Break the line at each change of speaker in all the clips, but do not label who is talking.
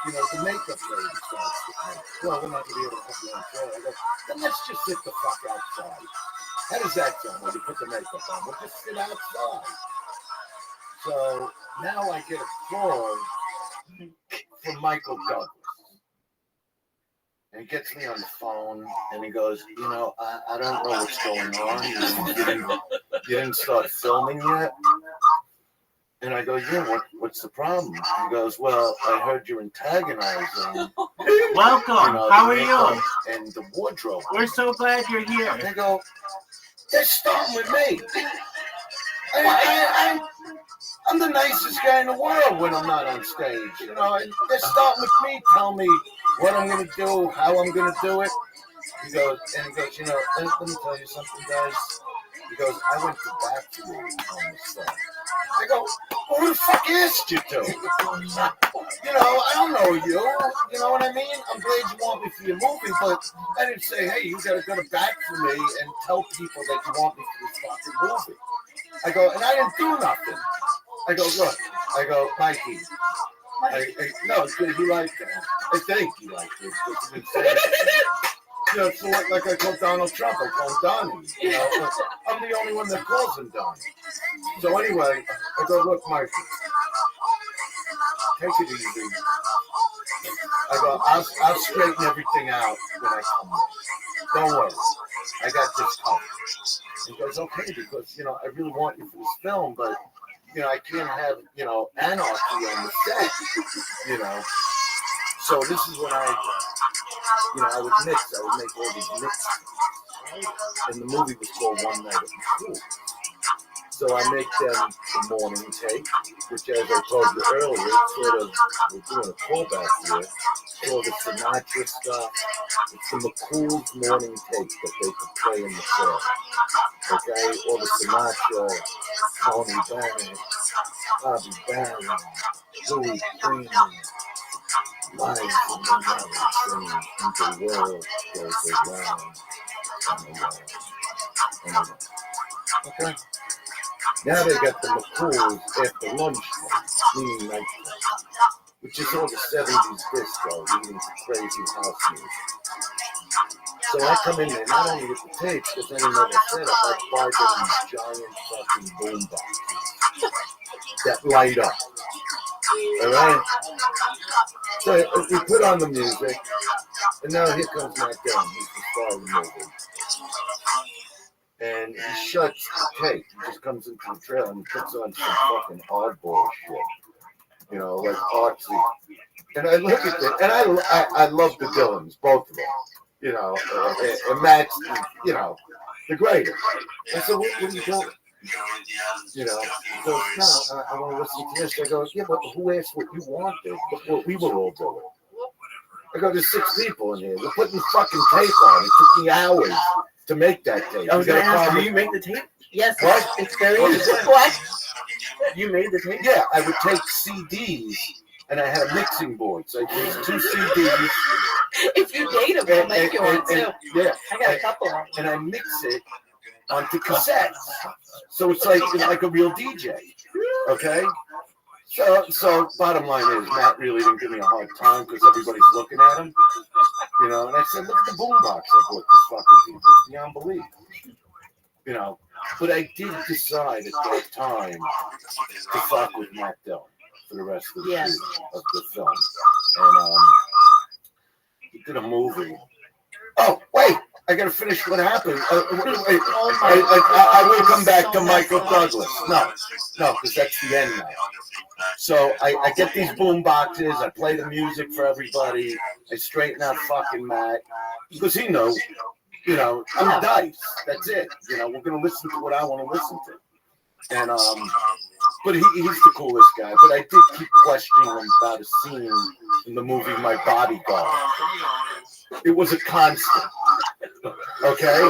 the makeup lady starts with me. Well, we're not going to be able to put you on trailer. I go, then let's just sit the fuck outside. How does that sound when you put the makeup on? We'll just sit outside. So now I get a call from Michael Douglas. And he gets me on the phone and he goes, I don't know what's going on. You didn't start filming yet? And I go, yeah, what's the problem? He goes, well, I heard you're antagonizing.
Welcome. How are you?
And the wardrobe.
We're so glad you're here.
And they go, they're starting with me. I'm the nicest guy in the world when I'm not on stage. And they're starting with me, tell me what I'm going to do, how I'm going to do it. He goes, let me tell you something, guys. He goes, I went to bat for you on this stuff. I go, well, who the fuck asked you to? I don't know you. You know what I mean? I'm glad you want me for your movie, but I didn't say, hey, you got to go to bat for me and tell people that you want me for this fucking movie. I go, and I didn't do nothing. I go, look. I go, Mikey. No, he liked that. I think he liked it. He didn't say it. So like I call Donald Trump, I call him Donnie. I'm the only one that calls him Donnie. So anyway, I go, look, Mikey, take it easy. I go, I'll straighten everything out when I come in. Don't worry. I got this covered. He goes, okay, because, I really want you for this film, but, I can't have, anarchy on the set, So this is when I would mix. I would make all these mixes. And the movie was called One Night at the Pool. So I make them the morning take, which, as I told you earlier, sort of, we're doing a callback here, sort of Sinatra stuff. It's the McCool's morning take that they could play in the film. Okay, all the Sinatra, Tony Bennett, Bobby Barron, Louis Freeman, life and the singing, and the world goes around and around and around. Okay? Now they got the McCool's after lunch, meaning night, which is all the 70s disco, leading to crazy house music. So I come in there, not only with the tapes, because I didn't know the setup, I buy these giant fucking boom boxes that light up. Alright? So we put on the music, and now here comes Matt Dillon, he's the star of the movie. And he shuts the tape. He just comes into the trailer and puts on some fucking hardball shit. Like artsy. And I look at it, and I love the Dillons, both of them. And Matt's, the greatest. I said, what are you doing? He goes, no, I want to listen to this. I go, yeah, but who asked what you wanted? What we were all doing. I go, there's 6 people in here. We're putting fucking tape on. It took me hours to make that tape.
I was going to ask, do you make the tape?
Yes.
What?
It's very what?
You made the tape?
Yeah, I would take CDs, and I had a mixing board. So I used 2 CDs.
If you date them, I'll make you one too.
Yeah.
I got a couple of them.
And I mix it onto cassettes. So it's like a real DJ. Okay? So bottom line is, Matt really didn't give me a hard time because everybody's looking at him. And I said, look at the boombox I bought these fucking people. It's beyond belief. But I did decide at that time to fuck with Matt Dillon for the rest of the film. And he did a movie. Oh, wait! I gotta finish what happened. Wait. I will come back to Michael Douglas. No, because that's the end now. So I get these boom boxes. I play the music for everybody. I straighten out fucking Matt because he knows. I'm Dice. That's it. We're gonna listen to what I want to listen to. And but he's the coolest guy. But I did keep questioning him about a scene in the movie My Bodyguard. It was a constant. Okay?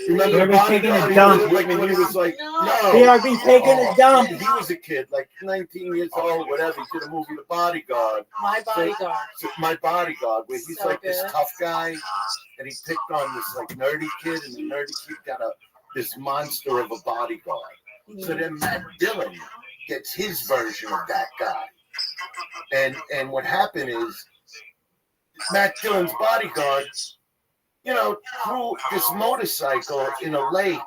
Remember the
taking a dump.
Like when he was like, no.
BRB taking a dump.
He was a kid, like 19 years old, whatever. He did a movie, The Bodyguard.
My Bodyguard.
My Bodyguard, where he's
So
like this
good.
tough guy, and he picked on this like nerdy kid, and the nerdy kid got this monster of a bodyguard. So then Matt Dillon gets his version of that guy. And what happened is Matt Dillon's bodyguard, threw this motorcycle in a lake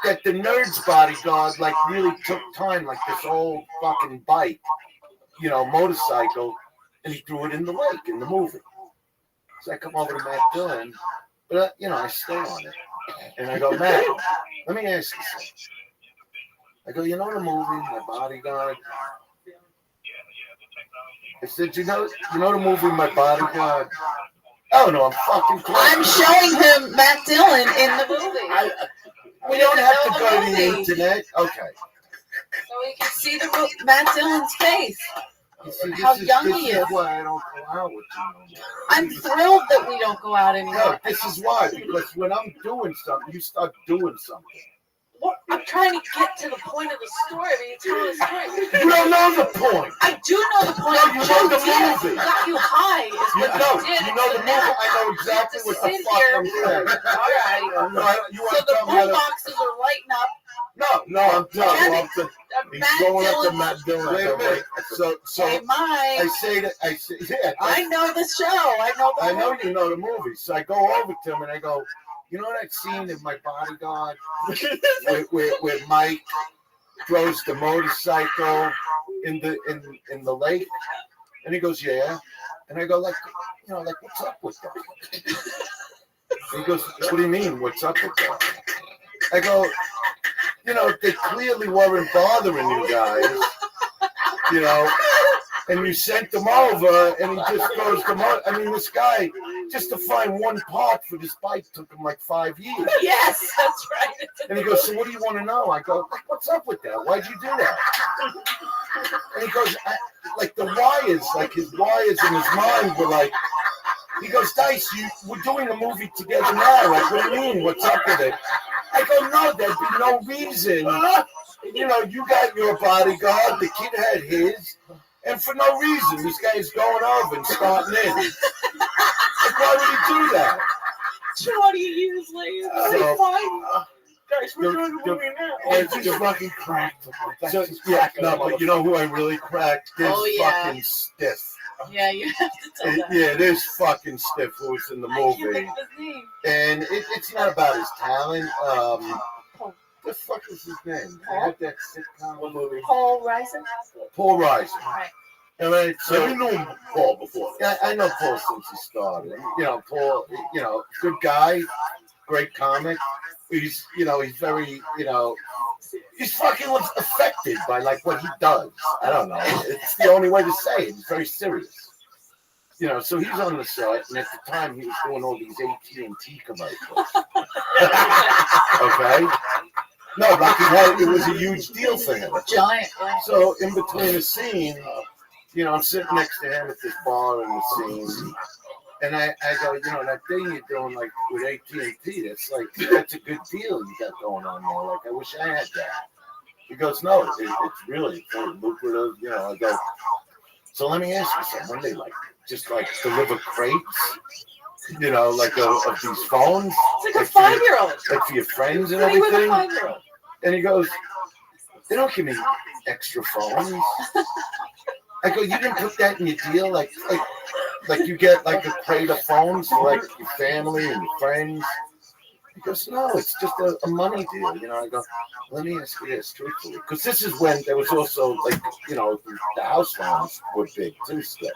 that the nerd's bodyguard like really took time, like this old fucking bike, motorcycle, and he threw it in the lake in the movie. So I come over to Matt Dillon, but I stay on it. And I go, Matt, let me ask you something. I go, the movie, My Bodyguard? I said, you know the movie, My Bodyguard? Oh, no, I'm fucking crazy.
I'm showing him Matt Dillon in the movie.
We don't have to go to the internet. Okay.
So we can see Matt Dillon's face.
See,
How young he
is.
is.
Why I don't go out with you.
I'm thrilled that we don't go out anymore.
No, this is why. Because when I'm doing something, you start doing something.
What? I'm trying to get to the point of the story. I mean, it's telling the story.
You don't know the point.
I do know the point.
No, you know the movie.
Got you high. Is what you did.
You know the movie. I know exactly what the fuck I'm saying.
All right.
You
So the boom boxes are lighting up.
No, I'm telling you. He's
Matt
going up to
Dillon's-
Matt Dillon. Wait a minute. So
Hey, Mike.
I say, yeah.
I know the show. I know the
I know
movie.
you know the movie. So I go over to him and I go, you know that scene in My Bodyguard where Mike throws the motorcycle in the lake? And he goes, yeah. And I go, like what's up with that? And he goes, what do you mean, what's up with that? I go, they clearly weren't bothering you guys, and you sent them over, and he just throws them out. I mean, this guy, just to find one part for this bike took him like 5 years.
Yes, that's right.
And he goes, so what do you want to know? I go, what's up with that? Why'd you do that? And he goes, like the wires, like his wires in his mind were like, he goes, Dice, we're doing a movie together now. Like, what do you mean? What's up with it? I go, no, there'd be no reason. You got your bodyguard, the kid had his, and for no reason, this guy's going over and starting in. Like, why would he do that?
20 years later.
So,
Guys, we're doing a movie now.
It's just fucking cracked. So, yeah, no, but you know who I really cracked? This fucking stiff.
Yeah, you have to tell that.
Yeah, this fucking stiff who was in the
I can't
movie.
think of his name.
And it's not about his talent. The fuck is his name?
Paul?
I had that sitcom movie.
Paul Reiser?
Paul Reiser.
Right.
All right, so
You knew Paul before.
yeah, I know Paul since he started. Paul, good guy, great comic. He's very, he's fucking affected by like what he does. I don't know. It's the only way to say it. He's very serious. So he's on the set, and at the time he was doing all these AT&T commercials. Okay. No, like it was a huge deal for him.
Giant. Yeah.
So in between a scene, I'm sitting next to him at this bar in the scene, and I go, that thing you're doing like with AT&T, that's a good deal you got going on there. Like, I wish I had that. He goes, no, it's really very lucrative. I go, so let me ask you something. When they just deliver crates, of these phones,
It's like a 5-year-old.
like for your friends and
What are you with a
everything.
5-year-old?
And he goes, they don't give me extra phones. I go, you didn't put that in your deal? Like you get like a crate of phones for like your family and your friends? He goes, no, it's just a money deal. I go, let me ask you this truthfully. Because this is when there was also like, the house phones were big too still.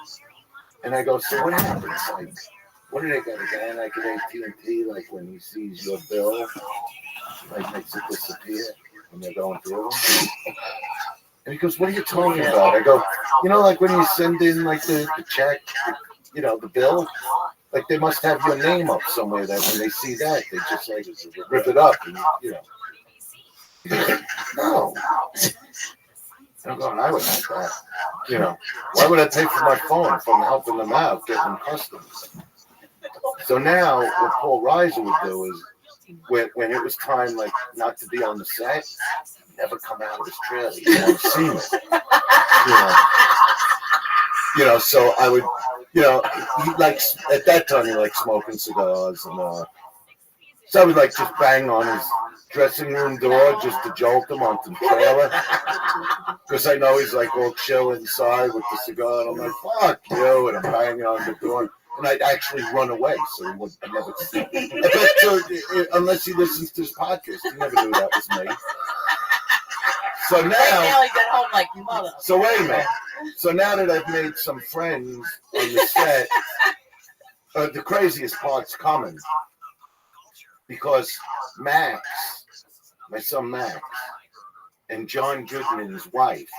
And I go, so what happens? Like, what do they got? A guy like at AT&T, like when he sees your bill, like makes it disappear when they're going through them? And he goes, what are you talking about? I go, like when you send in like the check, the bill, like they must have your name up somewhere that when they see that, they just like rip it up and, He goes, no. And I'm going, I would have that. Why would I pay for my phone if I'm helping them out, getting them customers? So now what Paul Reiser would do is when it was time like not to be on the set, never come out of his trailer. He didn't want to see me. So I would, he likes at that time he liked smoking cigars and so I would like just bang on his dressing room door just to jolt him onto the trailer. Because I know he's like all chill inside with the cigar. And I'm like, fuck you. And I'm banging on the door. And I'd actually run away. So he would never see me. I bet so, unless he listens to his podcast, he never knew that was me. So
Right
now
now he's at home like mother.
So wait a minute. So now that I've made some friends on the set, the craziest part's coming. Because Max, my son Max, and John Goodman's wife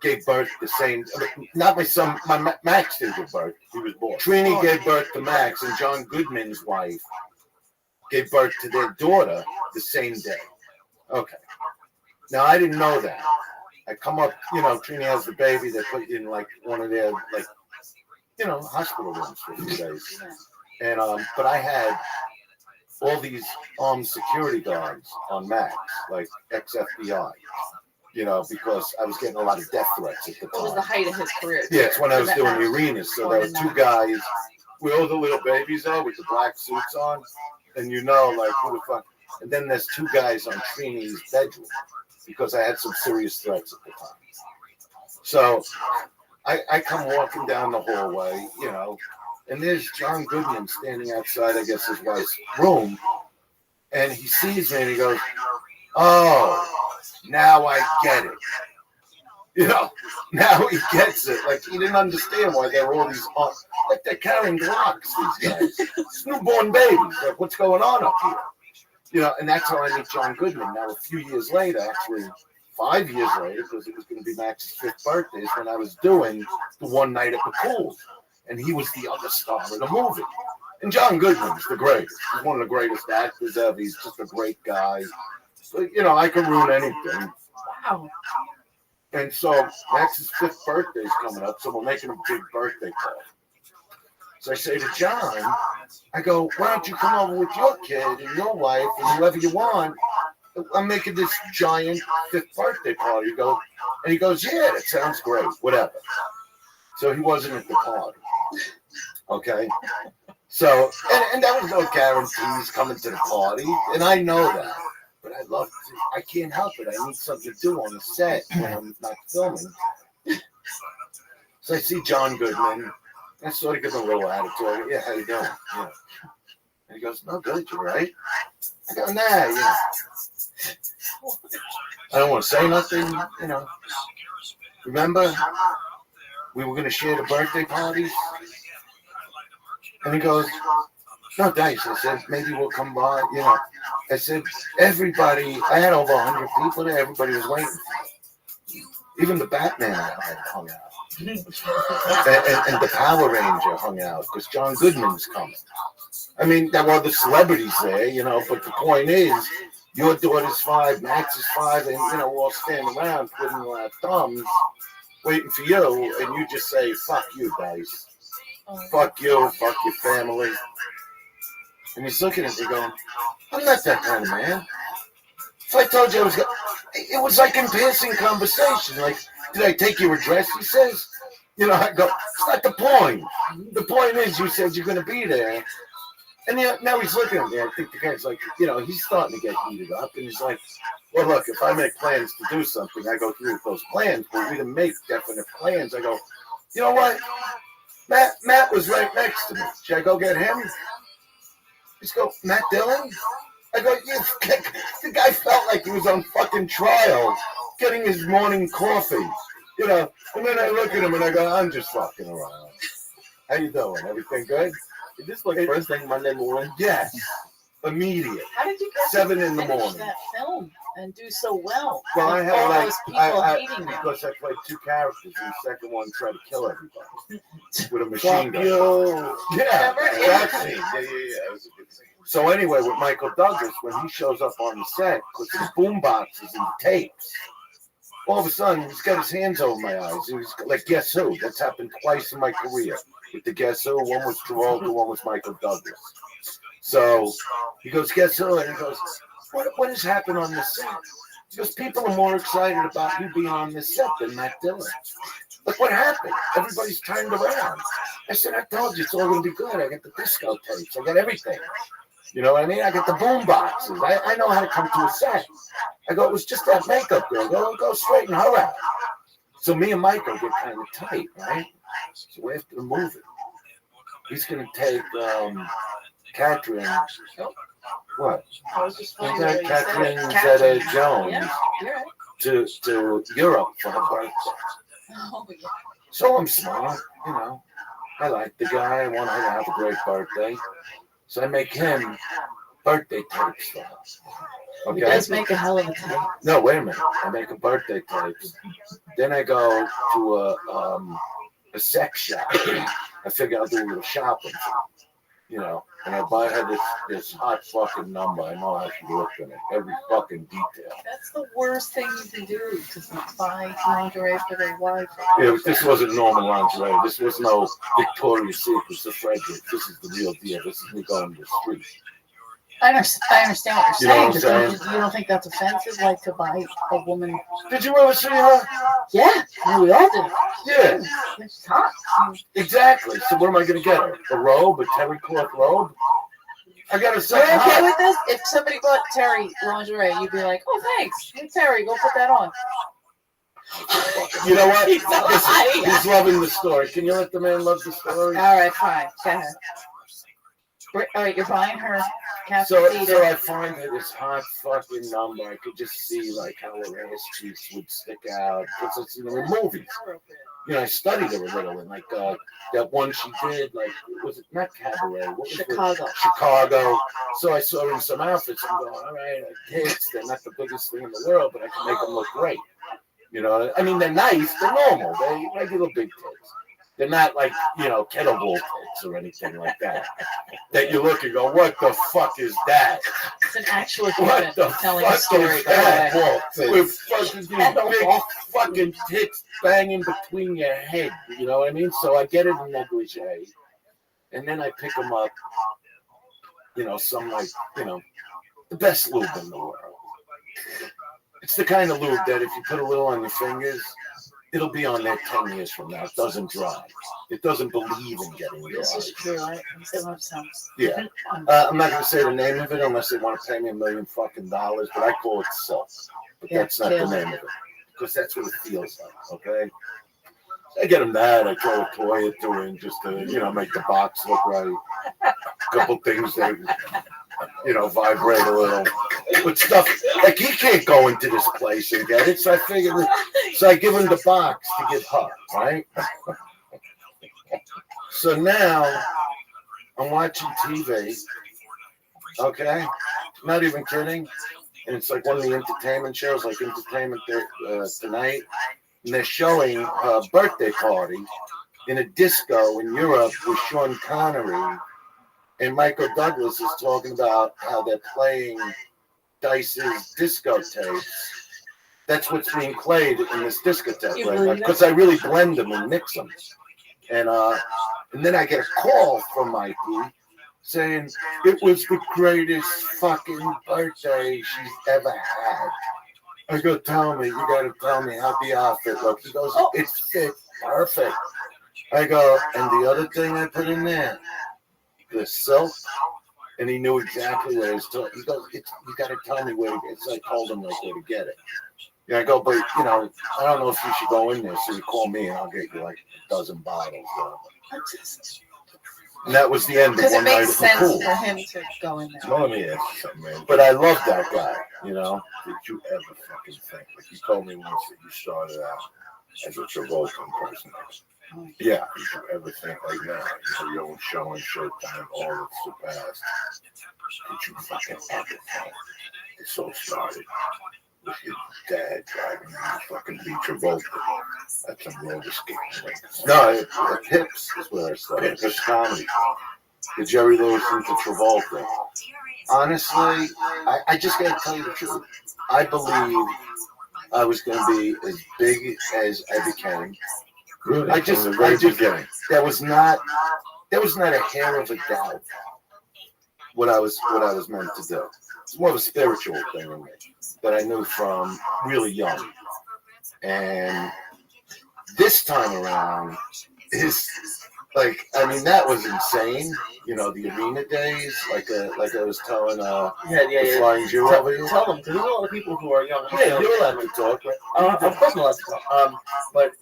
gave birth the same. Not my son. Max didn't give birth. He was born. Trini gave birth to Max, and John Goodman's wife gave birth to their daughter the same day. Okay. Now I didn't know that. I come up, Trini has the baby. They put in like one of their hospital rooms for a few days. And but I had all these armed security guards on Max, like ex-FBI, because I was getting a lot of death threats at the time.
It was the height of his career.
Yeah, it's when I was doing the arenas. So there were two guys where all the little babies are with the black suits on, and like, who the fuck? And then there's two guys on Trini's bedroom because I had some serious threats at the time. So I come walking down the hallway, and there's John Goodman standing outside, I guess, his wife's room. And he sees me and he goes, "Oh, now I get it." Now he gets it. Like, he didn't understand why there were all these, like, they're carrying Glocks, these guys. It's newborn babies. Like, what's going on up here? And that's how I met John Goodman. Now, a few years later, actually 5 years later, because it was going to be Max's 5th birthday, is when I was doing the One Night at the Pool. And he was the other star of the movie. And John Goodman's the greatest. He's one of the greatest actors ever. He's just a great guy. So, I can ruin anything.
Wow.
And so Max's 5th birthday is coming up, so we're making a big birthday party. So I say to John, I go, "Why don't you come over with your kid and your wife and whoever you want? I'm making this giant 5th birthday party." And he goes, "Yeah, that sounds great, whatever." So he wasn't at the party. Okay? So, and there was no guarantees coming to the party, and I know that. But I can't help it. I need something to do on the set when I'm not filming. So I see John Goodman. I sort of give him a little attitude. "Yeah, how you doing?" And he goes, "No, good, you right?" I go, "Nah, I don't want to say nothing, Remember, we were going to share the birthday parties?" And he goes, "No, thanks." I said, "Maybe we'll come by, I said, everybody, I had over 100 people there. Everybody was waiting. Even the Batman had hung out. And the Power Ranger hung out because John Goodman's coming. I mean, there were other celebrities there, but the point is, your daughter's 5, Max is 5, and, we're all standing around twiddling our thumbs, waiting for you, and you just say, "Fuck you guys. Fuck you, fuck your family." And he's looking at me going, "I'm not that kind of man." So I told you it was like in passing conversation. Like, "Did I take your address?" He says. I go, "It's not the point. The point is you said you're going to be there." And now he's looking at me. I think the guy's like, he's starting to get heated up. And he's like, "Well, look, if I make plans to do something, I go through with those plans. But we didn't make definite plans." I go, "You know what? Matt was right next to me. Should I go get him?" He's go, "Matt Dillon?" I go, "Yeah." The guy felt like he was on fucking trial, getting his morning coffee. And then I look at him and I go, "I'm just fucking around. How you doing? Everything good?"
Is this like first thing Monday morning?
Yes. Immediate.
How did you get
7 in the
finish
morning.
that film and do so well?
Well, I
With
had
all
like,
those people hating you.
because I played 2 characters, and the second one tried to kill everybody with a machine
Fuck
gun.
you.
Yeah,
Remember?
that scene. Yeah. It was a good scene. So anyway, with Michael Douglas, when he shows up on the set, with his boom boxes and tapes, all of a sudden he's got his hands over my eyes. He was like, "Guess who?" That's happened twice in my career. With the Guess Who, one was Travolta, one was Michael Douglas. So he goes, "Guess who?" And he goes, What has happened on this set?" He goes, "People are more excited about you being on this set than Matt Dillon." Like, what happened? Everybody's turned around. I said, "I told you it's all going to be good. I got the disco tapes. I got everything." You know what I mean? I got the boom boxes. I know how to come to a set. I go, it was just that makeup girl. Go straighten her out. So me and Michael get kind of tight, right? So after the movie, he's going to take Catherine. What?
I was just
He's
funny.
got Catherine
Catherine.
Zeta-Jones
Yeah, you're right.
to Europe for her birthday.
Oh, yeah.
So I'm smart, you know. I like the guy. I want her to have a great birthday. So I make him birthday tapes for her.
He
Okay?
does make a hell of a tape.
No, wait a minute. I make a birthday tapes. Then I go to a sex shop. I figure I'll do a little shopping, you know. And I buy her this hot fucking number. I know how she looks in it. Every fucking detail.
That's the worst thing you can do, to buy lingerie for their wife.
Yeah, this wasn't normal lingerie. This was no Victoria's Secret or Frederick. This is the real deal. This is me going to the street.
I understand what
You know
you're
what
saying,
I'm
but you don't think that's offensive, like to buy a woman?
Did you ever see her?
Yeah, we all did.
Yeah,
It's hot.
exactly. So what am I going to get her? A robe? A terry cloth robe? I got to say,
You're okay with this? If somebody bought Terry lingerie, you'd be like, "Oh, thanks, hey, Terry, go put that on."
you know what?
He's
Listen, he's loving the story. Can you let the man love the story?
All right, fine. Go ahead. All right, you're buying her
So
Captain
I find her this hot fucking number. I could just see like how her ass cheeks would stick out. Because it's in movies. You know, I studied her a little, and like that one she did, like, was it not Cabaret? What was
Chicago.
It? Chicago. So I saw her in some outfits. I'm going, all right, tits. They're not the biggest thing in the world, but I can make them look great. You know, I mean, they're nice. They're normal. They're regular big tits. They're not like, you know, kettlebell tits or anything like that. That you look and go, what the fuck is that?
It's an actual
What
human
the
telling a
fuck
story.
is that?
Well,
With fucking these big fucking tits banging between your head. You know what I mean? So I get it in negligee. And then I pick them up, you know, some like, you know, the best lube in the world. It's the kind of lube that if you put a little on your fingers, it'll be on there 10 years from now. It doesn't dry. It doesn't believe in getting dry.
This is true, right?
Yeah. I'm not going to say the name of it unless they want to pay me $1 million fucking dollars, but I call it silk. But that's not the name of it. Because that's what it feels like, okay? I get them that. I throw a toy into it just to, you know, make the box look right. A couple things that, you know, vibrate a little. But stuff, like he can't go into this place and get it. So I figured, so I give him the box to give her, right? So now I'm watching TV, okay? Not even kidding. And it's like one of the entertainment shows, like Entertainment Tonight. And they're showing a birthday party in a disco in Europe with Sean Connery. And Michael Douglas is talking about how they're playing Dice's disco tapes. That's what's being played in this discotheque right now. Because I really blend them and mix them. And then I get a call from Mikey saying it was the greatest fucking birthday she's ever had. I go, tell me, you gotta tell me how the outfit looks. He goes, it fit perfect. I go, and the other thing I put in there, the silk, and he knew exactly where it was. He goes, you gotta tell me where to get it. So I told him like where to get it. Yeah, I go, but you know, I don't know if you should go in there. So you call me and I'll get you like a dozen bottles. And that was the end of
Because it
one night
makes
at the
sense
pool.
for him to go in there.
Well, let me ask you something, man.
But I love that guy, you know.
Did you ever fucking think, like you told me once that you started out as a Travolta impersonator?
Yeah.
Did you ever think like now, you know, your own show and Showtime, all that surpassed? Did you fucking ever think this all started with your dad driving you to fucking be Travolta at some roller skating rink?
No, Pips is where I started. Pips comedy. The Jerry Lewis into Travolta. Honestly, I just gotta tell you the truth. I believe I was gonna be as big as I became.
Really?
I just there was not a hair of a doubt what I was meant to do. It's more of a spiritual thing in me that I knew from really young. And this time around is Like, I mean, that was insane. You know, the arena days, like I was telling the Flying Jew over here.
Tell them, because there's a lot of people who are young.
Yeah, you're allowed to talk, right?
Of course I'm allowed to talk. But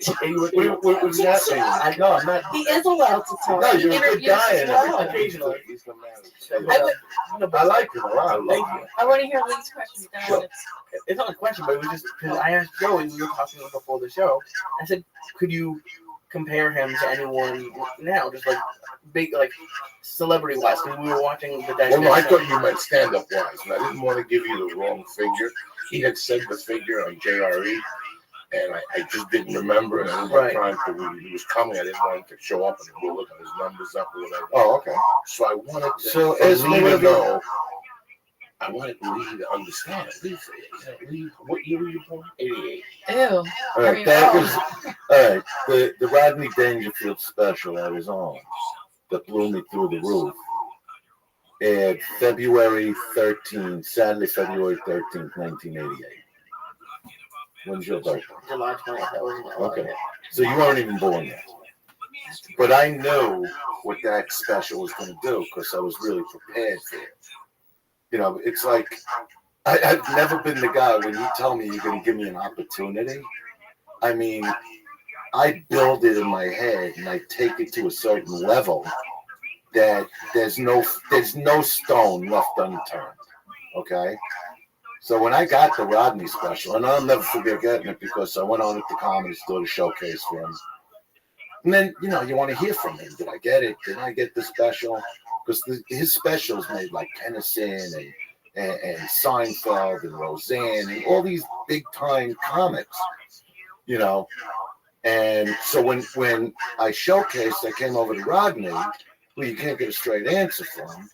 What does that mean?
I know, I'm not.
He is allowed to talk.
No,
He
you're a good
interviews
guy
as
and
well.
everything.
Occasionally.
He's the man.
I
I like him a lot.
Thank you.
I want to hear Lee's question. Then I
Sure.
want to-
It's not a question, but it was just because I asked Joey, we were talking before the show. I said, could you compare him to anyone now, just like big, like celebrity wise? Because we were watching the
Well, no, I
dynamic.
thought you meant stand-up wise, and I didn't want to give you the wrong figure. He had said the figure on JRE, and I just didn't remember. And I didn't have time for he was coming. I didn't want him to show up and we'll look at his numbers up or whatever.
Oh, okay.
So I wanted to,
So,
for
as
Lee
Lee
to
to
know. I wanted Lee to understand. Lee, what year were you born? 88.
Ew.
All right, that was all right. The Rodney Dangerfield special I was on that blew me through the roof. And February 13th, Saturday, February 13th, 1988. When's your birthday?
July 20th. That was
Okay. So you weren't even born yet. But I knew what that special was going to do because I was really prepared for it. You know, it's like I've never been the guy when you tell me you're going to give me an opportunity. I mean, I build it in my head and I take it to a certain level that there's no stone left unturned. Okay. So when I got the Rodney special, and I'll never forget getting it because I went on at the Comedy Store to showcase for him. And then, you know, you want to hear from him. Did I get it? Did I get the special? Because his specials made like Tennyson and Seinfeld and Roseanne and all these big time comics, you know. And so when I showcased, I came over to Rodney, who you can't get a straight answer from.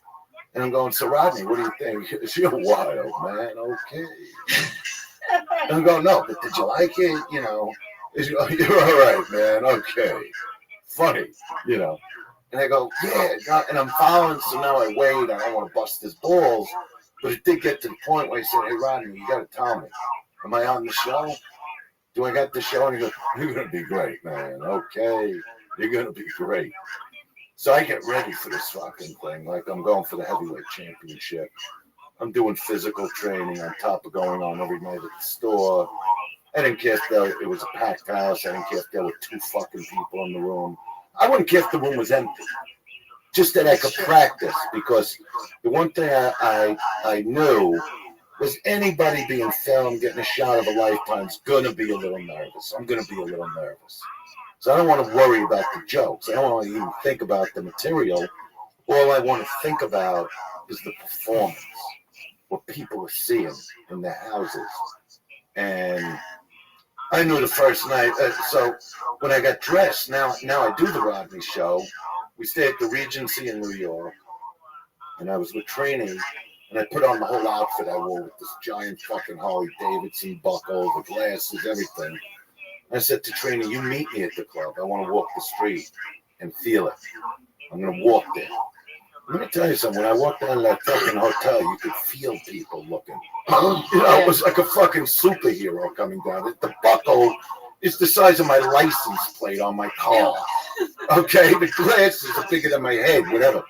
And I'm going, so Rodney, what do you think? He goes, you're wild, man. Okay. And I'm going, no, but did you like it? You know, you're all right, man. Okay. Funny, you know. And I go, yeah. And I'm following, so now I wait. I don't want to bust his balls. But it did get to the point where he said, hey, Rodney, you got to tell me. Am I on the show? Do I got the show? And he goes, you're going to be great, man. Okay. You're going to be great. So I get ready for this fucking thing. Like I'm going for the heavyweight championship. I'm doing physical training on top of going on every night at the store. I didn't care if it was a packed house. I didn't care if there were 2 fucking people in the room. I wouldn't care if the room was empty. Just that I could practice, because the one thing I knew was anybody being filmed, getting a shot of a lifetime is going to be a little nervous. I'm going to be a little nervous. So I don't want to worry about the jokes. I don't want to even think about the material. All I want to think about is the performance, what people are seeing in their houses. And I knew the first night. So when I got dressed, now I do the Rodney show. We stay at the Regency in New York. And I was with Trini, and I put on the whole outfit I wore with this giant fucking Harley Davidson buckle, the glasses, everything. I said to Trini, you meet me at the club. I want to walk the street and feel it. I'm going to walk there. Let me tell you something. When I walked down to that fucking hotel, you could feel people looking. You know, it was like a fucking superhero coming down. The buckle is the size of my license plate on my car. Okay? The glasses are bigger than my head, whatever.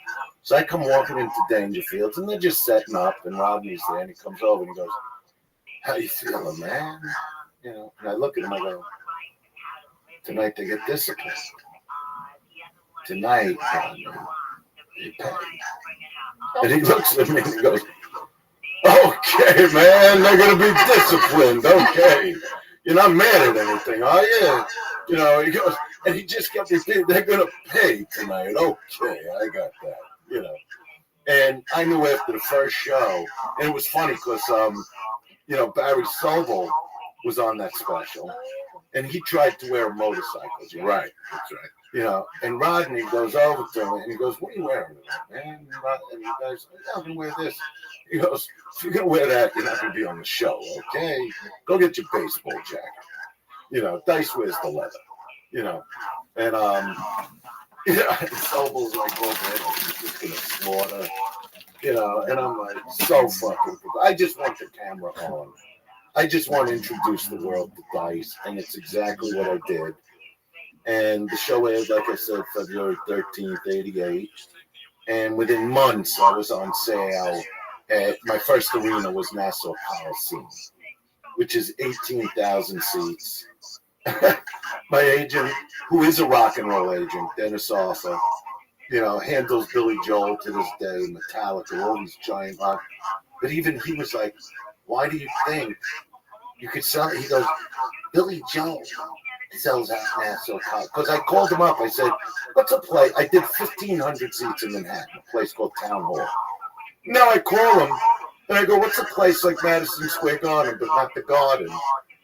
So I come walking into Dangerfields, and they're just setting up, and Rodney's there, and he comes over, and he goes, how you feeling, man? You know, and I look at him, I go, tonight they get disciplined. Tonight, they pay. And he looks at me and he goes, okay, man, they're going to be disciplined. Okay. You're not mad at anything, are you? You know, he goes, and he just kept repeating, they're going to pay tonight. Okay, I got that, you know. And I knew after the first show, and it was funny because, you know, Barry Sobel was on that special, and he tried to wear a motorcycle jacket.
Right, that's right.
You know, and Rodney goes over to him and he goes, what are you wearing tonight, man? And he goes, yeah, I'm going to wear this. He goes, if you're going to wear that, you're not going to be on the show, okay? Go get your baseball jacket. You know, Dice wears the leather, you know. And, yeah, Sobel's like, oh, man, he's just going to slaughter, you know. And I'm like, so fucking, I just want the camera on. I just want to introduce the world to Dice, and it's exactly what I did. And the show aired, like I said, February 13th, 88. And within months, I was on sale at my first arena was Nassau Coliseum, which is 18,000 seats. My agent, who is a rock and roll agent, Dennis Arthur, handles Billy Joel to this day, Metallica, all these giant rock. But even he was like, why do you think you could sell it? He goes, Billy Joel sells out Nassau Coliseum. Because I called him up. I said, what's a place? I did 1,500 seats in Manhattan, a place called Town Hall. Now I call him, and I go, what's a place like Madison Square Garden, but not the Garden?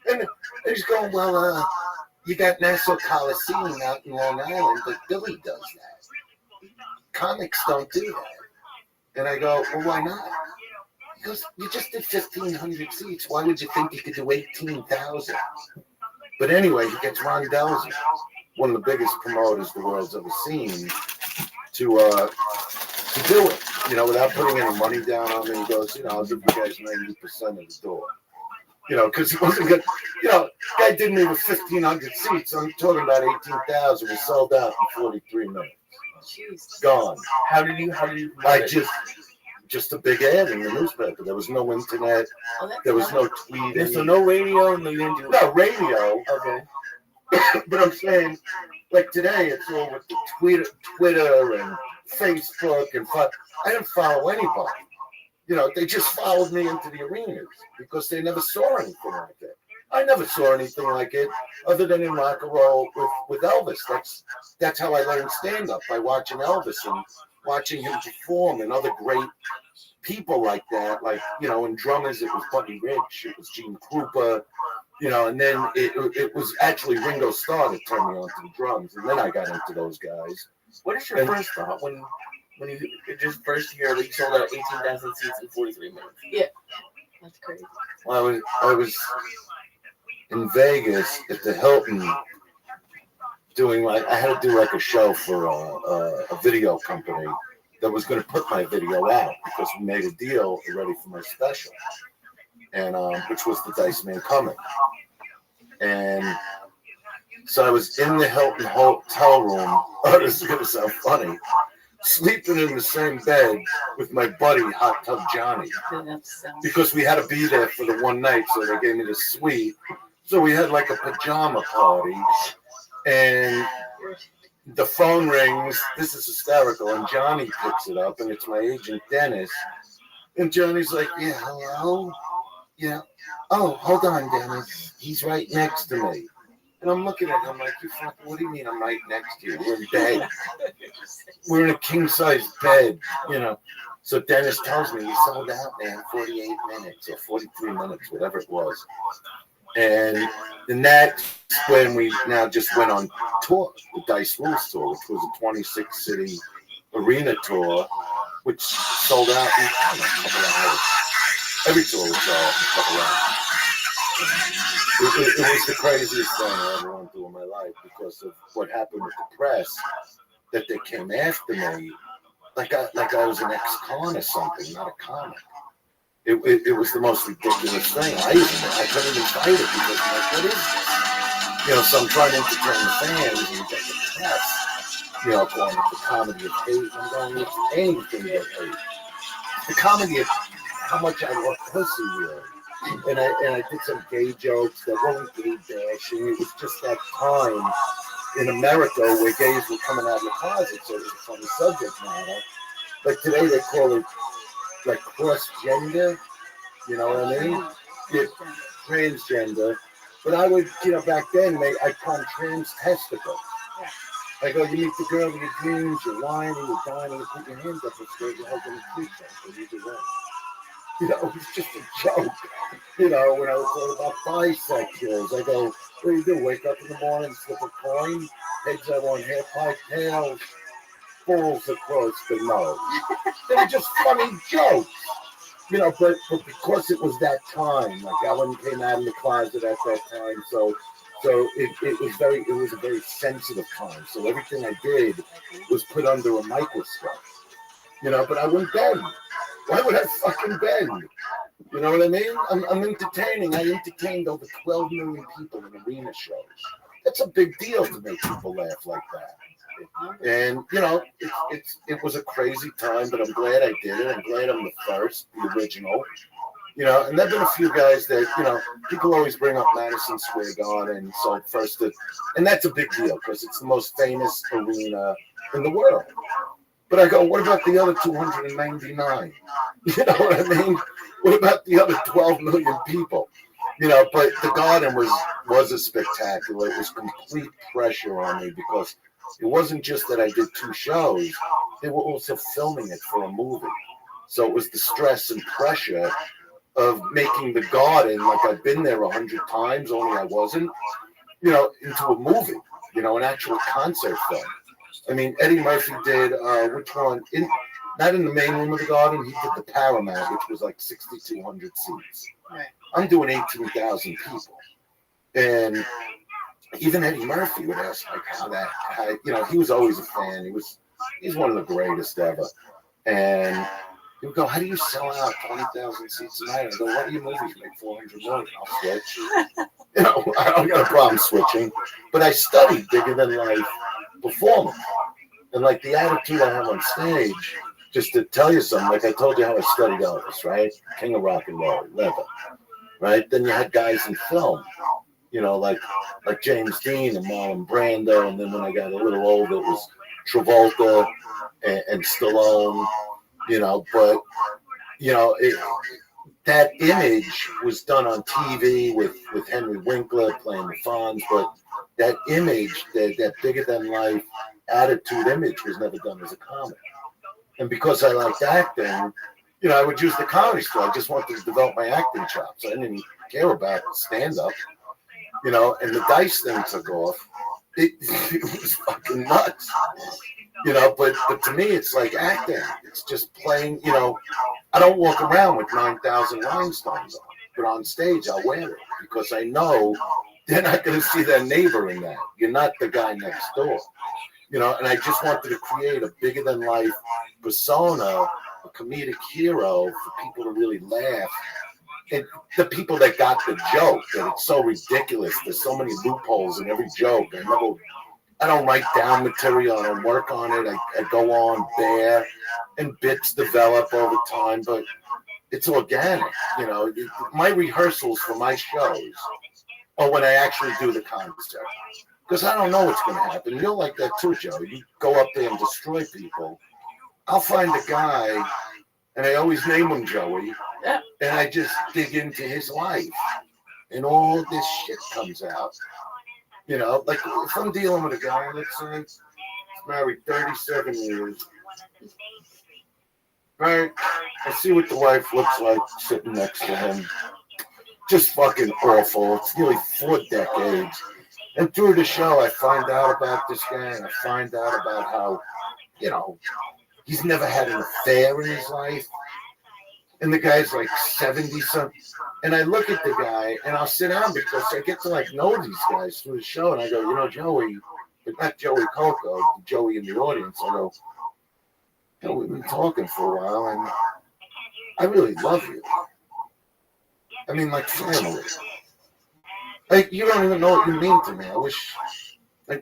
And he's going, well, you got Nassau Coliseum out in Long Island, but Billy does that. Comics don't do that. And I go, well, why not? He goes, you just did 1,500 seats. Why would you think you could do 18,000? But anyway, he gets Ron Delzer, one of the biggest promoters the world's ever seen, to do it, without putting any money down on me. He goes, I'll give you guys 90% of the door. Because he wasn't good. Guy did me with 1,500 seats. I'm talking about 18,000. We sold out in 43 minutes.
Jeez.
Gone.
How did you?
I just a big ad in the newspaper. There was no internet. There was no tweeting.
So no radio, no you didn't do
No radio.
Okay.
But I'm saying, like today, it's all with the Twitter and Facebook and I didn't follow anybody. They just followed me into the arenas because they never saw anything like it. I never saw anything like it other than in rock and roll with Elvis. That's how I learned stand-up, by watching Elvis and watching him perform and other great people like that. Like, and drummers, it was Buddy Rich, it was Gene Krupa, and then it was actually Ringo Starr that turned me on to the drums. And then I got into those guys.
What is your first thought when you just first year that you sold out 18,000 seats in 43 minutes?
Yeah, that's crazy.
Well, I was in Vegas at the Hilton I had to do like a show for a video company that was going to put my video out because we made a deal already for my special, and which was the Dice Man Coming. And so I was in the Hilton hotel room. Oh, this is going to sound funny. Sleeping in the same bed with my buddy Hot Tub Johnny, because we had to be there for the one night, so they gave me the suite. So we had like a pajama party, and the phone rings. This is hysterical, and Johnny picks it up, and it's my agent Dennis. And Johnny's like, "Yeah, hello, yeah. Oh, hold on, Dennis. He's right next to me." And I'm looking at him like, "You fucking, what do you mean I'm right next to you? We're in bed. We're in a king-size bed, So Dennis tells me, "You sold out, man, 48 minutes or 43 minutes, whatever it was." And that's when we now just went on tour, the Dice Rules tour, which was a 26-city arena tour, which sold out in a couple of hours. Every tour was sold out in a couple of hours. It was the craziest thing I ever went through in my life because of what happened with the press, that they came after me like I was an ex-con or something, not a comic. It was the most ridiculous thing. I couldn't even fight it because I'm like, what is this? So I'm trying to entertain the fans and you get the press, calling it the comedy of hate. I'm going, it's anything but hate. The comedy of how much I love pussy, really. And I did some gay jokes that weren't gay bashing. It was just that time in America where gays were coming out of the closet, so it was a funny subject matter. But today they call it like cross-gender, you know what I mean? Yeah, transgender. But I would, back then, I call them trans-testicles. I go, you meet the girl in your dreams, you're whining, you're dying, you put your hands up and say, you're hugging a creature, so you do that. It was just a joke. When I was talking about bisexuals, I go, what do you do? Wake up in the morning, slip a coin, heads I want hair pie, tails, falls across the nose. They were just funny jokes. But because it was that time, like Ellen came out of the closet at that time, so it was a very sensitive time. So everything I did was put under a microscope. But I wouldn't bend. Why would I fucking bend? You know what I mean? I'm entertaining. I entertained over 12 million people in arena shows. It's a big deal to make people laugh like that. And it was a crazy time, but I'm glad I did it. I'm glad I'm the first, the original. And there've been a few guys that people always bring up Madison Square Garden. So first, and that's a big deal because it's the most famous arena in the world. But I go, what about the other 299? You know what I mean? What about the other 12 million people? But the Garden was a spectacular. It was complete pressure on me because it wasn't just that I did 2 shows. They were also filming it for a movie. So it was the stress and pressure of making the Garden, like I've been there 100 times, only I wasn't, into a movie, an actual concert film. I mean, Eddie Murphy did, which one? Not in the main room of the Garden, he did the Paramount, which was like 6,200 seats.
Right.
I'm doing 18,000 people. And even Eddie Murphy would ask, like, how he was always a fan. He's one of the greatest ever. And he would go, how do you sell out 20,000 seats a night? I go, what do your movies make 400 million? I'll switch. I don't got a problem switching. But I studied bigger than life performance. And like the attitude I have on stage, just to tell you something, like I told you how I studied Elvis, right? King of rock and roll, leather, right? Then you had guys in film, like James Dean and Marlon Brando. And then when I got a little older, it was Travolta and Stallone. But that image was done on TV with Henry Winkler playing the Fonz, but that image, that bigger than life attitude image was never done as a comic. And because I liked acting, I would use the Comedy Store. I just wanted to develop my acting chops. I didn't care about stand-up, and the Dice thing took off. It was fucking nuts. But to me, it's like acting. It's just playing, I don't walk around with 9,000 rhinestones on, but on stage, I'll wear it because I know they're not going to see their neighbor in that. You're not the guy next door, and I just wanted to create a bigger than life persona, a comedic hero for people to really laugh. And the people that got the joke, that it's so ridiculous. There's so many loopholes in every joke. I don't write down material. I don't work on it. I go on bare, and bits develop over time, but it's organic. My rehearsals for my shows are when I actually do the concert, because I don't know what's going to happen. You're like that too, Joe. You go up there and destroy people. I'll find a guy, and I always name him Joey, and I just dig into his life, and all this shit comes out. Like if I'm dealing with a guy, let's say, married 37 years, right? I see what the wife looks like sitting next to him. Just fucking awful. It's nearly 4 decades. And through the show, I find out about this guy, and I find out about how, he's never had an affair in his life. And the guy's like 70-something. And I look at the guy, and I'll sit down because I get to know these guys through the show. And I go, Joey, but not Joey Coco, Joey in the audience. I go, we've been talking for a while, and I really love you. I mean, like family. Like, you don't even know what you mean to me. I wish,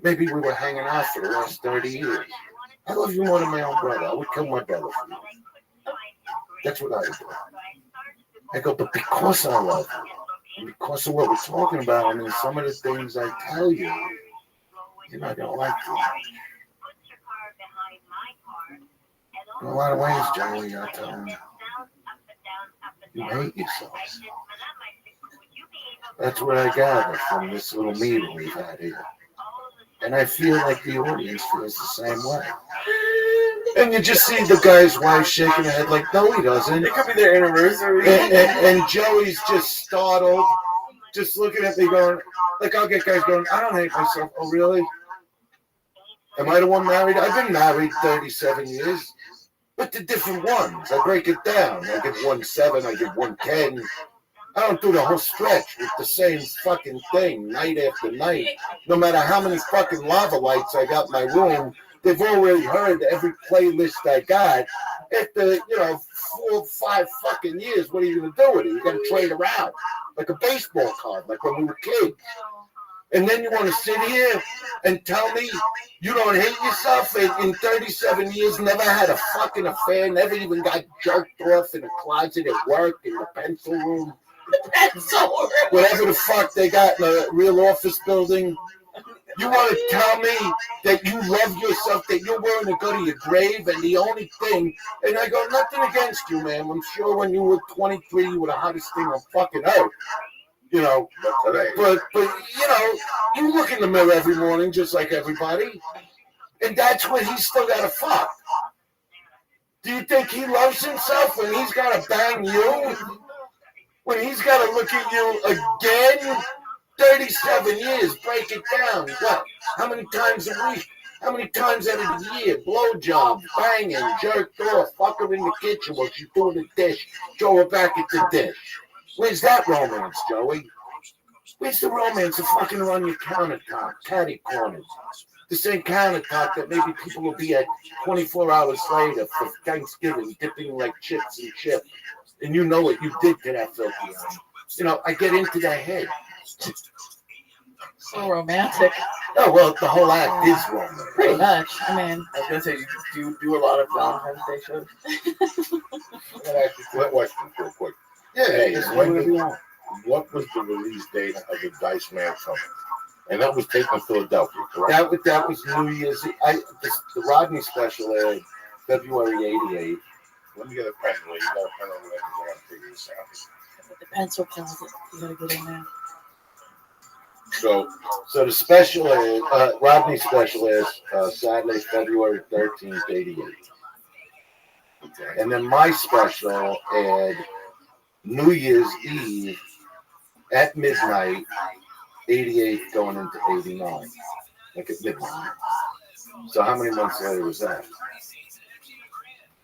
maybe we were hanging out for the last 30 years. I love you more than my own brother. I would kill my brother for you. That's what I would do. I go, but because I love you, and because of what we're talking about, I mean, some of the things I tell you, you're not going to like them. In a lot of ways, Joey, I tell him, you hate yourself. That's what I gather from this little meeting we've had here. And I feel like the audience feels the same way. And you just see the guy's wife shaking her head like, no, he doesn't.
It could be their anniversary.
And Joey's just startled, just looking at me going, like, I'll get guys going, I don't hate myself. Oh, really? Am I the one married? I've been married 37 years, but the different ones. I break it down. I give 1-7, I give 1-10. I don't do the whole stretch with the same fucking thing night after night. No matter how many fucking lava lights I got in my room, they've already heard every playlist I got. After, 4 or 5 fucking years, what are you going to do with it? You're going to trade around like a baseball card, like when we were kids. And then you want to sit here and tell me you don't hate yourself in 37 years, never had a fucking affair, never even got jerked off in a closet at work, in the pencil room, whatever the fuck they got in a real office building. You want to tell me that you love yourself, that you're willing to go to your grave, and the only thing, and I go, nothing against you, man. I'm sure when you were 23, you were the hottest thing on fucking earth. You know, but you know, you look in the mirror every morning just like everybody, and that's when he's still got to fuck. Do you think he loves himself when he's got to bang you? When he's got to look at you again? 37 years, break it down. What? How many times a week? How many times out of the year? Blowjob, banging, jerked off, fuck her in the kitchen while she's doing the dish, throw her back at the dish. Where's that romance, Joey? Where's the romance of fucking around your countertop, catty corners? The same countertop that maybe people will be at 24 hours later for Thanksgiving, dipping like chips and chips. And you know what you did to that filthy animal. You know, I get into that head.
So romantic.
Oh, well, the whole act is romantic.
Pretty much. I mean,
I was gonna say, do you do a lot of Valentine's Day shows?
I gotta ask you a question real quick.
Yeah,
Hey,
it's
when
whatever
did-
you want.
What was the release date of the Dice Man Summit? And that was taken in Philadelphia, correct?
That was New Year's. The Rodney special aired February '88.
Let me get a pen. You got a pen over there. I gotta figure this out.
with the pencil closet, you gotta get in there.
So
So the special aired, Rodney special airs Saturday, February 13th, '88.
okay.
And then my special aired New Year's Eve at midnight, '88 going into '89. Like at midnight. So how many months later was that?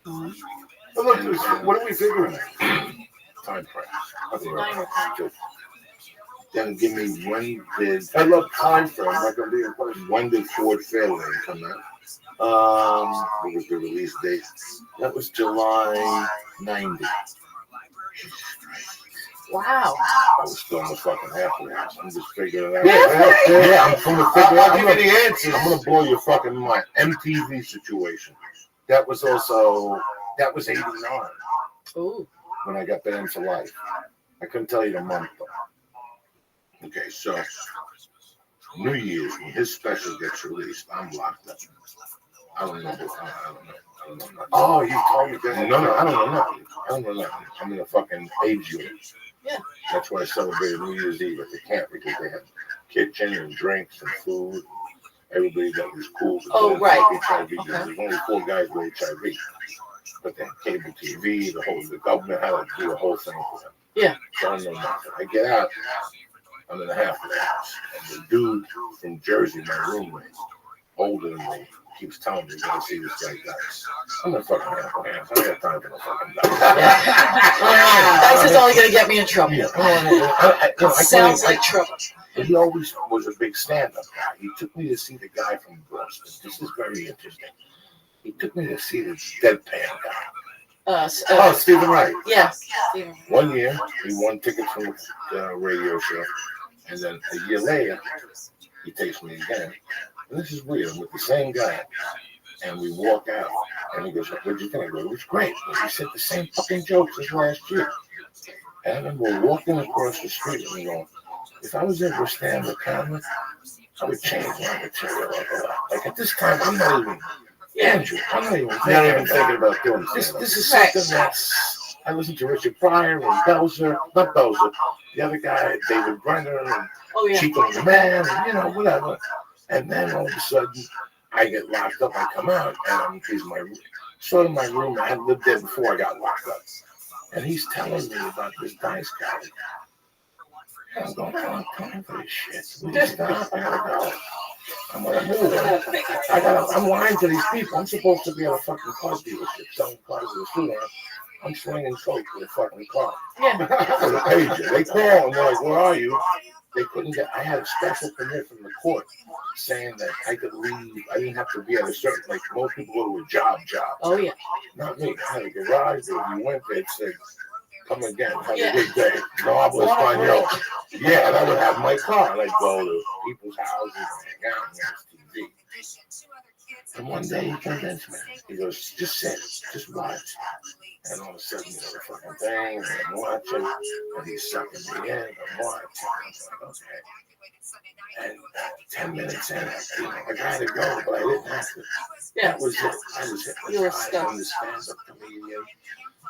Mhm.
But look, what are we figuring?
Time frame.
Okay.
Then give me
I love time frame. I'm not gonna be a question.
when did Ford Fairlane come out? What was the release date?
That was July '90.
Wow.
I was still in the fucking half of that. I'm just figuring it out.
Yeah,
I'm gonna figure out.
I'll give you the answers.
I'm gonna blow your fucking mind. MTV situation.
That was '89
Ooh.
when I got banned for life. I couldn't tell you the month though.
Okay, so New Year's when his special gets released, I'm locked up. I don't know. I don't know. Nothing.
Oh, you told me that.
No, I don't know nothing. I don't know nothing. I'm in a fucking age unit.
Yeah.
That's why I celebrated New Year's Eve at the camp because they had kitchen and drinks and food. Everybody that was cool.
Oh, right.
HIV.
Okay.
There was only 4 guys with HIV. But they had cable TV, the government had to do a whole thing for them.
Yeah.
So I know nothing. I get out, I'm in the half of the house. And the dude from Jersey, my roommate, older than me, keeps telling me, you gotta see this guy dice. I'm gonna fucking half a half. I don't got time for no fucking dice.
Dice is only gonna get me in trouble.
Yeah, I
Sounds like trouble.
But he always was a big stand-up guy. He took me to see the guy from Boston. This is very interesting. He took me to see the deadpan guy.
Oh, Stephen Wright.
Yes. Stephen.
One year, he won tickets from the radio show. And then a year later, he takes me again. And this is weird. I'm with the same guy. And we walk out. And he goes, what'd you think? I go, it was great. But he said the same fucking jokes as last year. And then we're walking across the street and we go, if I was ever a stand-up comic, I would change my material like a lot. Like at this time, I'm not even, Andrew, I'm not even thinking about doing this. This is something that's, I listened to Richard Pryor and Belzer, not Belzer, the other guy, David Brenner, and
Oh yeah.
Chico the Man, and you know, whatever. And then all of a sudden, I get locked up, I come out, and he's my room. I had lived there before I got locked up. And he's telling me about this dice guy. I'm going, I don't have time for this shit. Will you stop? I gotta go. I'm gonna move. I'm lying to these people. I'm supposed to be at a fucking car dealership selling cars to the student. I'm slinging coke with a fucking car.
Yeah.
With a pager. They call and they're like, where are you? They couldn't get, I had a special permit from the court saying that I could leave. I didn't have to be at a certain, like most people go to a job.
Oh yeah.
Not me. I had a garage, but if you went there, it said Come again. Have
Yeah.
a good day. No hablo español. Yeah, and I would have my car and I'd go to people's houses and hang out and watch TV. And one day he convinced me. He goes, just sit, just watch. And all of a sudden, you know, the fucking thing, and I'm watching, and he's sucking me in, I'm watching. I'm like, okay. And 10 minutes in, you know, I gotta go, but I didn't have to.
Yeah.
That was it. I was
You were
hypnotized
stuck.
on the stand-up comedian,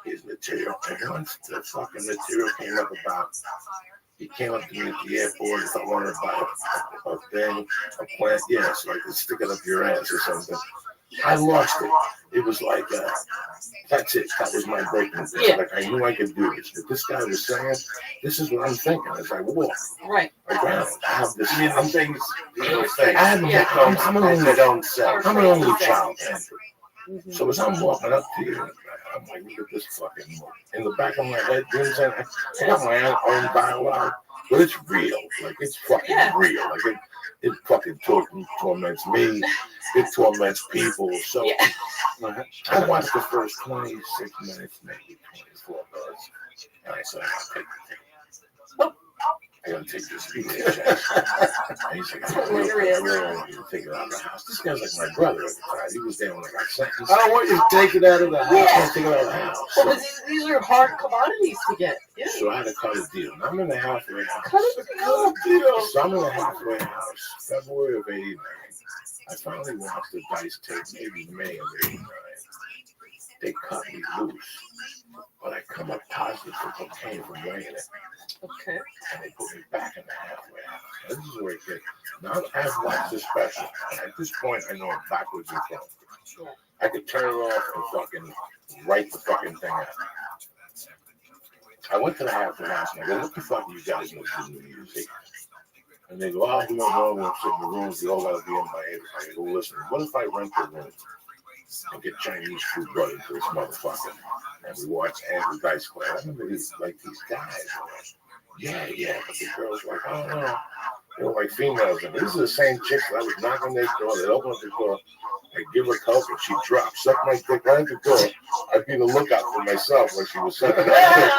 his material. And once the fucking material came up about, he came up to me at the airport if I wanted to buy a thing, a plant, yeah, so I could stick it up your ass or something. I lost it. It was like, that's it. That was my breaking point.
Yeah.
Like, I knew I could do this. But this guy was saying, this is what I'm thinking as I walk.
Right.
Around. I have this.
I mean, the things, you know, things.
I have
Yeah.
I'm an only,
they don't say.
I'm an only child.
Mhm.
So as I'm walking up to you, I'm like, look at this fucking look. In the back of my head, you know what I'm saying? I got my own dialogue, but it's real. Like, it's fucking real. Like, it fucking torments me. It torments people. So
Yeah.
I watched the first 26 minutes, maybe 24 minutes. And I said, I gotta take this speech. And he's like, you take it out of the house. This guy's like my brother at the time. He was there when I got sentenced.
I don't want you to take it out of the house.
Yeah.
I can't take it out of the house.
Well, but these are hard commodities to get. Yeah.
So I had to cut a deal. And I'm in the halfway house.
Cut a deal.
So I'm in the halfway house, February of '89. I finally watched the dice tape, maybe May of '89. They cut me loose, but I come up positive for cocaine from weighing it.
Okay.
And they put me back in the halfway house. Now, this is where it gets. Now I've watched this special, and at this point I know it backwards and forwards. I could turn it off and fucking write the fucking thing out. I went to the halfway house and I go, what the fuck are you guys gonna do in the music? And they go, oh, we don't know, we're sitting in the rooms, we all gotta be in my head. I go, listen, what if I rent the room and get Chinese food brought into this motherfucker? And we watch Andrew Dice play. I remember these guys. Yeah, but the girls were like, I don't know. They were like females. And these are the same chicks that I was knocking on their door. They'd open up the door. I'd give her coke and she'd drop, suck my dick right at the door. I'd be the lookout for myself when she was sucking my dick.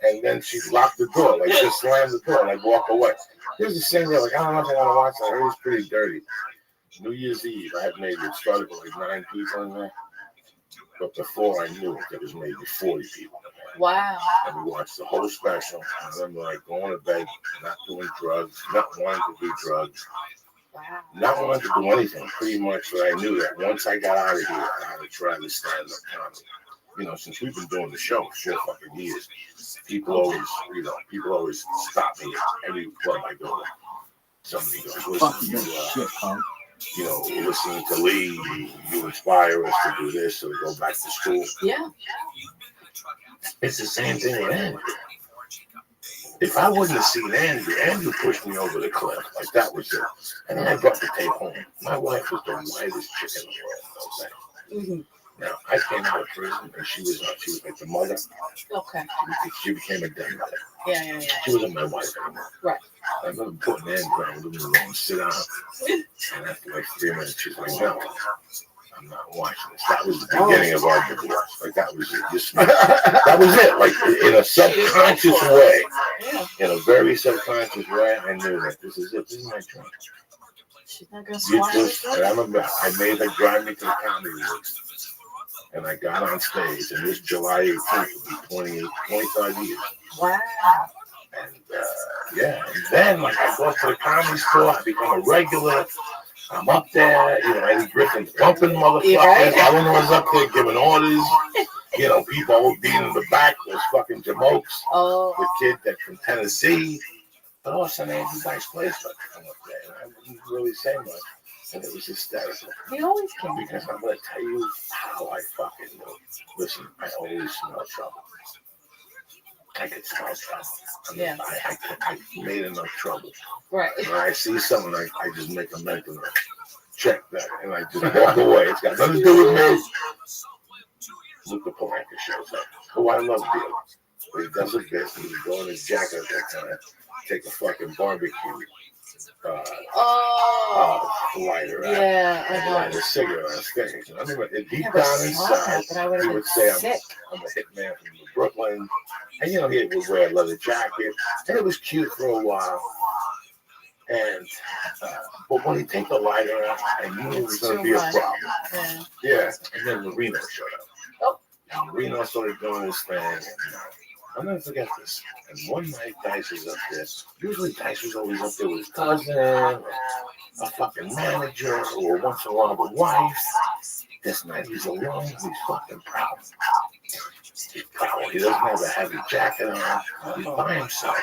And then she'd lock the door, like just slam the door, and I'd walk away. Here's the same girl, like, I don't know if I want to watch that. I heard it's pretty dirty. New Year's Eve, I had maybe, it started with like 9 people in there. But before I knew it, there was maybe 40 people in there.
Wow.
And we watched the whole special. And I remember like going to bed, not doing drugs, not wanting to do drugs,
Wow.
not wanting to do anything. Pretty much what I knew that once I got out of here, I had to try to stand up comedy. You know, since we've been doing the show for 4 fucking years, people always stop me at every club I go to. Somebody goes, listen, listening to Lee, you inspire us to do this, so we go back to school.
Yeah.
It's the same thing with Andrew. If I wouldn't have seen Andrew pushed me over the cliff. Like, that was it. And then I brought the tape home. My wife was the whitest chick in the world.
Mm-hmm.
Now, I came out of prison, and she was like the mother.
Okay.
She became a dead mother.
Yeah.
She wasn't my wife anymore.
Right.
I remember putting Andrew down, living alone, sit down. And after like 3 minutes, she's like, no, I'm not watching this. That was the beginning of our divorce. Like, that was it. That was it. Like, in a subconscious way, in a very subconscious way, I knew that this is it. This is my dream.
She's not going to
And I remember I made her drive me to the comedy works. And I got on stage, and this July 18th will be 25 years.
Wow.
And and then like I go to the comedy store, I become a regular. I'm up there, Eddie Griffin's bumping motherfuckers.
Right.
I don't know what's up there giving orders. People would be in the back was fucking Jamokes, the kid that from Tennessee. But all of a sudden, Andrew Dice Place started to come up there, and I wouldn't really say much. And it was hysterical.
He always came.
Because I'm going to tell you how I fucking know. Listen, I always smell trouble. I could smell trouble.
Yeah.
I made enough trouble.
Right.
When I see someone, I just make a mental note. Check that. And I just walk away. It's got nothing to do with me. Luca Palanca shows up, who I love dealing. But he does a bit. He was going to Jack at that time. Take a fucking barbecue. lighter out.
Yeah, I
And
know.
light a cigarette on stage. And I remember deep
never
down
saw
inside,
that, but I would
he
have
would
been
say,
sick.
I'm a hitman from Brooklyn. And, he would wear a leather jacket. And it was cute for a while. And, but when he take the lighter out, I knew it was going to be a problem. Yeah. And then Marino showed up.
Oh.
And Marino started doing his thing. And, I'll never forget this. And one night, Dice was up there. Usually, Dice was always up there with his cousin, a fucking manager, or once in a while, the wife. This night, he's alone. He's fucking proud. He's proud. He doesn't have a heavy jacket on. He's by himself.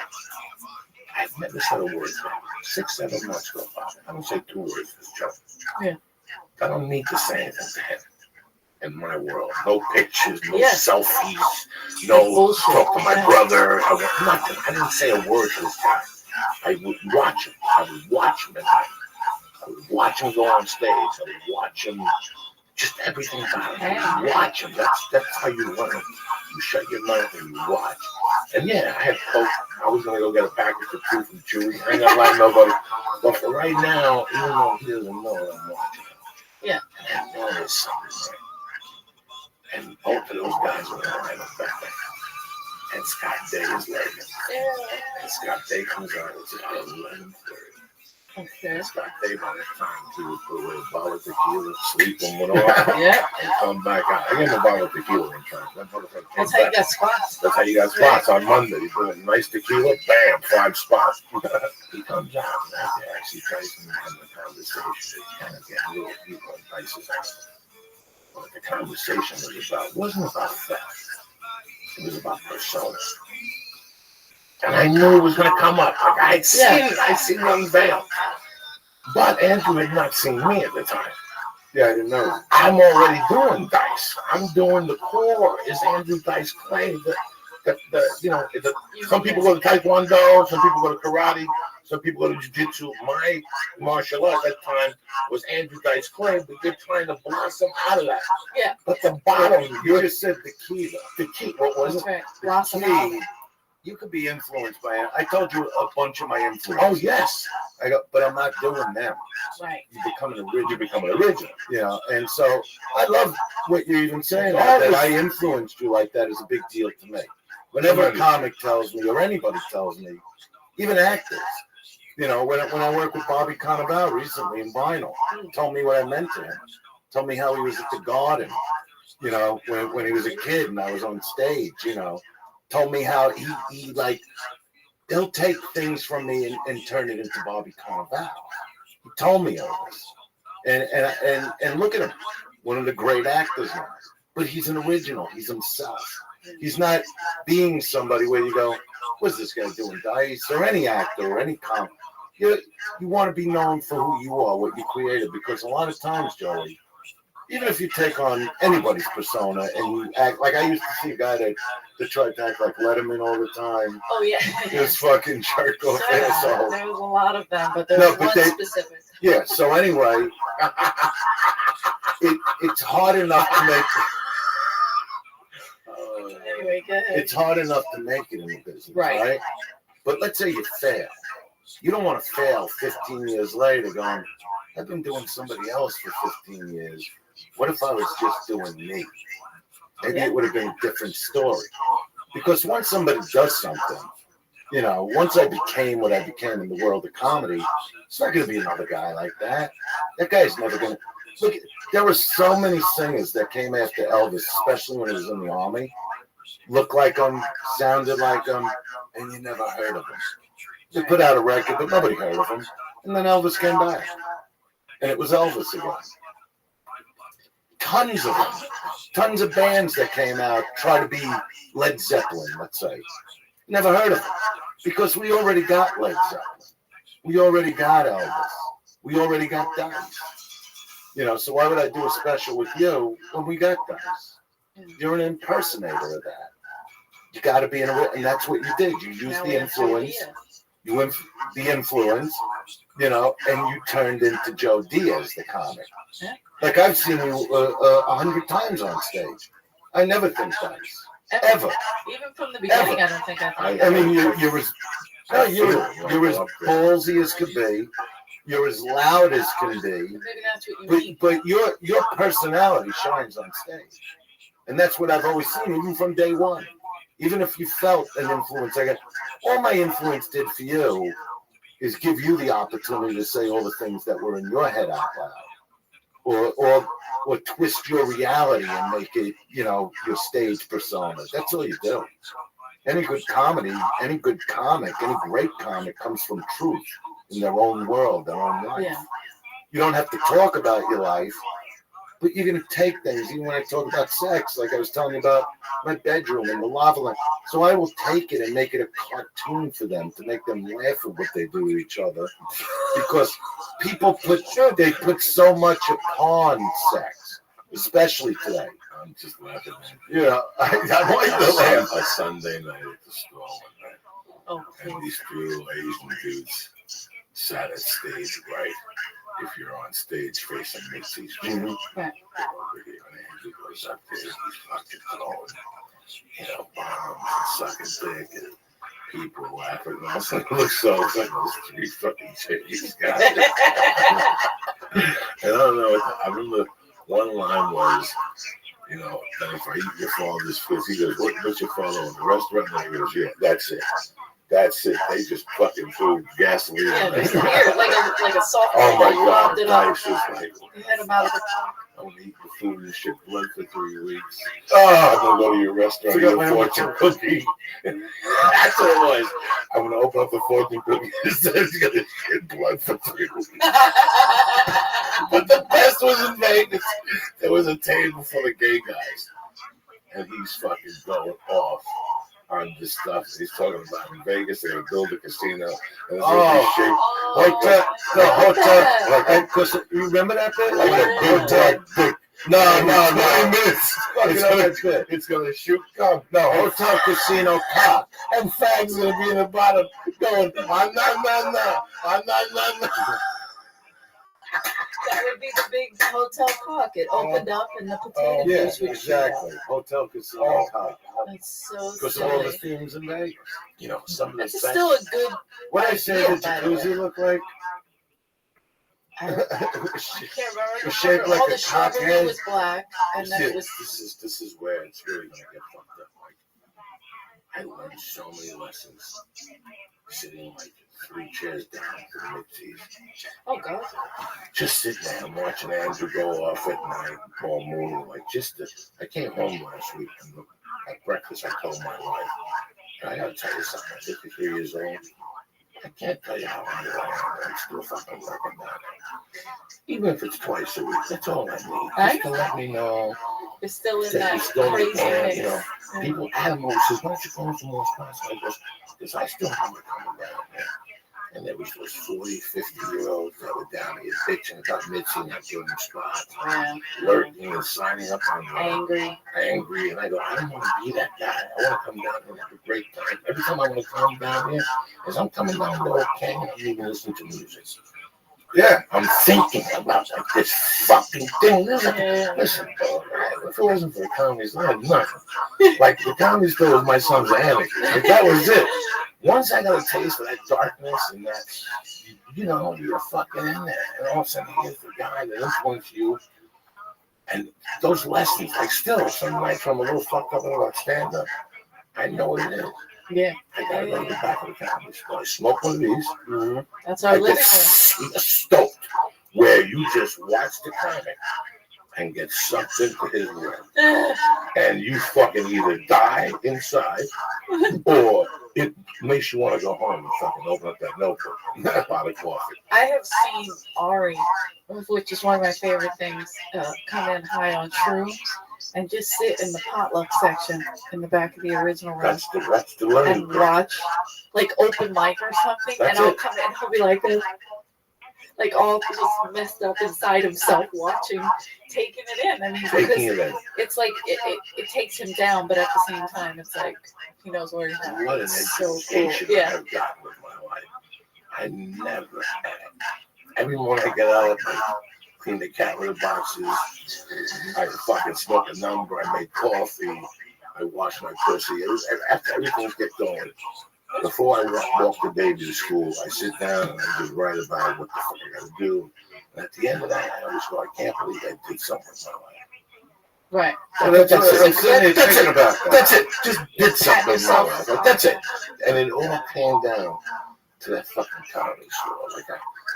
I've never said a word to him. 6-7 months go by. I don't say 2 words to this joke.
Yeah.
I don't need to say anything to him. In my world, no pictures, no selfies, no talk to my brother. Nothing. I didn't say a word to this guy. I would watch him. I would watch him at night. I would watch him go on stage. I would watch him. Just everything about him. I would watch him. That's how you learn. You shut your mouth and you watch. And yeah, I had coke. I was gonna go get a package of food from Chewy. I ain't gonna lie to nobody. But for right now, even though he doesn't know what I'm watching,
yeah,
I know there's something there. And both of those guys were in line of back. And Scott Day is lurking. And Scott Day comes out. It's about 11:30.
Okay.
And Scott Day, by the time he would put away a bottle of tequila, sleep and went off, and come back out. I gave him a bottle of tequila in time.
That's how you got spots.
That's how you got spots on Monday. You put a nice tequila, bam, 5 spots. He comes out, and after actually tries to have the conversation, it's kind of getting a little deeper on Dice's out. What the conversation wasn't about theft. It was about persona. And I knew it was going to come up. Like I'd seen it unveiled. But Andrew had not seen me at the time.
Yeah, I didn't know.
I'm already doing Dice. I'm doing the core. Is Andrew Dice Clay? Some people go to Taekwondo, some people go to karate, some people go to jiu-jitsu. My martial art at that time was Andrew Dice Clay, but they're trying to blossom out of that.
Yeah.
But the bottom,
You just said the key, though.
the key, what was it?
Right.
The
Blossom out.
key, you could be influenced by it. I told you a bunch of my influences.
Oh, yes.
But I'm not doing them.
Right.
You become an original.
You become an original.
And so I love what you're even saying. That I influenced you like that is a big deal to me. Whenever a comic tells me, or anybody tells me, even actors, when I worked with Bobby Cannavale recently in Vinyl, told me what I meant to him. Told me how he was at the Garden, when he was a kid and I was on stage, told me how he'll take things from me and turn it into Bobby Cannavale. He told me all this. And look at him, one of the great actors now. But he's an original. He's himself. He's not being somebody where you go, what's this guy doing, Dice? Or any actor or any comic. You want to be known for who you are, what you created. Because a lot of times, Joey, even if you take on anybody's persona and you act like I used to see a guy that tried to act like Letterman all the time.
Oh, yeah.
This fucking jerk off asshole.
There was a lot of them, but there was one specific.
Yeah, so anyway, it's hard enough to make
Anyway, go ahead.
it's hard enough to make it in the business, right? But let's say you fail. You don't want to fail 15 years later going, I've been doing somebody else for 15 years. What if I was just doing me? Maybe it would have been a different story. Because once somebody does something, once I became what I became in the world of comedy, it's not going to be another guy like that. That guy's never going to. Look, there were so many singers that came after Elvis, especially when he was in the army. Looked like him, sounded like him, and you never heard of him. They put out a record, but nobody heard of him. And then Elvis came back. And it was Elvis again. Tons of them. Tons of bands that came out try to be Led Zeppelin, let's say. Never heard of them. Because we already got Led Zeppelin. We already got Elvis. We already got Dice. So why would I do a special with you when we got Dice? You're an impersonator of that. You got to be and that's what you did. You used the influence. The influence, and you turned into Joe Diaz, the comic.
Yeah.
Like I've seen you 100 times on stage. I never think Dice. Ever.
Even from the beginning, I don't think I thought.
I mean,
No, you're as ballsy as can be. You're as loud as can be.
Maybe that's what you need.
But your personality shines on stage. And that's what I've always seen, even from day one. Even if you felt an influence, all my influence did for you is give you the opportunity to say all the things that were in your head out loud. Or twist your reality and make it, your stage persona. That's all you do. Any good comedy, any good comic, any great comic comes from truth in their own world, their own life.
Yeah.
You don't have to talk about your life, but you're going to take things. Even when I talk about sex, like I was telling you about my bedroom and the lava lamp. So I will take it and make it a cartoon for them to make them laugh at what they do to each other. Because people put so much upon sex, especially today.
I'm just laughing.
I want you to laugh.
A Sunday night at the store one night.
Oh,
And these two Asian dudes sat at stage right. If you're on stage facing Mitzi's
Right.
over here, and Andrew goes up there, he's fucking throwing, bombs and sucking dick, and people laughing. And I was like, look, so it's like those three fucking chicks got it. And I don't know, I remember one line was, that if I eat your father's food, he goes, what's your father on the restaurant? And he goes, yeah, that's it. That's it. They just fucking threw gasoline.
Yeah, just here, like a softball.
Oh my
You
God.
lobbed it up.
It's just like,
You had them out of the park.
I'm going to eat the food and shit blood for 3 weeks.
Oh,
I'm going to go to your restaurant and get a fortune cookie. That's what it was. I'm going to open up the fortune cookie and it's going to shit blood for 3 weeks. But the best was in Vegas. There was a table full of gay guys. And he's fucking going off on this stuff. He's talking about in Vegas, they're going to build a casino. And it's going to be shaped
like the hotel. Because you remember that bit?
like a hotel.
No.
20 minutes. It's going to shoot cum.
No, hotel casino cock.
And fags going to be in the bottom going,
That would be the big hotel cock. It opened up and the potato juice would shoot out.
Exactly. Hotel casino cock.
That's so
Because of all the
silly.
themes in Vegas.
Some of the
That's
best.
still a good.
What I say the
idea, by the way.
jacuzzi look like?
I can't remember.
It's shaped like
all
a
the shrubbery
cockhead.
was black, and then it was.
This is where it's really gonna get fucked up. Like I learned so many lessons sitting like 3 chairs down from Mitzi's.
Oh God.
Just sitting there and watching Andrew go off at night, all morning. I came home last week and at breakfast I told my wife, I gotta tell you something. I'm 53 years old. I can't tell you how I am. I'm still fucking working down there. Even if it's twice a week, that's all I need. Just to let me know
It's still in
that
that
you're still
crazy
there.
mix.
Yeah. People, Adam always says, why don't you go into more spots like this? Because I still remember coming down there. And there was those 40, 50-year-olds that were down here bitching about Mitzi not giving them spots,
Yeah.
lurking and signing up on
Angry.
And I go, I don't want to be that guy. I want to come down here and have a great time. Every time I want to come down here, as I'm coming down the old canyon, I'm even listening to music. Yeah, I'm thinking about like this fucking thing. Listen, bro, if it wasn't for the comedy store, I had nothing. Like the comedy store was my son's anarchy. Like that was it. Once I got a taste of that darkness and that, you're fucking in there, and all of a sudden here's the guy that influenced you. And those lessons, like still, some nights from a little fucked up about stand-up, I know what it is.
Yeah.
I gotta go to the back of the comedy store. I smoke one of these. Mm-hmm.
That's our
I
living
get
room.
stoked, where you just watch the comic and get sucked into his world. And you fucking either die inside or it makes you want to go home and fucking open up that notebook and a pot of coffee.
I have seen Ari, which is one of my favorite things, come in high on shrooms and just sit in the potluck section in the back of the original room
That's the learning.
and watch, like open mic or something,
That's
and I'll
it.
come in and he'll be like this, like all just messed up inside himself, watching, taking it in. I mean,
Taking
because
it in.
it's like it takes him down, but at the same time, it's like he knows where he's at.
What an
It's so cool.
education
Yeah.
I've gotten with my life. I never had. Every morning I get out, I clean the cat litter boxes. I fucking smoke a number. I make coffee. I wash my pussy. After everything gets going, Before I walk the baby to school, I sit down and I just write about what the fuck I gotta do. And at the end of that, I always go, I can't believe I did something with my life.
Right.
So that's it.
That's it.
About that.
That's it. Just did something with my
yourself.
life. Like, that's it. And it all came down to that fucking comedy store. Like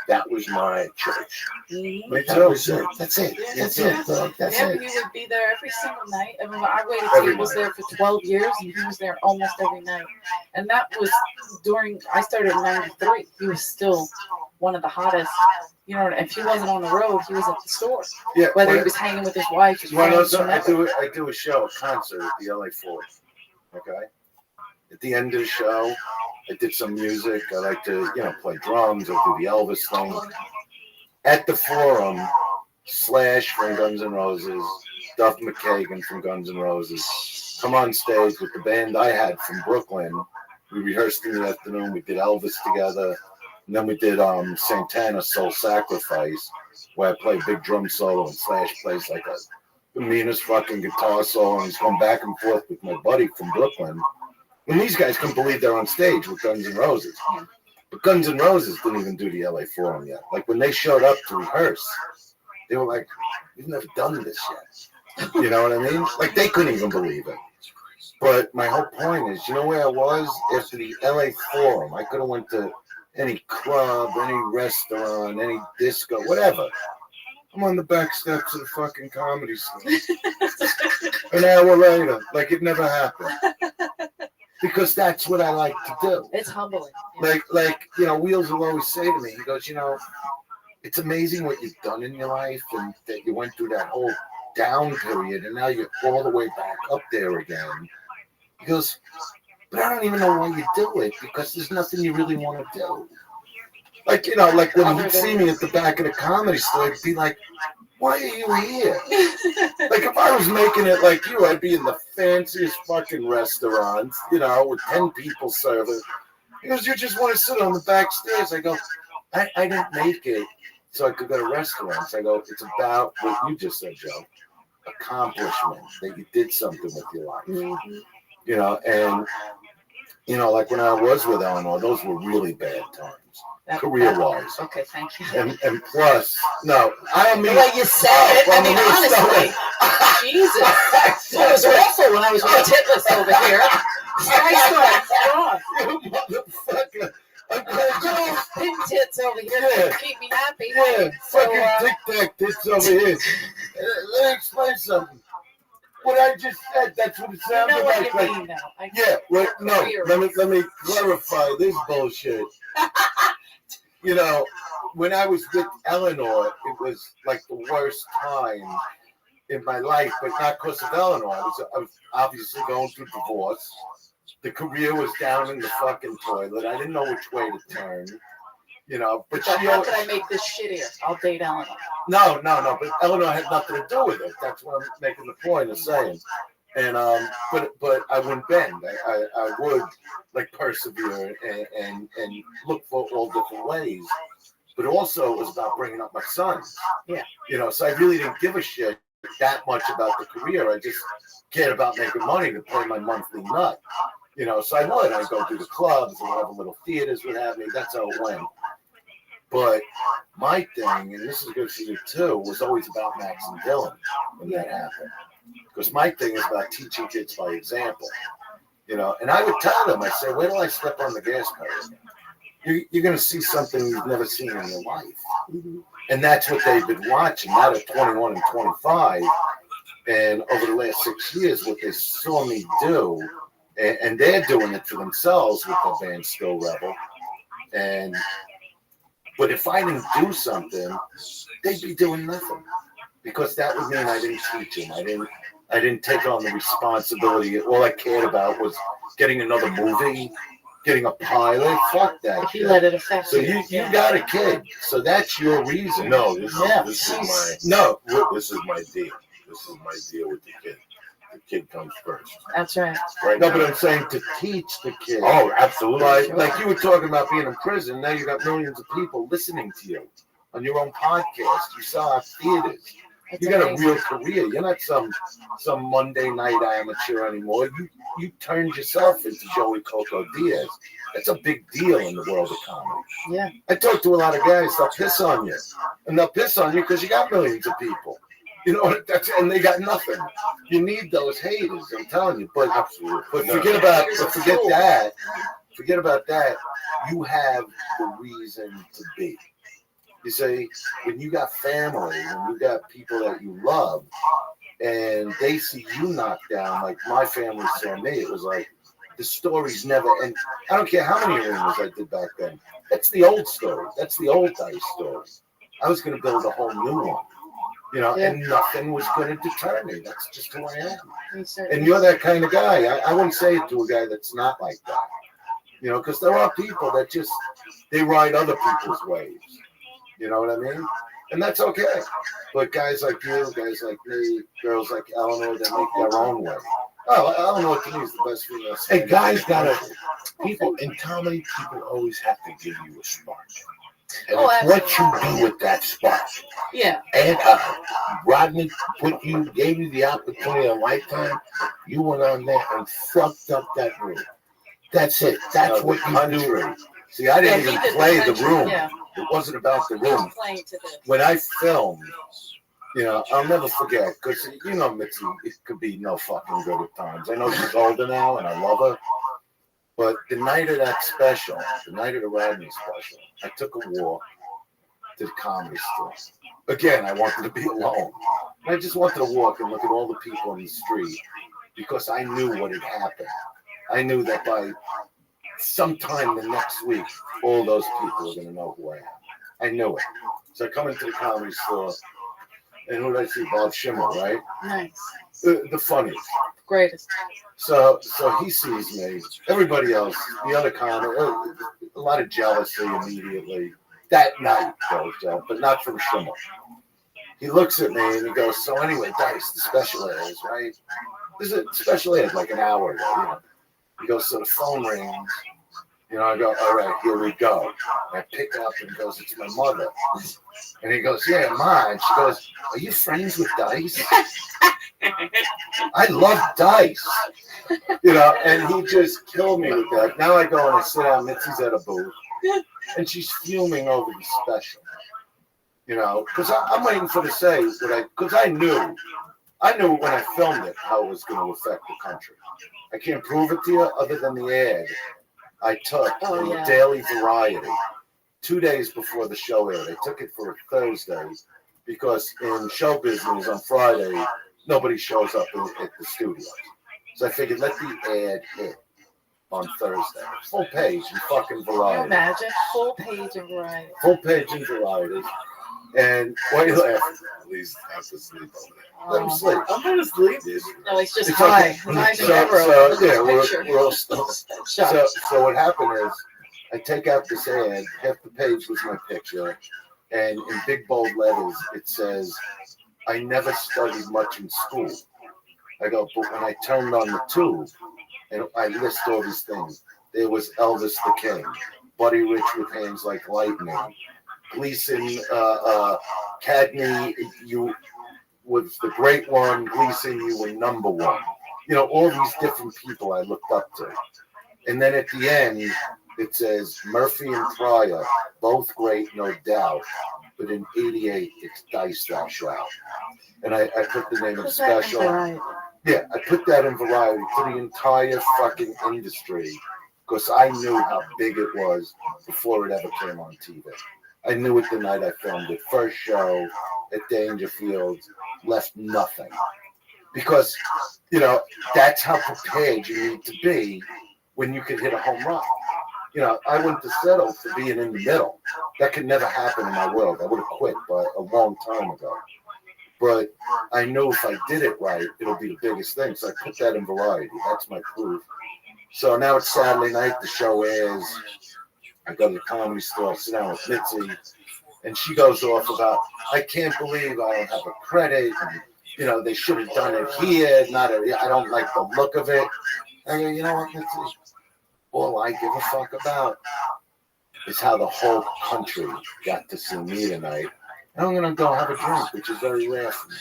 that was my church.
Mm-hmm.
That was it. That's it. That's
Yeah.
it. Dog. That's
Yeah,
it.
he would be there every single night. I remember our waiting
Every
team was
night.
there for 12 years, and he was there almost every night. And that was during, I started in 93. He was still one of the hottest. You know, if he wasn't on the road, he was at the store.
Yeah.
Whether he was hanging with his wife, his friends,
I do a show, a concert at the LA Forum. Okay. At the end of the show, I did some music. I like to, play drums or do the Elvis thing. At the Forum, Slash from Guns N' Roses, Duff McKagan from Guns N' Roses, come on stage with the band I had from Brooklyn. We rehearsed in the afternoon. We did Elvis together. And then we did Santana Soul Sacrifice, where I play big drum solo and Slash plays like the meanest fucking guitar solo, and he's going back and forth with my buddy from Brooklyn. And these guys couldn't believe they're on stage with Guns N' Roses. But Guns N' Roses didn't even do the LA Forum yet. Like when they showed up to rehearse, they were like, "We've never done this yet." You know what I mean? Like they couldn't even believe it. But my whole point is, you know where I was after the LA Forum? I could have went to any club, any restaurant, any disco, whatever. I'm on the back steps of the fucking Comedy Store. An hour later, like it never happened. Because that's what I like to do.
it's humbling.
Like Wheels will always say to me, he goes, it's amazing what you've done in your life and that you went through that whole down period and now you're all the way back up there again. He goes, but I don't even know why you do it because there's nothing you really want to do. Like when he'd see me at the back of the Comedy Store, he'd be like, why are you here? Like if I was making it like you, I'd be in the fanciest fucking restaurants, with 10 people serving. He goes, you just want to sit on the back stairs. I go, I didn't make it so I could go to restaurants. I go, it's about what you just said, Joe. Accomplishment, that you did something with your life.
Mm-hmm.
And like when I was with Eleanor, those were really bad times. Career-wise.
Okay, thank you.
And plus, no, I don't mean.
The way you said it, I mean, honestly, Jesus. It was awful when I was with Titless over here.
You motherfucker.
Joe, pin tits over here to keep me happy.
Yeah,
So,
fucking tic-tac tits over here. Let me explain something. What I just said, that's what it
you
sounded
know what
like.
you mean, though.
Yeah, right. No, let me clarify this bullshit. When I was with Eleanor, it was like the worst time in my life, but not because of Eleanor. I was obviously going through divorce. The career was down in the fucking toilet. I didn't know which way to turn. But
So
she
how
always,
could I make this shittier? I'll date Eleanor.
No, but Eleanor had nothing to do with it. That's what I'm making the point of saying. And but I wouldn't bend. I would like persevere and look for all different ways. But also it was about bringing up my son.
Yeah.
So I really didn't give a shit that much about the career. I just cared about making money to pay my monthly nut. So I'd go to the clubs and whatever little theaters would have me. That's how it went. But my thing, and this is good for you too, was always about Max and Dylan when that happened. Because my thing is about teaching kids by example. And I would tell them, I say, wait till I step on the gas pedal. You're going to see something you've never seen in your life. Mm-hmm. And that's what they've been watching, not at 21 and 25. And over the last 6 years, what they saw me do, and they're doing it for themselves with the band Still Rebel. But if I didn't do something, they'd be doing nothing. Because that would mean I didn't teach them. I didn't take on the responsibility. All I cared about was getting another movie, getting a pilot. Fuck that
If
shit.
you let it affect
So
you.
you got a kid. So that's your reason.
No, this is my deal. This is my deal with the kid. The kid comes first.
That's right.
Right
No,
now.
but I'm saying to teach the kid.
Oh, absolutely.
Like you were talking about being in prison. Now you got millions of people listening to you on your own podcast. You sell out theaters.
It's
You got a
amazing.
real career. You're not some Monday night amateur anymore. You turned yourself into Joey Coco Diaz. That's a big deal in the world of comedy.
Yeah.
I talk to a lot of guys. They'll piss on you, and they'll piss on you because you got millions of people. You know, and they got nothing. You need those haters. I'm telling you. But
Absolutely.
But forget that. Forget about that. You have the reason to be. You see, when you got family, when you got people that you love, and they see you knocked down, like my family saw me, it was like the story's never. And I don't care how many arenas I did back then. That's the old story. That's the old Dice story. I was going to build a whole new one. You know,
Yeah.
and nothing was going to deter me. That's just who I am.
You certainly-
And you're that kind of guy. I wouldn't say it to a guy that's not like that. You know, because there are people that just, they ride other people's waves. You know what I mean? And that's okay. But guys like you, guys like me, girls like Eleanor, that make their own way. Oh, Eleanor to me is the best female.
Hey, guys gotta, people in comedy, people always have to give you a spark. And
Oh,
it's what you do with that spark.
Yeah.
And Rodney gave you the opportunity of a lifetime. You went on there and fucked up that room. That's it. That's what you do.
See, I didn't
Yeah, he
even
did
play the
country,
room.
Yeah.
It wasn't about the room.
Playing to this.
When I filmed, you know, I'll never forget, because, you know, Mitzi, it could be no fucking good at times. I know she's older now, and I love her. But the night of that special, the night of the Rodney special, I took a walk to the Comedy Store. Again, I wanted to be alone. And I just wanted to walk and look at all the people on the street, because I knew what had happened. I knew that by sometime the next week, all those people were going to know who I am. I knew it. So I come into the Comedy Store, and who did I see? Bob Schimmel, right?
Nice.
The funniest.
Greatest.
So he sees me. Everybody else, the other comic, a lot of jealousy immediately. That night, though, but not from Schimmel. He looks at me and he goes, "So anyway, Dice, the special ed is, right? This is a special ed like an hour ago, you know." He goes, "So the phone rings." You know, I go, "All right, here we go." And I pick up and he goes, "It's my mother." And he goes, "Yeah, Ma." And she goes, "Are you friends with Dice?" I love Dice. You know, and he just killed me with that. Now I go and I sit down, Mitzi's at a booth, and she's fuming over the special. You know, because I'm waiting for to say because I knew when I filmed it how it was going to affect the country. I can't prove it to you other than the ad I took in the Daily Variety 2 days before the show aired. I took it for a Thursday because in show business on Friday, nobody shows up at the studio. So I figured let the ad hit on Thursday. Full page in fucking
Can you
Variety.
imagine? Full page of variety.
Full page in Variety. And why are you laughing?
At least I have to sleep over there.
Let him sleep.
I'm going to sleep.
No, he's just
It's
high.
okay.
His eyes are
So,
never
so
open.
yeah,
Picture.
we're all still.
Shut.
So what happened is I take out this ad, half the page was my picture, and in big bold letters it says, "I never studied much in school." I go, but when I turned on the tube, and I list all these things, there was Elvis the King, Buddy Rich with Hands Like Lightning, Gleason, Cagney, you was the great one, Gleason, you were number one. You know, all these different people I looked up to. And then at the end, it says Murphy and Pryor, both great, no doubt. But in '88, it's Dice that shroud. And I put the name of the
Put that in
special.
variety.
Yeah, I put that in Variety to the entire fucking industry because I knew how big it was before it ever came on TV. I knew it the night I filmed it. First show at Dangerfield, left nothing. Because, you know, that's how prepared you need to be when you can hit a home run. You know, I wouldn't have settled for being in the middle. That could never happen in my world. I would have quit by a long time ago. But I know if I did it right, it'll be the biggest thing. So I put that in Variety. That's my proof. So now it's Saturday night. The show airs. I go to the Comedy Store, sit down with Mitzi, and she goes off about, "I can't believe I don't have a credit. And, you know, they should have done it here. I don't like the look of it." I go, "You know what, Mitzi? All I give a fuck about is how the whole country got to see me tonight and I'm gonna go have a drink, which is very rare for me.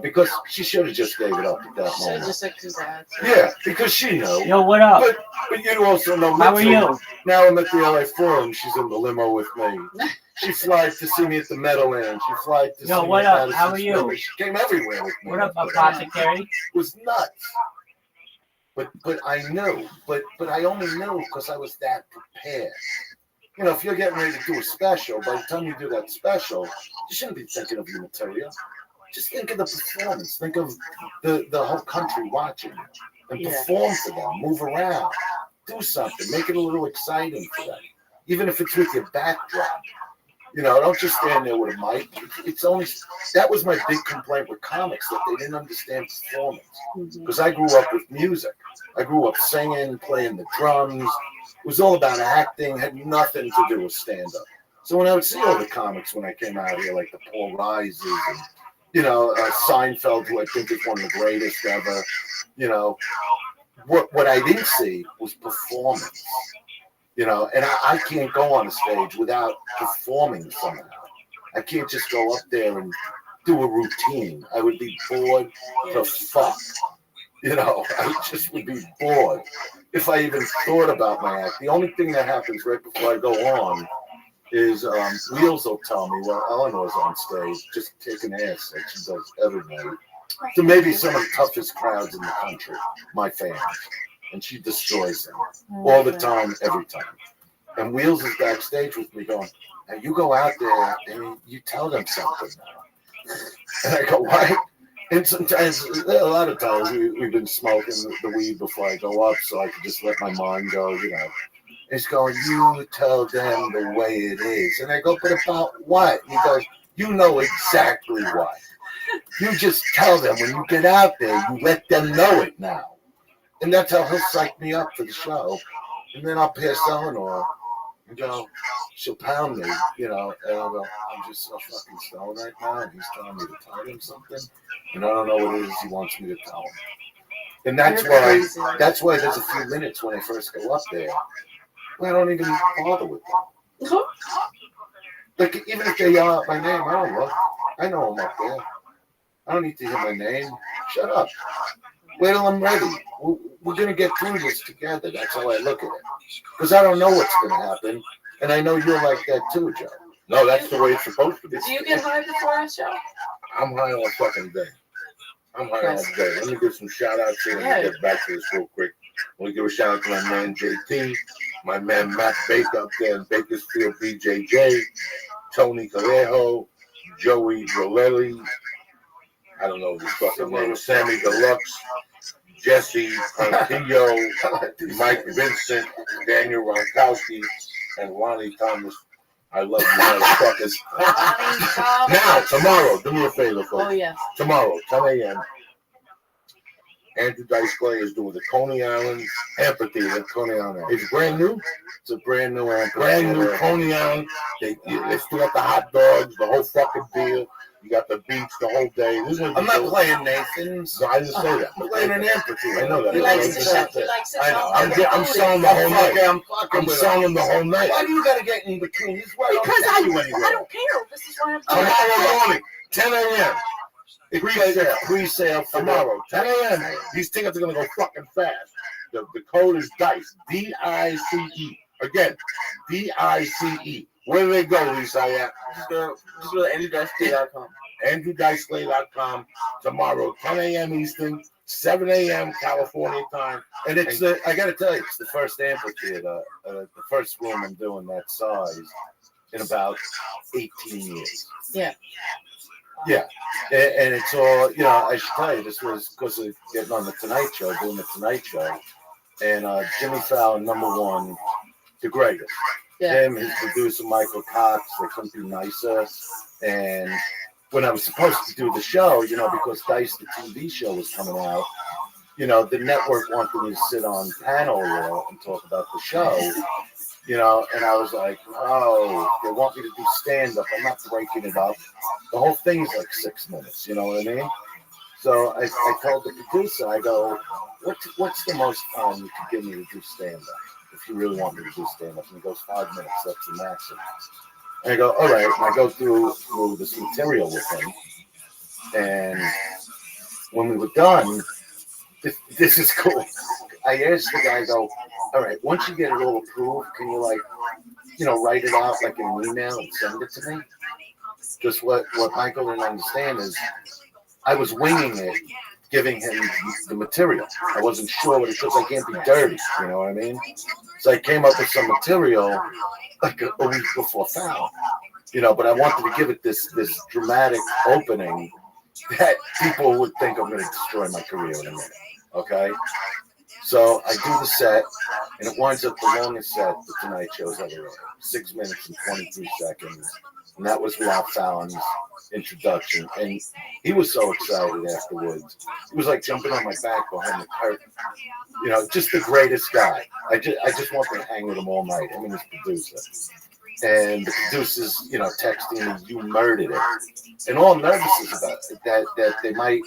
Because she should have just gave it up at that
So
moment.
just like congrats.
Yeah, because she knew.
Yo, what up?
But you also know.
How are you?
Now I'm at the LA Forum. She's in the limo with me. She flies to see me at the Meadowlands. She flies to see
Yo,
me
what
at
up?
Madison
How are you?
Square. She came everywhere with me.
What up, Apothecary?
It was nuts. But I knew. But I only knew because I was that prepared. If you're getting ready to do a special, by the time you do that special, you shouldn't be thinking of your material. Just think of the performance. Think of the whole country watching you. And perform for them. Move around. Do something. Make it a little exciting for them. Even if it's with your backdrop. Don't just stand there with a mic. That was my big complaint with comics, that they didn't understand performance. Because I grew up with music. I grew up singing, playing the drums. It was all about acting, had nothing to do with stand-up. So when I would see all the comics when I came out here, like the Paul Rises and, Seinfeld, who I think is one of the greatest ever, what I didn't see was performance. And I can't go on a stage without performing somehow. I can't just go up there and do a routine. I would be bored to fuck. I just would be bored if I even thought about my act. The only thing that happens right before I go on is Wheels will tell me, well, Eleanor's on stage just kicking ass like she does every night. So maybe some of the toughest crowds in the country, my fans. And she destroys them all the time, every time. And Wheels is backstage with me going, now you go out there and you tell them something now. And I go, what? And sometimes, a lot of times, we've been smoking the weed before I go up so I can just let my mind go, He's going, you tell them the way it is. And I go, but about what? He goes, you know exactly what. You just tell them when you get out there, you let them know it now. And that's how he'll psych me up for the show. And then I'll pass Eleanor and go, she'll pound me, and I'll go, I'm just so fucking stoned right now. And he's telling me to tell him something. And I don't know what it is he wants me to tell him. And that's why there's a few minutes when I first go up there, I don't even bother with them. Like, even if they yell out my name, I don't look. I know I'm up there. I don't need to hear my name. Shut up. Wait till I'm ready. We're going to get through this together. That's how I look at it. Because I don't know what's going to happen. And I know you're like that too, Joe.
No, that's the way it's supposed to be.
Do you get high before a show?
I'm high all fucking day. I'm high all day. Let me give some shout outs here and get back to this real quick. I want to give a shout out to my man JT, my man Matt Baker up there in Bakersfield, BJJ, Tony Calejo, Joey Rolelli, I don't know his fucking name, Sammy Deluxe, Jesse Contillo, Mike Vincent, Daniel Ronkowski, and Ronnie Thomas. I love you motherfuckers. Now, tomorrow, do me a favor, folks.
Oh, yes.
Tomorrow, 10 a.m., Andrew Dice Clay is doing the Coney Island Amphitheater. Coney Island. It's brand new. It's a brand new amphitheater. Brand new Coney Island. They still got the hot dogs, the whole fucking deal. You got the beach the whole day.
I'm not playing Nathan's.
No, I didn't say that.
I'm playing an amphitheater.
I know that.
He likes it.
I know. I'm selling the whole night. I'm selling the whole night.
Why do you got to get in between? Because
I don't care. This is why I'm
Tomorrow morning, 10 a.m.
Pre-sale
tomorrow, 10 a.m. These tickets are going to go fucking fast. The code is DICE. D-I-C-E. Again, D-I-C-E. Where do they go, Lisa?
Just go to AndrewDiceClay.com.
AndrewDiceClay.com tomorrow, 10 a.m. Eastern, 7 a.m. California time.
And it's I got to tell you, it's the first amphitheater, the first room I'm doing that size in about 18 years.
Yeah.
Yeah, and it's all, I should tell you, this was because of getting on the Tonight Show, doing the Tonight Show, and Jimmy Fallon, #1, the greatest.
Yeah.
Him, his producer, Michael Cox, they couldn't be nicer, and when I was supposed to do the show, because Dice, the TV show, was coming out, the network wanted me to sit on panel and talk about the show, and I was like, oh, they want me to do stand-up. I'm not breaking it up. The whole thing's like 6 minutes, you know what I mean? So I told the producer, I go, what's the most time you could give me to do stand-up? If you really want me to do stand-up. And he goes, 5 minutes. That's the maximum. And I go, all right. And I go through this material with him. And when we were done, this is cool. I asked the guy, I go, all right, once you get it all approved, can you write it out like in an email and send it to me? Just what Michael didn't understand is I was winging it, giving him the material. I wasn't sure what it was. I can't be dirty, you know what I mean? So I came up with some material like a week before foul, but I wanted to give it this dramatic opening that people would think I'm going to destroy my career in a minute, okay? So I do the set, and it winds up the longest set the Tonight Show's ever aired, 6 minutes and 23 seconds, and that was Ralph Fallon's introduction, and he was so excited afterwards. He was like jumping on my back behind the curtain. Just the greatest guy. I just want to hang with him all night, him and his producer. And the producers, texting me, you murdered it. And all I'm nervous is about it, that they might,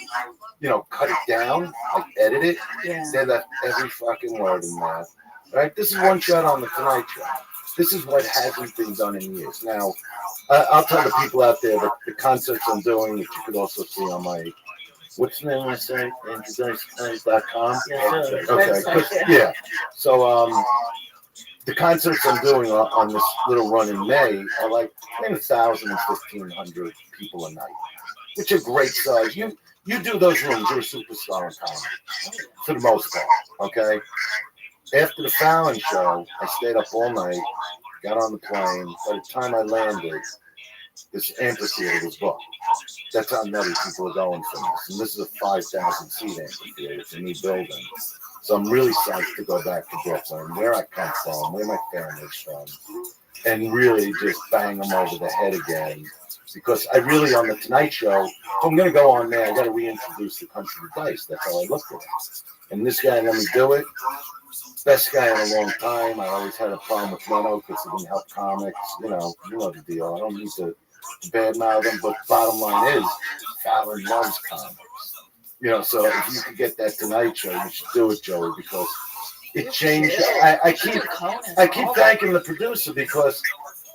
cut it down, like edit it.
Yeah.
They left every fucking word in there. All right, this is one shot on the Tonight Show. This is what hasn't been done in years. Now, I'll tell the people out there that the concerts I'm doing, that you could also see on my, what's the name of my site? AndrewDiceClans.com. Okay, yeah. So, the concerts I'm doing on this little run in May are like between 1,000 and 1,500 people a night, which are great size. You do those rooms, you're a superstar in comedy, for the most part, okay? After the Fallon show, I stayed up all night, got on the plane. By the time I landed, this amphitheater was booked. That's how nutty people are going for this. And this is a 5,000 seat amphitheater. It's a new building. So I'm really psyched to go back to Brooklyn, where I come from, where my family's from, and really just bang them over the head again. Because I really, on the Tonight Show, if I'm going to go on there, I got to reintroduce the country of dice. That's how I look at it. And this guy let me do it. Best guy in a long time. I always had a problem with Leno because he didn't help comics. You know the deal. I don't need to badmouth him, but bottom line is, Fallon loves comics. So if you could get that Tonight Show, you should do it, Joey, because it changed. I keep thanking the producer because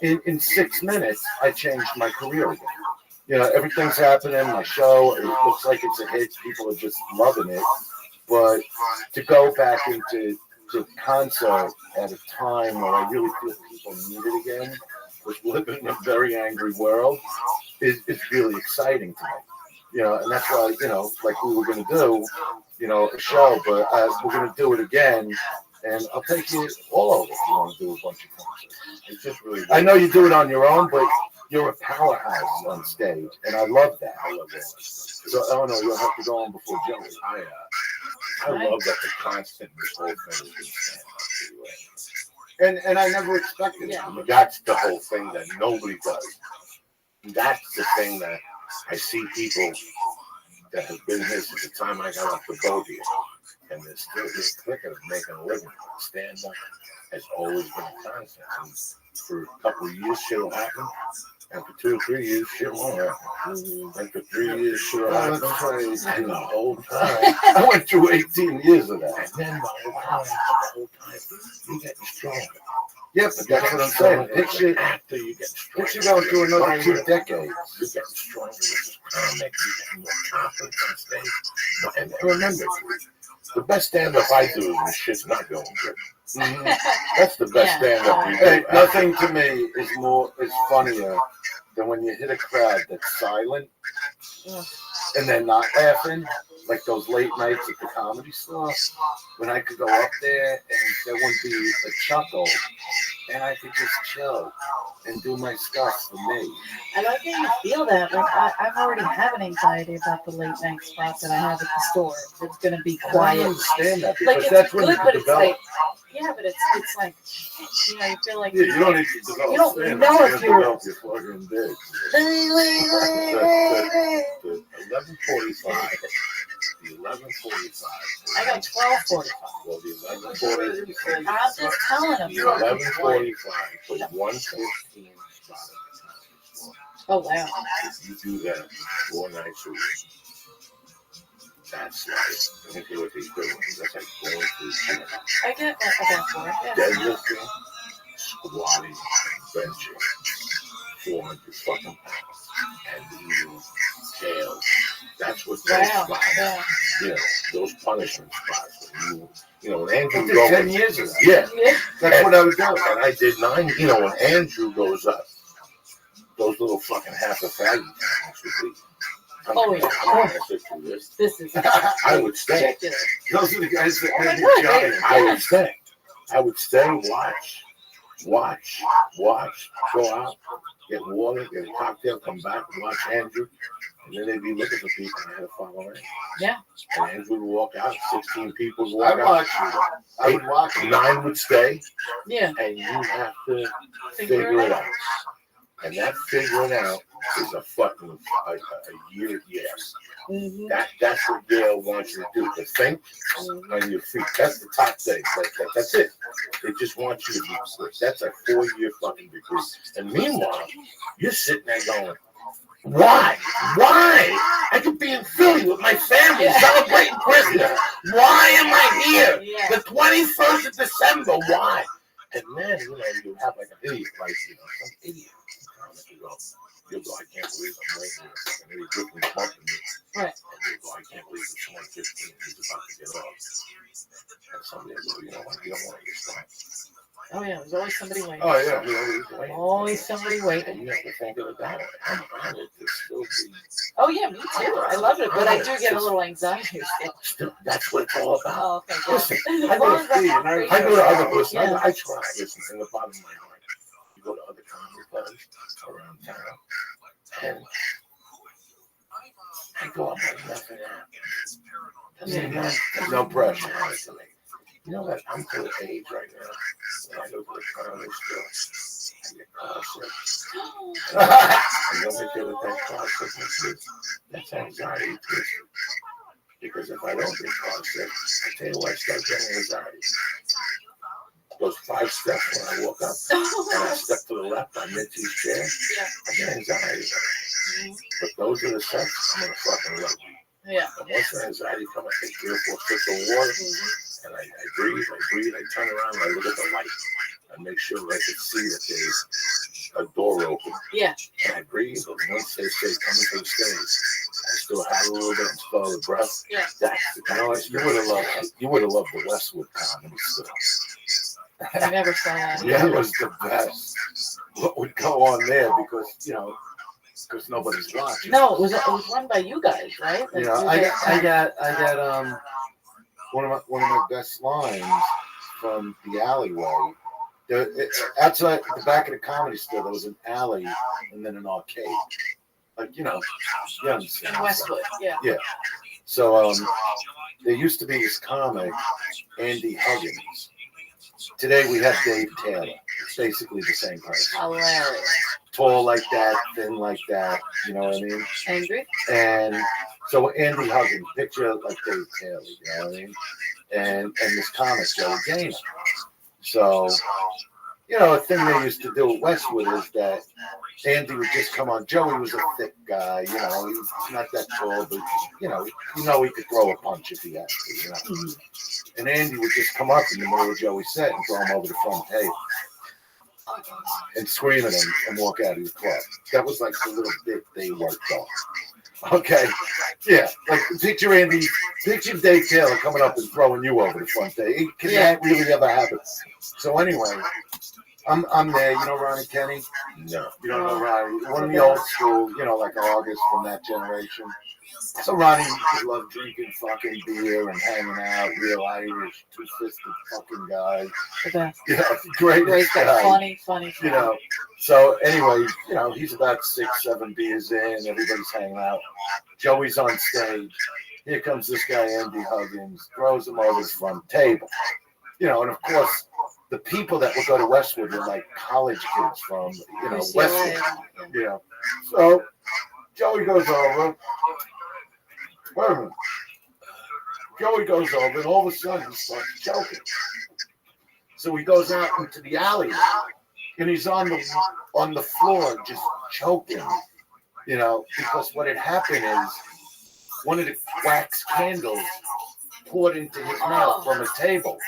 in 6 minutes I changed my career again. Everything's happening. My show, it looks like it's a hit. People are just loving it. But to go back into concert at a time where I really feel people need it again, which live in a very angry world, is really exciting to me. And that's why, like we were going to do, a show, but we're going to do it again, and I'll take you all over if you want to do a bunch of concerts. It's just really good. I know you do it on your own, but you're a powerhouse on stage, and I love that. I love that. So, Eleanor, you'll have to go on before Joey.
I love that the constant this whole thing is stand up.
And I never expected it.
That's the whole thing that nobody does. That's the thing that I see people that have been here since the time I got off the boat here, and they're still here clicking and making a living. Stand up has always been a concept. And for a couple of years, shit will happen. And for 2 or 3 years, shit won't happen. And for 3 years, shit will happen. And the whole time,
I went through 18 years of that.
And then the whole time, you get stronger.
Yeah, but that's what I'm saying. Picture
After you get stronger.
Picture going through another 2 decades.
You get stronger with this comic, you get more confidence on stage. And remember, the best stand-up I do is when shit's not going good.
Mm-hmm.
That's the best stand-up you do.
Hey, nothing to me is funnier than when you hit a crowd that's silent and they're not laughing, like those late nights at the Comedy Store, when I could go up there and there wouldn't be a chuckle, and I could just chill and do my stuff for me.
I like how you feel that. Like I've already have an anxiety about the late night spot that I have at the store. It's gonna be
I
quiet.
understand that
Like
because
it's
that's when
good,
you
but it's
develop.
like, yeah, but it's like, you feel like
Yeah, you don't need to develop.
You don't
stand-up.
know if
You
you're-
develop your fucking dick.
The 11:45. The 11:45.
I got 12:45.
Well, the 11:45.
I'm just telling them.
The 11:45 was 1:15 spot.
Oh wow.
If you do that 4 nights a week, that's like, let me see what he's doing. That's like going through gym,
I get that. I got 4. Yeah.
deadlifting, squatting, benching. 400 fucking pounds. And he was jailed. That's what
Wow.
those spots,
Yeah.
you know, those punishment spots. You know, when
I
Andrew
did
goes,
10 years ago.
yeah,
Yeah.
That's what I was doing.
and I did 9. You know, when Andrew goes up, those little fucking half a faggy comics would be.
Oh, yeah.
I'm not gonna sit through this.
This is
I would stay.
ridiculous.
Those are the guys that
Oh my
made
God,
me giant.
I would stay. I would stay, watch, go out, get water, get a cocktail, come back, watch Andrew, and then they'd be looking for people and I had to follow in.
Yeah.
And Andrew would walk out, 16 people would
I
walk out.
watch you. I would watch you.
9 would stay,
Yeah.
and you have to
Figure
figure
it
it
out.
out. And that figuring out is a fucking a year, yes.
Mm-hmm.
That's what Yale wants you to do. To think on your feet. That's the top thing. That's it. They just want you to be quick. That's a 4-year fucking degree. And meanwhile, you're sitting there going, why? I could be in Philly with my family celebrating Christmas. Why am I here?
Yeah.
The 21st of December. Why? And then, you know, you have like an idiot, like, you know, some idiot. You'll go, I can't believe I'm waiting here. Fucking idiot dripping pumping me.
Right.
And you'll go, I can't believe it's 1:15. He's about to get off. And somebody will go, you know what? You don't want to get started.
Oh yeah. There's always somebody waiting.
Oh, yeah.
You're always waiting.
Always somebody
And
waiting.
you have to think of it that way. I'm honored to still be.
Oh yeah, me too. I love it, but I do get a little anxiety still.
That's what it's all about.
Oh, okay. Good.
Listen,
As
I go
long as that's not
I
crazy.
go to other places.
Yeah.
I try. Listen, in the bottom of my heart, you go to other comedy clubs around town, and I go up like nothing happens.
There's no pressure.
You know what? I'm to the age right now. When I go to the comedy store, I get car sick. And you'll make it with that car sickness is that's anxiety too. Because if I don't get car sick, I tell you what, I start getting anxiety. Those 5 steps when I walk up and I step to the left on Mitzi's chair, I get anxiety. But those are the steps I'm gonna fucking love.
Yeah.
And once the anxiety comes, I take 3 or 4 sips of water and I breathe, I turn around and I look at the light. I make sure I can see that there's a door open.
Yeah.
And I breathe, and once they say coming to the stage, I still have a little bit and still have a breath.
Yeah.
That's the
You know what? You would have loved the Westwood comedy stuff.
I never saw that.
That was the best. What would go on there because, you know, because nobody's watching.
No, it was run by you guys, right? Like,
You know,
you
I
guys-
got one of my best lines from the alleyway. Outside the back of the comedy store, there was an alley and then an arcade. Like, you know, you understand.
in Westwood. Yeah.
So there used to be this comic, Andy Huggins. Today we have Dave Taylor. It's basically the same person.
Hilarious.
Tall like that, thin like that. You know what I mean?
Angry?
And so Andy Huggins, picture like Dave Taylor. You know what I mean? And this comic, Joey Gaynor. So, you know, a thing they used to do at Westwood is that Andy would just come on. Joey was a thick guy, you know, he's not that tall, but, you know he could throw a punch if he had to, you know.
Mm-hmm.
And Andy would just come up in the middle of Joey's set and throw him over the front table and scream at him and walk out of the club. That was like the little bit they worked on. Okay, yeah, like picture Dave Taylor coming up and throwing you over the front table. Can that really ever happen? So anyway, I'm there. You know Ronnie Kenny?
No.
You don't know Ronnie? One of the old school, you know, like August from that generation. So Ronnie loved drinking fucking beer and hanging out, real Irish, two-fisted fucking guy.
The best.
You know, great
Guy.
guy.
Funny.
You know, so anyway, you know, he's about 6-7 beers in, everybody's hanging out. Joey's on stage. Here comes this guy, Andy Huggins, throws him over the front table. You know, and of course, the people that would go to Westwood were like college kids from, you know, Westwood. You know, so Joey goes over. Wait a minute. Joey goes over, and all of a sudden he starts choking. So he goes out into the alley, and he's on the floor just choking. You know, because what had happened is one of the wax candles poured into his mouth from a table.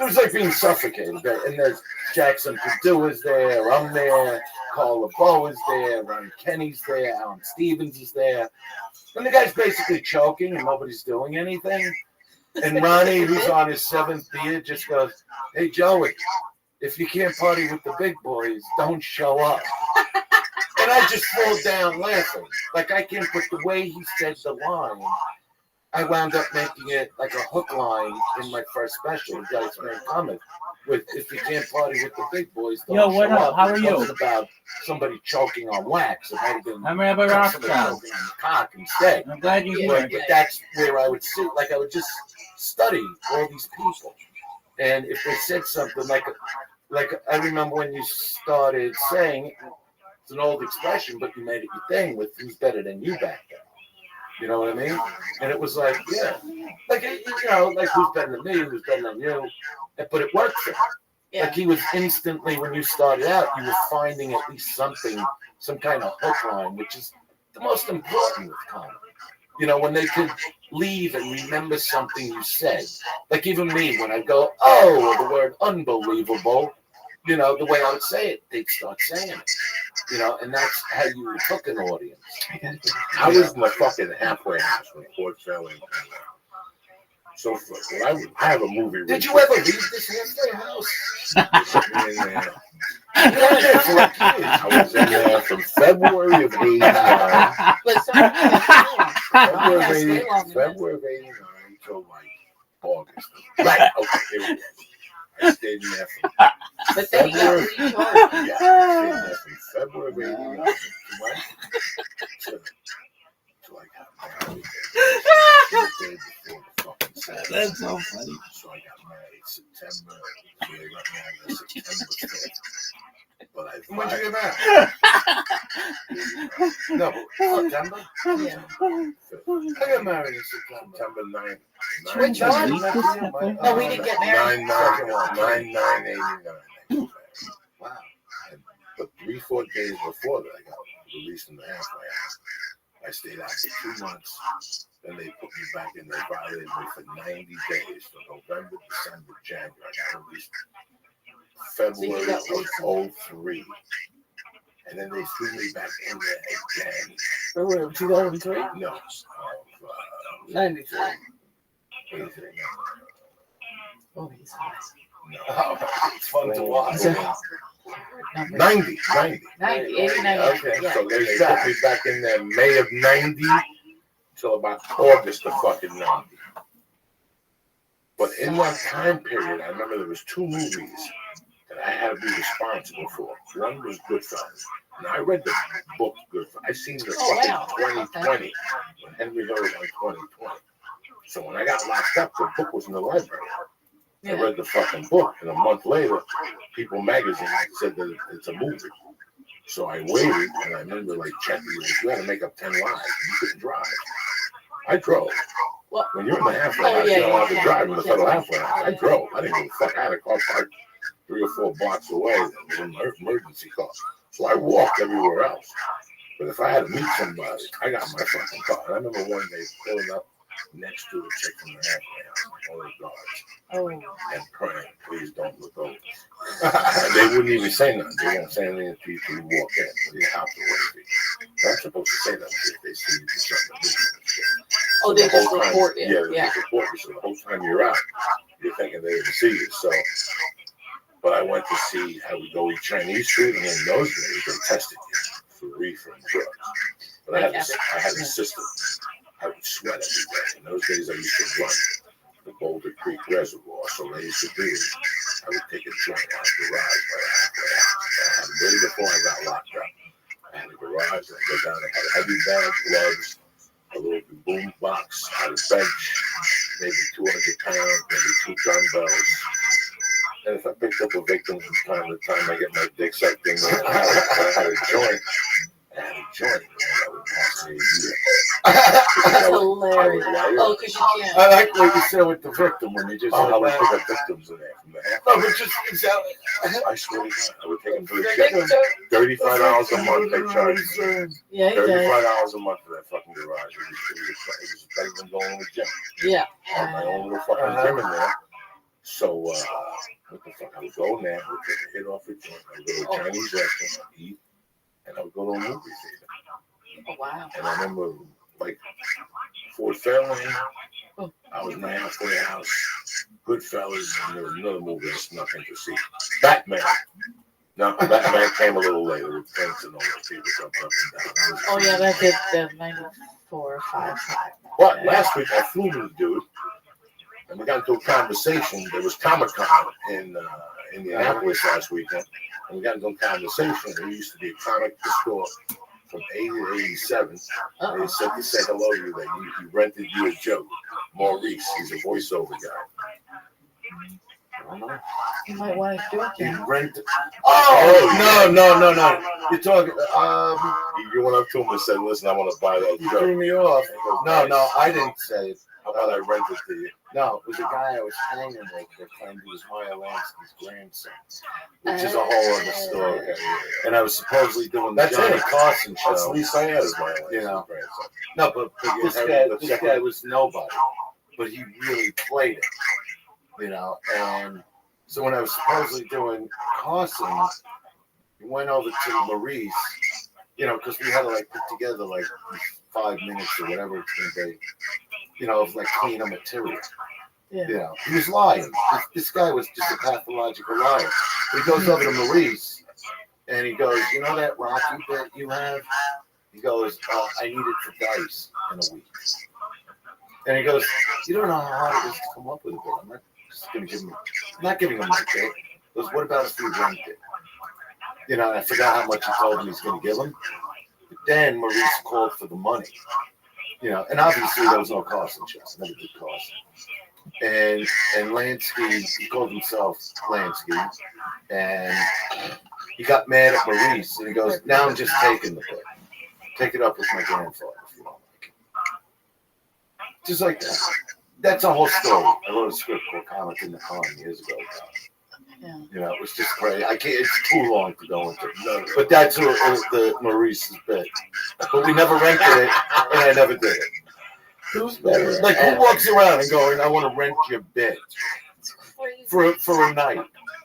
It was like being suffocated. And there's Jackson Purdue is there, I'm there, Carl LeBeau is there, Ronnie Kenny's there, Alan Stevens is there. And the guy's basically choking and nobody's doing anything. And Ronnie, who's on his 7th beer, just goes, "Hey, Joey, if you can't party with the big boys, don't show up." And I just fall down laughing. Like, I can't put the way he said the line. I wound up making it like a hook line in my first special, The Guys Man Coming, with "If you can't party with the big boys, don't
Yo,
show
what up?
up."
How are
It
you?
wasn't about somebody choking on wax. It might have been
I'm Rabbi
somebody
Rothschild.
choking on cock instead.
I'm glad you're here.
But that's where I would sit. Like, I would just study all these people. And if they said something like I remember when you started saying, it's an old expression, but you made it your thing with "who's better than you" back then. You know what I mean? And it was like, yeah, like, like who's better than me, who's better than you. But it worked for him.
Yeah.
Like, he was instantly, when you started out, you were finding at least something, some kind of hook line, which is the most important with comedy. When they could leave and remember something you said. Like, even me, when I go, "Oh," the word "unbelievable," the way I would say it, they'd start saying it. And that's how you hook an audience.
I was in the fucking halfway house when Ford fell in. So I have a movie.
Did you ever leave this halfway house?
I was in there from February of '89.
But somebody
February of '89 till like August. Right. Okay. Here we go. I stayed in there from
But then he got recharged.
Yeah, I stayed there from February of '89 till I got married. The day before the fucking Saturday.
That's so funny.
So I got married September. So they got married September 5th. But I
When'd you get married?
married
No, September?
Yeah.
I got married in September.
September 9th.
Which one? No, we didn't get married.
9/9/89.
Wow.
But 3-4 days before that, I got released in the halfway house. I stayed out for 2 months. Then they put me back in. They violated me for 90 days. So November, December, January. I got released February of '03. And then they threw me back in there again.
February of 2003?
No.
93.
83.
Oh, he's hot.
No.
It's fun to watch.
90.
89.
Okay,
Yeah.
so they put me back in there May of '90 till about August of fucking '90. But in that time period, I remember there was 2 movies that I had to be responsible for. One was Goodfellas. And I read the book Goodfellas. I seen the fucking 2020 when Henry Hill was on 2020. So when I got locked up, the book was in the library. I read the fucking book, and a month later, People Magazine said that it's a movie. So I waited, and I remember like checking, you had to make up 10 lies, and you couldn't drive. I drove.
What?
When you're in the halfway house, you don't have to drive in the federal halfway house. I drove. I didn't give a fuck. I had a car parked 3 or 4 blocks away. It was an emergency car. So I walked everywhere else. But if I had to meet somebody, I got my fucking car. And I remember one day pulling up next to a chick from the halfway house, like all the guards,
Oh.
and praying, "Please don't look over." And they wouldn't even say nothing. They won't say anything to you till you walk in. So you have to wait. They're not supposed to say nothing if they see you do something.
Oh, they
The whole
just
time-
report you.
Yeah, they
Yeah.
just report you. So the whole time you're out, you're thinking they didn't see you. So, but I went to see how we go eat Chinese food, and in those days they tested you for reefer and drugs. But I had a system. I would sweat every day. In those days, I used to run the Boulder Creek Reservoir. So what I used to do is I would take a joint out of the garage by the halfway house. I had way before I got locked up. I had a garage, and I go down, I had a heavy bag, gloves, a little boom box, I had a bench, maybe 200 pounds, maybe 2 dumbbells. And if I picked up a victim from time to time, I get my dick sucked in there. I had a joint. And that would last me a year.
That's hilarious. Oh, because you can't.
I like what you said with the victim when you just
I would
said
pick
that.
up victims in there from the half.
No, but just exactly.
I swear to God, I would take them for the shit. $35 a month they charged me.
Yeah, he does.
$35 a month for that fucking garage. It was better than going to the gym.
Yeah.
I had my own little fucking gym in there. So, what the fuck? I would go in there, I would take a hit off the joint, I would go to a Chinese restaurant, eat, and I would go to a movie theater.
Oh, wow.
And I remember, like, Fort Fairlane,
Oh.
I was in the halfway house. Goodfellas, and there was another movie I snuck in to see. Batman. No, Batman came a little later with Prince and all those people jumping up and down.
Oh, yeah, that did the 94, 5.
But last week I flew to the dude, and we got into a conversation. There was Comic-Con in Indianapolis last weekend, and we got into a conversation. There used to be a comic book store from 80 to 87. They said to say hello to you, that he rented you a joke. Maurice, he's a voiceover guy. I don't know.
You might want to do it.
He
Then.
rented. Oh no! You're talking.
You went up to him and said, "Listen, I want to buy that
You
joke."
threw me off.
And he goes,
No,
"Nice.
I didn't say it.
How about I rent it to you?"
No, it was a guy I was hanging with that claimed he was Maya Lansky's grandson, which is a whole other story. And I was supposedly doing the
That's
Johnny
it.
Carson show.
That's Lisa Ayers, my
You know.
grandson.
No, but this guy was nobody, but he really played it, you know. And so when I was supposedly doing Carson, we went over to Maurice, you know, because we had to like put together like 5 minutes or whatever it's gonna be, you know, of like cleaner material.
Yeah.
You know, he was lying. This guy was just a pathological liar. But he goes over to Maurice and he goes, "You know that Rocky bit you have?" He goes, "I need it for dice in a week." And he goes, "You don't know how hard it is to come up with a bit. I'm not just gonna give him. I'm not giving him my bit." He goes, "What about if we rent it?" You know, and I forgot how much he told him he's gonna give him. But then Maurice called for the money. You know, and obviously there was no Carson show. I never did Carson. And Lansky, he called himself Lansky, and he got mad at Maurice, and he goes, "Now I'm just taking the bit. Take it up with my grandfather if you don't like it." Just like that. That's a whole story. I wrote a script called Comic in the Con years ago.
Yeah.
You know, it was just great. I can't. It's too long to go into. No, but that's what was the Maurice's bit. But we never rented it, and I never did it.
Who's better?
Like, who walks around and going, "I want to rent your bit
It's crazy.
for a night"?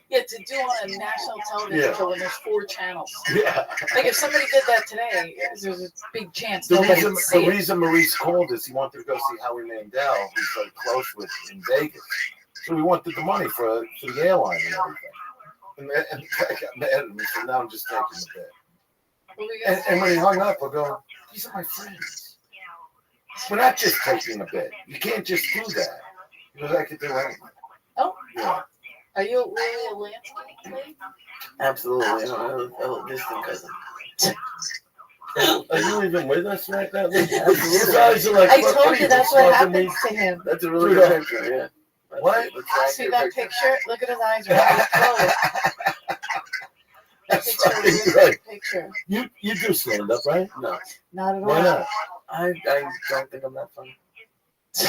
Yeah, to do on a national television
Yeah.
show when there's 4 channels.
Yeah.
Like if somebody did that today, there's a big chance
The
nobody
reason,
would see
the
it.
reason Maurice called us, he wanted to go see Howie Mandel, who's very close with in Vegas. So we wanted the money for the airline and everything. And the guy got mad at me, so now I'm just taking the bit.
What were you gonna
And when he
say?
hung up, I go, "These are my friends. We're not just taking a bit. You can't just do that." He goes, "I could do anything."
Oh.
Yeah.
Are you really a landscape?
Absolutely. I don't know. A distant cousin.
Are you even with us right now?
Absolutely.
His eyes are like,
I
"What
told
are
you that's what
smoking weed?"
happens to him.
That's a really good picture, yeah. That's
What?
that's
See
an
that
accurate
picture? Look at his eyes right closed. That
That's
picture
fucking
is a
good.
good picture.
You do stand up, right?
No,
Not at all.
Why not?
I don't think I'm that funny. I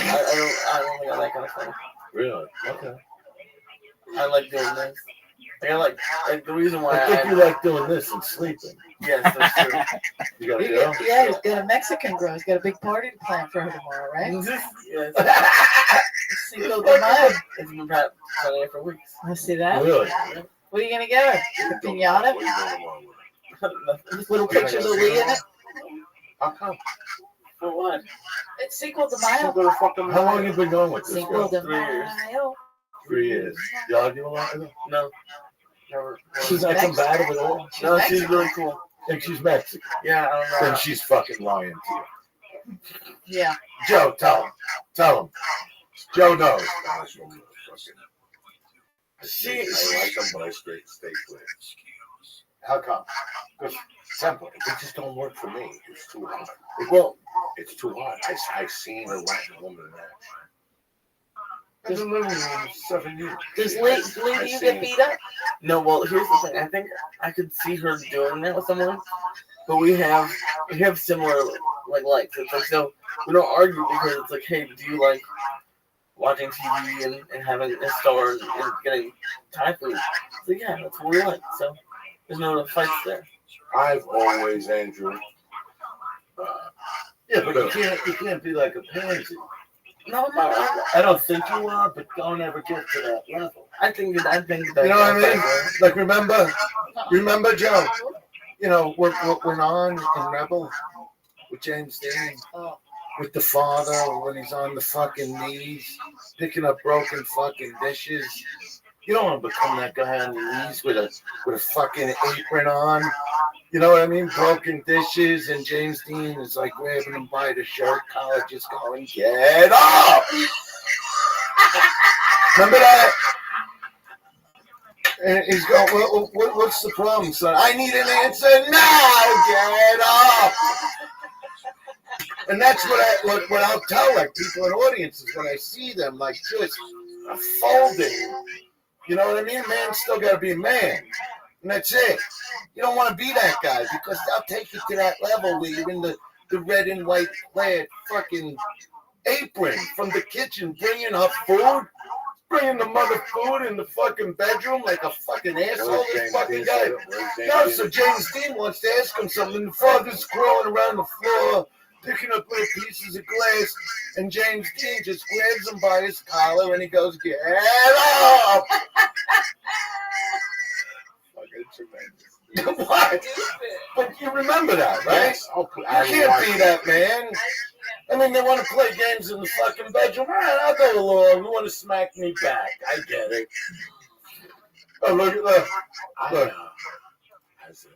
don't think I'm that kind of funny.
Really? Okay.
I like doing this. Like the reason why
I think you like doing this and sleeping.
yes, that's true.
You got a
He-
girl?
Yeah, he's got a Mexican girl. He's got a big party to plan for her tomorrow, right?
Yes,
Cinco de Mayo.
it's been planning for weeks.
I see that.
Really?
What are you gonna get her? A pinata?
What are you going along with?
With little pictures of Lee in it?
How come?
For what?
It's Cinco de Mayo.
Go to fucking
How long you been going with this
Cinco
girl?
de
3 years.
Mayo.
3 years. You argue a lot with her?
No. Never.
She's not combative at all?
She's
No, she's
Mexican.
really cool.
And she's Mexican.
Yeah, I don't know.
Then she's fucking lying to you.
Yeah.
Joe, tell him. Tell him. Joe knows.
I like them, but I stay clear.
How come? Because simple.
It just don't work for me. It's too hard.
Well,
It's too hard. I've seen a Latin woman match.
I've been living with him 7 years.
Does Lee, do you get beat up?
No, well, here's the thing. I think I could see her doing that with someone, but we have similar likes. It's like, so we don't argue because it's like, hey, do you like watching TV and having a star and getting Thai food? So yeah, that's what we like. So there's no fights there.
I've always, Andrew.
Yeah, but you can't be like a pansy.
No, I'm not.
I don't think you are, but don't ever get to that level.
I think that.
You know what I mean? Like remember Joe? you know, what went on in Rebel with James Dean,
Oh,
with the father when he's on the fucking knees, picking up broken fucking dishes. You don't want to become that guy on your knees with a fucking apron on. You know what I mean? Broken dishes, and James Dean is like grabbing him by the shirt collar, just going, "Get up!" Remember that? And he's going, what's the problem, son? I need an answer now. Get up. And that's what I'll tell like people in audiences when I see them like just folding. You know what I mean? Man's still got to be a man, and that's it. You don't want to be that guy because they'll take you to that level where you're in the red and white plaid fucking apron from the kitchen, bringing up food. Bringing the mother food in the fucking bedroom like a fucking asshole. This fucking guy. No, so James Dean wants to ask him something. The father's crawling around the floor, picking up little pieces of glass, and James Dean just grabs him by his collar and he goes, "Get up!" Fucking tremendous. What? But you remember that, right?
Yes.
You can't be that man. I mean, they want to play games in the fucking bedroom. All right, I'll go along. You want to smack me back. I get it. Oh, look at that. Look.
As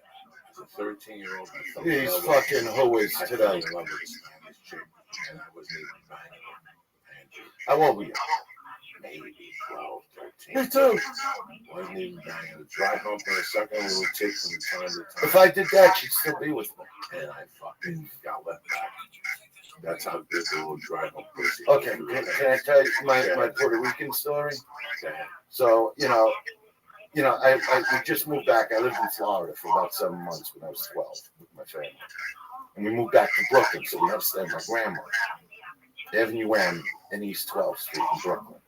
a 13-year-old,
He's fucking whoas
I
today.
fell in love with this Spanish chick, and I wasn't even banging her.
How old were you?
Maybe 12, 13.
Me too.
Wasn't even banging her. Drive home for a second, we would take from time to time.
If I did that, she'd still be with me.
And I fucking got left back. That's how good the little drive home pussy.
Okay, can I tell you my Puerto Rican story? So, you know, we just moved back. I lived in Florida for about 7 months when I was 12 with my family. And we moved back to Brooklyn, so we had to stay with my grandma. Avenue M in East 12th Street in Brooklyn.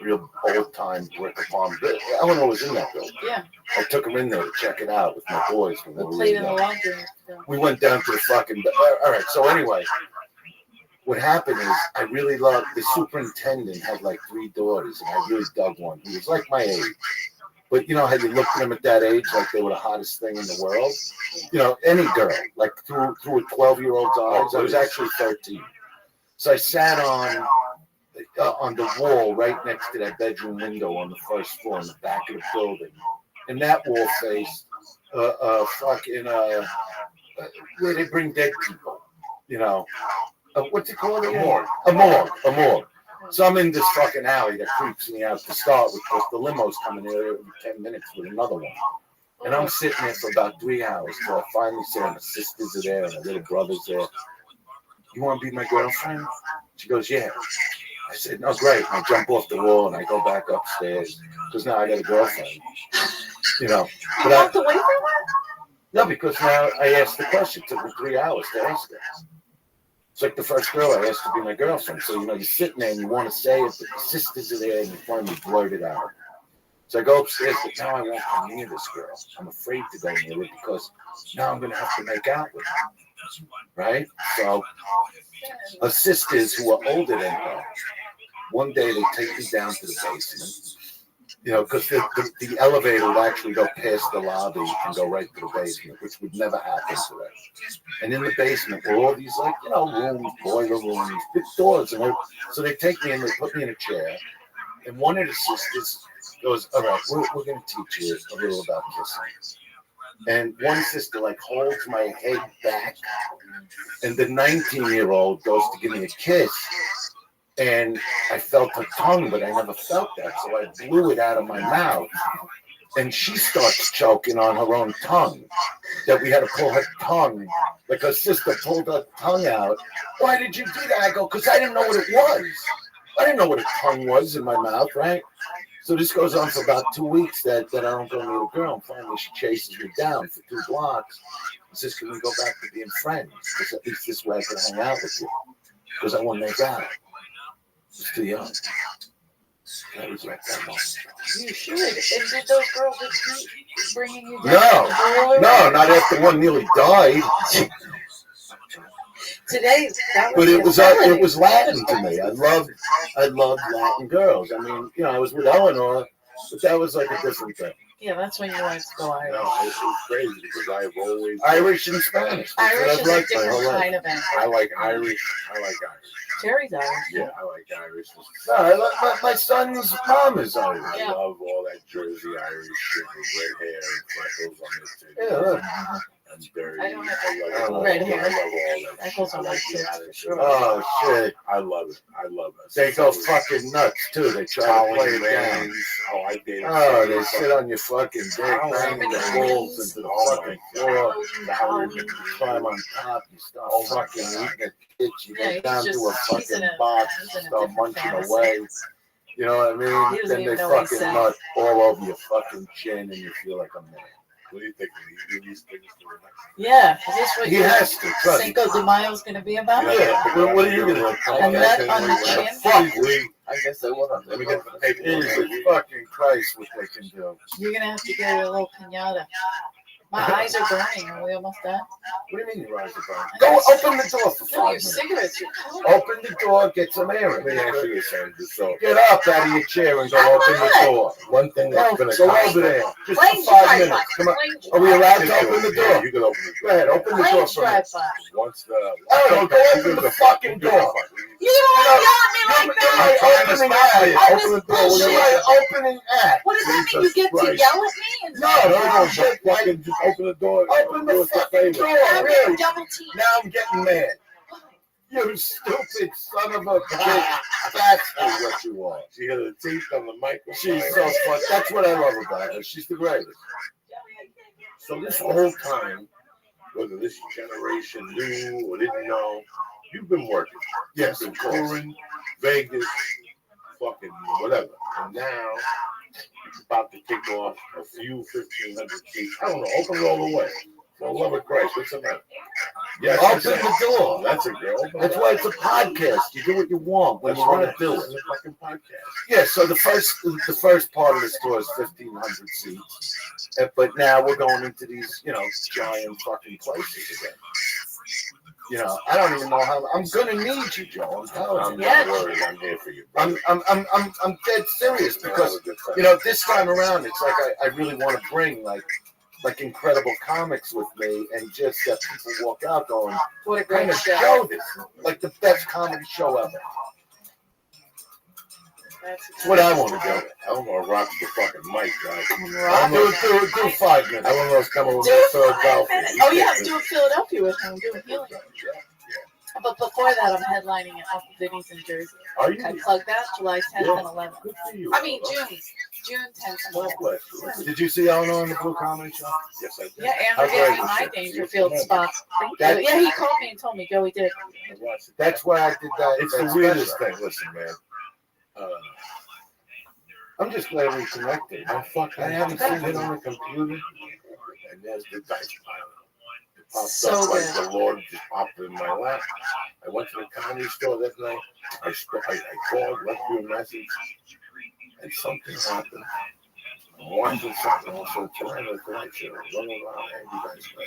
Real old-time brick apartment. Eleanor was in that building.
yeah.
I took her in there to check it out with my boys. When
We
we were
played in the
young.
laundry.
We went down to the fucking. All right, so anyway, what happened is I really loved the superintendent had like 3 daughters, and I really dug one. He was like my age, but you know how you looked at them at that age like they were the hottest thing in the world. You know, any girl like through a 12-year-old's eyes. I was actually 13, so I sat on the wall right next to that bedroom window on the first floor in the back of the building, and that wall faced where they bring dead people, you know. What's it called? A morgue. A morgue. So I'm in this fucking alley that creeps me out to start with because the limo's coming in every 10 minutes with another one. And I'm sitting there for about 3 hours till I finally say my sisters are there and my little brother's there. You want to be my girlfriend? She goes, yeah. I said, no, great. And I jump off the wall and I go back upstairs because now I got a girlfriend. You know.
You walked away from her?
No, because now I asked the question. It took me 3 hours to ask her. It's like the first girl I asked to be my girlfriend. So, you know, you're sitting there and you want to say it, but the sisters are there and you finally blurt it out. So I go upstairs, but now I won't come near this girl. I'm afraid to go near her because now I'm going to have to make out with her. Right? So her sisters, who are older than her, one day they take me down to the basement. You know, because the elevator would actually go past the lobby and go right to the basement, which would never happen today. And in the basement were all these, like, you know, rooms, boiler rooms, big doors. And so they take me and they put me in a chair. And one of the sisters goes, all right, we're going to teach you a little about kissing. And one sister, like, holds my head back. And the 19-year-old goes to give me a kiss. And I felt her tongue, but I never felt that. So I blew it out of my mouth. And she starts choking on her own tongue. That we had to pull her tongue. Like her sister pulled her tongue out. Why did you do that? I go, because I didn't know what it was. I didn't know what a tongue was in my mouth, right? So this goes on for about 2 weeks that I don't go near the girl. And finally she chases me down for 2 blocks. And says, can we go back to being friends? Because at least this way I can hang out with you. Because I want to make out. It's too young. I regret that moment.
You should. And did those girls keep bringing you down?
No, not after one nearly died.
Today, that
But
was
it was Latin to me. I loved Latin girls. I mean, you know, I was with Eleanor, but that was like a different thing.
Yeah, that's when you wanted to go Irish.
No, it's crazy because I've always
Irish and Spanish. That's
Irish
what
is a
I've liked my
different
whole life.
kind of Irish.
I like Irish.
Jerry's Irish.
Yeah, I like Irish.
No, I like my son's mom is Irish.
I
Yeah.
love all that Jersey Irish shit with red hair and freckles on the
Yeah,
table.
look.
And berries.
I don't have
I love
red
all
hair.
I love all that.
Freckles
shit.
on
I
my
like
tits,
the
for
attitude.
sure.
Oh shit!
I love it. I love it.
They go fucking nuts too. They try to play it down.
Oh, I dated.
Oh, they sit on your fucking dick, bang
German
your
greens.
balls into the fucking floor.
Halloween.
You climb on top. You start
Oh, my
fucking
God.
eating a kitchen. You
Yeah,
go
he's
down
just-
to a
he's in
fucking
a-
box.
he's in a
Start
different
munching
fantasy.
away. You know what I mean?
He doesn't
Then they
even know what he's
fucking
saying.
nut all over your fucking chin, and you feel like a man.
What do you think? Do you do these things for the next?
Yeah, is this what
He
your
has to. Trust me.
Cinco de Mayo's going to be about?
Yeah. What are you gonna do?
A nut on the chin?
Fuck.
I guess I will.
Let me get the paper.
Jesus fucking Christ, what they can do.
You're going to have to get a little pinata. My eyes are burning. Are we almost done?
What do you mean your eyes are burning? Go open the door for
No,
5
your
minutes.
cigarettes. You're cold.
Open the door, get some air
Let
in.
me ask you this, Andrew. So,
Get up out of your chair and go open the door.
one thing that's
Go,
going to
go over there. Just
Planes
for 5
drive
minutes.
by.
Come on.
Planes
Are we
drive
allowed
by.
to open the
Yeah,
door?
you can open the
Go
door.
ahead, open the door
Planes
for me.
drive by.
Once the
Oh, go open the fucking door.
You don't want to yell at me like
You're
that.
my opening act.
Open the door.
You're my opening act.
What does that mean? You
Jesus
get to
Christ.
yell at me? And
No,
Just
shit, like,
fucking just open the door.
open the
Do us a
fucking
favor.
door.
I'm
Really?
getting double teamed.
Now I'm getting mad. You stupid son of a bitch. That's what you are.
She had her teeth on the microphone.
She's so fun. That's what I love about her. She's the greatest.
So this whole time, whether this generation knew or didn't know, you've been working.
Yes,
You've
of
been
course.
touring, Vegas, fucking whatever. And now it's about to kick off a few 1,500 seats. I don't know. Open it all the way. For the love of Christ, what's the matter? Yes,
Open the door.
That's a girl.
That's why it's a podcast. You do what you want when
That's
you want
right.
to do
This
it.
is a fucking podcast.
Yeah, so the first part of the store is 1,500 seats, but now we're going into these, giant fucking places again. I don't even know how. I'm gonna need you, Joe. I'm telling you.
Yeah.
Don't worry, I'm here for you.
I'm dead serious because this time around it's like I really want to bring like incredible comics with me and just that people walk out going,
What a
what kind
great
of
show.
show this? Like the best comedy show ever. That's what I want to do.
I don't want to rock the fucking mic, guys.
Rock
Do 5 minutes.
I want those coming with
Do
the
it
Philadelphia.
Oh, yeah, I'm doing Philadelphia with him. I'm doing healing. But before that, I'm headlining at Uncle Vinny's in Jersey.
Are you?
I plugged that July 10th and 11th.
Good for you.
I mean, June 10th and
God
11th.
bless you.
Did you see Eleanor on the Blue Comedy Show?
Yes, I did.
Yeah, and
How
we're getting
great
my
is it?
Dangerfield spot. Thank
That-
you. Yeah, he called me and told me, Joey did.
I watched it.
That's why I did that.
It's
that
the weirdest
special.
thing. Listen, man.
I'm just glad we connected.
I fucking
I haven't
seen
seen
it on the computer, and there's the dice pile. It popped
So
up like
good.
the Lord just popped in my lap. I went to the comedy store that night. I called, left you a message, and something happened. I'm watching something also tonight on the night show. Running around, and you guys play.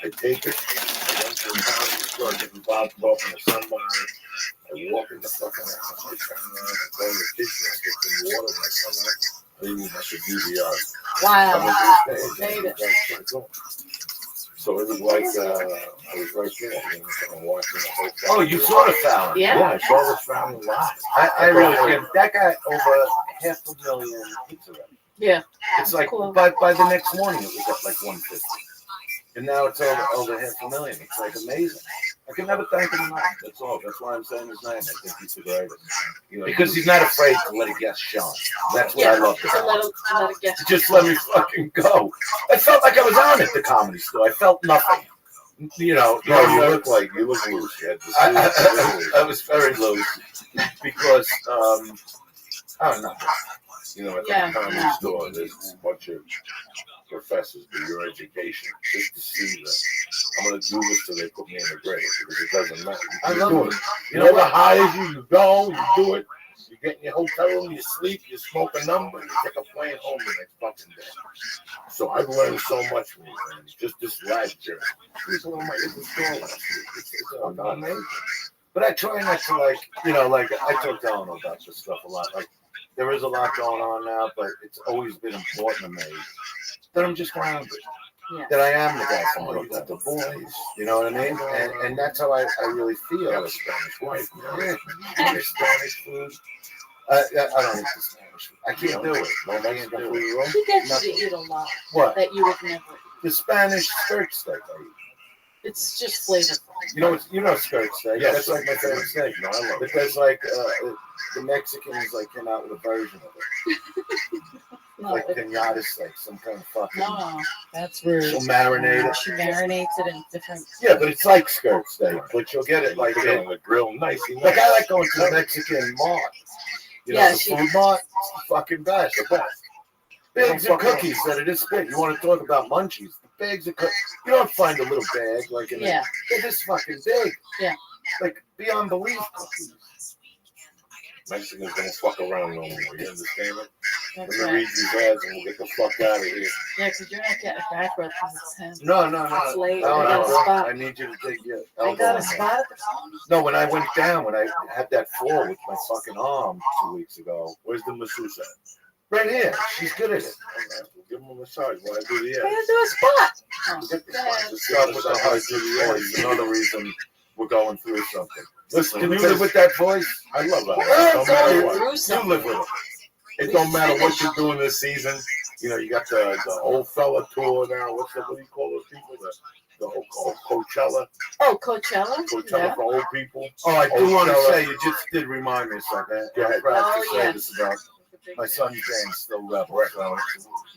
I take it. I went to the comedy store, get involved talking to somebody. I walk in the fucking house. I turn around. I go in the kitchen. I get some water. And I come out. I didn't even have to do the
Wow.
coming to the stage.
Made it.
So it was like I was right there, kind of watching the whole thing.
Oh, you saw the Fallon?
Yeah.
I saw this family live.
I really can't. That got over 500,000 hits already.
Yeah.
It's like
Cool.
by the next morning it was at like 150, and now it's over 500,000. It's like amazing. I can never thank him enough. That's all. That's why I'm saying his name. I think he's the greatest. Because he's not afraid to let a guest shine. That's what I love
It's a
about him.
little guess.
Just let me fucking go. I felt like I was on at the comedy store. I felt nothing.
No, you look loose. You had the
I was very loose because I don't know.
at
Yeah,
the comedy
yeah.
store, there's a bunch of professors do your education just to see that I'm going to do this till they put me in the grave because it doesn't matter.
I
You
love
do
it.
it. You know what hires you? You go, you do it. You get in your hotel room, you sleep, you smoke a number, you take a plane home the next fucking day. So I've learned so much from you, man. Just this last journey. This one of my it's a store last week. It's amazing.
But I try not to like I talk to Ellen about this stuff a lot. Like there is a lot going on now, but it's always been important to me that I'm just grounded.
Yeah.
That I am the guy from
Oh, you
Brooklyn.
got the boys.
You know what I mean? And that's how I really
You got
feel.
a Spanish wife.
Yeah, Spanish food. I don't eat the Spanish food. I can't do it.
No Mexican food at all?
She gets
Nothing.
you to eat a lot
What?
that you would never eat.
The Spanish skirt steak I eat.
It's just flavorful.
You know skirt steak.
Yes.
That's like my favorite steak.
No, I love
But
it.
there's like the Mexicans like came out with a version of it.
No,
Like pinata steak, some kind of fucking.
no, that's rude.
She'll marinate it.
She marinates it in different.
Yeah, but it's like skirt steak, but you'll get it like
Put it on the grill, nice.
Like I like going to the Mexican mart. You know,
Yeah,
the
she-
food mart, it's the fucking best. The best. Bags of cookies that are this big. You want to talk about munchies? The bags of cookies. You don't find a little bag like in
Yeah.
they're this fucking big.
Yeah.
Like beyond belief cookies.
Mexicans don't fuck around no more. You understand it? Let
That's
me
right.
read these ads and we'll get the fuck out of here.
Yeah, because you're not getting a back rub because it's 10.
No.
It's late.
No,
I got a
no,
spot.
I need you to dig your
I
elbow
got a
in there.
spot at the phone.
No, when I went down, when I had that fall with my fucking arm 2 weeks ago,
Where's the masseuse at?
right here, she's good at it.
Give him a massage while I do the
I
ads.
had to do a spot. Oh,
Get the
go ahead.
Just start with the high voice. Another reason we're going through something.
Listen,
Can you live with that voice?
I love that.
We're
No matter
going
what.
through
You
something.
live with it.
It don't matter what you're doing this season. You know, you got the old fella tour now. What do you call those people? The whole Coachella.
Oh, Coachella?
Coachella
Yeah.
for old people.
Oh, I do want to
Coachella.
say, you just did remind me of something.
Go ahead.
I'm proud
Oh,
to say
yeah.
this about my son's band, Still Rebel. So,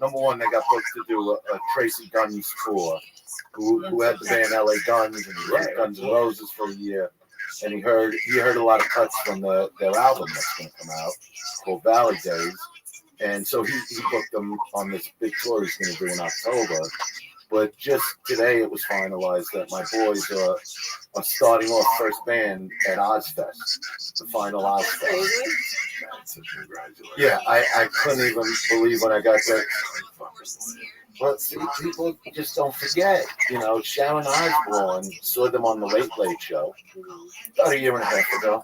number one, they got booked to do a Tracy Guns tour, who had the band LA Guns, and he did Guns N' Roses for a year. And he heard a lot of cuts from their album that's going to come out called Valley Days. And so he booked them on this big tour he's going to do in October. But just today it was finalized that my boys are starting off first band at Ozfest, the final Ozfest.
Crazy.
That's a congratulations.
Yeah, I couldn't even believe when I got that. But see, people just don't forget. You know, Sharon Osbourne saw them on the Late Late Show about a year and a half ago.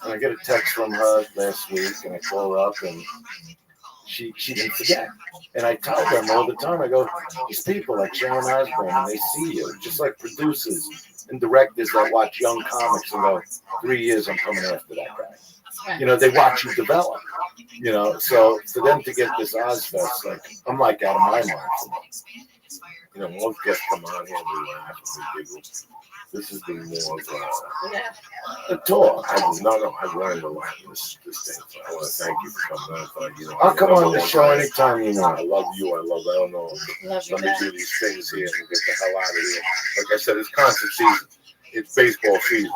And I get a text from her last week, and I call her up, and she didn't forget. And I tell them all the time, I go, these people like Sharon Osbourne, and they see you, just like producers and directors that watch young comics and go, 3 years, I'm coming after that guy. You know, they watch you develop. You know, so for them to get this Ozfest, like, I'm like out of my mind.
You know, most guests come on here and we laugh and we giggle. This has been more of
Yeah.
a tour.
I've learned a lot in this thing. So I want to thank you for coming on. You know,
I'll come on the show anytime you
I
want.
love you. I don't know.
Love you
Let me
back.
do these things here and get the hell out of here. Like I said, it's concert season. It's baseball season.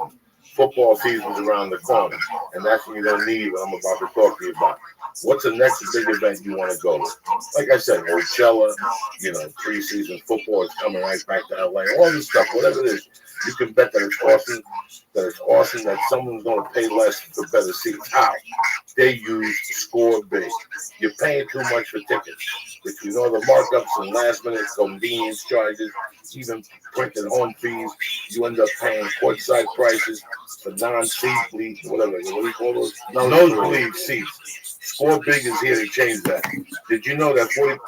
Football season's around the corner. And that's when you're going to need what I'm about to talk to you about. What's the next big event you want to go to? Like I said, Coachella, you know, preseason football is coming right back to LA. All this stuff, whatever it is, you can bet that it's awesome, that someone's going to pay less for better seats. How? They use Score Big. You're paying too much for tickets. If you know the markups and last minute convenience charges, even printed home fees, you end up paying courtside prices for non-seat bleed, whatever. What do you call those? Nosebleed seats. Score Big is here to change that. Did you know that 40?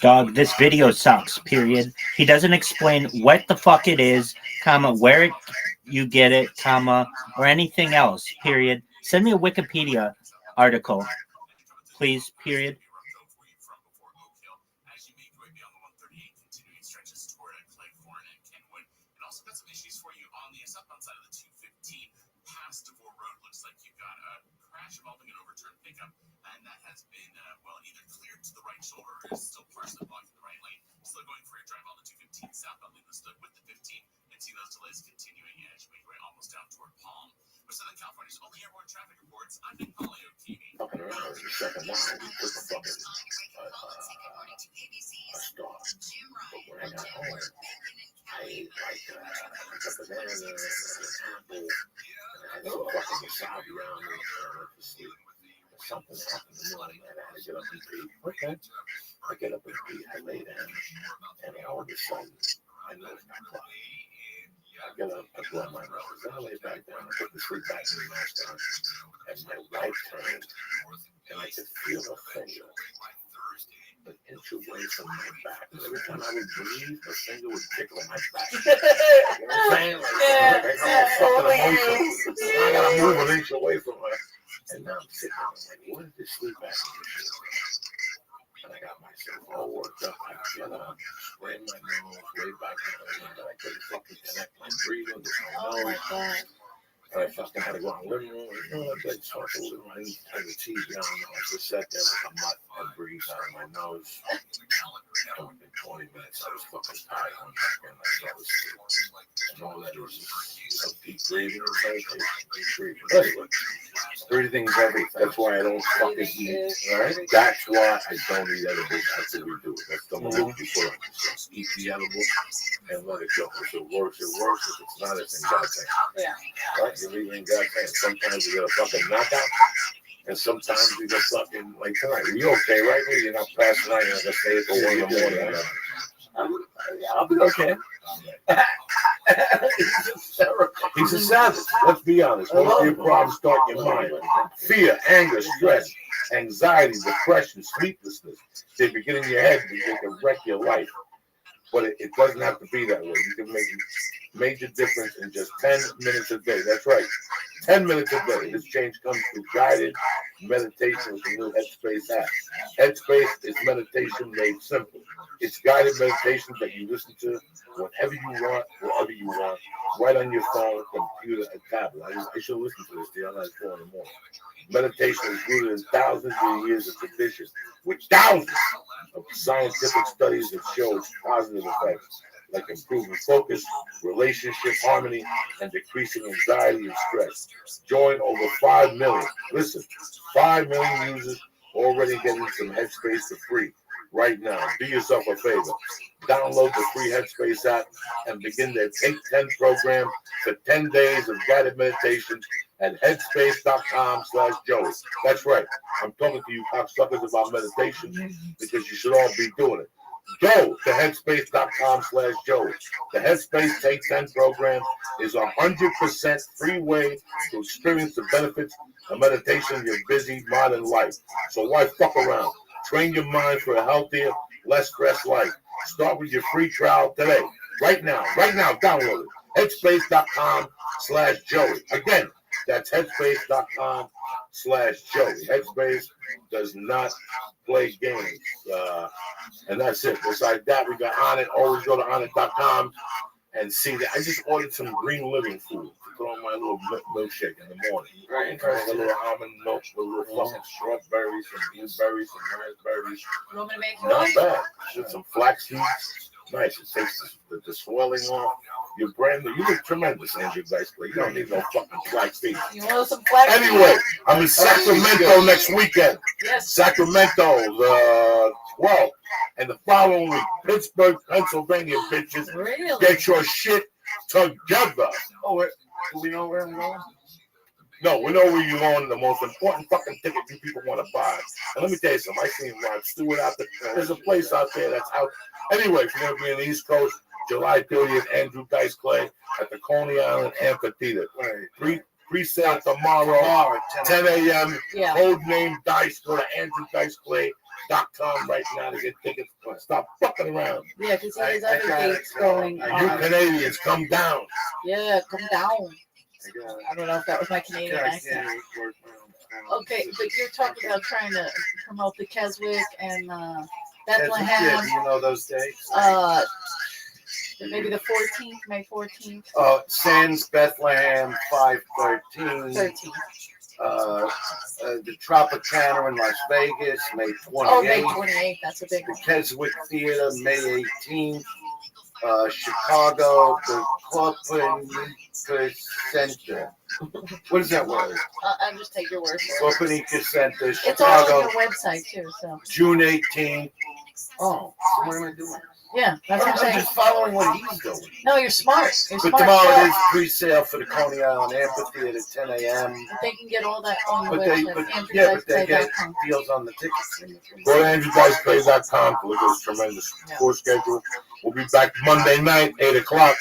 Dog, this video sucks, period. He doesn't explain what the fuck it is, comma, where you get it, comma, or anything else, period. Send me a Wikipedia article, please, period.
Fucking around the second line, we took a fucking a star. But when I got home, I ate like a banana and an apple, and I had some fucking wasabi around me, and I went to sleep. Something happened in the morning, and I had to get up and pee. Okay. I get up and pee, I lay down, and all of a sudden, I noticed my clock. I get up, I blow my nose, then I lay back down, I put the sleep back in the mask on, and my right hand, and I could feel a finger an inch away from my back. And every time I would breathe, the finger would tickle my back. You know what I'm saying? Like, I gotta move an inch away from her. And now I'm sitting there, I'm like, what is this sleep back in this shit? And I got myself all worked up. I get up, spray my nose, way back down, and I couldn't fucking connect my breathing with my nose.
Oh my God.
And I fucking had to go in the living room. You know, I did talk a little bit. I didn't turn the TV on. I just sat there with a mutt and breathed out of my nose. And within 20 minutes, I was fucking tired. I went back in and I fell asleep. And all that is, deep breathing and meditation. Deep breathing. Anyway,
Breathing's everything. That's why I don't fucking eat. Right? That's why I don't eat edibles after we do it. That's the moment before I eat the edible and let it go. If it works, it works. If it's not, it's in God's hands.
Yeah.
Right? You leave it in God's hands. Sometimes you get a fucking knockout, and sometimes you get fucking like tonight. You okay, right? You're not passing out. You're not gonna stay at the 1 in the morning.
I'll be okay.
He's a savage. Let's be honest. Most of your problems start in your mind. Fear, anger, stress, anxiety, depression, sleeplessness. They begin in your head and they can wreck your life. But it doesn't have to be that way. You can make a major difference in just 10 minutes a day. That's right. 10 minutes a day. This change comes through guided meditation with the new Headspace app. Headspace is meditation made simple. It's guided meditation that you listen to whenever you want, wherever you want, right on your phone, computer, and tablet. I should listen to this the other night at 4 in the morning. Meditation is rooted in thousands of years of tradition, with thousands of scientific studies that show its positive effects, like improving focus, relationship harmony, and decreasing anxiety and stress. Join over 5 million. Listen, 5 million users already getting some Headspace for free right now. Do yourself a favor. Download the free Headspace app and begin their Take 10 program for 10 days of guided meditation at headspace.com/Joey. That's right. I'm talking to you cocksuckers about meditation because you should all be doing it. Go to headspace.com/Joey. The Headspace Take 10 program is 100% free way to experience the benefits of meditation in your busy modern life. So why fuck around? Train your mind for a healthier, less stressed life. Start with your free trial today. Right now, download it. Headspace.com/Joey. Again, that's headspace.com/Joey.
Headspace.com/Joey. Headspace does not play games. And that's it. Besides that, we got On It. Always go to onit.com and see that. I just ordered some Green Living food to put on my little milkshake in the morning.
Right,
Like a
interesting.
little almond milk with a little fucking strawberries, some blueberries, some raspberries.
You want me to make you
Not
one?
bad. With some flax seeds. Nice. It takes the swelling off. You're brand new. You look tremendous, Andrew Dicely. You don't need no fucking flax seeds.
You want some flax?
Anyway, I'm in Sacramento next weekend.
Yes.
Sacramento, the 12th. And the following week, Pittsburgh, Pennsylvania, bitches.
Really?
Get your shit together.
Oh, wait. Do we know where I'm going?
No, we know where you're going. The most important fucking ticket you people want to buy. And let me tell you something. I seen Rod Stewart out there. There's a place out there that's out. Anyway, if you're going to be in the East Coast, July 30th, Andrew Dice Clay at the Coney Island Amphitheater. Pre-sale tomorrow, 10 a.m.
Yeah.
Code name Dice. Go to AndrewDiceClay.com right now to get tickets. Stop fucking around.
Yeah, because he has
I
other
got it.
dates going
I
You
got
on.
Canadians, come down.
Yeah, come down.
I got it.
I don't know if that was my Canadian accent. Okay, but you're talking about trying to promote the Keswick and Bethlehem.
Yeah, do you know those dates?
Maybe the 14th, May 14th,
Sands, Bethlehem, 5/13.
13th.
The Tropicana in Las Vegas, May 28th.
Oh, May 28th. That's a big
The
one.
Keswick Theater, May 18th. Chicago, the Copernica Center. What is that word?
I'll just take your word for it.
Copernica Center,
It's all on
Chicago,
your website too. So
June 18th. Oh, so what am I doing?
yeah, that's what I'm
I'm
saying.
just following what he's doing.
No, you're smart. You're
But
smart.
tomorrow
So
it is pre-sale for the Coney Island Amphitheater, 10 a.m.
they can get all that on your
But they,
website.
but they get
AndrewDiceClay.com.
deals on the tickets.
Go to AndrewDiceClay.com to look at this tremendous tour schedule. We'll be back Monday night, 8 o'clock.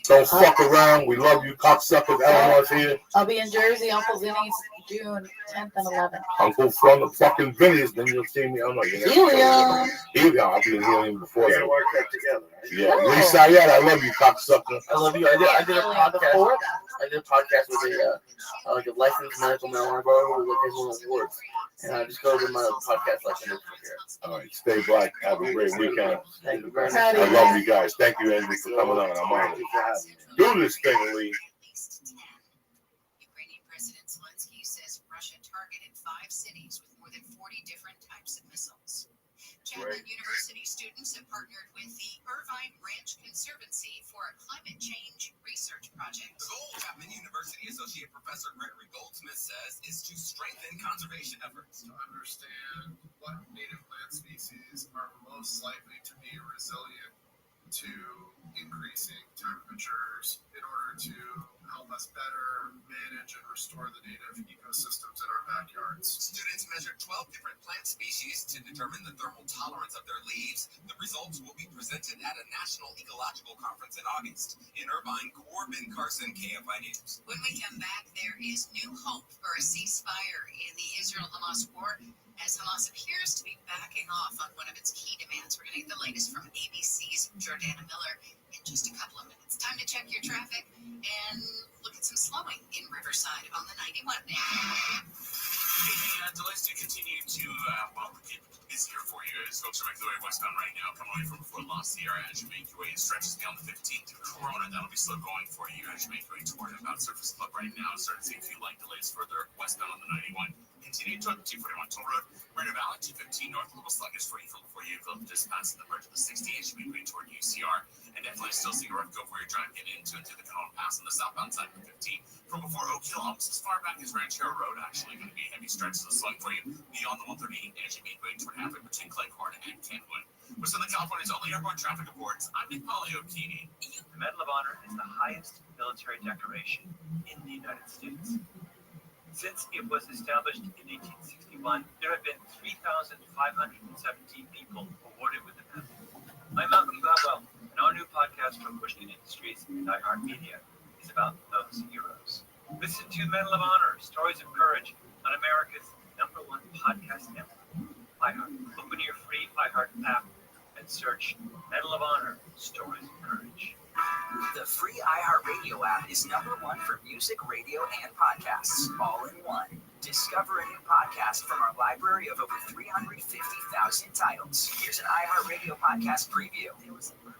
Don't fuck around. We love you, cocksuckers. Eleanor's here.
I'll be in Jersey, Uncle Vinny's, June 10th and 11th.
Uncle from the fucking Vinny's. Then you'll see me. Oh, no, you're
Helium.
Helium. I'll be in Helium before
We're
that.
gonna work that together. Right?
Yeah. Lisa, I love you, cocksucker.
I love you. I did a
Helium
podcast.
before
I did a podcast with a licensed medical marijuana grower who gets one of the awards. And I just go to my podcast license here.
All right. Stay black. Have a great weekend.
Thank you very much.
Howdy.
I love you guys. Thank you, Andrew, for coming on. I'm honored.
Thank you for having me.
Do this thing, Lee.
Ukrainian President Zelensky says Russia targeted 5 cities with more than 40 different types of missiles. Chapman University students have partnered with the Irvine Ranch Conservancy for a climate change research project.
The goal, Chapman University Associate Professor Gregory Goldsmith says, is to strengthen conservation efforts.
To understand what native plant species are most likely to be resilient to increasing temperatures in order to help us better manage and restore the native ecosystems in our backyards.
Students measured 12 different plant species to determine the thermal tolerance of their leaves. The results will be presented at a national ecological conference in August. In Irvine, Corbin Carson, KFI News.
When we come back, there is new hope for a ceasefire in the Israel-Hamas war as Hamas appears to be backing off on one of its key demands. We're going to get the latest from ABC's Jordana Miller in just a couple of minutes. Time to check your traffic and look at some slowing in Riverside on the 91.
Delays do continue to, get busier for you as folks are making their way westbound right now. Coming away from Fort Lost Sierra as you make your way, it stretches down the 15th to Corona. That'll be slow going for you as you make your way toward about Surface Club right now. Starting to see a few light delays further westbound on the 91. Continue toward the 241 Toll Road. Rainier Valley, 215 north, a little sluggish for you just past the bridge of the 60 as you make your way toward UCR. And definitely still seeing a rough go for your drive getting into and through the Canal Pass on the southbound side of the 15. From before Oak Hill, almost as far back as Ranchero Road, actually going to be heavy stretches of slug for you beyond the 138 as you make your way toward Havoc between Cleghorn and Kentwood. With Southern California's only airborne traffic reports, I'm Nick Poliokini.
The Medal of Honor is the highest military decoration in the United States. Since it was established in 1861, there have been 3,517 people awarded with the medal. I'm Malcolm Gladwell, and our new podcast from Pushkin Industries and iHeartMedia is about those heroes. Listen to Medal of Honor, Stories of Courage on America's #1 podcast network, iHeart. Open your free iHeart app and search Medal of Honor, Stories of Courage.
The free iHeartRadio app is #1 for music, radio, and podcasts, all in one. Discover a new podcast from our library of over 350,000 titles. Here's an iHeartRadio podcast preview. There was a murder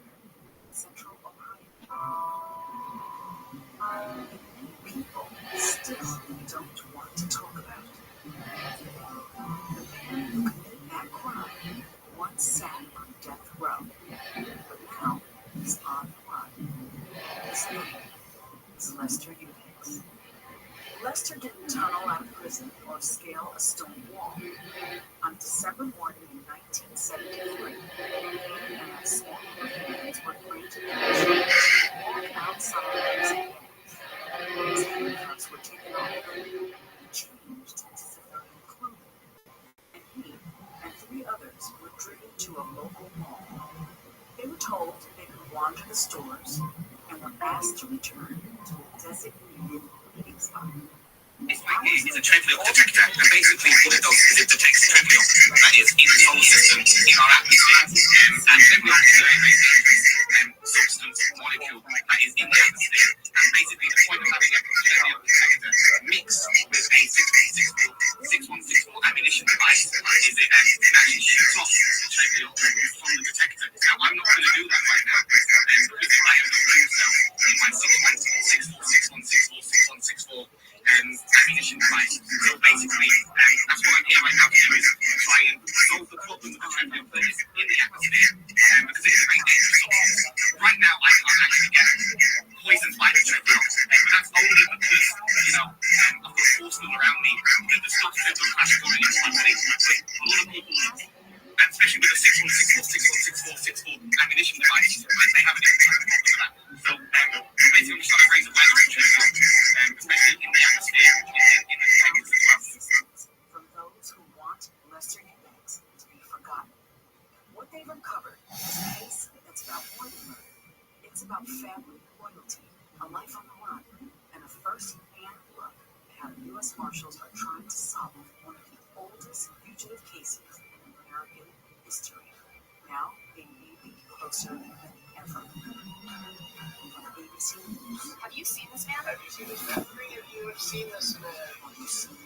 in Central Ohio. People still don't want to talk about it. The man who committed that crime once sat on death row, but now he's on the run. His name is Lester Eubanks. Lester didn't tunnel out of prison or scale a stone wall. On December morning in 1973, and a small group of hands were granted permission to walk outside his hands. His handcuffs were taken off, changed into civilian clothing, and he and 3 others were driven to a local mall. They were told they could wander the stores and were asked to return to a designated meeting spot.
It's a trivial detector, and basically what it does is it detects trivial that is in the solar system, in our atmosphere, and trivial is a very, very dangerous substance, molecule that is in the atmosphere, and basically the point of having a trivial detector mixed with a 6164 ammunition device is it can actually shoot off the trivial from the detector. Now, I'm not going to do that right now, because I have no fuel cell in my 6164 ammunition device. So basically, that's what I'm here right now to do, is try and solve the problem of the trivial that is in the atmosphere, because it is a very dangerous substance. Right now, I can't actually get poisoned by the trivial, but that's only because, I've got force field around me, the stuff that will crash going into my body. But a lot of people, and especially with the 6164 ammunition device, they have a different kind of problem with that. So basically, I'm just trying to raise awareness of trivial, especially in the atmosphere, in the seconds as well.
From those who want Lester Eubanks to be forgotten. What they've uncovered is a case that's about more than murder. It's about family loyalty, a life on the run, and a first-hand look at how U.S. Marshals are trying to solve one of the oldest fugitive cases in American history. Now, they may be closer than ever. ABC News. Have you seen this man? Have you seen this man? How many of you have seen this man? Have you seen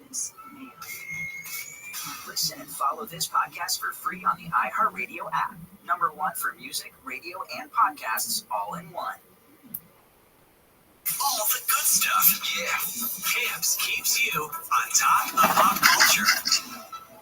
this man? Listen and follow this podcast for free on the iHeartRadio app. #1 for music, radio, and podcasts all in one. All the good stuff. Yeah. Camps keeps you on top of pop culture.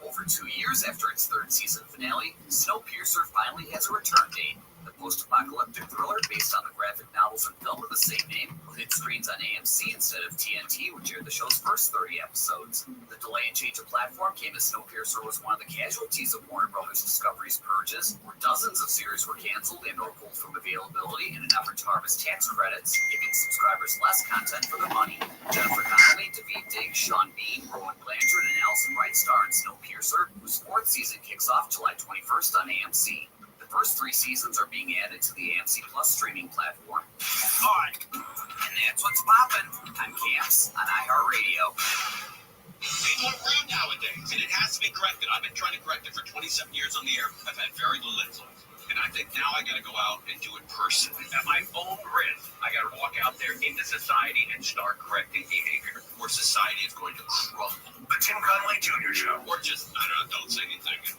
Over 2 years after its 3rd season finale, Snowpiercer finally has a return date. The post-apocalyptic thriller based on the graphic novels and film of the same name will hit screens on AMC instead of TNT, which aired the show's first 30 episodes. The delay and change of platform came as Snowpiercer was one of the casualties of Warner Brothers Discovery's purges, where dozens of series were canceled and or pulled from availability in an effort to harvest tax credits, giving subscribers less content for their money. Jennifer Connelly, David Diggs, Sean Bean, Rowan Blanchard, and Allison Wright star in Snowpiercer, whose 4th season kicks off July 21st on AMC. The first 3 seasons are being added to the AMC Plus streaming platform. Alright, and that's what's poppin'. I'm Camps on iHeartRadio.
We want rude nowadays, and it has to be corrected. I've been trying to correct it for 27 years on the air. I've had very little influence. And I think now I got to go out and do it personally. At my own risk, I got to walk out there into society and start correcting behavior, or society is going to crumble. The Tim Connelly Jr. Show. Or just, don't say anything and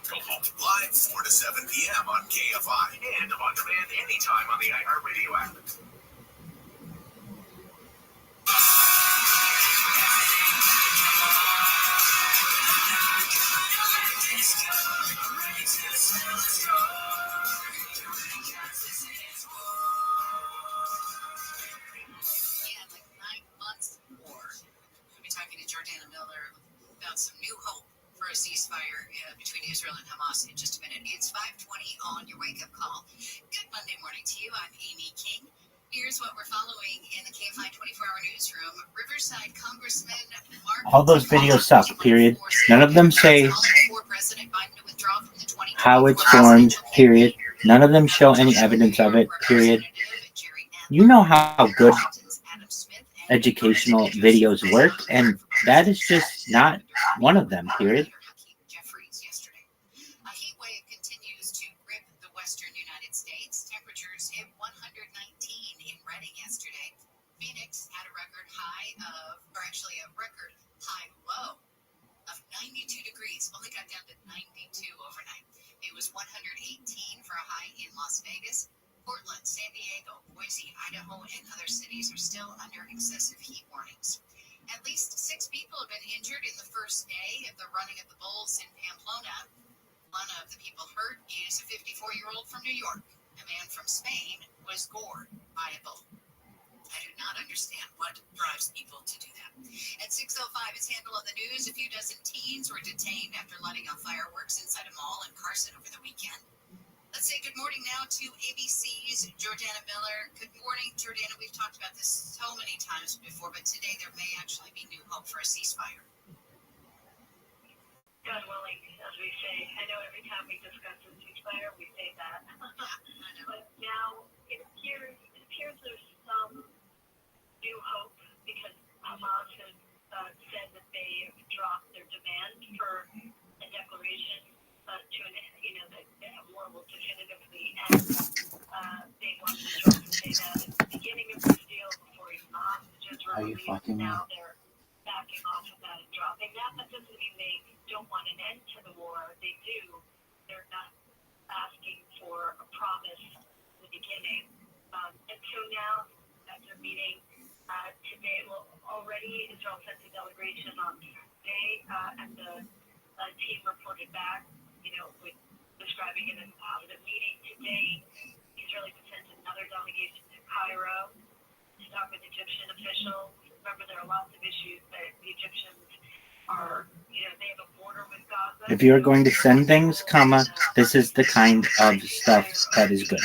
go home.
Live 4 to 7 p.m. on KFI. And on demand anytime on the iHeartRadio app.
Like 9 months more. We'll be talking to Jordana Miller about some new hope for a ceasefire between Israel and Hamas in just a minute. It's 5:20 on your wake-up call. Good Monday morning to you. I'm Amy King. Here's what we're following in the KFI 24-hour newsroom. Riverside Congressman Mark...
All those videos suck, period. None of them say how it's formed, period. None of them show any evidence of it, period. You know how good educational videos work, and that is just not one of them, period.
A heat wave continues to grip the western United States. Temperatures hit 119 in Redding yesterday. Phoenix had a record high 92 degrees, only got down to 92 overnight. It was 118 for a high in Las Vegas. Portland, San Diego, Boise, Idaho, and other cities are still under excessive heat warnings. At least 6 people have been injured in the first day of the running of the bulls in Pamplona. One of the people hurt is a 54-year-old from New York. A man from Spain was gored by a bull. I do not understand what drives people to do that. At 6:05, it's Handle on the News. A few dozen teens were detained after lighting off fireworks inside a mall in Carson over the weekend. Let's say good morning now to ABC's Jordana Miller. Good morning, Jordana. We've talked about this so many times before, but today there may actually be new hope for a ceasefire.
God willing, as we say. I know every time we discuss a ceasefire, we say that. But now it appears there's some new hope because Hamas has said that they have dropped their demand for a declaration that war will definitively end. They want Israel to say that at the beginning of this deal before even the hostages were released. Now they're backing off of that and dropping that. That doesn't mean they don't want an end to the war. They do. They're not asking for a promise in the beginning. And so now that they're meeting today, well, already Israel sent a delegation on Tuesday, and the team reported back, with describing it as a positive meeting. Today, Israel sent another delegation to Cairo to talk with Egyptian officials. Remember, there are lots of issues that the Egyptians are, they have a border with Gaza.
If you're going to send things, this is the kind of stuff that is good.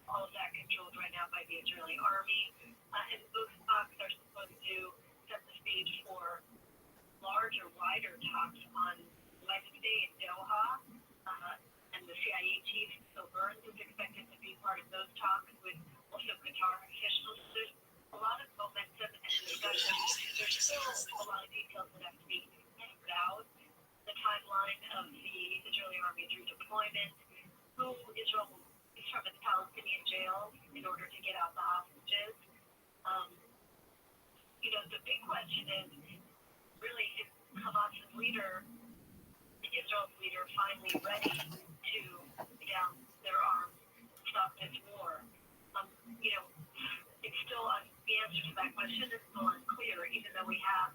All of that controlled right now by the Israeli army. And those talks are supposed to set the stage for larger, wider talks on Wednesday in Doha. And the CIA chief, Phil Burns, is expected to be part of those talks with also Qatar officials. There's a lot of momentum and discussion. There's still a lot of details that have to be figured out. The timeline of the Israeli army redeployment, who Israel is from its Palestinian jails in order to get out the hostages. The big question is, really, is Hamas's leader, Israel's leader, finally ready to put down their arms and stop this war? It's still, the answer to that question is still unclear, even though we have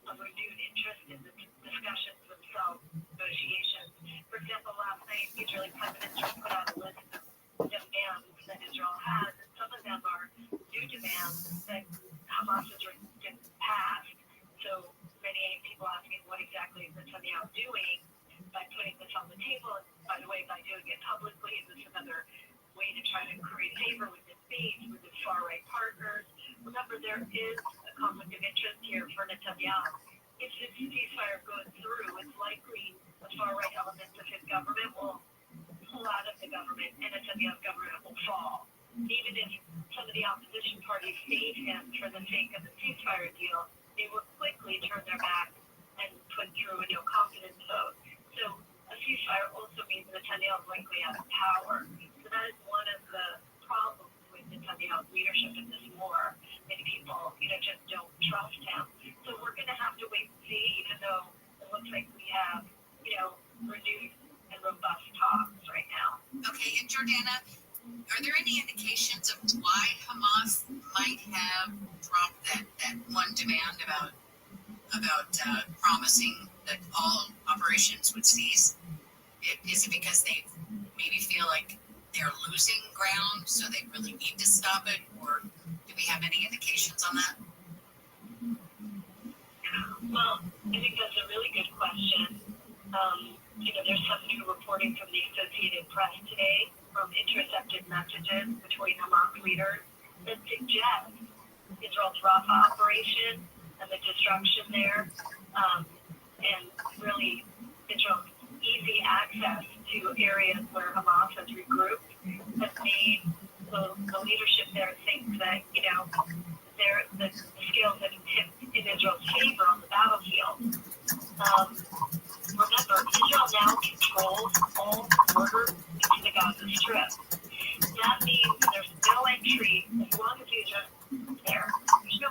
a renewed interest in the discussions themselves, negotiations. For example, last night, the Israeli Prime Minister put out a list of demands that Israel has, and some of them are new demands that Hamas has passed. So many people asking what exactly is Netanyahu doing by putting this on the table, and by the way, by doing it publicly. Is this another way to try to create favor with his base, with his far-right partners? Remember, there is a conflict of interest here for Netanyahu. If this ceasefire goes through, it's likely the far-right elements of his government will pull out of the government, and Netanyahu's government will fall. Even if some of the opposition parties save him for the sake of the ceasefire deal, they will quickly turn their back and put through a no-confidence vote. So a ceasefire also means Netanyahu is likely out of power. So that is one of the problems with Netanyahu's leadership in this war. Many people, just don't trust him. So we're going to have to wait and see, even though it looks like we have, renewed and robust talks right now.
Okay, and Jordana, are there any indications of why Hamas might have dropped that one demand about promising that all operations would cease? Is it because they maybe feel like they're losing ground, so they really need to stop it, or do we have any indications on that?
Well, I think that's a really good question. There's some new reporting from the Associated Press today from intercepted messages between Hamas leaders that suggest Israel's Rafah operation and the destruction there, and really Israel's easy access to areas where Hamas has regrouped, has made the leadership there think that, the scales have tipped in Israel's favor on the battlefield. Remember, Israel now controls all border into the Gaza Strip. That means there's no entry as long as Israel is there. There's no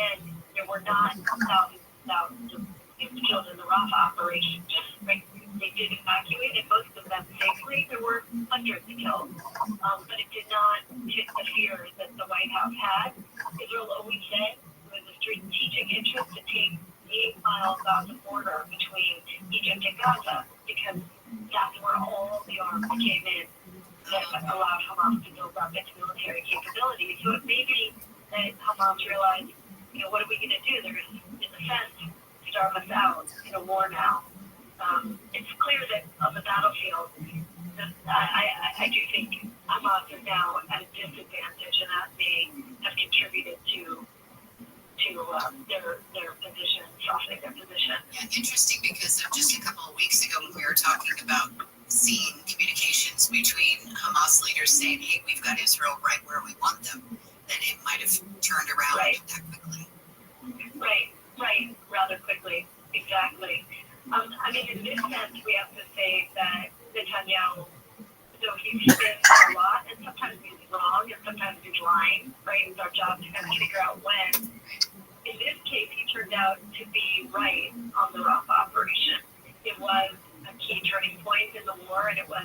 again, there were not thousands of killed in the Rafa operation. Right? They did evacuate, and most of them safely. There were hundreds killed, but it did not hit the fear that the White House had. Israel always said it was a strategic interest to take the 8-mile Gaza border between Egypt and Gaza, because that's where all the arms came in that allowed Hamas to build up its military capabilities. So it may be that Hamas realized, what are we going to do? They're going to, in a sense, starve us out in a war now. It's clear that on the battlefield, I do think Hamas is now at a disadvantage, and that may have contributed to their position, softening their position.
Yeah, interesting, because just a couple of weeks ago when we were talking about seeing communications between Hamas leaders saying, hey, we've got Israel right where we want them, then it might have turned around that quickly.
Right, rather quickly, exactly. In this sense, we have to say that Netanyahu, though he spins a lot, and sometimes he's wrong, and sometimes he's lying, right? It's our job to kind of figure out when. In this case, he turned out to be right on the Rafah operation. It was a key turning point in the war, and it was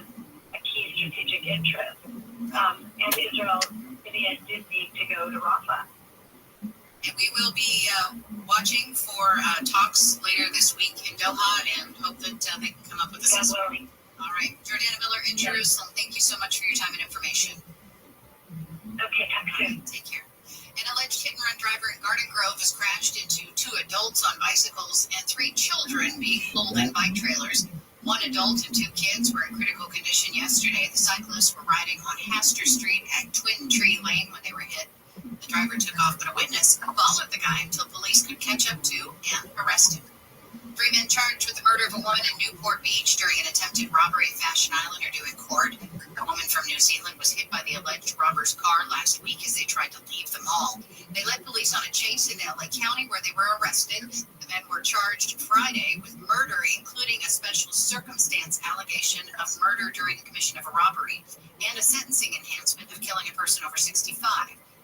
a key strategic interest. And Israel, in the end, did need to go to Rafah.
And we will be watching for talks later this week in Doha, and hope that they can come up with a solution. All right, Jordana Miller in Jerusalem, thank you so much for your time and information.
Okay, talk soon.
Take care. An alleged hit-and-run driver in Garden Grove has crashed into 2 adults on bicycles and 3 children being pulled in bike trailers. 1 adult and 2 kids were in critical condition yesterday. The cyclists were riding on Hastur Street at Twin Tree Lane when they were hit. The driver took off, but a witness followed the guy until police could catch up to and arrest him. 3 men charged with the murder of a woman in Newport Beach during an attempted robbery at Fashion Island are due in court. A woman from New Zealand was hit by the alleged robber's car last week as they tried to leave the mall. They led police on a chase in LA County where they were arrested. The men were charged Friday with murder, including a special circumstance allegation of murder during the commission of a robbery and a sentencing enhancement of killing a person over 65.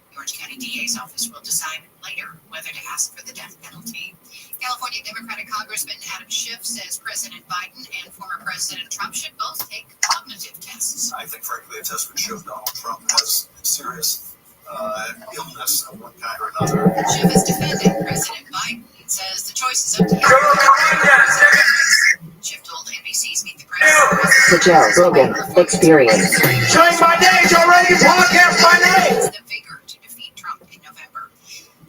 The Orange County DA's office will decide later whether to ask for the death penalty. California Democratic Congressman Adam Schiff says President Biden and former President Trump should both take cognitive tests.
I think, frankly, a test would show Donald Trump has serious illness of one kind or another.
Schiff is defending President Biden and says the choice is up to him. Schiff told NBC's Meet the Press.
The Joe Rogan Experience.
Change my name, Joe Rogan, podcast my name.
The vigor to defeat Trump in November.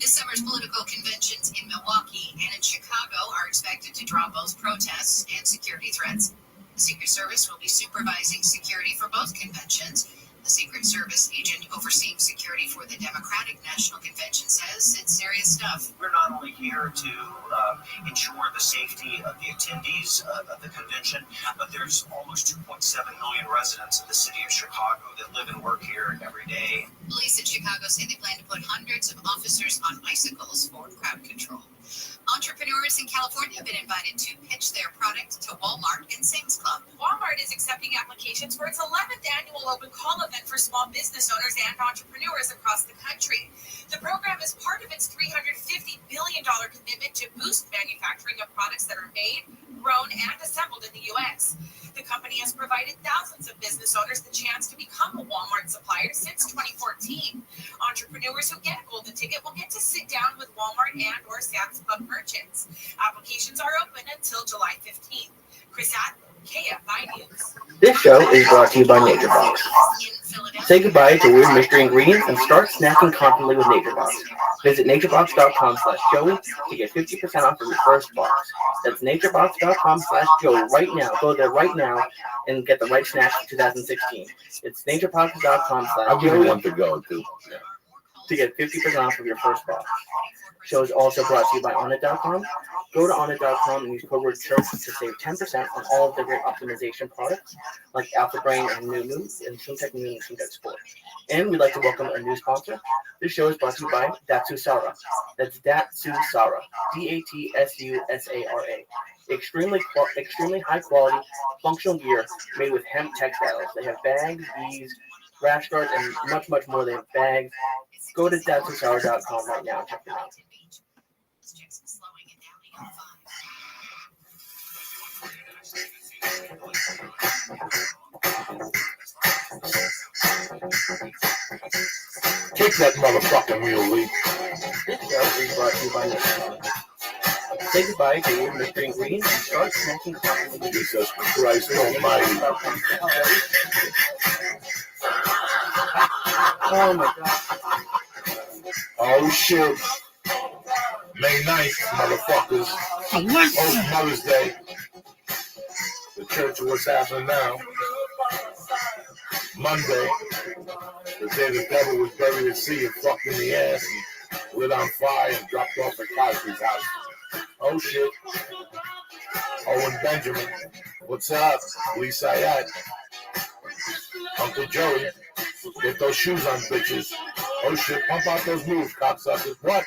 This summer's political conventions in Milwaukee and in Chicago are expected to draw both protests and security threats. The Secret Service will be supervising security for both conventions. The Secret Service agent overseeing security for the Democratic National Convention says it's serious stuff.
We're not only here to ensure the safety of the attendees of the convention, but there's almost 2.7 million residents of the city of Chicago that live and work here every day.
Police in Chicago say they plan to put hundreds of officers on bicycles for crowd control. Entrepreneurs in California have been invited to pitch their product to Walmart and Sam's Club.
Walmart is accepting applications for its 11th annual open call event for small business owners and entrepreneurs across the country. The program is part of its $350 billion commitment to boost manufacturing of products that are made, grown, and assembled in the U.S. The company has provided thousands of business owners the chance to become a Walmart supplier since 2014. Entrepreneurs who get a golden ticket will get to sit down with Walmart and or Sam's Club merchants. Applications are open until July 15th. Chris Adler, KFI News.
This show is brought to you by NatureBox. Say goodbye to weird mystery ingredients and start snacking confidently with NatureBox. Visit naturebox.com/Joey to get 50% off of your first box. That's naturebox.com/Joey right now. Go there right now and get the right snacks for 2016. It's naturebox.com/Joey.
I'll give you one to go to.
To get 50% off of your first box. Show is also brought to you by Onnit.com. Go to Onnit.com and use code word CHURCH to save 10% on all of the great optimization products like Alpha Brain and New News and SwimTech New and SwimTech Sport. And we'd like to welcome a new sponsor. This show is brought to you by Datsusara. That's Datsusara. Datsusara. Extremely high quality functional gear made with hemp textiles. They have bags, bees, rash guards, and much more. They have bags. Go to Datsusara.com right now and check them out.
This chick's slowing it down to 5.
Kick that motherfucking wheel, Lee.
This show is brought to you by Nick. Say goodbye to your Mr. Green and start smoking coffee.
Jesus Christ almighty.
Oh my god.
Oh shit. May 9th, motherfuckers. Post Mother's Day. The church of what's happening now. Monday, the day the devil was buried at sea and fucked in the ass and lit on fire and dropped off at Cosby's house. Oh shit. Owen Benjamin. What's up? Lee Sayat. Uncle Joey. Get those shoes on, bitches. Oh shit, pump out those moves, cocksuckers. What?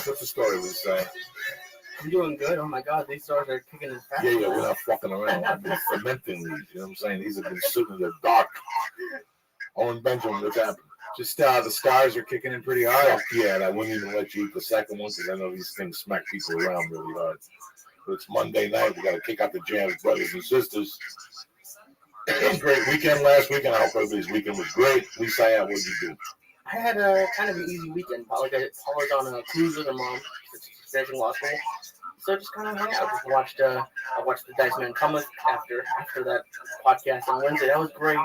What's the story, Lisa?
I'm doing good. Oh my god, these stars are kicking in fast.
Yeah, we're not fucking around. I've been fermenting these, you know what I'm saying? These have been sitting in the dark. Owen Benjamin, what's happening?
Just the stars are kicking in pretty hard.
Fuck yeah, and I wouldn't even let you eat the second one because I know these things smack people around really hard. But it's Monday night. We got to kick out the jams, brothers and sisters. It was a great weekend last weekend. I hope everybody's weekend was great. Lisa, what did you do?
I had a kind of an easy weekend. Like I was on a cruise with her mom, finishing law school. So I just kind of hung out. Just watched I watched the Dice Man Come after that podcast on Wednesday. That was great.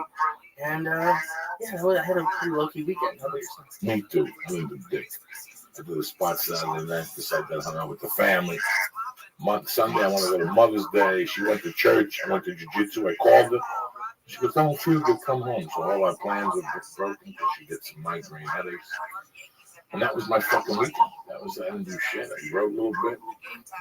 And yeah, I had a pretty low-key weekend. How about yourself?
Me too. I mean, the dick. I did a spot Saturday night. Decided to hang out with the family. Sunday, I want to go to Mother's Day. She went to church. I went to jiu-jitsu. I called her. She goes, I don't feel good. Come home. So all our plans are broken because she gets some migraine headaches. And that was my fucking weekend. I didn't do shit. I wrote a little bit.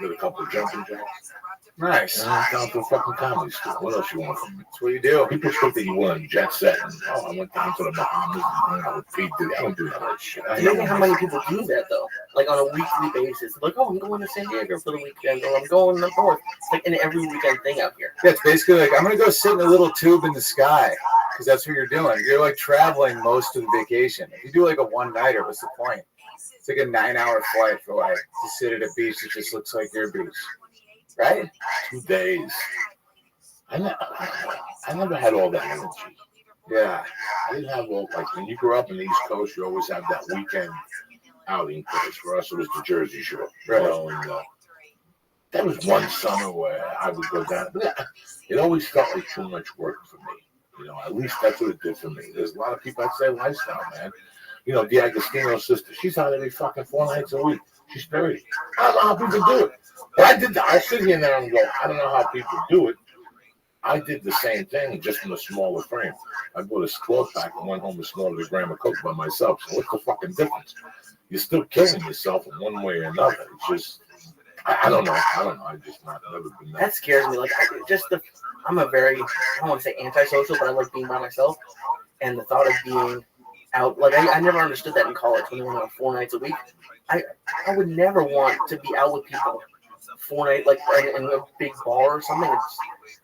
Did a couple of jumping jacks.
Nice.
And I went down to a fucking comedy store. What else you want from me?
That's what you do.
People think that you went on jet set. And, I went down to the Bahamas and hung out with Pete. I don't do that other shit.
I don't know how many people do that, though. Like, on a weekly basis. Like, oh, I'm going to San Diego for the weekend. Or I'm going to North. It's like an every weekend thing out here.
Yeah, it's basically like, I'm going to go sit in a little tube in the sky. Because that's what you're doing. You're, like, traveling most of the vacation. If you do, like, a one-nighter, what's the point? It's like a 9-hour flight for, like, to sit at a beach that just looks like your beach. Right?
2 days. I never had all that energy.
Yeah.
I didn't have all, like, when you grew up in the East Coast, you always have that weekend outing place. For us, it was the Jersey Shore.
Right.
You know, and that was one summer where I would go down. But it always felt like too much work for me. You know, at least that's what it did for me. There's a lot of people that say lifestyle, man. You know, D'Agostino's sister, she's out every fucking 4 nights a week. She's 30. I don't know how people do it. But I did that. I sit here now and go, I don't know how people do it. I did the same thing, just in a smaller frame. I bought a 12-pack and went home with smaller gram of Coke by myself. So what's the fucking difference? You're still killing yourself in one way or another. It's just, I don't know. I just never been
that scares me. Like, I'm a very, I don't want to say antisocial, but I like being by myself. And the thought of being out, like, I never understood that in college when we went on 4 nights a week. I would never want to be out with people 4 nights, like in a big bar or something.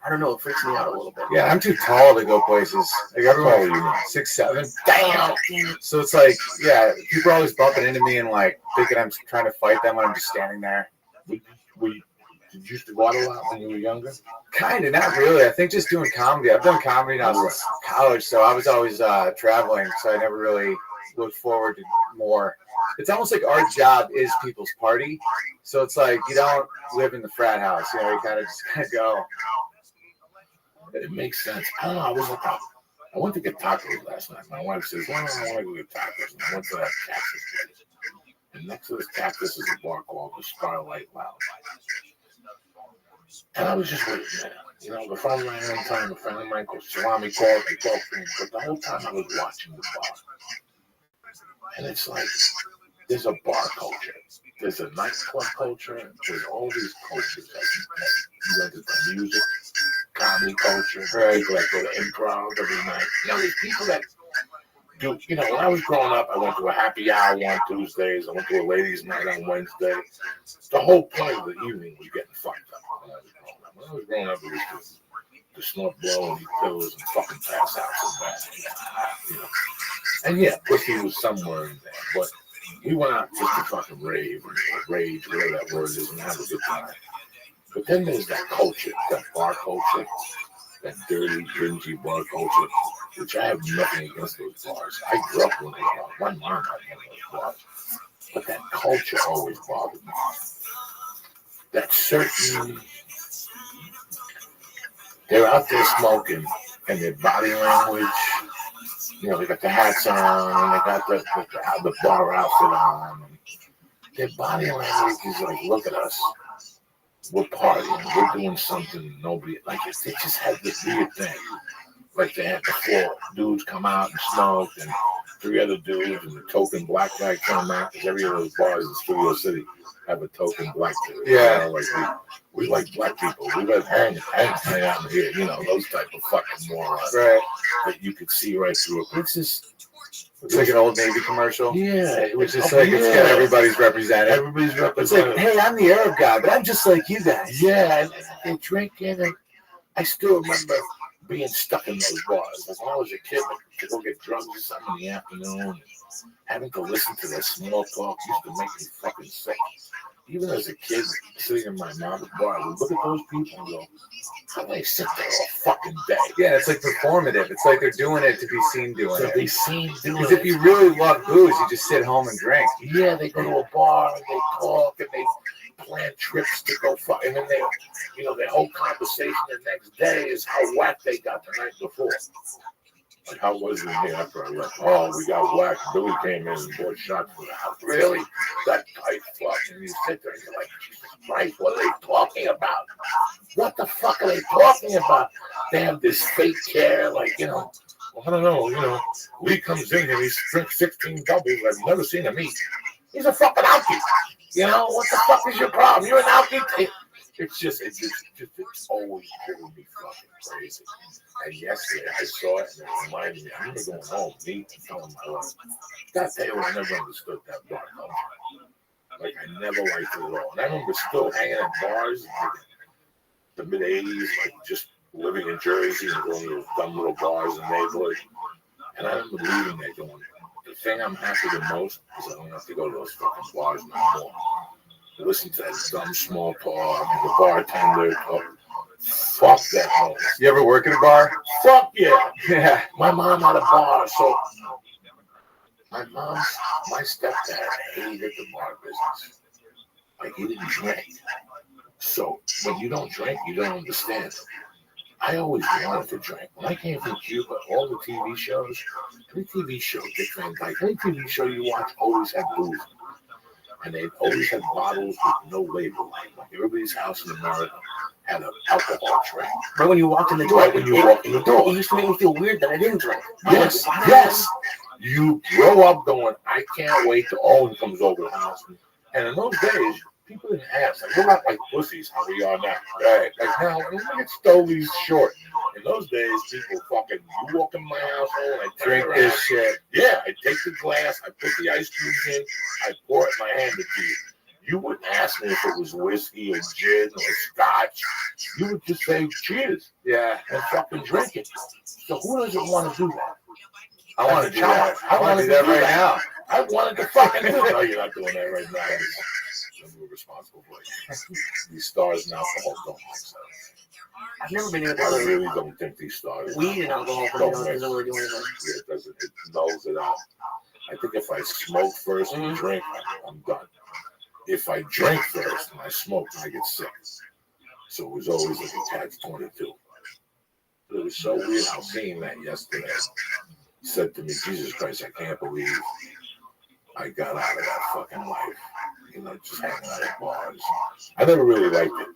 I don't know, it freaks me out a little bit.
Yeah, I'm too tall to go places. Like everyone, 6'7". Damn. So it's like, yeah, people are always bumping into me and like thinking I'm trying to fight them when I'm just standing there.
Did you used to go out a lot when you were younger?
Kind of, not really. I think just doing comedy. I've done comedy now since college, so I was always traveling, so I never really looked forward to more. It's almost like our job is people's party, so it's like you don't live in the frat house. You know, you kind of just go.
It makes sense. I don't know. I went to get tacos last night. My wife says, "Well, I want to go get tacos." And I went to that cactus place. And next to this cactus is a bar called the Starlight Lounge. And I was just waiting there. You know, the phone rang one time. A friend of mine called Salami called. They talked to me. But the whole time I was watching the bar. And it's like, there's a bar culture. There's a nightclub culture. There's all these cultures. You went to the music, comedy culture. Right? Like go to improv every night. You know, there's people that do, you know, when I was growing up, I went to a happy hour on Tuesdays. I went to a ladies' night on Wednesday. The whole point of the evening was getting fucked up when I was growing up. It was just to snort blow and eat pills and fucking pass out so bad. You know? And yeah, pussy was somewhere in there. But he went out just to fucking rave or rage, whatever that word is, and have a good time. But then there's that culture, that bar culture, that dirty, dingy bar culture, which I have nothing against those bars. I grew up in those bars. My mom had one of those bars. But that culture always bothered me. That certain, they're out there smoking, and their body language, you know, they got the hats on, and they got the bar outfit on. Their body language is like, look at us. We're partying. We're doing something nobody, like, they just had this weird thing. Like they had before, dudes come out and smoke, and 3 other dudes, and the token black guy come out, because every one of those bars in Studio City have a token black dude.
Yeah.
You know, like we like black people. We let hang out in here, you know, those type of fucking morons.
Right.
That you could see right through it. It's just,
it's like an Old Navy commercial.
Yeah.
It was just like, it's got everybody's represented.
Everybody's represented.
It's like, hey, I'm the Arab guy, but I'm just like you guys.
Yeah, and they drinking, and I still remember being stuck in those bars. Like when I was a kid, like, to go get drugs or something in the afternoon, having to listen to that small talk used to make me fucking sick. Even as a kid, sitting in my mom's bar, I would look at those people and go, how do they sit there all fucking day?
Yeah, it's like performative. It's like they're doing it to be seen doing
So
it.
they seem doing
Because
it.
if you really love booze, you just sit home and drink.
Yeah, they go to a bar and they talk and they plan trips to go fuck, and then they, you know, their whole conversation the next day is how whack they got the night before. Like, how was it in here after I left? Oh, we got whacked. Billy came in and bought shots for the house. Really? That tight fuck. And you sit there and you're like, Jesus Christ, what are they talking about? What the fuck are they talking about? They have this fake care, like, you know, well, I don't know, you know, Lee comes in and he drinks 16 doubles. I've never seen him eat. He's a fucking alky. You know, what the fuck is your problem? You're an alky. It's always driven me fucking crazy. And yesterday I saw it and it reminded me, I remember going home, me and telling my wife, that day when I never understood that bar culture. Like, I never liked it at all. And I remember still hanging at bars, like, the mid-'80s, like, just living in Jersey and going to dumb little bars in the neighborhood. And I remember leaving there going, the thing I'm happy the most is I don't have to go to those fucking bars no more. To listen to that dumb small talk and the bartender talk. Fuck that home.
You ever work at a bar?
Fuck yeah.
Yeah.
My mom had a bar, so my stepdad hated the bar business. Like, he didn't drink. So when you don't drink, you don't understand. I always wanted to drink. When I came from Cuba, all the TV shows, every TV show, Dick Van Dyke, any TV show you watch always had booze. And they always had bottles with no label. Like everybody's house in America had an alcohol tray.
Right when you walked in the door.
Right when you walked in the door.
It used to make me feel weird that I didn't drink.
Yes, yes. You grow up going, I can't wait till Owen comes over the house. And in those days, people didn't ask. Like, we're not like pussies how we are now. Right. Like now, look at Stoley's short. In those days, people fucking, you walk in my household, I
Drink this shit.
Yeah, I take the glass, I put the ice cubes in, I pour it in my hand to you. You wouldn't ask me if it was whiskey or gin or scotch. You would just say cheers.
Yeah.
And fucking drink it. So who doesn't want to do that?
I want to do that. I want to do that right now.
I wanted to fucking do it. No, you're not doing that right now. I'm responsible for it. These stars and alcohol don't mix.
I've never been able to.
I really don't think these stars.
Weed and alcohol doesn't really do anything.
Yeah, it doesn't. It nulls it out. I think if I smoke first and drink, I'm done. If I drink first and I smoke, I get sick. So it was always like a catch-22. It was so weird how seeing that yesterday said to me, Jesus Christ, I can't believe I got out of that fucking life. You know, just hanging out at bars. I never really liked it.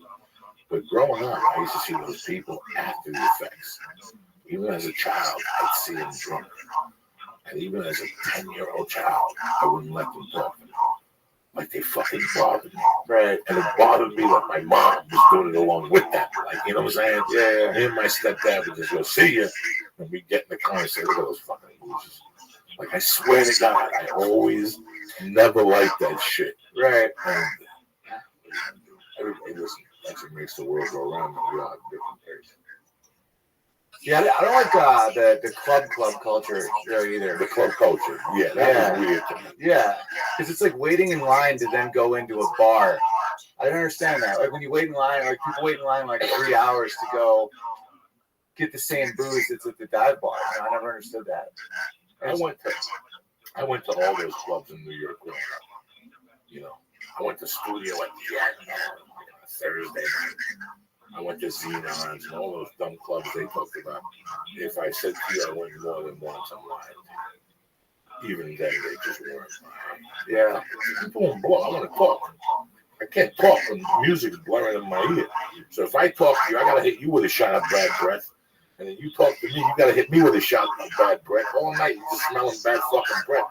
But growing up, I used to see those people after the effects. Even as a child, I'd see them drunk. And even as a 10-year-old child, I wouldn't let them talk to me. Like, they fucking bothered me. Right? And it bothered me that my mom was doing it along with that. Like, you know what I'm saying? Yeah. Me and my stepdad would just go, see ya. And we'd get in the car and say, look at those fucking losers. Like, I swear to God, I always never liked that shit.
Right.
And everybody, listen, that's what makes the world go around. We all have different tastes.
Yeah, I don't like the club culture really either.
The club culture, yeah, that was weird to me.
Yeah, because it's like waiting in line to then go into a bar. I don't understand that. Like when you wait in line, like people wait in line like 3 hours to go get the same booze that's at the dive bar. You know, I never understood that.
I went to all those clubs in New York growing up. You know, I went to Studio at the End on a Thursday night. I went to Xenons and all those dumb clubs they talked about. If I said to you I went more than once, I'm lying. Even then, they just weren't.
Yeah.
People won't blow. I want to talk. I can't talk when music's blaring in my ear. So if I talk to you, I got to hit you with a shot of bad breath. And then you talk to me, you got to hit me with a shot of bad breath. All night, you're just smelling bad fucking breath.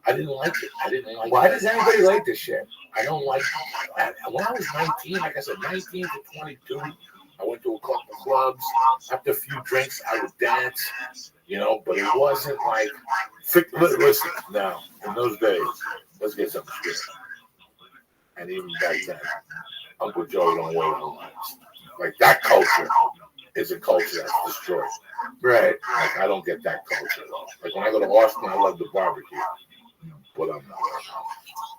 I didn't like it.
Why does anybody like this shit?
I don't like it. When I was 19, like I said, 19 to 22, I went to a couple of clubs. After a few drinks, I would dance, you know, but it wasn't like, listen, now, in those days, let's get something straight. And even back then, Uncle Joe don't wait on lines. Like, that culture is a culture that's destroyed.
Right.
Like, I don't get that culture at all. Like, when I go to Austin, I love the barbecue. But I'm not.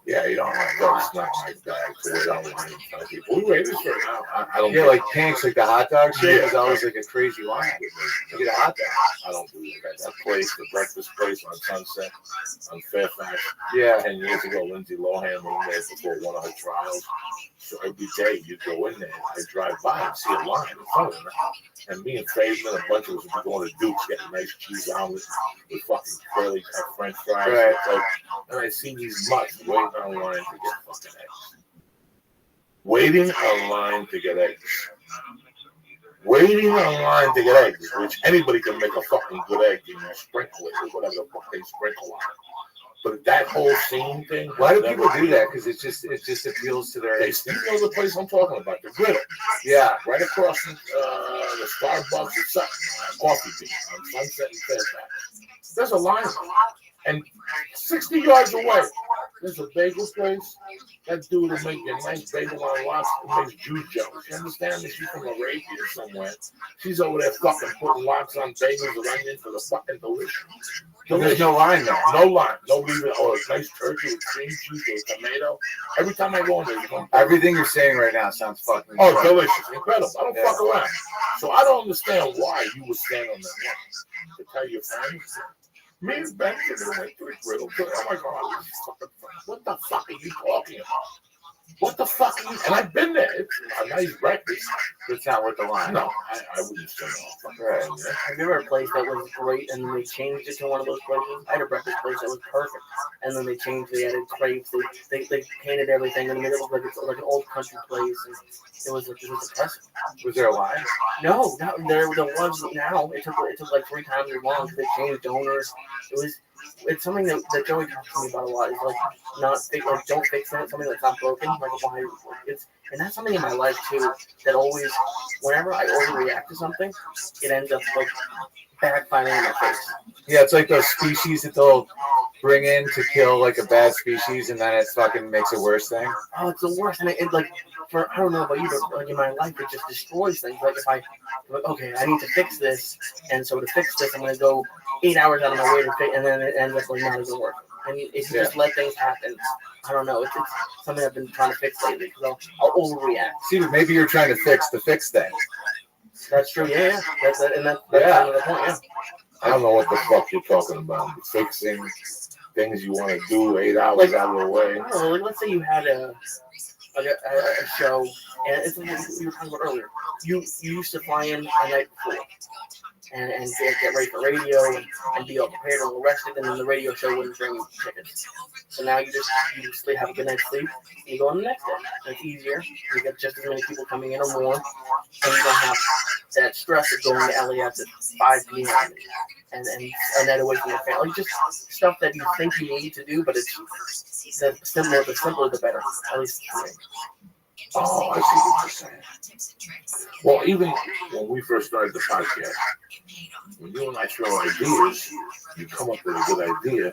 Yeah, you don't like that. It's not my bag to wait on line in front of people. We waited for it. I don't.
Yeah, like Pink's, like the hot dog shit
Yeah.
is always like a crazy line. You get a hot dog.
I don't do that. That place, the breakfast place on Sunset, on Fairfax.
Yeah.
10 years ago, Lindsay Lohan went there before one of her trials. So every day you go in there, I drive by and see a line in front of her. And me and Faisman, a bunch of us, would be going to Duke's, getting a nice cheese omelet with fucking curly cut French fries.
Right.
And I see these mutts waiting on line to get fucking eggs. Waiting on line to get eggs. Waiting on line to get eggs, which anybody can make a fucking good egg in their sprinkle it or whatever the fuck they sprinkle on it. But that whole scene thing.
Why do people do that? Because it just appeals to their.
You know the place I'm talking about, the Griddle.
Yeah.
Right across from the Starbucks or something, Coffee Bean on Sunset and Fairfax. There's a line. And 60 yards away, there's a bagel place. That dude will make you a nice bagel on lots and makes juice jelly. You understand that she's from Arabia or somewhere? She's over there fucking putting lots on bagels and onions for the fucking delicious.
So there's no line there.
No line. Nobody even, or a nice turkey with cream cheese or tomato. Every time I go in there,
everything you're saying right now sounds fucking
delicious. Incredible. I don't fuck around. So I don't understand why you would stand on that line to tell your friends. Me and Ben went to the Griddle. Oh my God, what the fuck are you talking about? What the fuck are you? And I've been there. It's a nice breakfast.
It's not worth the line.
No, I wouldn't say no.
Right.
Have you ever had a place that was great and then they changed it to one of those places? I had a breakfast place that was perfect, and then they changed. They added crepes. They painted everything, and it looked like it's like an old country place. And it was impressive.
Was there a line?
No, there was now. It took like 3 times as long because they changed owners. It's something that Joey talks to me about a lot. It's like don't fix it. Something that's not broken. Like why and that's something in my life too that always, whenever I overreact to something, it ends up like backfiring in my face.
Yeah, it's like those species that they'll bring in to kill like a bad species, and then it fucking makes it worse thing.
Oh, it's the worst. And it like, I don't know about you, but like in my life, it just destroys things. Like if okay, I need to fix this, and so to fix this, I'm gonna go 8 hours out of my way to fix, and then it ends up like not even working. And if you just let things happen, I don't know. It's something I've been trying to fix lately because I'll overreact.
See, but maybe you're trying to fix the fix thing.
That's true. Yeah. That's kind of the point. Yeah.
I don't know what the fuck you're talking about. Fixing things you want to do 8 hours out of the way.
I don't know. Like, let's say you had a show, and it's like we were talking about earlier. You used to fly in a night before and get ready for radio and be all prepared and all rested, and then the radio show wouldn't bring you tickets. So now you just have a good night's sleep, and you go on the next day. And it's easier. You get just as many people coming in or more, and you don't have that stress of going to LAX at 5 p.m. and that away from your family. Just stuff that you think you need to do, but it's the simpler the better. At least for me.
Oh, I see what you're saying. Well, even when we first started the podcast, when you and I throw ideas, you come up with a good idea,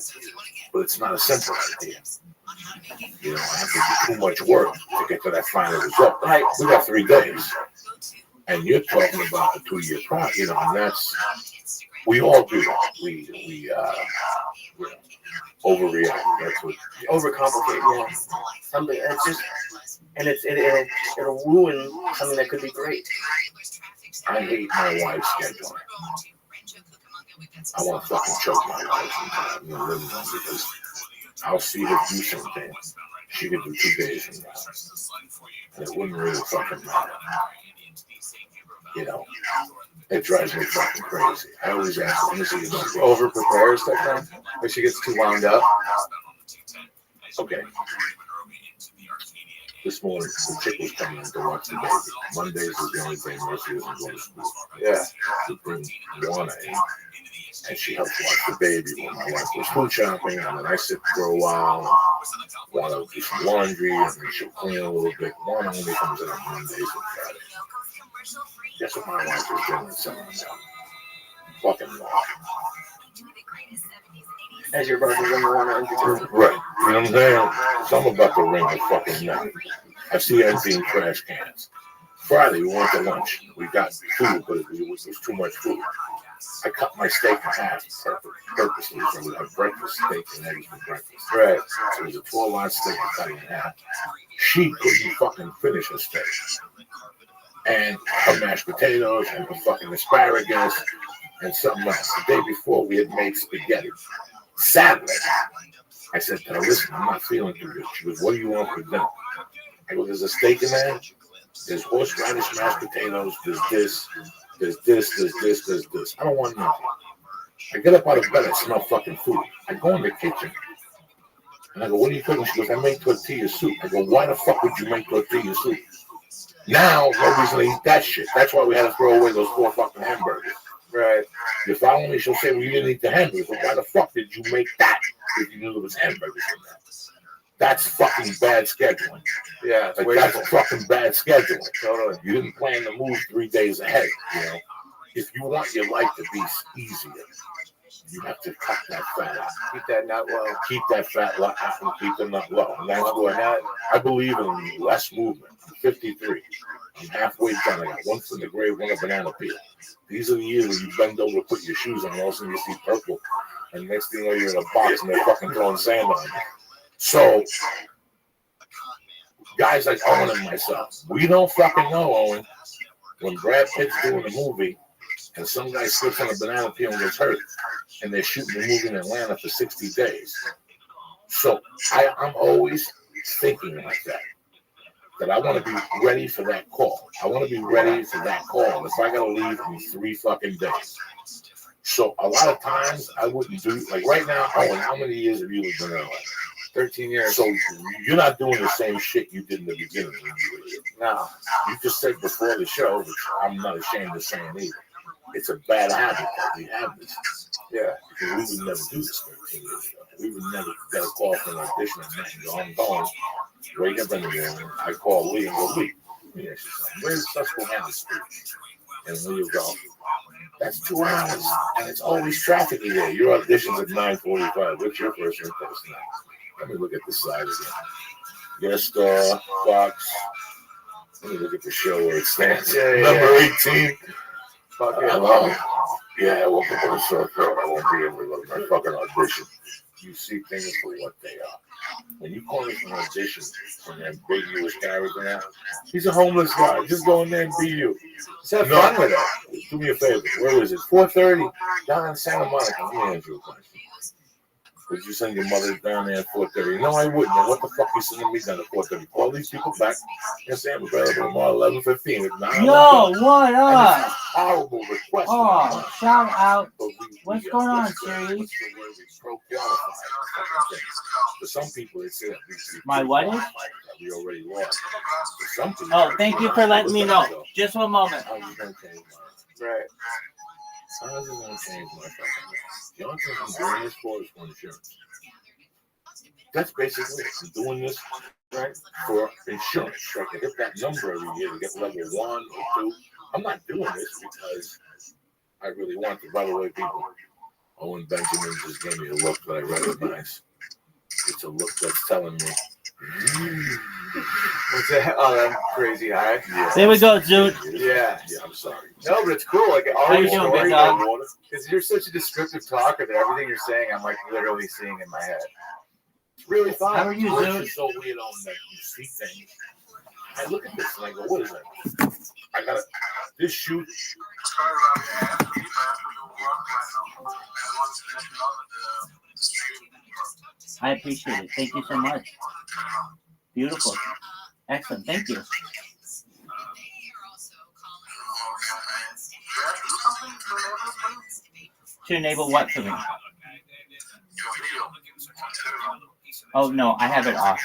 but it's not a simple idea. You know, I have to do too much work to get to that final result. Right. We got 3 days. And you're talking about a 2-year process, you know, and that's, we all do that. We you know, overreact. That's what,
Overcomplicate, yeah. Something it's just, and it'll ruin something that could be great.
I hate my wife's schedule. I want to fucking choke my wife sometimes, you know, because I'll see her do something. She could do 2 days from now. And it wouldn't really fucking matter. You know, it drives me fucking crazy. I always ask, let me see you
Over prepares that thing. When she gets too wound up.
Okay. This morning, the chick was coming in to watch the baby. Mondays is the only day Mercy isn't going to school.
Yeah.
To bring Juana in, and she helps watch the baby when my wife goes food shopping, and then I sit for a while. Juana will do some laundry, and then she'll clean a little bit. Juana only comes in on Mondays and Fridays. Guess what my wife is doing something now? Fucking law.
As your brother when you want to introduce it.
Right. You know what I'm saying? So I'm about to ring her fucking neck. I see her emptying trash cans. Friday, we went to lunch. We got food, but it was too much food. I cut my steak in half purposely, so we have breakfast steak and eggs for breakfast.
Right.
So it was a 12-ounce steak I cut in half. She couldn't fucking finish her steak. And her mashed potatoes and her fucking asparagus and something else. The day before, we had made spaghetti. Saturday, I said to her, listen, I'm not feeling too good. She goes, what do you want for dinner? I go, there's a steak in there. There's horseradish mashed potatoes. There's this. There's this. There's this. There's this. I don't want nothing. I get up out of bed. I smell fucking food. I go in the kitchen. And I go, what are you cooking? She goes, I made tortilla soup. I go, why the fuck would you make tortilla soup? Now, nobody's going to eat that shit. That's why we had to throw away those 4 fucking hamburgers.
Right.
If following me, she'll say, well, you didn't eat the hamburgers. Well, why the fuck did you make that if you knew there was hamburgers in there? That's fucking bad scheduling.
Yeah.
Like, that's fucking bad scheduling. Totally. You didn't plan to move 3 days ahead, you know? If you want your life to be easier, you have to cut that fat out.
Keep that nut low.
Keep that fat out and keep the nut low. And that's what I believe in less movement. I'm 53. I'm halfway done. I got 1 foot in the grave, 1 a banana peel. These are the years when you bend over to put your shoes on, and all of a sudden you see purple. And next thing you know, you're in a box and they're fucking throwing sand on you. So, guys like Owen and myself, we don't fucking know, Owen, when Brad Pitt's doing a movie and some guy slips on a banana peel and gets hurt, and they're shooting the movie in Atlanta for 60 days. So, I'm always thinking like that. That I want to be ready for that call. I want to be ready for that call. If I got to leave in 3 fucking days. So a lot of times I wouldn't do, like right now, Owen, how many years have you lived in LA?
13 years.
So you're not doing the same shit you did in the beginning when you were here.
No.
You just said before the show, which I'm not ashamed of saying either. It's a bad habit that we have this.
Yeah.
Because we would never do this 13 years ago. We would never get a call from an audition and go, I'm going. Wake up in the morning, I call Lee and go, Lee, where's Susquehanna Street? And Lee will go, that's 2 hours, and it's always traffic here. Your audition's at 9:45. What's your first impulse now? Let me look at the side again. Guest star, box. Let me look at the show where it stands. Number 18. Hello. Yeah, welcome to the circle. I won't be able to go to my fucking audition. You see things for what they are. When you call it an audition for an ambiguous character now, he's a homeless guy. Just go in there and be you.
Just have fun with
it. Do me a favor. Where is it? 4:30 down in Santa Monica. Let me answer your question. Would you send your mother down there at 4:30? No, I wouldn't. And what the fuck you sending me down at 4:30? Call these people back and say I'm available tomorrow 11:15. If not,
Yo, what up?
Horrible request.
Oh, shout out. What's going on, series?
For some people, it's it.
My what is?
We already lost. For some people,
Oh, thank you for letting me know. Just 1 moment.
How's it going to change my
Right.
How's it going to change my fucking life? The only thing I'm doing this for is for insurance. That's basically it. I'm doing this right for insurance. So I can hit that number every year to get level 1 or 2. I'm not doing this because I really want to. By the way, people, Owen Benjamin just gave me a look that I recognize. It's a look that's telling me,
What's that? Oh, that crazy high.
Yeah.
There we go, Zoot.
Yeah.
Yeah, I'm sorry.
No, but it's cool. Like all
How
your
you doing,
stories,
big dog?
because you're such a descriptive talker that everything you're saying, I'm like literally seeing in my head. It's really fun.
How are you,
Which
Zoot?
is so weird on that you see things. I look at this and I go, what is that? I got this shoot.
I appreciate it. Thank you so much. Beautiful. Excellent. Thank you. To enable what for me? Oh no, I have it off.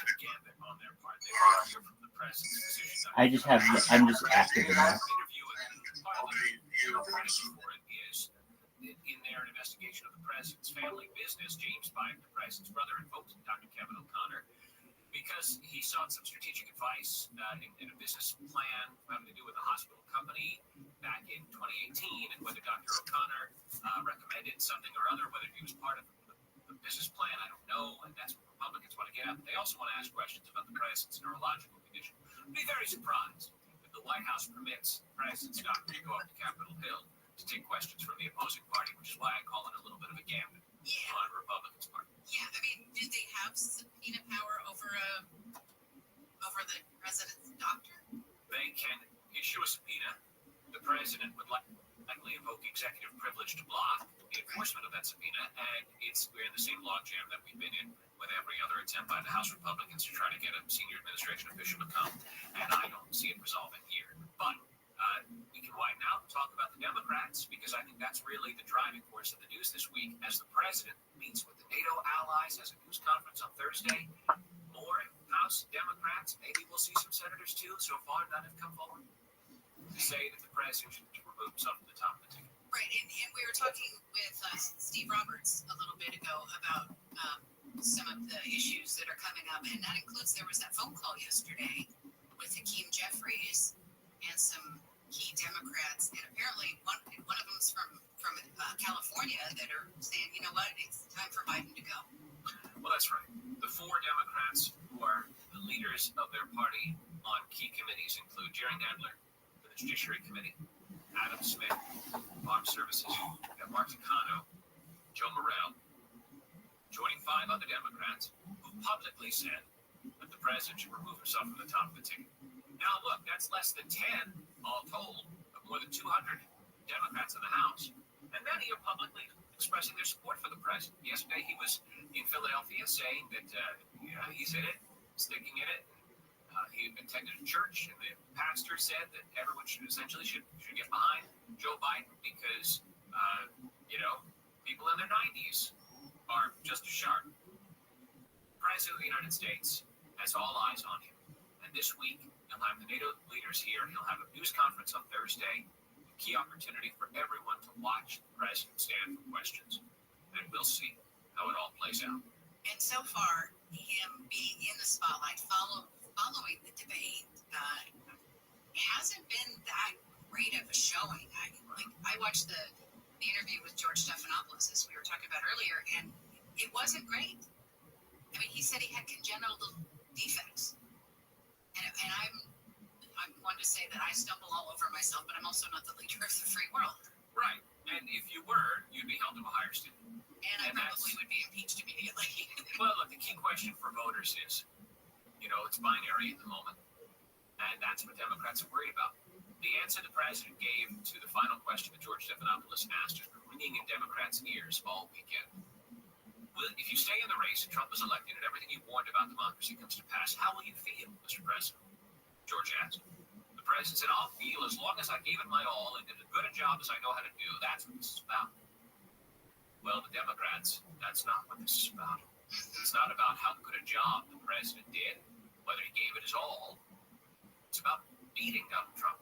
I'm just active in that.
In their investigation of the president's family business, James Biden, the president's brother, invoked Dr. Kevin O'Connor because he sought some strategic advice in a business plan having to do with a hospital company back in 2018, and whether Dr. O'Connor recommended something or other, whether he was part of the business plan, I don't know, and that's what Republicans want to get at. But they also want to ask questions about the president's neurological condition. I'd be very surprised if the White House permits the president's doctor to go up to Capitol Hill to take questions from the opposing party, which is why I call it a little bit of a gambit on Republicans' part.
Yeah, I mean, did they have subpoena power over the president's doctor?
They can issue a subpoena. The president would likely invoke executive privilege to block the enforcement of that subpoena, and we're in the same logjam that we've been in with every other attempt by the House Republicans to try to get a senior administration official to come, and I don't see it resolving here. But we can widen out and talk about the Democrats, because I think that's really the driving force of the news this week. As the president meets with the NATO allies, has a news conference on Thursday, more House Democrats, maybe we'll see some senators too, so far none have come forward to say that the president should remove himself from the top of the ticket.
Right, and we were talking with Steve Roberts a little bit ago about some of the issues that are coming up, and that includes, there was that phone call yesterday with Hakeem Jeffries and some key Democrats, and apparently one of them's from California, that are saying, you know what, it's time for Biden to go.
Well, that's right. The four Democrats who are the leaders of their party on key committees include Jerry Nadler for the Judiciary Committee, Adam Smith, Armed Services, and Mark Takano, Joe Morrell, joining five other Democrats who publicly said that the president should remove himself from the top of the ticket. Now, look, that's less than 10, all told, of more than 200 Democrats in the House. And many are publicly expressing their support for the president. Yesterday, he was in Philadelphia saying that he's in it, sticking in it. He attended a church, and the pastor said that everyone should get behind Joe Biden because, people in their 90s are just as sharp. The president of the United States has all eyes on him. And this week, he'll have the NATO leaders here. He'll have a news conference on Thursday. A key opportunity for everyone to watch the president stand for questions. And we'll see how it all plays out.
And so far, him being in the spotlight following the debate hasn't been that great of a showing. I watched the interview with George Stephanopoulos, as we were talking about earlier, and it wasn't great. I mean, he said he had congenital defects. And I'm one to say that I stumble all over myself, but I'm also not the leader of the free world.
Right. And if you were, you'd be held to a higher standard.
And I probably would be impeached immediately.
Well, look, the key question for voters is, it's binary at the moment. And that's what Democrats are worried about. The answer the president gave to the final question that George Stephanopoulos asked has been ringing in Democrats' ears all weekend. Well, if you stay in the race and Trump is elected and everything you warned about democracy comes to pass, how will you feel, Mr. President? George asked. The president said, I'll feel as long as I gave it my all and did as good a job as I know how to do. That's what this is about. Well, the Democrats, that's not what this is about. It's not about how good a job the president did, whether he gave it his all. It's about beating Donald Trump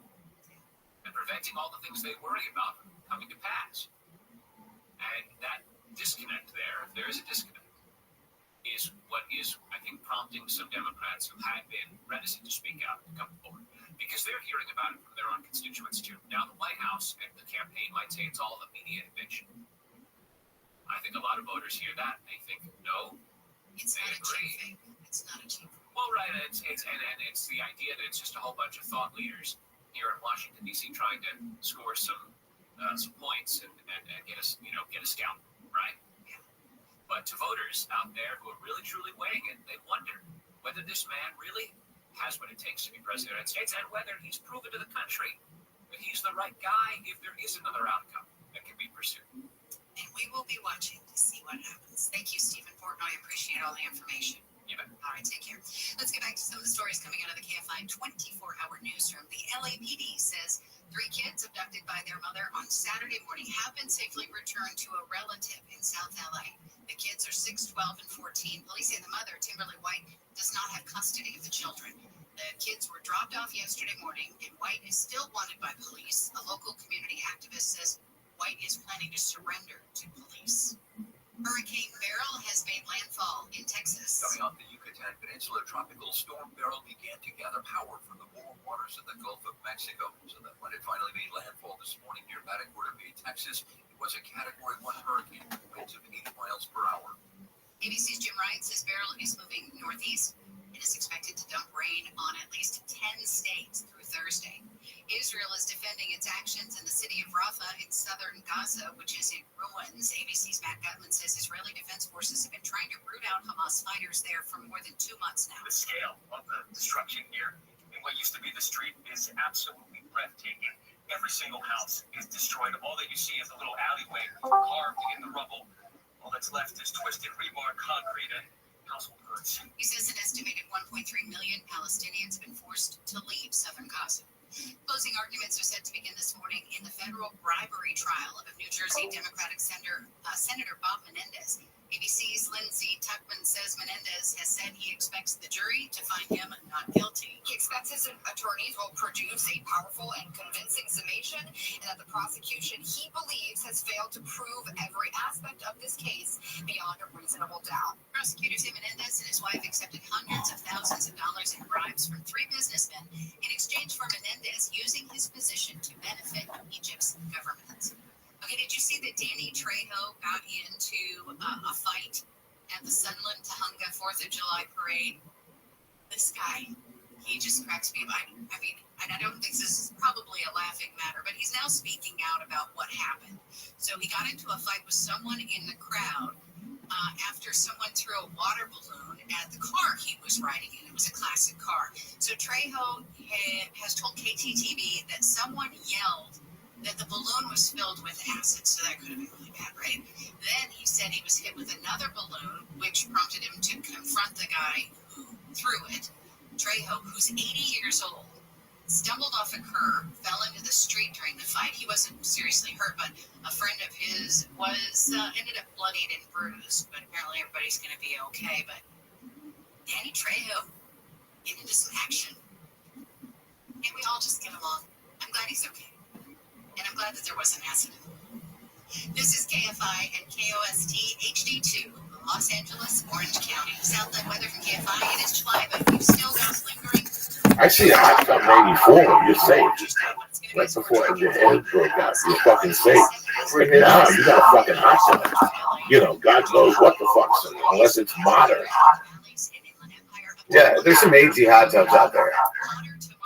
and preventing all the things they worry about from coming to pass. And that disconnect there, if there is a disconnect, is what is, I think, prompting some Democrats who had been reticent to speak out to come forward, because they're hearing about it from their own constituents too. Now the White House and the campaign might say it's all a media invention. I think a lot of voters hear that and they think, no,
it's not a cheap thing. It's not a cheap thing.
Well, right. right. And it's the idea that it's just a whole bunch of thought leaders here in Washington D.C. trying to score some points and get us get a scalp, right? But to voters out there who are really truly weighing it, they wonder whether this man really has what it takes to be president of the United States and whether he's proven to the country that he's the right guy if there is another outcome that can be pursued.
And we will be watching to see what happens. Thank you, Stephen Portnoy. I appreciate all the information.
You bet.
All right, take care. Let's get back to some of the stories coming out of the KFI 24-hour newsroom. The LAPD says 3 kids abducted by their mother on Saturday morning have been safely returned to a relative in South LA. The kids are 6, 12, and 14. Police say the mother, Timberly White, does not have custody of the children. The kids were dropped off yesterday morning, and White is still wanted by police. A local community activist says White is planning to surrender to police. Hurricane Beryl has made landfall in Texas.
Coming off the Yucatan Peninsula, Tropical Storm Beryl began to gather power from the warm waters of the Gulf of Mexico. So that when it finally made landfall this morning near Matagorda Bay, Texas, it was a Category 1 hurricane with winds of 80 miles per hour.
ABC's Jim Ryan says Beryl is moving northeast and is expected to dump rain on at least 10 states through Thursday. Israel is defending its actions in the city of Rafah in southern Gaza, which is in ruins. ABC's Matt Gutman says Israeli defense forces have been trying to root out Hamas fighters there for more than 2 months now.
The scale of the destruction here in what used to be the street is absolutely breathtaking. Every single house is destroyed. All that you see is a little alleyway carved in the rubble. All that's left is twisted rebar, concrete, and household goods.
He says an estimated 1.3 million Palestinians have been forced to leave southern Gaza. Closing arguments are set to begin this morning in the federal bribery trial of New Jersey Democratic Senator Bob Menendez. ABC's Lindsay Tuckman says Menendez has said he expects the jury to find him not guilty.
He expects his attorneys will produce a powerful and convincing summation, and that the prosecution, he believes, has failed to prove every aspect of this case beyond a reasonable doubt.
Prosecutors say Menendez and his wife accepted hundreds of thousands of dollars in bribes from 3 businessmen in exchange for Menendez using his position to benefit Egypt's government. Okay, did you see that Danny Trejo got into a fight at the Sunland Tahunga 4th of July parade? This guy, he just cracks me up. I mean, and I don't think this is probably a laughing matter, but he's now speaking out about what happened. So he got into a fight with someone in the crowd after someone threw a water balloon at the car he was riding in. It was a classic car. So Trejo has told KTTV that someone yelled that the balloon was filled with acid, so that could have been really bad, right? Then he said he was hit with another balloon, which prompted him to confront the guy who threw it. Trejo, who's 80 years old, stumbled off a curb, fell into the street during the fight. He wasn't seriously hurt, but a friend of his was ended up bloodied and bruised, but apparently everybody's going to be okay. But Danny Trejo, get into some action. And we all just get along. I'm glad he's okay. And I'm glad that there was an accident. This is KFI and KOST HD2, Los Angeles, Orange County. Southland weather from KFI. It is July, but we've still got lingering.
I see a hot tub 84. You're safe. Right before your head broke out, you're fucking safe. Right now, you got a fucking hot tub. You know, God knows what the fuck's in it, unless it's modern.
Yeah, there's some AG hot tubs out there.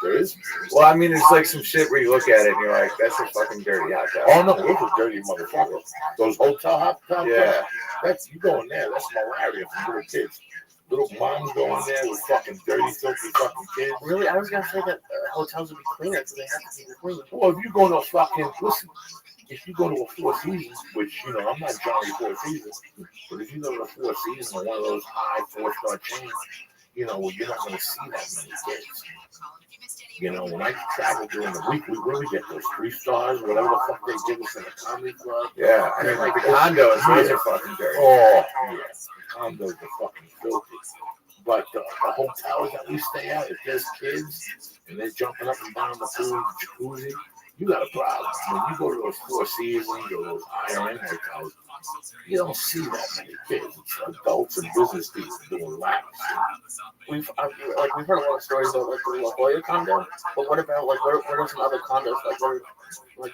There is.
Well, I mean, there's like some shit where you look at it and you're like, that's a fucking dirty hot tub.
Oh no, those are dirty motherfuckers. Those hotel hot tubs.
Yeah.
That's you go in there. That's malaria for little kids. Little moms go in there with fucking dirty, filthy fucking kids.
Really? I was gonna say that hotels would be cleaner because they have to be clean.
Well, if you go to a fucking listen, if you go to a Four Seasons, which you know I'm not Johnny Four Seasons, but if you go to a Four Seasons or one of those high 4-star chains, you know, well, you're not gonna see that many kids. You know, when I travel during the week, we really get those 3 stars, whatever the fuck they give us in the comedy club.
Yeah, I mean, like the condos, those are fucking dirty.
Oh, yeah, the condos are fucking filthy. But the hotels that we stay at, if there's kids and they're jumping up and down the pool, jacuzzi, you got a problem. When you go to those Four Seasons or those higher-end hotels, you don't see that many kids. It's adults and business people doing laps.
We've heard a lot of stories about like the La Jolla condo, but what about like what are some other condos like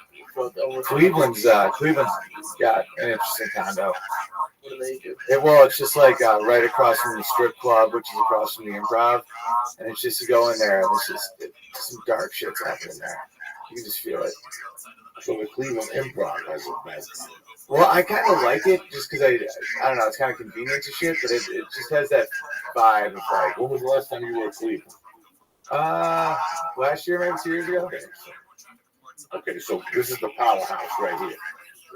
Cleveland's got an interesting condo.
What do they do?
It's just like right across from the strip club, which is across from the Improv, and it's just to go in there and it's some dark shit's happening there. You can just feel it.
So the Cleveland Improv has a bad time.
Well, I kind of like it just because I don't know, it's kind of convenient to shit, but it just has that vibe of like,
When was the last time you were in Cleveland?
last year, maybe 2 years ago.
Okay, so this is the powerhouse right here,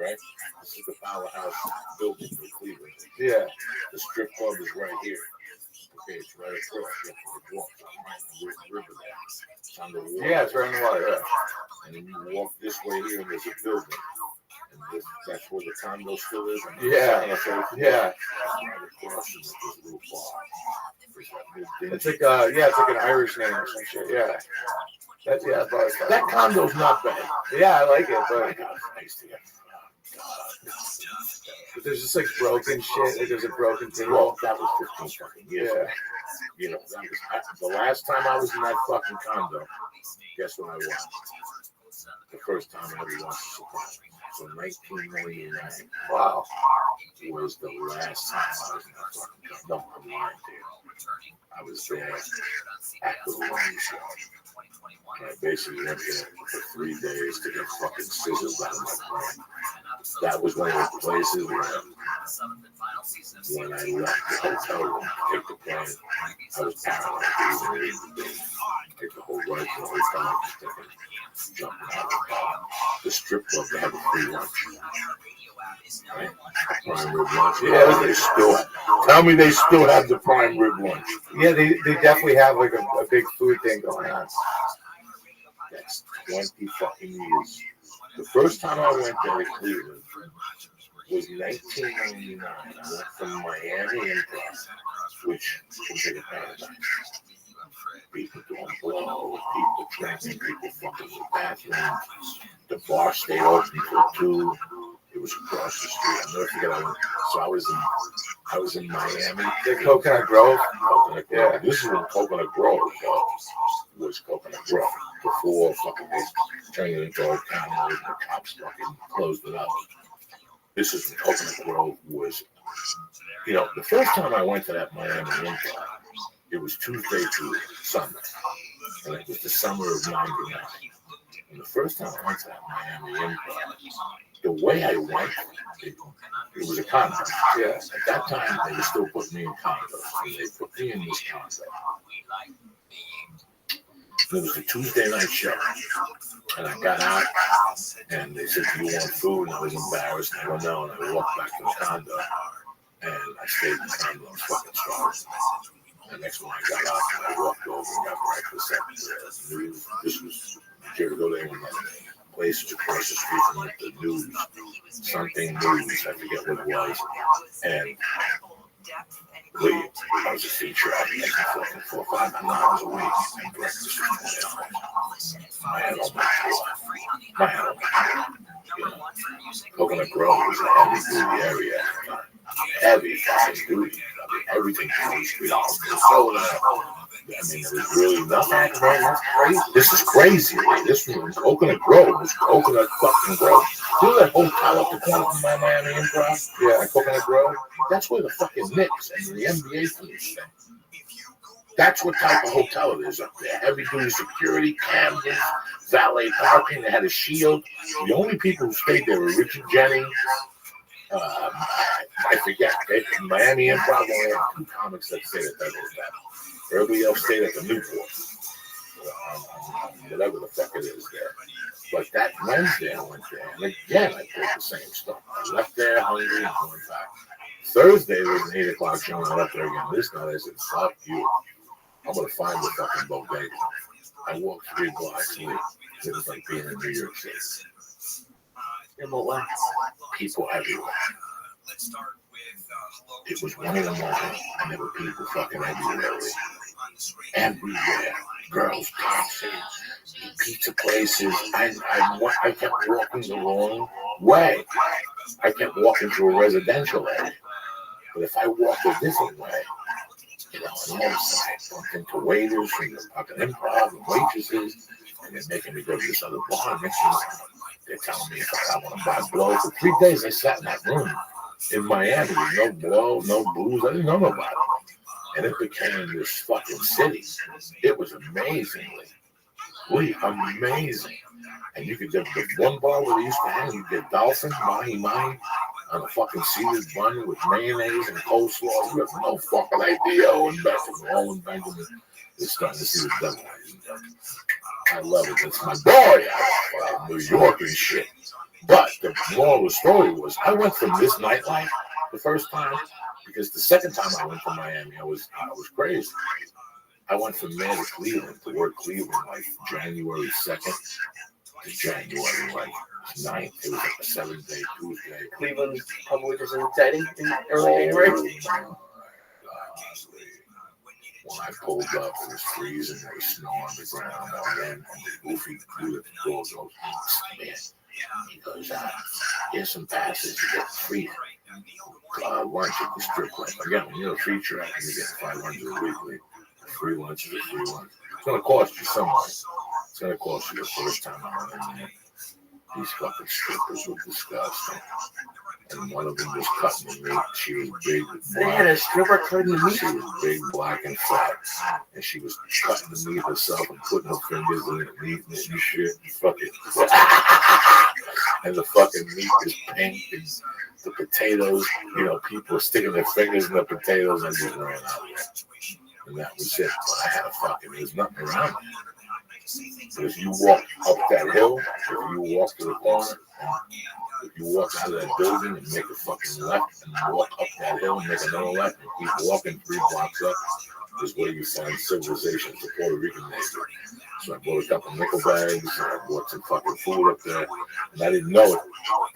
right? This is the powerhouse building in Cleveland.
Yeah.
The strip club is right here. Okay, it's right across. You have to walk the river there. It's on the water.
Yeah, it's right in the water. Yeah.
And then you walk this way here, and there's a building. And that's where the condo still is.
Yeah.
And
Yeah.
right across from it, there's a little bar.
It's like an Irish name or some shit. Yeah.
That condo's not bad.
Yeah, I like it, but there's just like broken shit. Like there's a broken thing.
Well, that was 15 fucking years ago.
Yeah.
You know, the last time I was in that fucking condo, guess what I watched? The first time I ever watched Sopranos. So 1999.
Wow.
It was the last time I was in that fucking condo. No, I'm lying to you. I was there after the Wayne show. And I basically went there for 3 days to get fucking scissors out of my brain. That was one of the places where when I left the hotel room to take the plane, I was paralyzed. Take the whole ride to the hotel, jumping out of the car. The strip club, they have a free lunch. Right? Prime rib lunch.
Yeah.
They still tell me they still have the prime rib lunch.
Yeah, they definitely have like a big food thing going on.
That's 20 fucking years. The first time I went there to Cleveland was 1999. I went from Miami Improv, which was like a paradise. People doing blow, people drinking, people fucking in the bathrooms. The bar stayed open till 2. It was across the street. I'll never forget. So I was in Miami.
The Coconut Grove.
Coconut Grove. Yeah. This is when Coconut Grove was Coconut Grove. Before fucking they turned it into a town and the cops fucking closed it up. This is when Coconut Grove was, you know, the first time I went to that Miami Improv, it was Tuesday to Sunday. And it was the summer of '99. And the first time I went to that Miami Improv, the way I went, it was a condo. Yeah. At that time, they were still putting me in condos. And they put me in this condo. It was a Tuesday night show. And I got out, and they said, "Do you want food?" And I was embarrassed. And I go, "No." And I walked back to the condo. And I stayed in the condo. I was fucking starved. And next one I got out, and I walked over and got breakfast at the news. This was Jericho Lane, the place was across the street from the news. Something news, I forget what it was. And I was a feature. I was making fucking $400 or $500 a week. And breakfast was $20. My head on my floor. My head on my floor. You know, Coconut Grove was a heavy duty area at the time. Heavy fucking duty. I mean, everything was sold out. I mean, there was really nothing. Man, that's crazy. This is crazy. Man. This was Coconut Grove. It was Coconut fucking Grove. You know that hotel up the corner from my Miami Improv? Yeah, Coconut Grove. That's where the fucking Knicks and the NBA teams stay. That's what type of hotel it is up there. Heavy duty security, cameras, valet parking. They had a shield. The only people who stayed there were Richard Jennings. I forget. Miami Improv only had 2 comics that stayed at that hotel. Everybody else stayed at the Newport. Whatever the fuck it is there. But that Wednesday I went there, and again I did the same stuff. I left there hungry and went back. Thursday was an 8 o'clock show, and I left there again. This night I said, "Fuck you. I'm going to find the fucking bodega." I walked 3 blocks away. It was like being in New York City. In what way? People everywhere. It was 1 in the morning, and there were people fucking everywhere. Everywhere. girls dancing, pizza places. I kept walking the wrong way. I kept walking through a residential area. But if I walked a different way, and all of a sudden I bumped into waiters from the fucking Improv and waitresses, and they're making me go to this other bar. Next thing they're telling me if I want to buy blow. For 3 days I sat in that room in Miami with no blow, no booze. I didn't know nobody. And it became this fucking city. It was amazingly amazing. And you could get the one bar where they used to hang, you get dolphin, mahi on a fucking seeded bun with mayonnaise and coleslaw. You have no fucking idea. Owen Benjamin is starting to see the devil. I love it. It's my boy out of New York and shit. But the moral of the story was I went from this nightlife the first time, because the second time I went to Miami, I was crazy. I went from there to Cleveland, to work Cleveland like January 2nd to January like 9th. It was like a 7-day Tuesday.
Cleveland probably was exciting in early January.
When I pulled up, it was freezing, there was snow on the ground. I ran on the goofy crew at the door, goes, man. He goes, here's some passes, you get free lunch at the strip club. Again, when you're a free track and you get $500 weekly, free lunch is a free lunch. It's going to cost you some money. It's going to cost you the first time I went in there. These fucking strippers were disgusting. And one of them was cutting the meat. She was big.
They had a stripper cutting the meat?
She was big, black, and fat. And she was cutting the meat herself and putting her fingers in the meat and shit. Fucking. And the fucking meat is pink. And the potatoes, people are sticking their fingers in the potatoes and just ran out there. And that was it. But I had a fucking, there's nothing around me. But if you walk up that hill, if you walk to the corner, if you walk out of that building and make a fucking left and walk up that hill and make another left and keep walking 3 blocks up, is where you find civilization, the Puerto Rican neighborhood. So I bought a couple nickel bags and I bought some fucking food up there. And I didn't know it.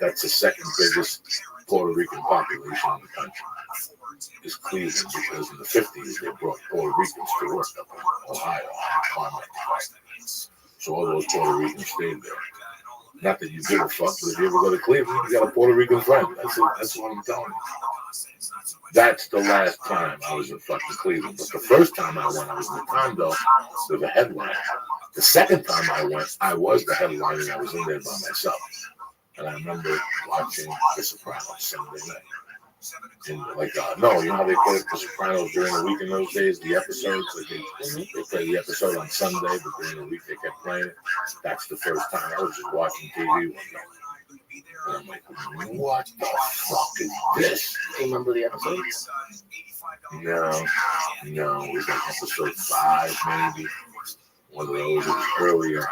That's the second biggest Puerto Rican population in the country. Is Cleveland, because in the 50s they brought Puerto Ricans to work up in Ohio. So all those Puerto Ricans stayed there. Not that you give a fuck, but if you ever go to Cleveland, you got a Puerto Rican friend. That's it. That's what I'm telling you. That's the last time I was in fucking Cleveland. But the first time I went, I was in the condo with a headliner. The second time I went, I was the headliner and I was in there by myself. And I remember watching The Sopranos Sunday night. And you know how they play The Sopranos during the week in those days, the episodes? They play the episode on Sunday, but during the week they kept playing it. That's the first time I was just watching TV one night. And I'm like, what the fuck is this?
Do you remember the episode?
No, it was like episode 5 maybe. One of those, it was earlier.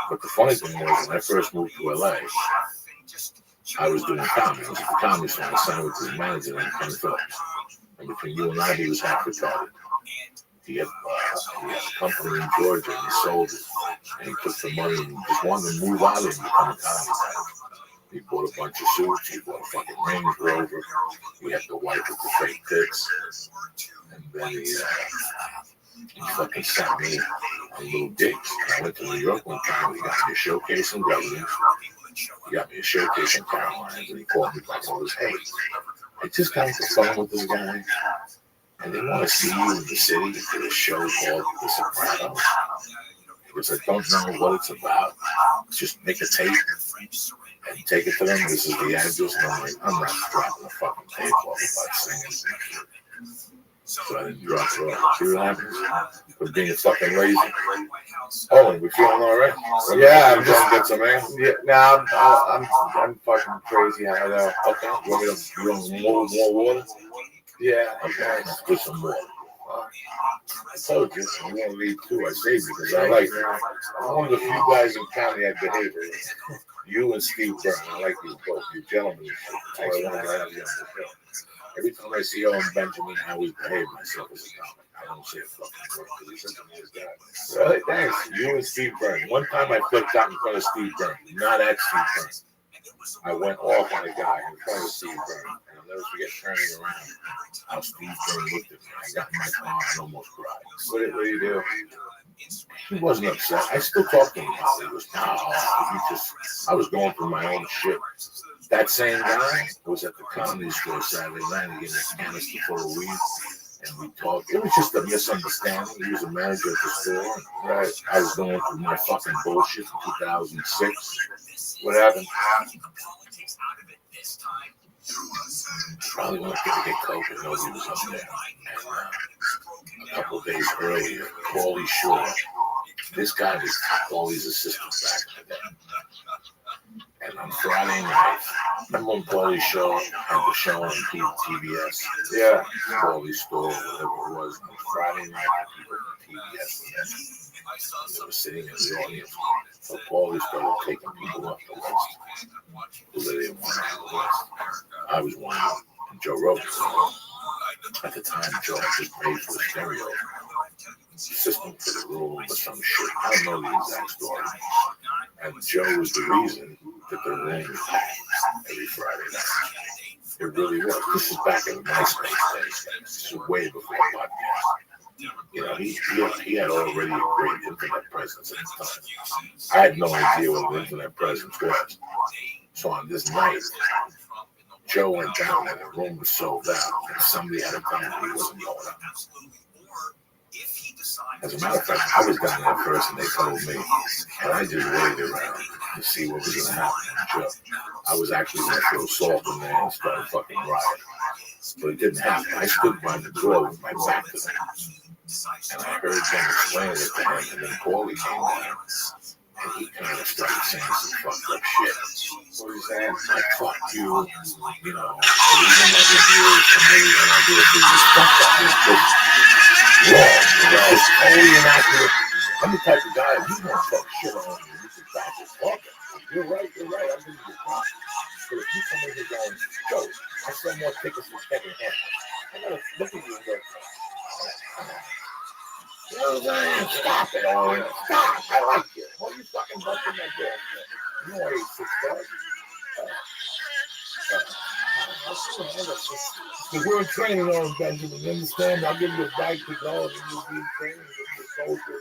But the funny thing was, when I first moved to LA, I was doing comedy. I was at the comedy store. I signed with his manager named Ken Phillips. And between you and I, he was half retarded. He had a company in Georgia and he sold it. And he took the money and just wanted to move out and become a comedy writer. He bought a bunch of suits. He bought a fucking Range Rover. He had the wife with the fake tits. And then he fucking sent me a little gigs. I went to New York one time. He got me a showcase in Governors. He got me a showcase in Carolinas, and he called me back and was, hey, I just got off the phone with this guy, and they want to see you in the city for a show called The Sopranos. Because I don't know what it's about. Just make a tape and take it to them. This is the address. And I'm like, I'm not dropping a fucking tape off about singing. So I didn't drop it off. See what happens? For being fucking lazy. Oh, and we feeling all right?
Yeah, I'm
just get some air.
Yeah, no, I'm fucking crazy. I know.
Okay. You want me to more water?
Yeah.
Okay. Let's put some water. I told you, I'm going to leave too. I saved you because I like you. I'm one of the few guys in county I behave with. You and Steve Byrne. I like you both. You gentlemen. I wanted to have you on the show. Every time I see Owen Benjamin, I always behave myself as a comic. I don't say a fucking word because he's such a nice guy. Really? Thanks. You and Steve Byrne. One time I flipped out in front of Steve Byrne. Not at Steve Byrne. I went off on a guy in front of Steve Byrne. And I'll never forget turning around how Steve Byrne looked at me. I got in my car and almost cried.
What did you do?
He wasn't upset. I still talk to him about it. He goes, no, I was going through my own shit. That same guy was at the comedy store Saturday night and getting a canister full of weed. And we talked. It was just a misunderstanding. He was a manager at the store. Right. I was going through my fucking bullshit in 2006. What happened? Probably went there to get coke and nobody was up there. And a couple of days earlier, Paulie Shore. This guy was Paulie's assistant back in the day. And on Friday night, remember when Paulie Shore had the show on TBS? Yeah. Paulie's store, whatever it was. On Friday night, people from TBS were there. They were sitting in the audience. So Paulie started taking people off the list. Because they didn't want on the list. I was one of them. And Joe Rogan. At the time, Joe had just paid for the stereo system for the room or some shit. I don't know the exact story. And Joe was the reason that the room was packed every Friday night. It really was. This is back in the MySpace days. This is way before podcast. You know, he had already a great internet presence at the time. I had no idea what the internet presence was. So on this night, Joe went down and the room was sold out. And somebody had a plan he wasn't going up. As a matter of fact, I was down there first and they told me. And I just waited around to see what was going to happen to Joe. I was actually going to throw salt in there and start fucking riot. But it didn't happen. I stood by the door with my back to them. And I heard them explain it to him. And then Paulie came down. And he kind of started saying some fucked up shit. What was that? Like, fuck you. You know, the reason I did it for me and I did it for you. Stuff that was just wrong. You know, it's totally inaccurate. I'm the type of guy, if you want to talk shit on me, you can back it up. You're right, I'm going to be wrong. But if you come in here going, Joe, I sell more tickets than Kevin Hart. I'm going to look at you and go, you know what I'm saying? Stop it, Owen. Stop. I like you. What are you fucking busting that door? You know I ate 6 stars. Because we're in training on Benjamin. You understand? I'll give you a bag to go and you'll be in training with your soldier.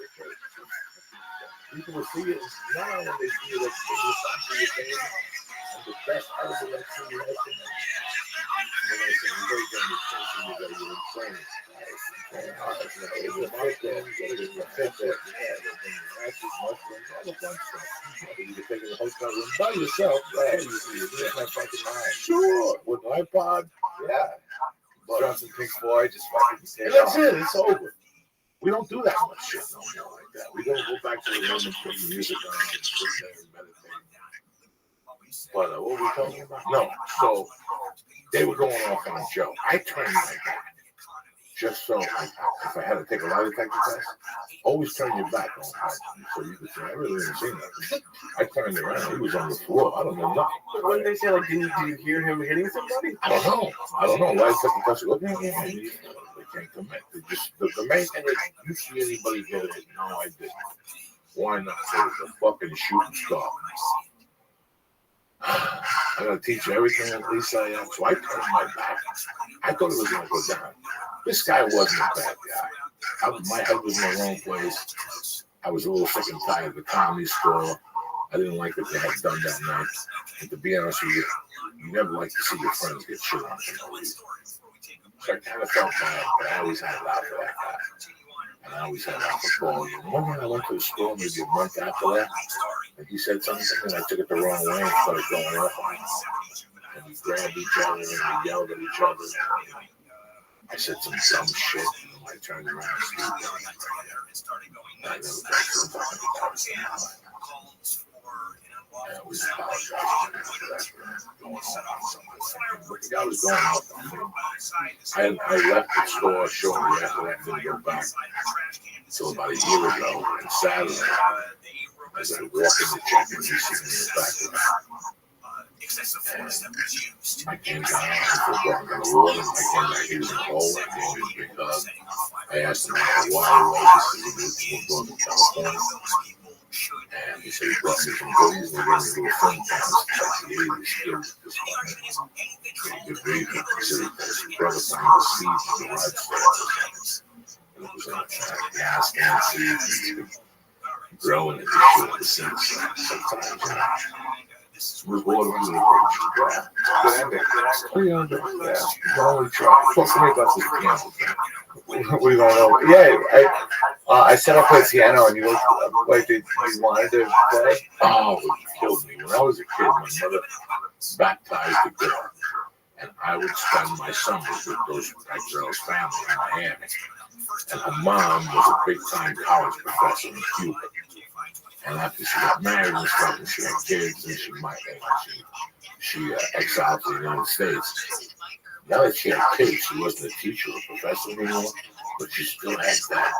People will see it now when they see it. They will stop to your game. And the best part of it, see you listen. And I said, you're going to get in training. You can take in a hotel room by yourself. Sure, with an iPod. Yeah.
Johnson Pink Floyd, just fucking say
that's it. It's over. We don't do that much shit no more like that. We don't go back to the room and put the music on and sit there and meditate. But what were we talking about? No. So they were going off on Joe. I turned my back. Just so, if I had to take a lie detector test, always turn your back on him. So you could say, I really didn't see nothing. I turned around, he was on the floor. I don't know nothing.
But when they say, like, did you hear him hitting somebody?
I don't know. Lie detector test, look at me. They can't commit. The main thing is, you see anybody get it? No, I didn't. Why not? It was a fucking shooting star. I gotta teach you everything at least I am. So I turned my back. I thought it was gonna go down. This guy wasn't a bad guy. My head was in the wrong place. I was a little sick and tired of the comedy store. I didn't like what they had done that night. And to be honest with you, you never like to see your friends get shit on for no reason. So I kind of felt bad, but I always had it out for that guy. And I always had it out for Paul. One night I went to the store maybe a month after that, and he said something, and I took it the wrong way and started going off on him. And we grabbed each other and we yelled at each other. I said some dumb shit, and I turned around and Steve and I never got to talking about it. And we apologized for that going on something. But the guy was going off on me. I left the store shortly after that, didn't go back until about a year ago. And Saturday, as I walk in the check and he's sitting in the back of and I came down, I brought him the water, I came back, he was in the hole, I gave him a big hug. I asked him how the water was, he said he moved from California. And he said he brought me some goodies and he gave me a little phone cast. He ate his skills this morning. He could read it. He said his brother found the seeds of the right stuff. And it was in a gas can seeds. growing in the shit at the same time sometimes. We're going to the approach.
Good ending.
Yeah. Only try.
Talk to me about this piano thing. What do you want to know? Yeah, I set up a piano and you looked like you wanted to play.
Oh, it killed me. When I was a kid, my mother baptized a girl. And I would spend my summers with that girl's family in Miami. And her mom was a big-time college professor in Cuba. And after she got married and stuff, and she had kids, and she exiled to the United States. Now that she had kids, she wasn't a teacher or professor anymore, but she still had that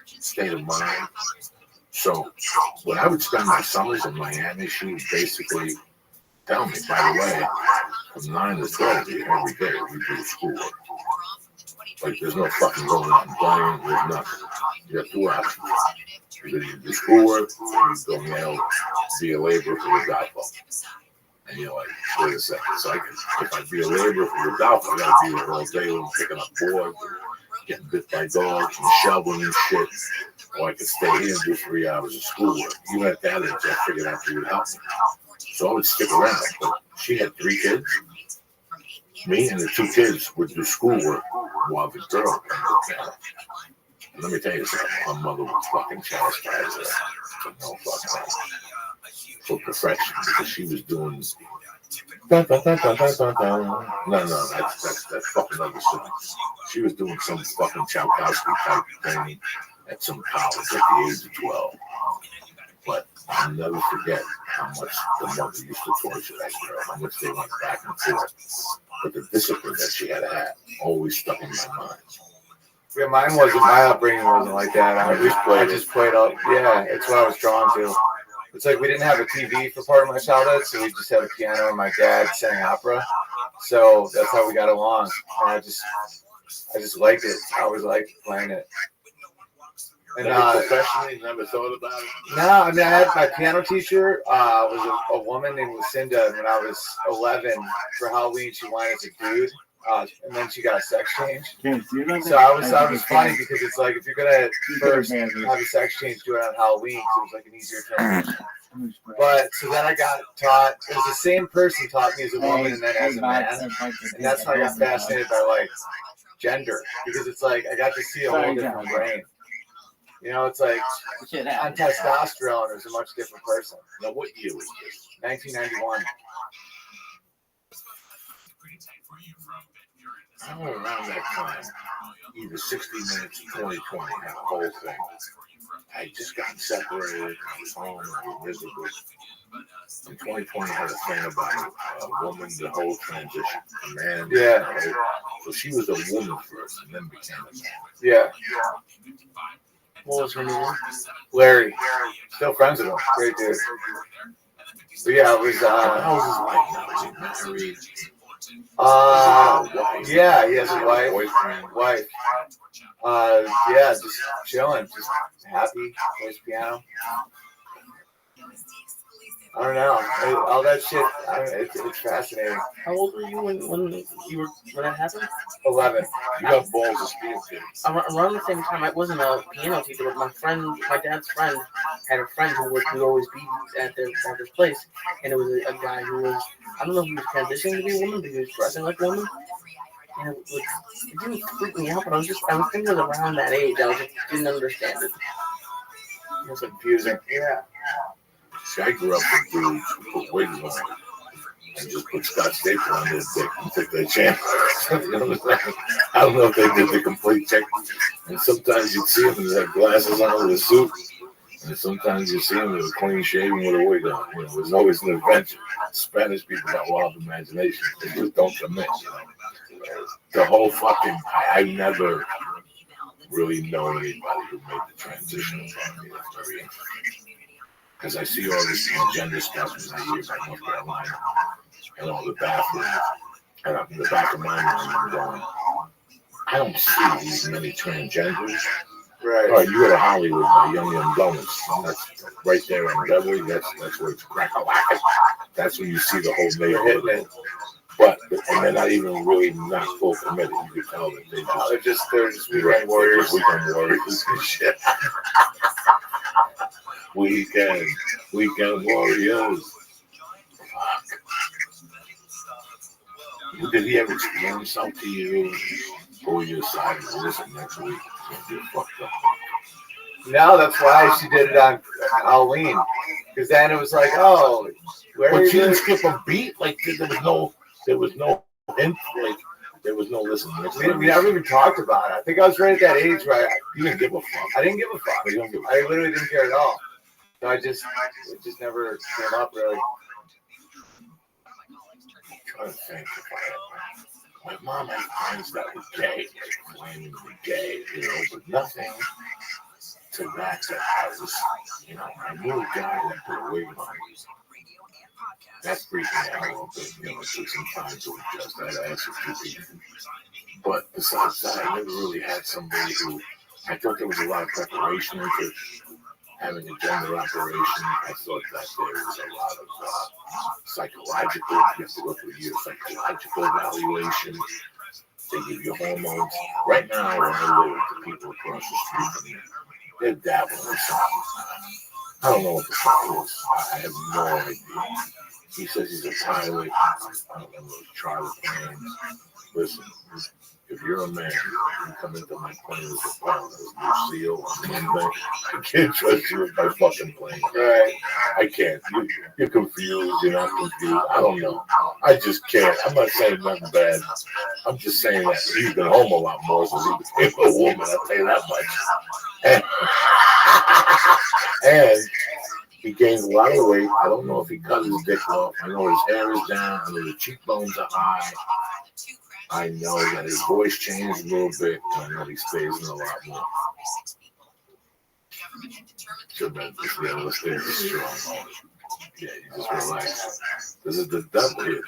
state of mind. So when I would spend my summers in Miami, she would basically tell me, by the way, from 9 to 12 every day we do schoolwork. Like there's no fucking going out and playing, there's nothing. You have 2 options. Either you do schoolwork or you go mail, be a laborer for the Godfather. And you're like, wait a second, so if I be a laborer for the Godfather, I gotta be there all day when I'm picking up boards, getting bit by dogs and shoveling and shit. Or I could stay here and do 3 hours of schoolwork. Even at that age, I figured out she would help me. So I would stick around. But she had 3 kids. Me and the 2 kids would do schoolwork while the girl played the piano. And let me tell you something, my mother was fucking chastised her for no fucking reason. For perfection, because she was doing no, that's fucking other stuff. She was doing some fucking Tchaikovsky type thing at some college at the age of 12. But I'll never forget how much the mother used to torture that girl, how much they went back and forth. But the discipline that she had to have always stuck in my mind.
Yeah, my upbringing wasn't like that. I just played up. Yeah, it's what I was drawn to. It's like we didn't have a TV for part of my childhood, so we just had a piano and my dad sang opera. So that's how we got along. And I just liked it. I always liked playing it. And
professionally, never thought about it?
No, I mean, I had my piano teacher was a woman named Lucinda. And when I was 11 for Halloween, she wanted as a dude. And then she got a sex change. So I was funny because it's like if you're gonna first have a sex change, do it on Halloween. So it was like an easier transition. But so then I got taught. It was the same person taught me as a woman and then as a man, and that's how I got fascinated by like gender because it's like I got to see a whole different brain. You know, it's like on testosterone, there's a much different person.
Now, what year was this?
1991.
Somewhere around that time, either 60 Minutes or 2020 had a whole thing. I had just gotten separated, I was home, I was miserable. And 2020 had a thing about a woman, the whole transition, a man.
Yeah.
So she was a woman first and then became a man.
Yeah.
What was her name?
Larry. Still friends with him. Great dude. So yeah, it was
How was his life now? Was he married?
Yeah, he has a wife. Yeah, just chilling, just happy, plays piano. I don't know, all that shit. It's fascinating.
How old were you when that happened?
11.
You got balls of steel, kid.
Around the same time, I wasn't a piano teacher, but my dad's friend, had a friend who would always be at their place, and it was a guy who was, I don't know if he was transitioning to be a woman, but he was dressing like a woman. And it didn't freak me out, but I was thinking it was around that age. I just didn't understand it.
It was confusing. Yeah.
See, I grew up with dudes who put wigs on and just put Scotch staple on their dick and took their chance. You know what I'm saying? I don't know if they did the complete check. And sometimes you'd see them with glasses on with a suit. And sometimes you see them with a clean shaven with a wig on. You know, there's always an adventure. Spanish people got wild imagination. They just don't commit, you know. The whole fucking, I never really known anybody who made the transition. That's very interesting. Because I see all this transgender stuff in the years I North Carolina and all the bathrooms. And in the back of my mind, I'm going, I don't see these many transgenders.
Right.
Oh, you go to Hollywood by Young Donuts. That's right there in Beverly. That's where it's crack-a-lack. That's when you see the whole neighborhood. But and they're not even really not full committed. You can tell that they're just
weekend warriors.
Weekend warriors and shit. Weekend Warriors. Fuck. Did he ever explain himself to you? Or you decided to listen next week? You're fucked up.
No, that's why she did it on Halloween. Because then it was like, oh, where
But
is
she didn't
it?
skip a beat. Like there was no hint. Like there was no listen.
We never even talked about it. I think I was right at that age where
You didn't give a fuck.
I didn't give a fuck.
You don't give a
I literally didn't care at all. So it just never came up really.
I'm trying to think if I had my mom had friends that were gay, like claiming they were gay, you know, but nothing to that I was, you know, I knew a guy that put a wig on. That freaked me out a little bit, you know, it took some time to adjust that ass with people. But besides that, I never really had somebody who, I thought there was a lot of preparation into having a gender operation. I thought that there was a lot of psychological, you have to go through a year of psychological evaluation. They give you hormones. Right now, when I live with the people across the street from me, they're dabbling with something. I don't know what the fuck is. I have no idea. He says he's a pilot. I don't know those charter planes. Listen, if you're a man, you come into my plane as a pilot, as New SEAL on Monday, I can't trust you with my fucking plane. Right? I can't. You're confused. You're not confused. I don't know. I just can't. I'm not saying nothing bad. I'm just saying that he's been home a lot more since he became a woman. I'll tell you that much. And he gained a lot of weight. I don't know if he cut his dick off. I know his hair is down. I know the cheekbones are high. I know that his voice changed a little bit. I know he stays in a lot more. Tremendous, realistic, strong. Yeah, you just relax. This is the devil here.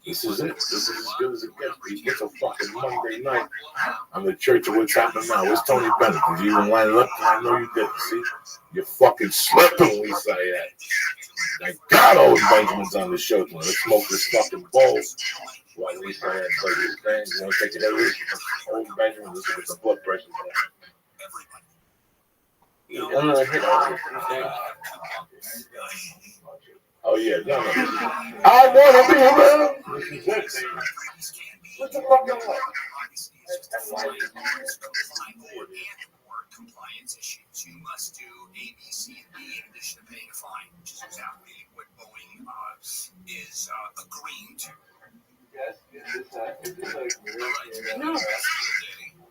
This is it. This is as good as it gets. It's a fucking Monday night. I'm the church of what's happening now. Where's Tony Bennett? Did you even line it up? I know you didn't. See? You're fucking slipping when we say that. Thank God Owen Benjamin's on the show tonight. Let's smoke this fucking bowl. While we say that, play this thing. You want to take it every Owen Benjamin, this is the blood pressure.
Another hit on it.
Oh, yeah. No. I want to be around. This is it. What the fuck am I?
Compliance issues. You must do A, B, C, and D in addition to paying a fine, which is exactly what Boeing is agreeing to.
Yes,
No.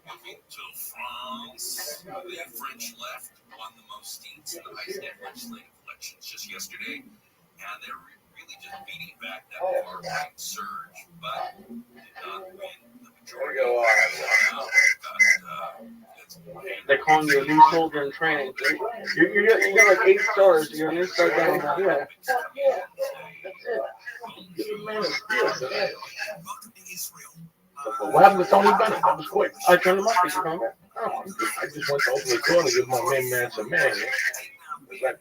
Moving to France, the French left won the most seats in the highest net legislative elections just yesterday, and they're really just beating back that far-right surge, but did not win the majority.
They're calling you a new soldier in training. You got like 8 stars. You're a new star down there. Yeah. That's it.
What happened to Tony Bennett? That was quick.
I turned him up. Did you come back?
Oh, I just went to open the door to give my main man some man. That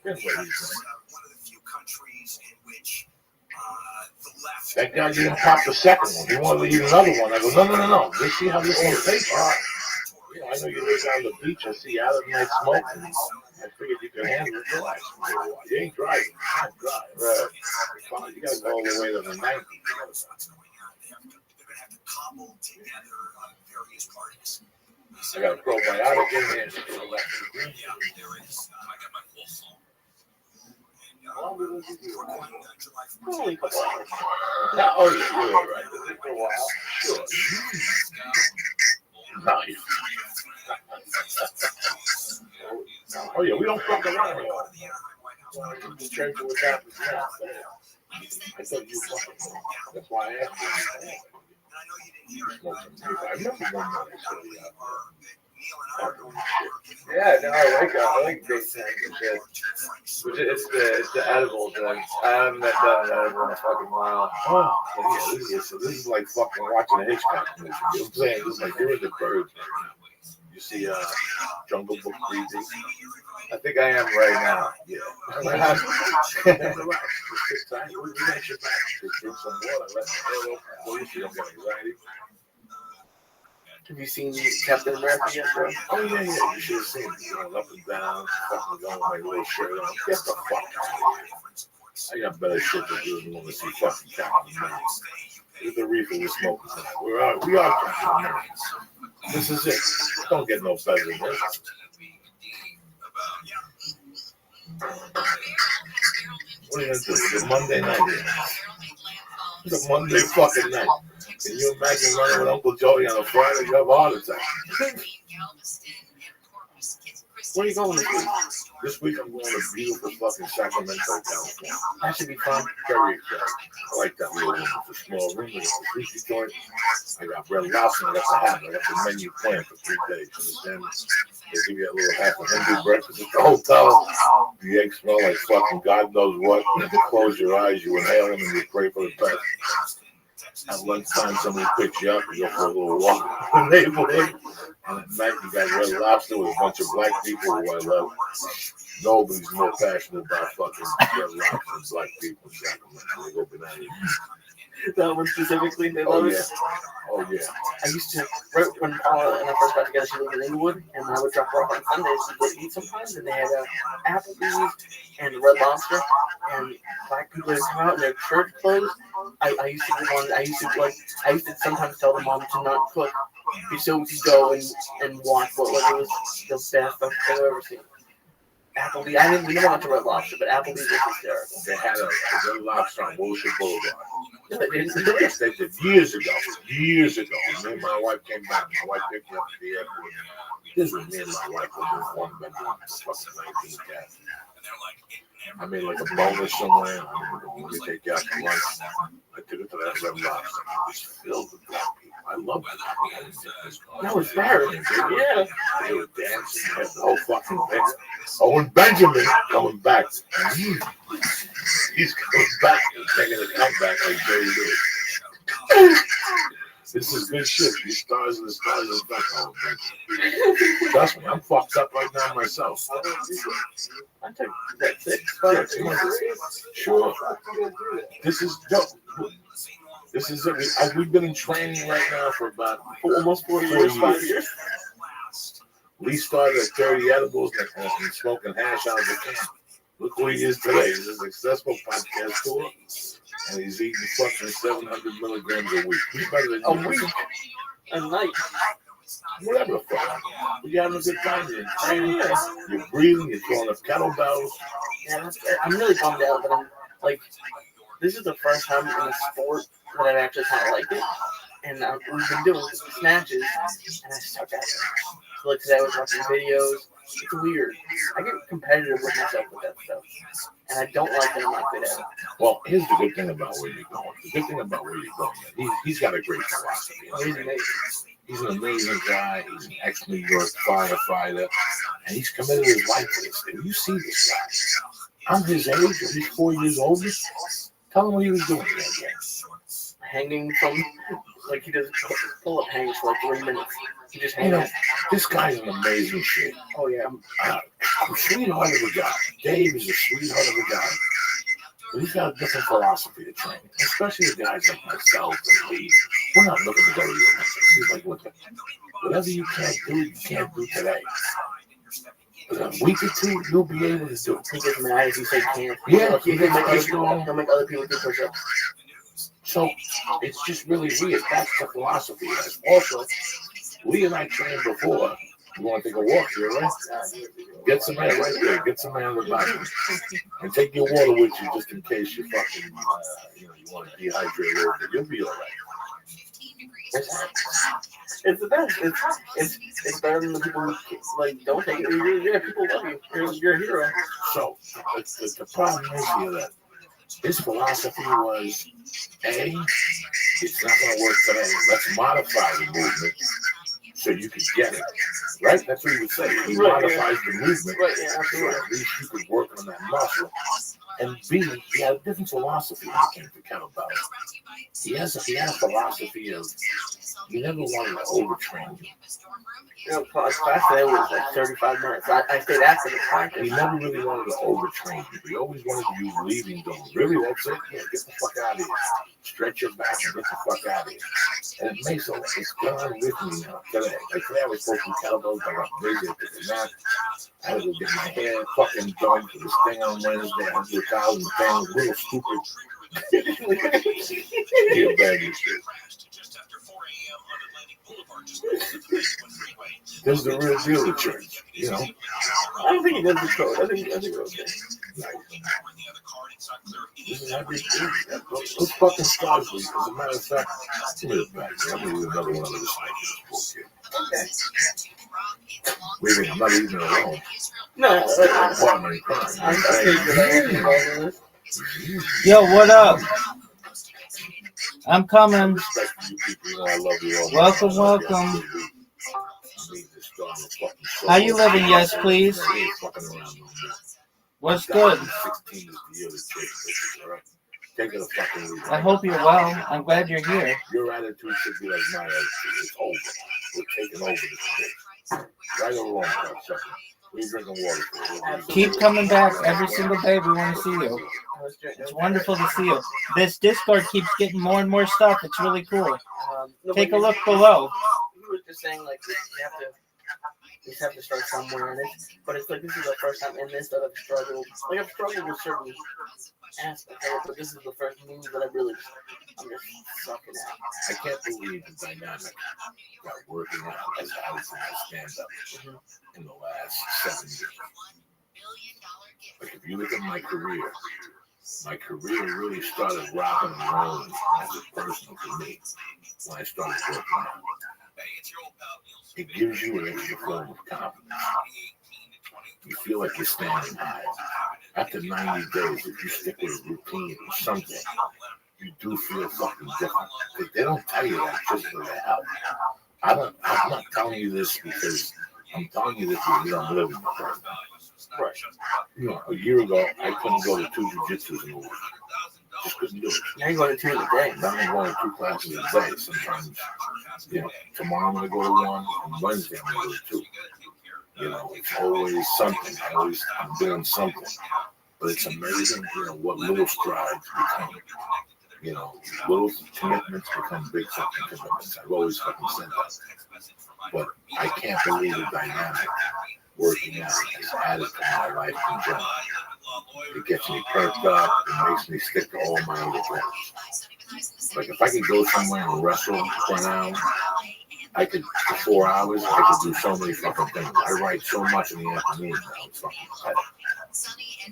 guy didn't pop the second one. He wanted to eat another one. I go, no. Let's see how this one tastes. You know, I know you live down the beach. I see you out at night smoking. I figured you could handle it. Relax. You ain't driving. You can't drive. Right. Fine. You got to go all the way to the 90s.
They're going to have to cobble together various parties.
I got a probiotic in here.
Yeah, there is. I got my full song.
Holy fuck.
Oh, yeah, you're right. For a while. Sure. Nice. Oh, yeah, we don't fuck around here. I'm just checking what's happening now. I thought you fucking. That's why I asked you. I remember one night.
Yeah, no, I like big things and shit. It's the edibles. I haven't done an edible in a fucking while.
Oh, yeah, this is like fucking watching a Hitchcock movie. You know what I'm saying? It's like you're in the birds. You see Jungle Book 3D?
I think I am right now.
Yeah. Relax. Just take time. We got your back. Just drink some water. Let the hell open. You don't get anxiety.
Have you seen Captain America yet, bro?
Oh, yeah. You should have seen it going up and down, fucking going with my little shirt on. Get the fuck out of here. I got better shit to do than want to see fucking Captain America. Here's the reason we're smoking tonight. We are Captain America. This is it. Don't get no better than this. What are you gonna do? It's a Monday night. It's a Monday fucking night. Can you imagine running with Uncle Joey on a Friday? You have a heart attack.
Where are you going this week?
This week I'm going to beautiful fucking Sacramento, California.
That should be fun.
Very excited. I like that little room. It's a small room. It's a sushi joint. I got Red Lobster. I got the hat. I got the menu planned for 3 days. Understand? They give you a little half a Hindu breakfast at the hotel. The eggs smell like fucking God knows what. You close your eyes, you inhale them, and you pray for the best. At lunchtime, somebody picks you up, you go for a little walk in the neighborhood. And at night, you got Red Lobster with a bunch of black people who I love. Nobody's more passionate about fucking Red Lobster than black people in Sacramento. They go bananas.
That one specifically, they
Oh,
love
yeah.
it.
Oh, yeah.
I used to, right when Paula and I first got together, she lived in Inglewood, and I would drop her off on Sundays to go eat sometimes, and they had Applebee's and Red Lobster, and black people would come out in their church clothes. I used to sometimes tell the mom to not cook, so we could go and watch what it was the best stuff I've ever seen. Applebee's, we never went to Red Lobster, but Applebee's was hysterical.
They had a Red Lobster on Wilshire Boulevard.
No, they didn't.
Yes, they did. Years ago. Me and my wife came back. My wife picked me up at the airport. This was me and my wife living in one bedroom for fucking 19 cats. I made like a bonus somewhere. We take you out to lunch. I took it to that Red Lobster. It was filled with black people. I love that.
That was fair. Yeah.
They were dancing. They had the whole fucking thing. Owen Benjamin coming back. He's coming back. He's taking a comeback like Jerry Lewis. This is good shit. These stars and the stars are back. Trust me, I'm fucked up right now myself.
I took that 6.
Sure. This is dope. This is it. We've been in training right now for about
almost 4 years, 5 years.
We started at 30 edibles and smoking hash out of the camp. Look where he is today. He's a successful podcast tour, and he's eating fucking 700 milligrams a week. He's better than
a week, a night.
Whatever the fuck. You're having a good time. You're training. You're breathing. You're throwing up kettlebells.
Yeah, I'm really bummed out, but I'm like, this is the first time in a sport that I've actually kind of liked it. And we've been doing snatches, and I suck at it. So like today I was watching videos. It's weird. I get competitive with myself with that stuff. And I don't like that I'm not good at it.
Well, here's the good thing about where you're going. The good thing about where you're going, he's got a great philosophy.
Oh, he's amazing.
He's an amazing guy. He's an ex-New York firefighter. And he's committed his life to this thing. You see this guy. I'm his age, and he's 4 years older. Tell him what he was doing there again.
Hanging from, like he does pull-up hangs for like 3 minutes. He just hangs.
You know, this guy's an amazing shit.
Oh, yeah.
Sweetheart of a guy. Dave is a sweetheart of a guy. But he's got a different philosophy to train, especially the guys like myself and Lee. We're not looking to go to the Olympics. He's like, look, whatever you can't do, you can't do today. But in a week or two, you'll be able to do it.
He gets mad if you say can't.
Yeah,
he'll make other people do push-ups.
So it's just really weird. That's the philosophy. Also, Lee and I trained before. You want to take a walk here, right? Get some air right there. Get some air in the body. And take your water with you just in case you fucking, you want to dehydrate a little bit. You'll be all right.
It's the best. It's better than the people who like don't take it. Yeah, people love you. You're a hero.
So the problem is here that his philosophy was, A, it's not going to work today. Let's modify the movement so you can get it. Right? That's what he would say. He modifies the movement so at least you could work on that muscle. And B, he had a different philosophy when it came to kettlebells. He has a philosophy of you never want to overtrain you.
You know, class today was like 35 minutes. I stayed after the practice.
He never really wanted to overtrain you. He always wanted you leaving going, really, that's it? Yeah, get the fuck out of here. Stretch your back and get the fuck out of here. And it makes it's gone with me now. Today. Like today I was supposed to tell those I got busy at the nap. I had to go get my hair fucking done for this thing on Wednesday. I had to do 1,000 things, little stupid. Yeah, baby. This is the real deal with church, you know.
I don't think he does the code. I think it's okay.
This is everything. Those fucking stars, as a matter of fact, give me the back. I'm going to do another one of this.
Okay.
Wait a minute, I'm not leaving it alone.
No,
Yo, what up? I'm coming. Welcome, welcome. How you living? Yes, please. What's good? I hope you're well. I'm glad you're here.
Your attitude should be like my attitude. It's over. We're taking over this bitch. Right or wrong, we're drinking water.
Keep coming back every single day. We want to see you. It's wonderful to see you. This Discord keeps getting more and more stuff. It's really cool. Take a look below.
You were just saying like you just have to start somewhere, and but it's like this is the first time in this that I've struggled. Like I've struggled with certain aspects of it, but this is the first move that I'm just sucking at.
I can't believe the dynamic that working out as hard as I stand up in the last 7 years. Like if you look at my career really started rocking and rolling as a person for me when I started working out. It gives you an extra form of confidence. You feel like you're standing high. After 90 days, if you stick with a routine or something, you do feel fucking different. They don't tell you that just for their health. I'm not telling you this because I'm telling you this because you don't live in the person. Right. You know, a year ago, I couldn't go to 2 jiu-jitsus in a week. Just couldn't do it.
Now you're going to 2 in a day.
Now I'm going to 2 classes a day. Sometimes, you know, tomorrow I'm going to go to 1, and Wednesday I'm going to go to 2. You know, it's always something. I'm doing something. But it's amazing, you know, what little strides become. You know, little commitments become big fucking commitments. I've always fucking said that. But I can't believe the dynamic working out has added to my life in general. It gets me perked up. It makes me stick to all my other goals. Like if I could go somewhere and wrestle for an hour, I could, for 4 hours, I could do so many fucking things. I write so much in the afternoon now. It's fucking pathetic.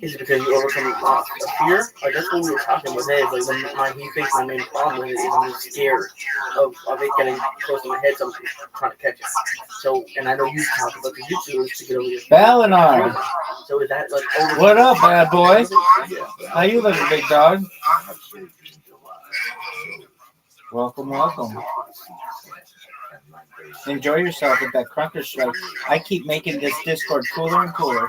Is it because you overcome a fear? Like that's what we were talking about today. Like he thinks my main problem with it is I'm just scared of it getting close to my head, so I'm trying to catch it. So, and I know you talked about the YouTube to get over your
Balinar.
So is that like
What up, bad boy? How you living, big dog? Welcome, welcome. Enjoy yourself with that Crunker Strike. I keep making this Discord cooler and cooler.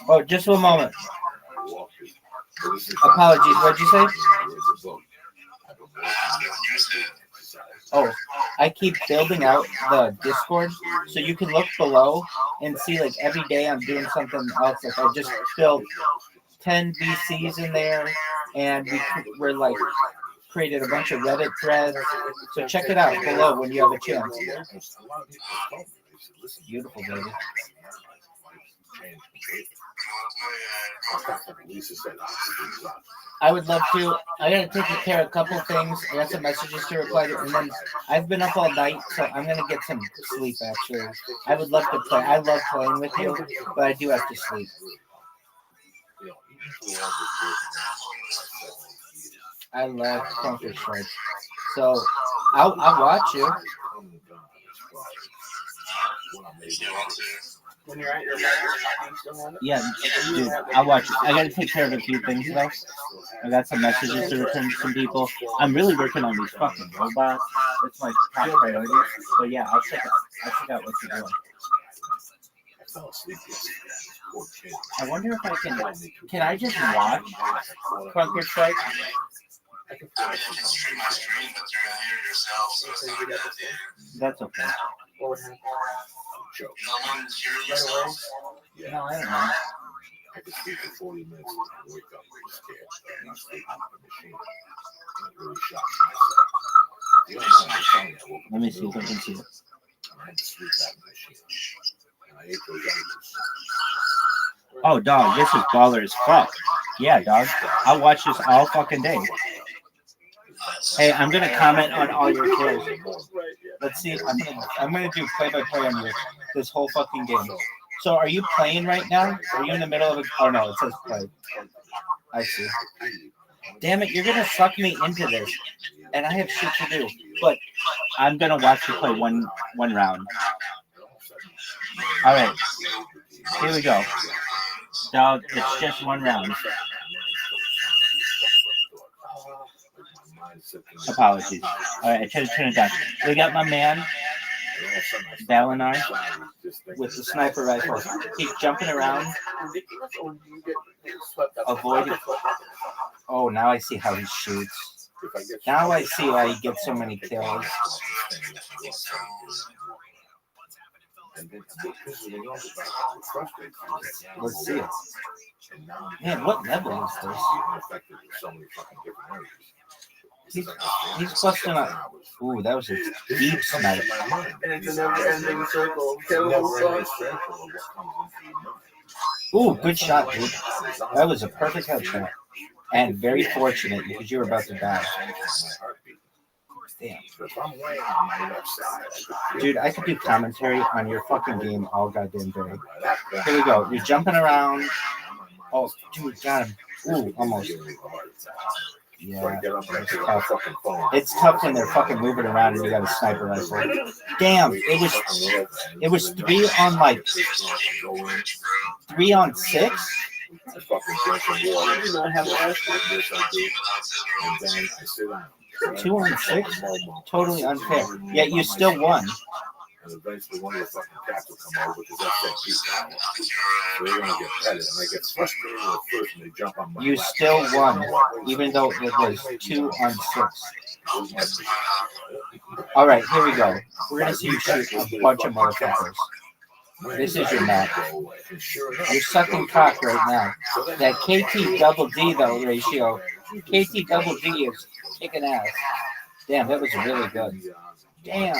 Oh, just 1 moment. Apologies, what'd you say? Oh, I keep building out the Discord so you can look below and see like every day I'm doing something else. Like I just built 10 VCs in there, and we're like created a bunch of Reddit threads. So check it out below when you have a chance. Beautiful, baby. I would love to. I gotta take care of a couple things. I got some messages to reply to, and then I've been up all night, so I'm gonna get some sleep. Actually, I would love to play. I love playing with you, but I do have to sleep. I love Counter Strike, so I'll watch you.
When you're at your
yeah, dude, I'll watch it. I gotta take care of a few things though. I got some messages to return to some people. I'm really working on these fucking robots. It's my top priority. So yeah, I'll check out what you're doing.
fell asleep yesterday. Poor kid.
I wonder if I can I just watch Crunker Strike?
I can feel it.
That's okay.
What would happen?
Joke.
Right away?
Yeah.
No, I don't know.
I could sleep for 40 minutes and wake up scared. I'm not sleeping on the machine. And it really shocks myself. The other night, I'm telling you, I woke up
Let me
in the
see if I
middle
can
of
see it.
the night, and I had to sleep at the machine. And I ate those onions.
Oh, dog, this is baller as fuck. Yeah, dog. I'll watch this all fucking day. Hey, I'm gonna comment on all your kills. Let's see. I'm gonna do play-by-play on this whole fucking game. So, are you playing right now? Are you in the middle of a? Oh no, it says play. I see. Damn it! You're gonna suck me into this, and I have shit to do. But I'm gonna watch you play one round. All right. Here we go. Dog, it's just one round. Apologies. All right, I tried to turn it down. We got my man, Balinar, with the sniper rifle. He's jumping around, avoiding. Oh, now I see how he shoots. Now I see why he gets so many kills. Let's see it. Man, what level is this? He's busting up. Ooh, that was a deep snipe.
And it's a never-ending circle of kills.
Ooh, good shot, dude. That was a perfect headshot. And very fortunate because you were about to die. Damn. Dude, I could do commentary on your fucking game all goddamn day. Here we go. You're jumping around. Oh, dude, got him. Ooh, almost. Yeah, it's tough. It's tough when they're fucking moving around and you got a sniper rifle. Damn, it was 3 on like 3 on 6.
I fucking drink some water. I do not have last week. Yes, I do. And then I sit down.
2 on 6? Totally unfair. Yet you still won.
And eventually one of the fucking cats will come over because that's that peak now. So they're gonna get petted, and I get frustrated at first and they jump on my
You
lap.
still won, even though it was 2 on 6. All right, here we go. We're gonna see you shoot a bunch of motherfuckers. This is your map. You're sucking cock right now. That KT double D though ratio, KT double D is kicking ass. Damn, that was really good. Damn.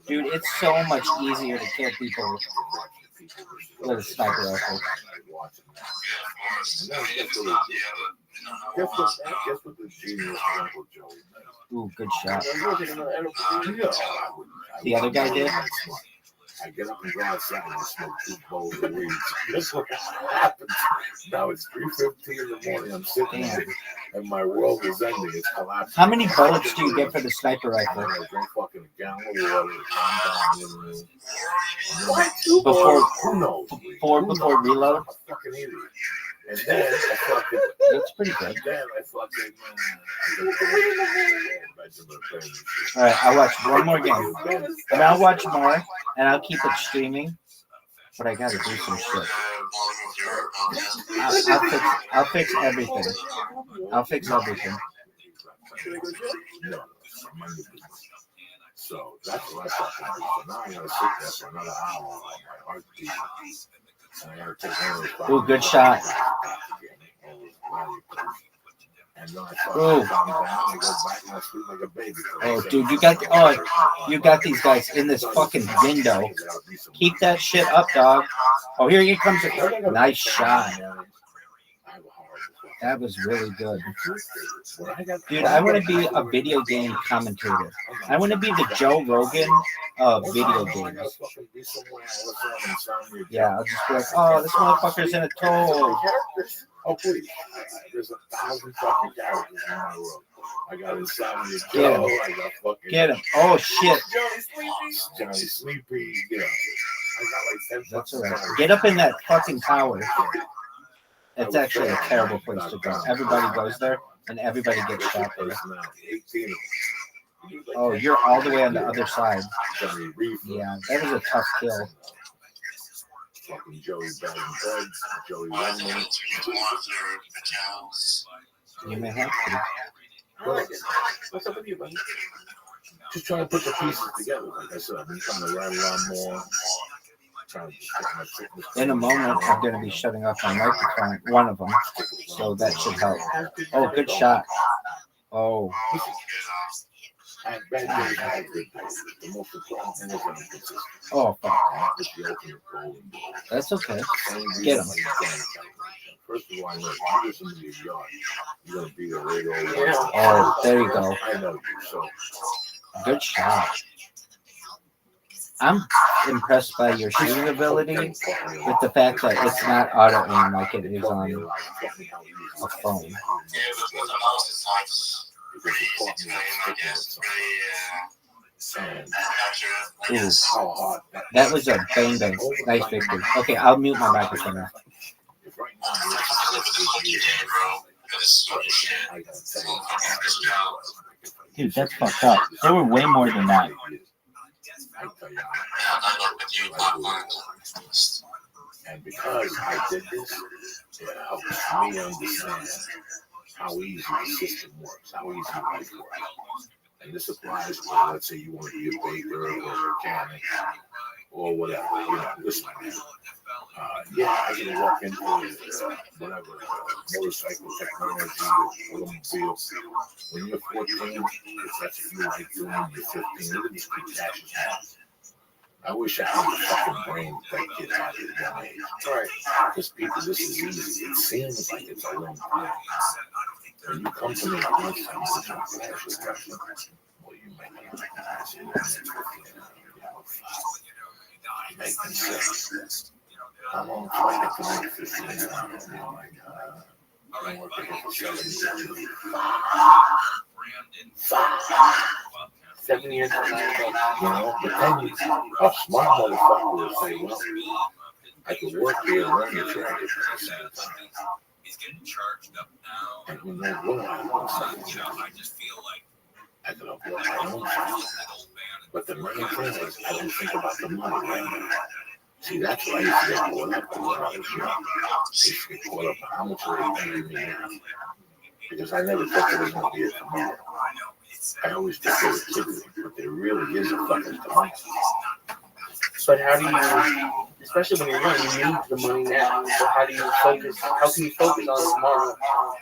Dude, it's so much easier to kill people with a sniper rifle. Ooh, good shot. The other guy did?
I get up and go outside and I smoke 2 bowls of weed. This what happens. Now it's 3:15 in the morning. I'm sitting there and my world is ending. It's collapsing.
How many bullets do you get for the sniper rifle?
I drink fucking a gallon of water. Calm down.
What? Before,
who knows?
Before reload?
I'm a fucking idiot. And then I fucking.
That's pretty good.
Then I fucking.
All right, I'll watch one more game. And I'll watch more, and I'll keep it streaming. But I gotta do some shit. I'll fix everything. I'll fix everything.
So that's what I thought. So now I gotta sit there for another hour on my heartbeat. And I gotta take one of those.
Ooh, good shot. Ooh. Oh, dude, you got these guys in this fucking window. Keep that shit up, dog. Oh, here comes a nice shot. That was really good. Dude, I want to be a video game commentator. I want to be the Joe Rogan of video games. Yeah, I'll just be like, oh, this motherfucker's in a toad.
Oh, please. There's 1,000 fucking characters in my world. I got Insomnia
Get
Joe.
him.
I got fucking.
Get him. Oh, shit.
Johnny Sleepy. Yeah. I got like 10
That's all right. Get up in that fucking tower. It's actually a terrible place to go. Everybody goes there, and everybody gets shot there. Oh, you're all the way on the other side. Yeah, that was a tough kill.
fucking Joey Bad and Bud, Joey Wendman.
You may have to.
I like it. What's up with you, buddy?
Just trying to put the pieces together. Like I said, I've been trying to write around more.
In a moment, I'm going to be shutting off my microphone, one of them, so that should help. Oh, good shot. Oh.
I have bad days, I have good days. The most important thing is I'm consistent.
Oh, fuck.
That's the ultimate goal.
That's okay. Get him.
First of all, I know you listen to your yard. You're going to be a radio.
Oh, there you go.
I know you, so.
Good shot. I'm impressed by your shooting ability with the fact that it's not auto aim like it is on a phone. Ooh, that was a bang bang. Nice victory. Okay, I'll mute my microphone now. Dude, that's fucked up. There were way more than that.
And because I did this, it helps me understand how easy the system works, how easy life works. And this applies to, let's say you want to be a baker or a mechanic or whatever. You know, listen, yeah, I can walk into whatever, motorcycle technology or automobile. When you're 14, if that's what you like doing, you're 15, look at these kids actually have. I wish I had the fucking brain that kid had at a young age. Right. Because people, this is easy. It seems like it's a long time. When you come to me and you say, well, you make it like that. You make me sick. How long do I have to make 15 hours? Oh my God. I'm working for 7 years.
7 years.
You know, but then a smart motherfucker will say, well, I can work here and learn the trade at the same time. And you know what I want to say? I can upload my own stuff. But the main thing is, I don't think about the money right now. See, that's why I used to get caught up when I was young. I used to get caught up on how much are they paying me now. Because I never thought there was going to be a tomorrow. I always think there was kids, but there really is a fucking tomorrow.
But how do you, especially when you're young, you need the money now. So how do you focus? How can you focus on tomorrow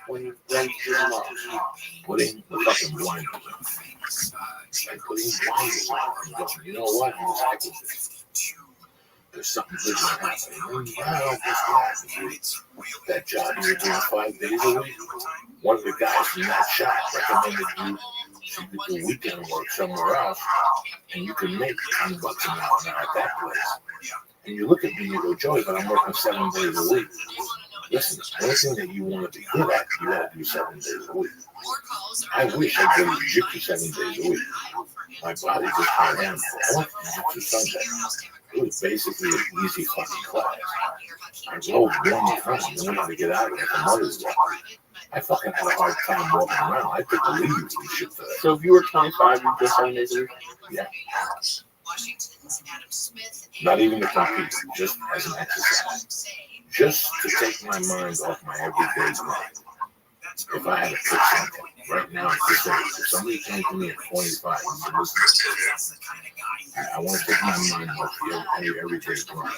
when you rent to tomorrow?
Putting the fucking blinders on. Like putting blinders on and going, you know what? I'm just like this. There's something good going to happen. Wow, that job you're doing 5 days a week, one of the guys from that shop recommended you so you could do weekend work somewhere else, and you can make $10 an hour now at that place. And you look at me and you go, Joey, but I'm working 7 days a week. Listen, anything that you want to be good at, you got to do 7 days a week. I wish I could jiu-jitsu 7 days a week. My body just can't handle it. I went to jiu-jitsu Sunday. It was basically an easy fucking class. I rode one time and then I had to get out of it for Mother's Day. I fucking had a hard time walking around. I took the leave and shit for that.
So if you were 25, you'd just 7 days a week?
Yeah. Not even to compete, just as an exercise. Just to take my mind off my everyday grind. If I had to fix something right now at this age, if somebody came to me at 25 and said, listen, I want to take my mind off the everyday grind.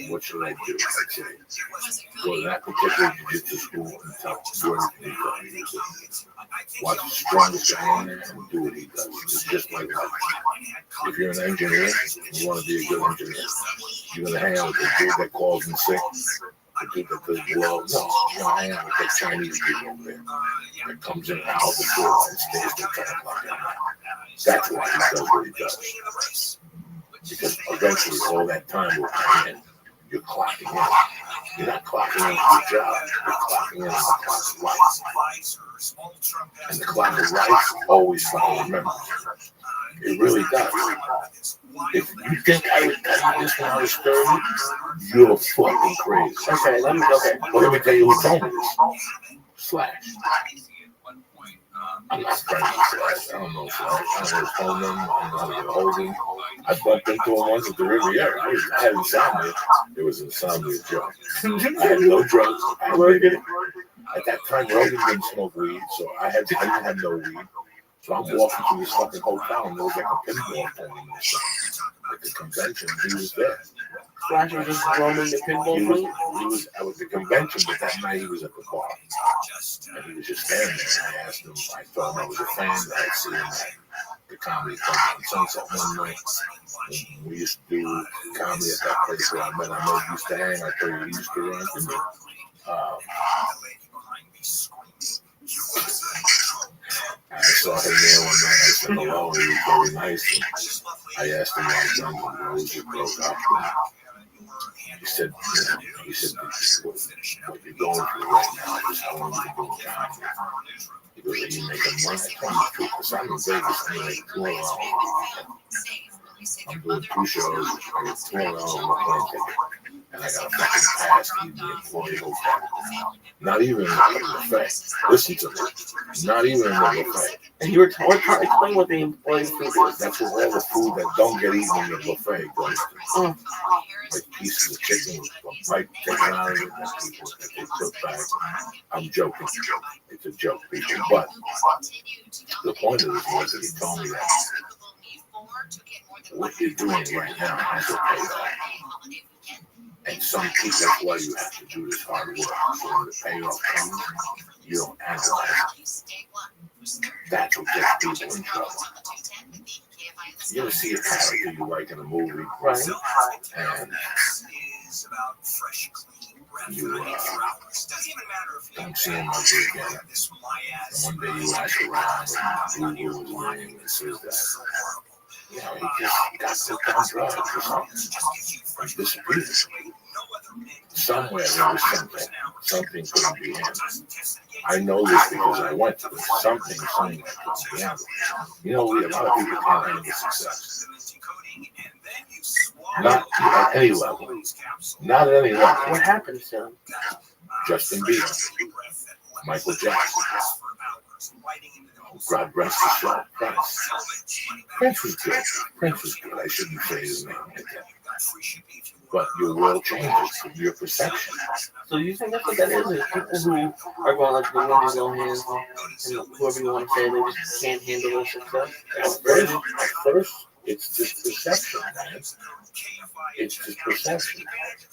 What should I do? I'd say, go to that particular jiu-jitsu school and tell do everything he does. Watch the strongest guy in there and do what he does. It's just like life. If you're an engineer and you want to be a good engineer, you're going to hang out with the dude that calls in sick. The dude that does gloves. No, you're going to hang out with that Chinese dude over there that comes in and out the door and stays till 10 o'clock at night. That's why he does what he does. Because eventually all that time will come in. You're clocking in. You're not clocking in for your job. You're clocking in on the clock of life. And the clock of life always fucking remembers. It really does. If you think I would tell you this when I was 30, you're fucking crazy. Okay, let me tell you who told me this. Slash. I'm not friends with Flash. I don't know Flash. I don't know his phone number. I don't know how to get a hold of him. I bumped into him once at the Riviera. I had insomnia. It was insomnia joke. I had no drugs. At that time, Rogan didn't smoke weed, so I didn't have no weed. So I'm walking through this fucking hotel, and there was like a pinball playing or something. At the convention, he was there.
Flash was just roaming the pinball
He
room.
was at the convention, but that night he was at the bar. And he was just standing there. And I asked him, I told him I was a fan that I'd seen him at the comedy club on Sunset one night. And we used to do comedy at that place where I met him. I used to hang. I told you he used to run to me. I saw him there one night. I said hello. He was very nice. And I asked him why Guns N' Roses broke up. He said, what you're going through right now is how long you've been doing comedy. He goes, are you making money? I told him the truth, because I'm in Vegas. I'm like, I'm doing 2 shows. I get $200 on my plane ticket. And I got a fucking pass to the employee hotel. Not even in the buffet. Listen to me. Not even in the buffet.
And you were explain what the employee food is.
That's what all the food that don't get eaten in the buffet goes to. Like pieces of chicken with a bite taken out of it that they put back. I'm joking. It's a joke, people. But the point of this was that he told me that what you're doing right now has a payoff. And some people, that's why you have to do this hard work. So when the payoff comes, you don't analyze it. That's what gets people in trouble. You ever see a character you like in a movie, right? And you don't see him like this again. And one day you ask around and Google his name and says that, you know, he just got hooked on drugs or something. He disappeared. Somewhere there was something. Something couldn't be handled. I know this because I went to it. Something couldn't be handled. You know, a lot of people can't handle success. Not at any level. Not at any level.
What happened to him?
Justin Bieber. Michael Jackson. God rest his soul. Prince was good. Prince was good. I shouldn't say his name like that. But your world changes from your perception.
So you think that's what that is? Is people who are going like the Wendy's on hands and whoever you want to say, they just can't handle their success?
At first, it's just perception, man. It's just perception.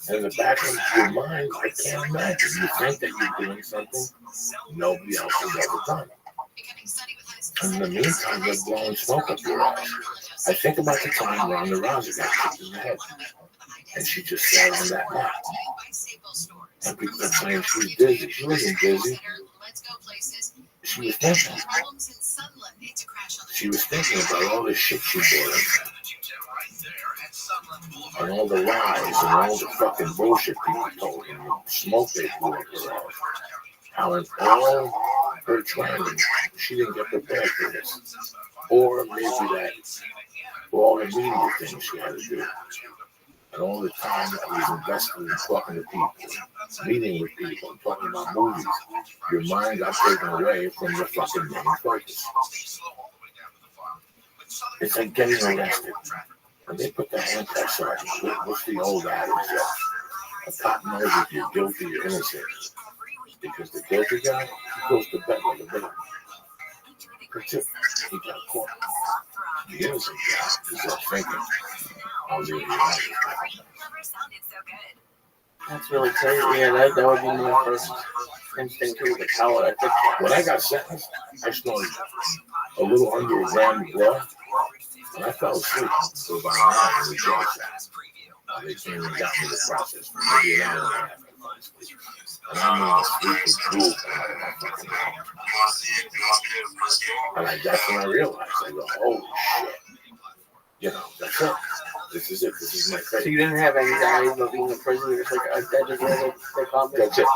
And in the back of your mind, I can't imagine. You think that you're doing something nobody else has ever done. And in the meantime, you're blowing smoke up your ass. I think about the time Ronda Rousey got kicked in the head. And she just sat on that mat. And people are saying she was dizzy. She wasn't dizzy. She was thinking. She was thinking about all the shit she bought in. And all the lies and all the fucking bullshit people told her. And the smoke they blew up her ass. How in all her training, she didn't get prepared for this. Or maybe that, for all the media things she had to do. And all the time that was invested in talking to people, meeting with people, talking about movies, your mind got taken away from the fucking main focus. It's like getting arrested. And they put the handcuffs on. What's the old adage? A cop knows if you're guilty or innocent. Because the guilty guy, he goes to bed like a baby. That's it. He got caught. The innocent guy is up thinking, I'll leave you out.
That's really crazy. Yeah, that would be my first instinct too, like how would I think?
When I got sentenced, I snorted a little under a gram of blood, and I fell asleep for about an hour in the jail cell. They came and got me the process for maybe an hour and a half. And I mean, the sleep was drool out of my fucking mouth. And that's when I realized, I go, holy shit. You know, that's it. This is it. This is my fate.
So you didn't have anxiety about being in prison? You're just like, I just read the comment.
That's it.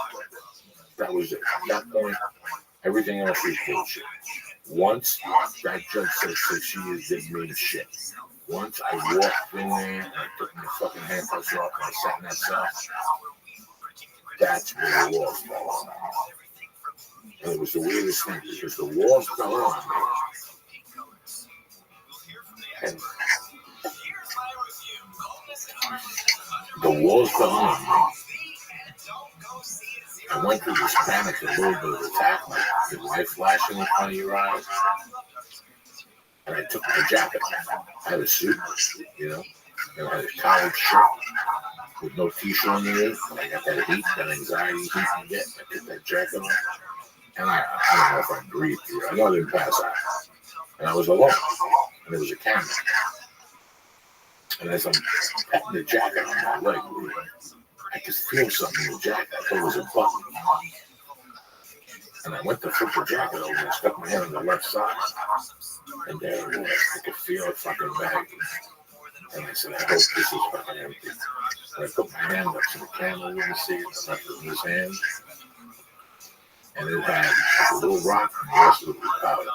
That was it. At that point, everything else was bullshit. Once that judge said she didn't mean shit. Once I walked in there and I took my fucking handcuffs off and I sat in that cell, that's where the walls fell off. And it was the weirdest thing because the walls fell on me. And the walls fell on me. I went through this panic, a little bit of attack, like your light flashing in front of your eyes. And I took my jacket off. I had a suit, you know, and I had a collared shirt with no t-shirt underneath. And I got that heat, that anxiety heat I get. I took that jacket off. And I don't know if I breathed through it. I know I didn't pass out. And I was alone. And there was a camera. And as I'm patting the jacket on my leg, I could feel something in the jacket. I thought it was a button. And I went to flip the jacket over and stuck my hand on the left side. And there it was. I could feel it fucking baggy. And I said, I hope this is fucking empty. And I put my hand up so the camera wouldn't see it. I left it in his hand. And it had a little rock and the rest of it was powder.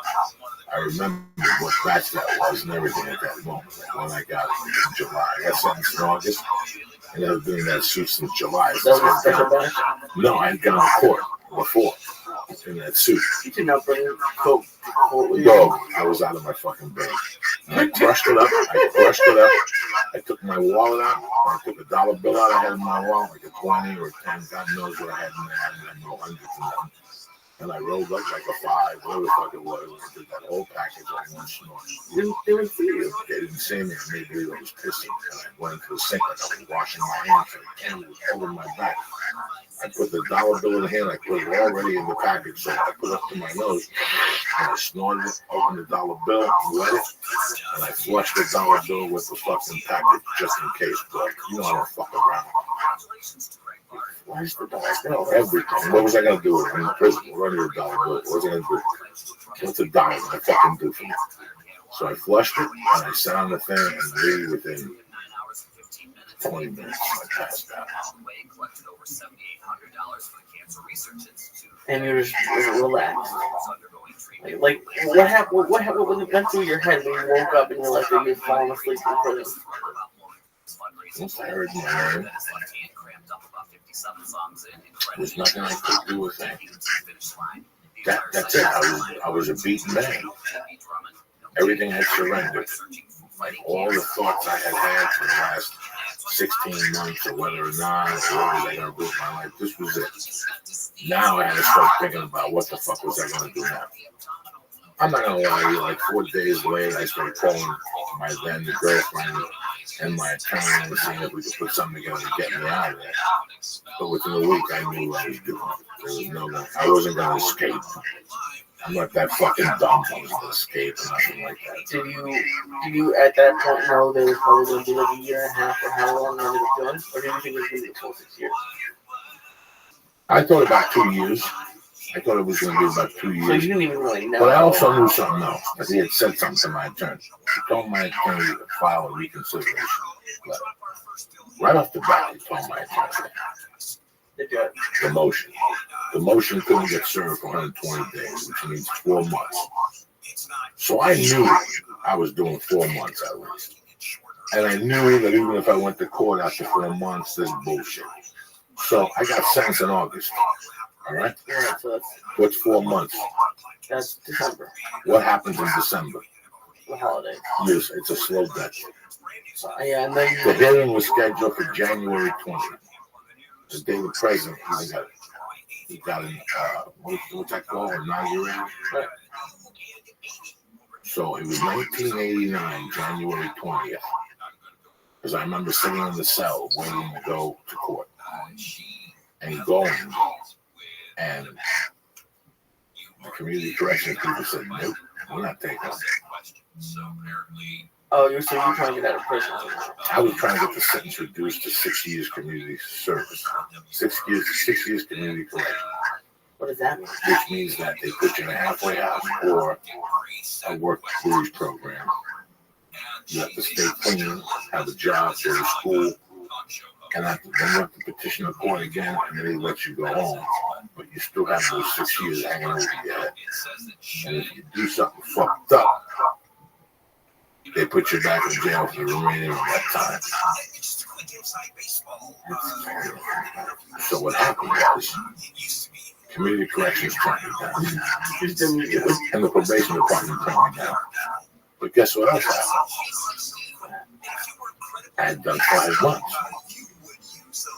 I remember what batch that was and everything at that moment. When I got it in July. I got sentenced in August. And I was doing that suit since July.
That was a special batch?
No, I had gone to court before in that suit.
You did not bring coke to court with you?
No, I was out of my fucking bed. And I crushed it up. I took my wallet out. I took a dollar bill out I had in my wallet, like a 20 or 10. God knows what I had in there. I had no hundreds in them. And I rolled up like a 5, whatever the fuck it was. I did that whole package on one snort. They didn't see you. They didn't see me. I made believe I was pissing. And I went into the sink like I was washing my hands. So the camera was over my back. I put the dollar bill in the hand. I put it already in the package. So I put it up to my nose. And I snorted it, opened the dollar bill, wet it. And I flushed the dollar bill with the fucking package just in case. But you know I don't fuck around. Where's the dollar bill? Everything. What was I gonna do with it? I'm in prison. We're under a dollar bill. What was I gonna do? What's a dollar gonna fucking do for me? So I flushed it and I sat on the thing and really within 20 minutes I passed out.
And you're just relaxed. Like what happened? What went through your head when you woke up and you're like, you're falling asleep in prison?
Once I heard my name, there's nothing I could do with that. That's it. I was a beaten man. Everything had surrendered. Like all the thoughts I had for the last 16 months or whether or not, what was I going to do with my life, this was it. Now I had to start thinking about what the fuck was I going to do now. I'm not going to lie to you, like 4 days later, I started calling my then girlfriend and my attorney and seeing if we could put something together to get me out of there. But within a week, I knew what I was doing. There was no, I wasn't going to escape. I'm not that fucking dumb. I was going to escape or nothing like that.
Did you at that point know there was probably going to be like a year and a half or how long you ended up doing? Or did you think it was going to be the full 6 years?
I thought about 2 years. I thought it was going to be about 2 years.
So you didn't even really know.
But I also knew something else. Because he had said something to my attorney. He told my attorney to file a reconsideration letter. Right off the bat, he told my attorney. The motion. The motion couldn't get served for 120 days, which means 4 months. So I knew I was doing 4 months at least. And I knew that even if I went to court after 4 months, this is bullshit. So I got sentenced in August. All right?
So
what's 4 months?
That's December.
What happens in December?
The holiday.
Yes, it's a slow death.
Yeah, and then
the hearing was scheduled for January 20th. The day the president, he got an, what's that called? Inauguration? Right. So it was 1989, January 20th. Because I remember sitting in the cell waiting to go to court. And going. And the community corrections people said, nope, we're not taking it.
Oh, you're trying to get out of prison.
I was trying to get the sentence reduced to 6 years community service. 6 years community correction.
What does that mean?
Which means that they put you in a halfway house or a work experience program. You have to stay clean, have a job, go to school, and then you have to petition the court again, and then they let you go home. But you still have those 6 years hanging over your head. And if you do something fucked up, they put you back in jail for the remaining of that time. So what happened was, Community corrections turned me down. And the probation department turned me down. But guess what else happened? I had done 5 months.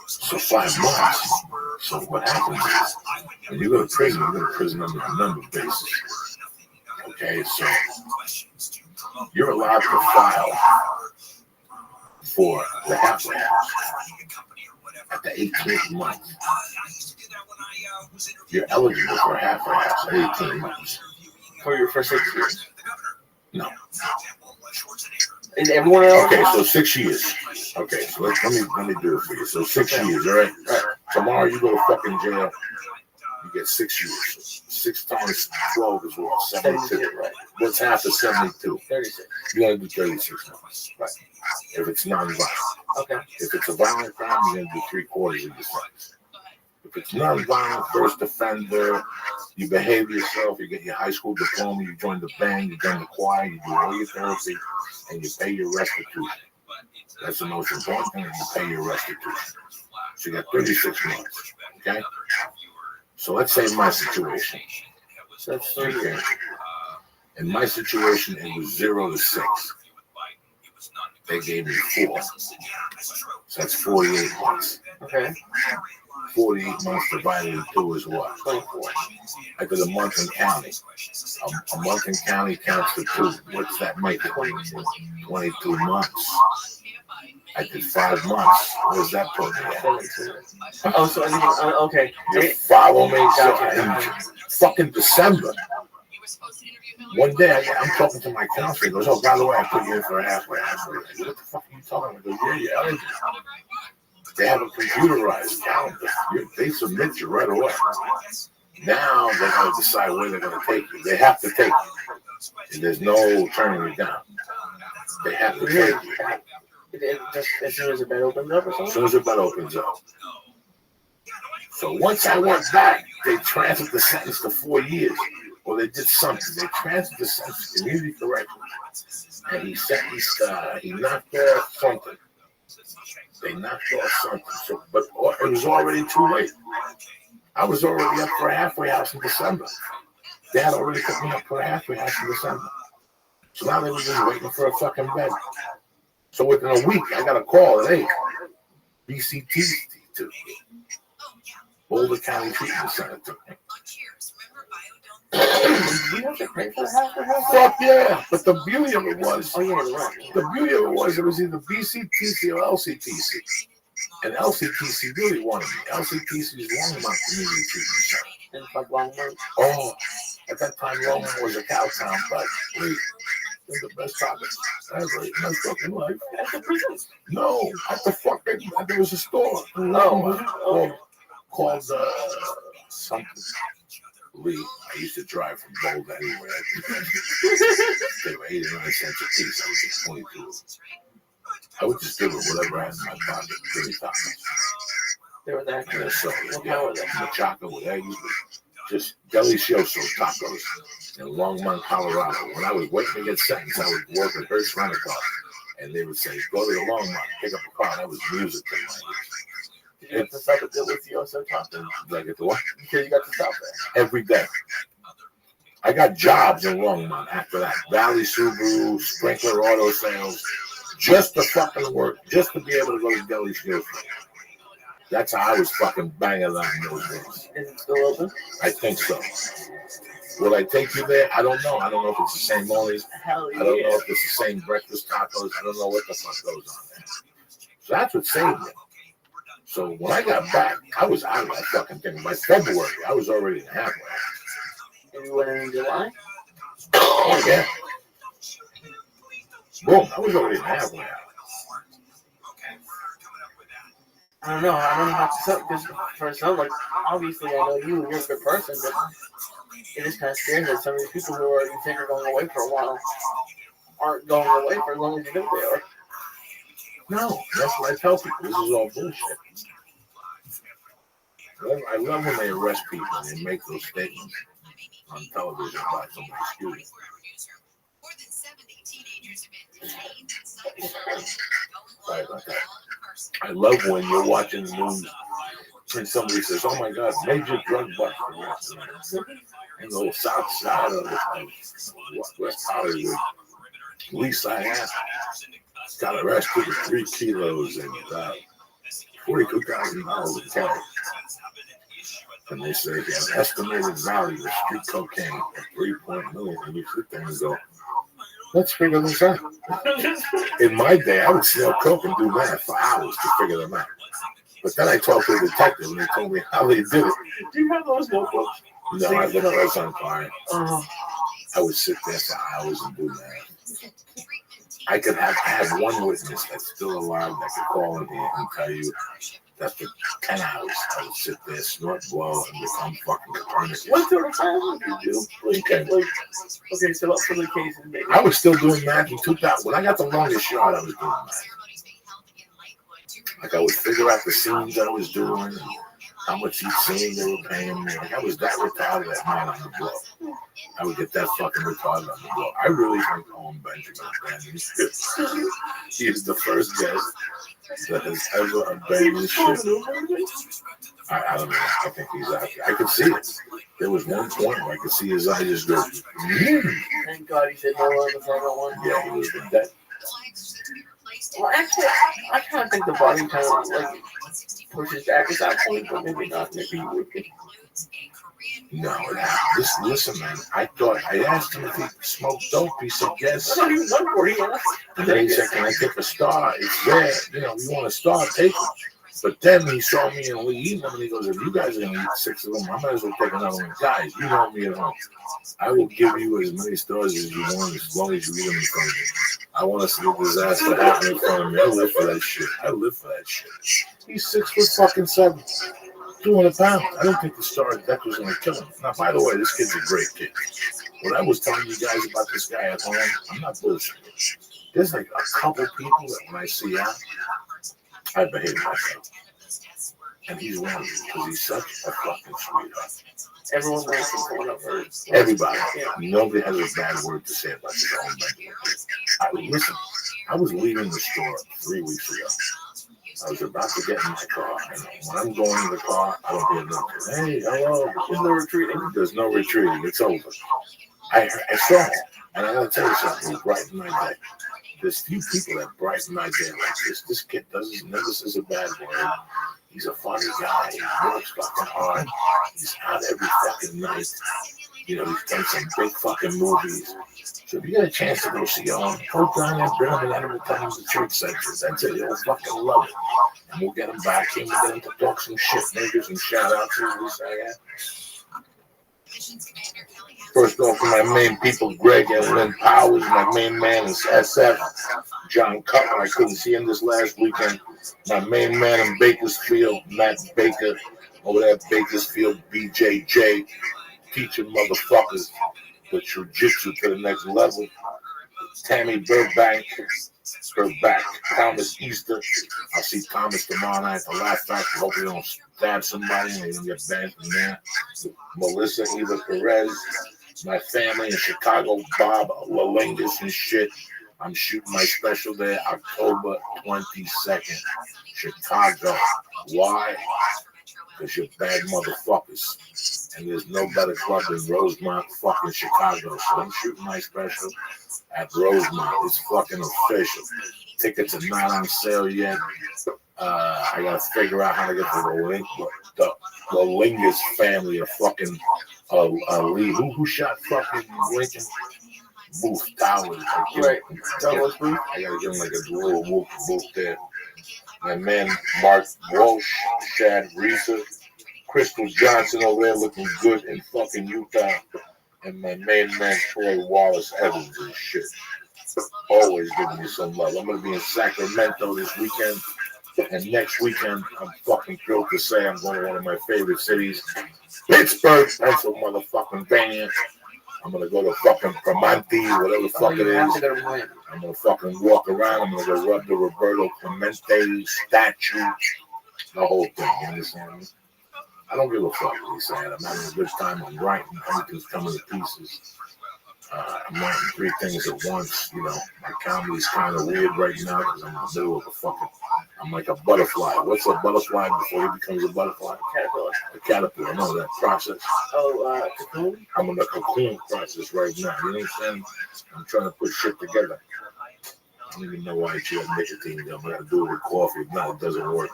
So 5 months. So what happens is, when you go to prison, you go to prison under a number basis. Okay, so you're allowed to file for the halfway house at the 18th month. You're eligible for a halfway house at 18 months.
For your first 6 years.
No.
Is everyone else?
Okay, so 6 years. Okay, so let me do it for you. So 6 years, all right? Tomorrow you go to fucking jail. You get 6 years. 6 times 12 is what? 72. Right. What's half of 72?
36.
You're gonna do 36 months. Right. If it's non-violent.
Okay.
If it's a violent crime, you're gonna do 3/4 of your sentence. If it's non-violent, first offender, you behave yourself, you get your high school diploma, you join the band, you join the choir, you do all your therapy, and you pay your restitution. That's the most important thing, you pay your restitution. So you got 36 months, okay? So let's say my situation.
So that's 3 years.
In my situation, it was 0 to 6. They gave me 4. So that's 48 months.
Okay.
48 months divided into 2 is what? 24. I did a month in county. A month in county counts to 2. What's that make? 22. 22 months. I did 5 months. What does that put me at?
Oh, so okay.
You follow me? So fucking December. One day I'm talking to my counselor. He goes, "Oh, by the way, I put you in for a halfway house." What the fuck are you talking about? I go, "Yeah, eligible." They have a computerized calendar. They submit you right away. Now they got to decide where they're going to take you. They have to take you. And there's no turning you down. They have to take you.
Just as soon as the bed opens up or something?
As soon as the bed opens up. So once I went back, they transferred the sentence to 4 years. Or they did something. They transferred the sentence to community corrections. And he knocked off something. They knocked off something. So, but it was already too late. I was already up for a halfway house in December. They had already put me up for a halfway house in December. So now they were just waiting for a fucking bed. So within a week, I got a call that, hey, BCT to Boulder County Treatment Center took me.
Do you have to pay for the halfway house?
Fuck yeah! But the beauty of it was,
right.
The beauty of it was either BCTC or LCTC. And LCTC really wanted me. LCTC is Longmont Community Treatment Center.
And fuck Longmont?
Oh, at that time, Longmont was a cow town, but wait, they're the best topics ever in my fucking life.
At the prison?
No, at the fucking, there was a store. No, called something. Lee. I used to drive from Boulder anywhere. They were 89 cents a piece. I was just 22. I would just give it whatever I had in my pocket. Really tacos.
They were that
good. So,
what kind were they?
Machaca with eggs. Just delicioso tacos in Longmont, Colorado. When I was waiting to get sentenced, I would work at Hertz Rent-A-Car. And they would say, go to the Longmont, pick up a car. That was music to my ears.
Did you get to stop at Delicioso Tacos?
Did I get to what?
Because you got to stop there.
Every day. I got jobs in Longmont after that. Valley Subaru, Sprinkler Auto Sales. Just to fucking work. Just to be able to go to Delicioso. That's how I was fucking banging out in those days.
Is it still open?
I think so. Will I take you there? I don't know. I don't know if it's the same owners.
Hell yeah.
I don't know if it's the same breakfast tacos. I don't know what the fuck goes on there. So that's what saved me. So when I got back, I was out of that fucking thing. By February, I was already in halfway.
And you went in July?
Oh, yeah. Boom, I was already in halfway.
I don't know how to start, because for some, like, obviously I know you're a good person, but it is kind of scary that some of these people who are, you think are going away for a while aren't going away for as long as you think they are.
No, that's what I tell people. This is all bullshit. I love when they arrest people and they make those statements on television about somebody's shooting. Sorry about that. I love when you're watching the news and somebody says, "Oh my God, major drug bust in the south side of West Hollywood." Police I asked got arrested with 3 kilos and $42,000 in cash. And they say he has estimated value of street cocaine at $3 million. And you sit there and go, let's figure this out. In my day, I would sell coke and do math for hours to figure them out. But then I talked to the detective and they told me how they did it.
Do you have those notebooks?
No, I looked at us on fire. I would sit there for hours and do math. I have one witness that's still alive that could call in here and tell you that for 10 hours I would sit there, snort, blow, and become fucking Copernicus.
What sort of time would you do? Okay, so what for the cases, maybe?
I was still doing math in 2000. When I got the longest shot, I was doing math. Like I would figure out the scenes I was doing, and how much each scene they were paying me. Like I was that retarded that man on the blow. I would get that fucking retarded on the blow. I really think Owen Benjamin he is the first guest that has ever abandoned shit. I don't know. I think he's out there. I could see it. There was one point where I could see his eye just go.
Thank God he said no on the 501.
Yeah, he was dead.
Well, actually, I kind of think the body kind of like pushes back at that point, but maybe not. Maybe he would be.
No, listen, man. I asked him if he smoked dope. He said yes.
I don't even know where he is.
And then he said, "Can I take a star? It's there. You know, you want a star? Take it." But then he saw me and we eating them, and he goes, "If you guys are gonna eat 6 of them, I might as well take another one." Guys, you know me at home. I will give you as many stars as you want, as long as you eat them in front of me. I want to see a disaster happen in front of me. I live for that shit. He's 6'7", 200 pounds. I don't think the star death was going to kill him. Now, by the way, this kid's a great kid. What I was telling you guys about this guy at home, I'm not bullshitting. There's like a couple people that when I see out, I behave myself. And he's one of them because he's such a fucking sweetheart.
Everyone likes him for whatever.
Everybody. Nobody has a bad word to say about his own Benjamin. Listen, I was leaving the store 3 weeks ago. I was about to get in my car, and when I'm going in the car, I don't hear nothing. Hey, hello. There's no retreating. There's no retreating. It's over. I saw him, and I gotta tell you something. It brightened my day. There's few people that brighten my day like this. This kid never says a bad word. He's a funny guy. He works fucking hard. He's out every fucking night. You know, he's done some big fucking movies. So if you get a chance to go see him, go down there, bring him and let him tell him the church section. That's it. He'll fucking love it. And we'll get him back here. We'll get him to talk some shit. Maybe give some shout outs to this guy. First off, my main people, Greg and Lynn Powers. My main man is SF. John Cutler. I couldn't see him this last weekend. My main man in Bakersfield, Matt Baker. Over there at Bakersfield, BJJ. Teaching motherfuckers the jiu-jitsu to the next level. Tammy Burbank, Thomas Easter. I'll see Thomas tomorrow night at the Laugh Factory. Hope he don't stab somebody and they don't get banned from there. Melissa Eva Perez, my family in Chicago, Bob Lalingus and shit. I'm shooting my special there October 22nd, Chicago. Why? Because you're bad motherfuckers. And there's no better club than Rosemont, fucking Chicago. So I'm shooting my special at Rosemont. It's fucking official. Tickets are not on sale yet. I gotta figure out how to get the Lingus family of fucking Lee. Who shot fucking Lincoln? Booth Towers. Right. Towers Booth. I gotta give him like a little whoop there. My man Mark Walsh, Shad Reeser, Crystal Johnson over there looking good in fucking Utah, and my main man Troy Wallace Evans and shit. Always giving me some love. I'm gonna be in Sacramento this weekend, and next weekend I'm fucking thrilled to say I'm going to one of my favorite cities, Pittsburgh, Pennsylvania. I'm gonna go to fucking Tremonti, whatever the fuck it is. I'm gonna fucking walk around. I'm gonna go rub the Roberto Clemente statue, the whole thing. You understand me? I don't give a fuck what he's saying. I'm having a good time. I'm writing. Everything's coming to pieces. I'm writing 3 things at once. You know, my comedy's kind of weird right now because I'm in the middle of a I'm like a butterfly. What's a butterfly before he becomes a butterfly?
Caterpillar.
A caterpillar. I know that process.
Oh, cocoon?
I'm in the cocoon process right now. You know what I'm saying? I'm trying to put shit together. I don't even know why she has nicotine gum. I gotta do it with coffee. If not, it doesn't work.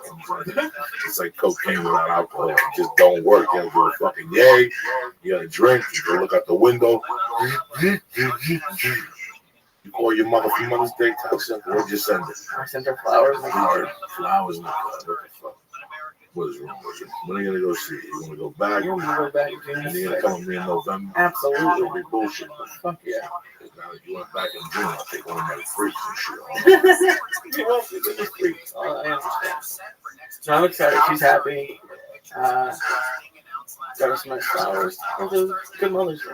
It's like cocaine without alcohol. It just don't work. You gotta do a fucking yay. You gotta drink. You gotta look out the window. You call your mother for Mother's Day, tell something. Where'd you send it?
I sent her flowers.
Flowers in the car. What the fuck? What is wrong with you? When are you gonna go see it? You wanna go back?
You're gonna go back
And you're gonna come with me in November?
Absolutely.
It'll be bullshit.
Fuck yeah.
Now that you went back in June, I'll take one of my freaks and shit.
You won't be the freaks. I understand. So I'm excited. She's happy. Got her some nice flowers. It was a good Mother's Day.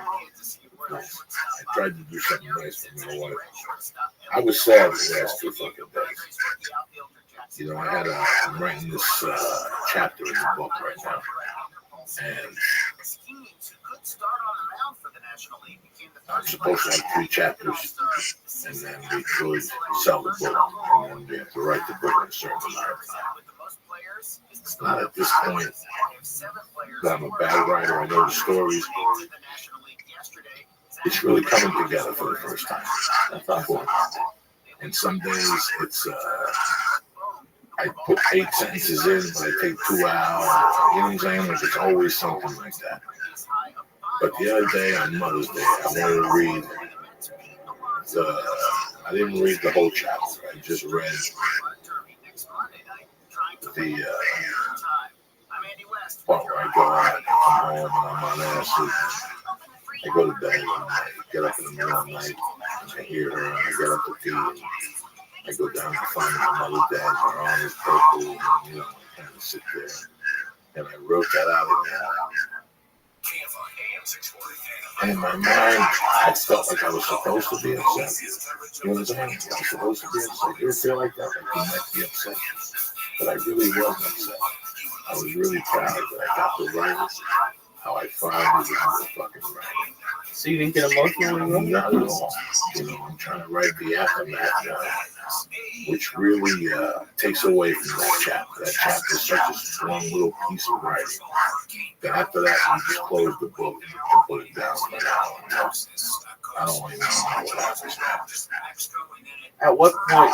Nice.
I tried to do something nice for my wife. I was sad the last 2 fucking days. You know, I'm writing this chapter in the book right now. And I'm supposed to have 3 chapters. And then we could sell the book. And then we have to write the book in a certain amount of time. It's not at this point that I'm a bad writer. I know the stories. It's really coming together for the first time. That's awesome. And some days it's I put 8 sentences in, but I take 2 out. You know what I'm saying? Like it's always something like that. But the other day on Mother's Day, I wanted to read I didn't read the whole chapter. I just read the part where I go out, I come home, and I'm on acid. I go to bed, and I get up in the middle of the night, and I hear her, and I get up to pee, and I go down to find my mother, dad, her arm is purple, and, you know, I kind of sit there, and I wrote that out in there. And in my mind, I felt like I was supposed to be upset. You know what I'm saying? I was supposed to be upset. You ever feel like that? Like you might be upset. But I really wasn't upset. I was really proud that I got to write it how I finally got to fucking write it.
So you didn't get emotional anymore?
Not at all. You know, I'm trying to write the aftermath now, which really takes away from that chapter. That chapter is such a strong little piece of writing. Then after that, you just close the book and put it down for now. I don't even know what happens now.
At what point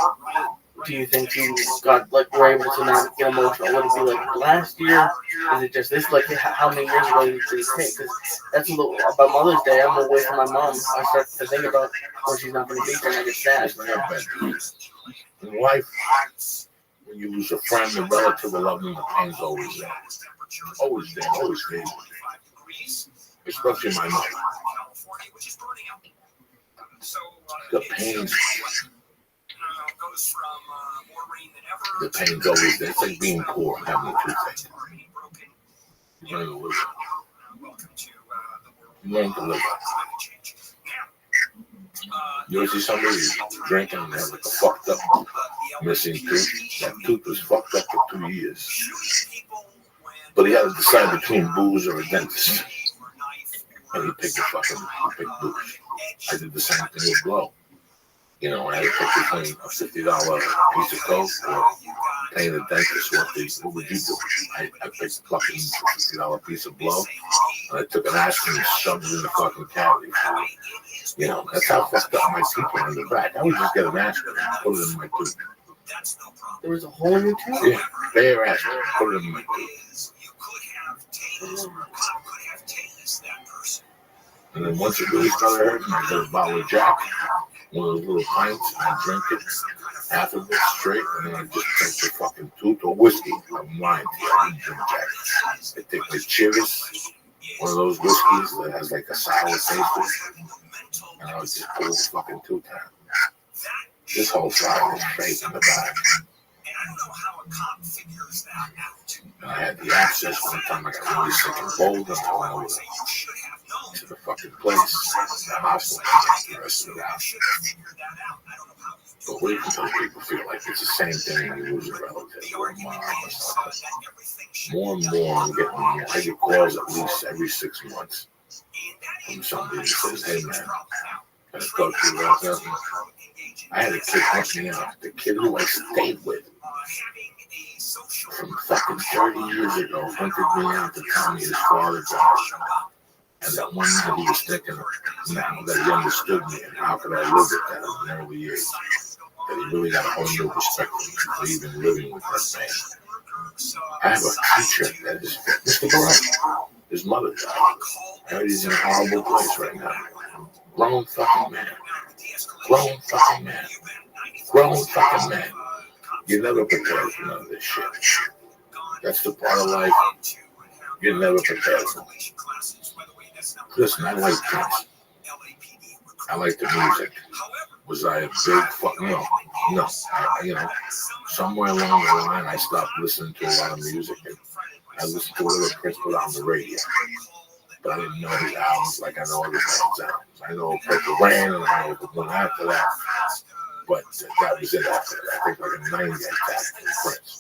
do you think you got were able to not get emotional? Would it be like last year? Is it just this? Like how many years ago did it take? Because that's a little about Mother's Day. I'm away from my mom. I start to think about when she's not going to be there, and I get sad.
In life, when you lose a friend, a relative, a loved one, the pain's always there. Always there, always there. Especially my mother. The pain's always there. It's like being poor and having a toothache. You learn to live. You learn to live. You ever see somebody drinking and they have like a fucked up missing tooth? That tooth was fucked up for 2 years. But he had to decide between booze or a dentist. And he picked booze. I did the same thing with blow. You know, I had to pick between a $50 piece of coke or paying the dentist. What would you do? I picked a fucking $50 piece of blow, and I took an aspirin and shoved it in the fucking cavity. You know, that's how fucked up my teeth were in the back. I would just get an aspirin and put it in my tooth.
There was a hole in your tooth?
Yeah, bare aspirin, put it in my tooth. And then once it really started hurting, I got a bottle of Jack, one of those little pints, and I drink it, half of it straight, and then I just drink the fucking tooth or whiskey. I'm lying to you, I didn't drink Jack. I take my Chivas, one of those whiskeys that has like a sour taste to it, and I would just pull the fucking tooth out. This whole side was fake in the back. And I had the abscess one time. I got really sick and bold, and I went over to the fucking place, the hospital, and the rest of it out. But wait until people feel like it's the same thing when you lose a relative or a mom or something. More and more, I'm getting more. I get calls at least every 6 months from somebody that says, "Hey man, can I talk to you about something?" I had a kid help me out. The kid who I stayed with 30 years ago hunted me in to tell me his father died. And that one night he was thinking now that he understood me and how could I live with that at an early age. That he really got a whole new respect for me for even living with that man. I have a teacher that is Mr. Barrett. His mother died. I heard he's in a horrible place right now. Grown fucking man. Grown fucking man. Grown fucking man. You're never prepared for none of this shit. That's the part of life you're never prepared for. Listen, I like things. I like the music. Was I a big fucking no? Somewhere along the line I stopped listening to a lot of music and I listened to whatever Prince put on the radio. But I didn't know his albums like I know other bands' albums. I know Purple Rain and I know the one after that. But that was it after that. I think like a 90 attack from Prince.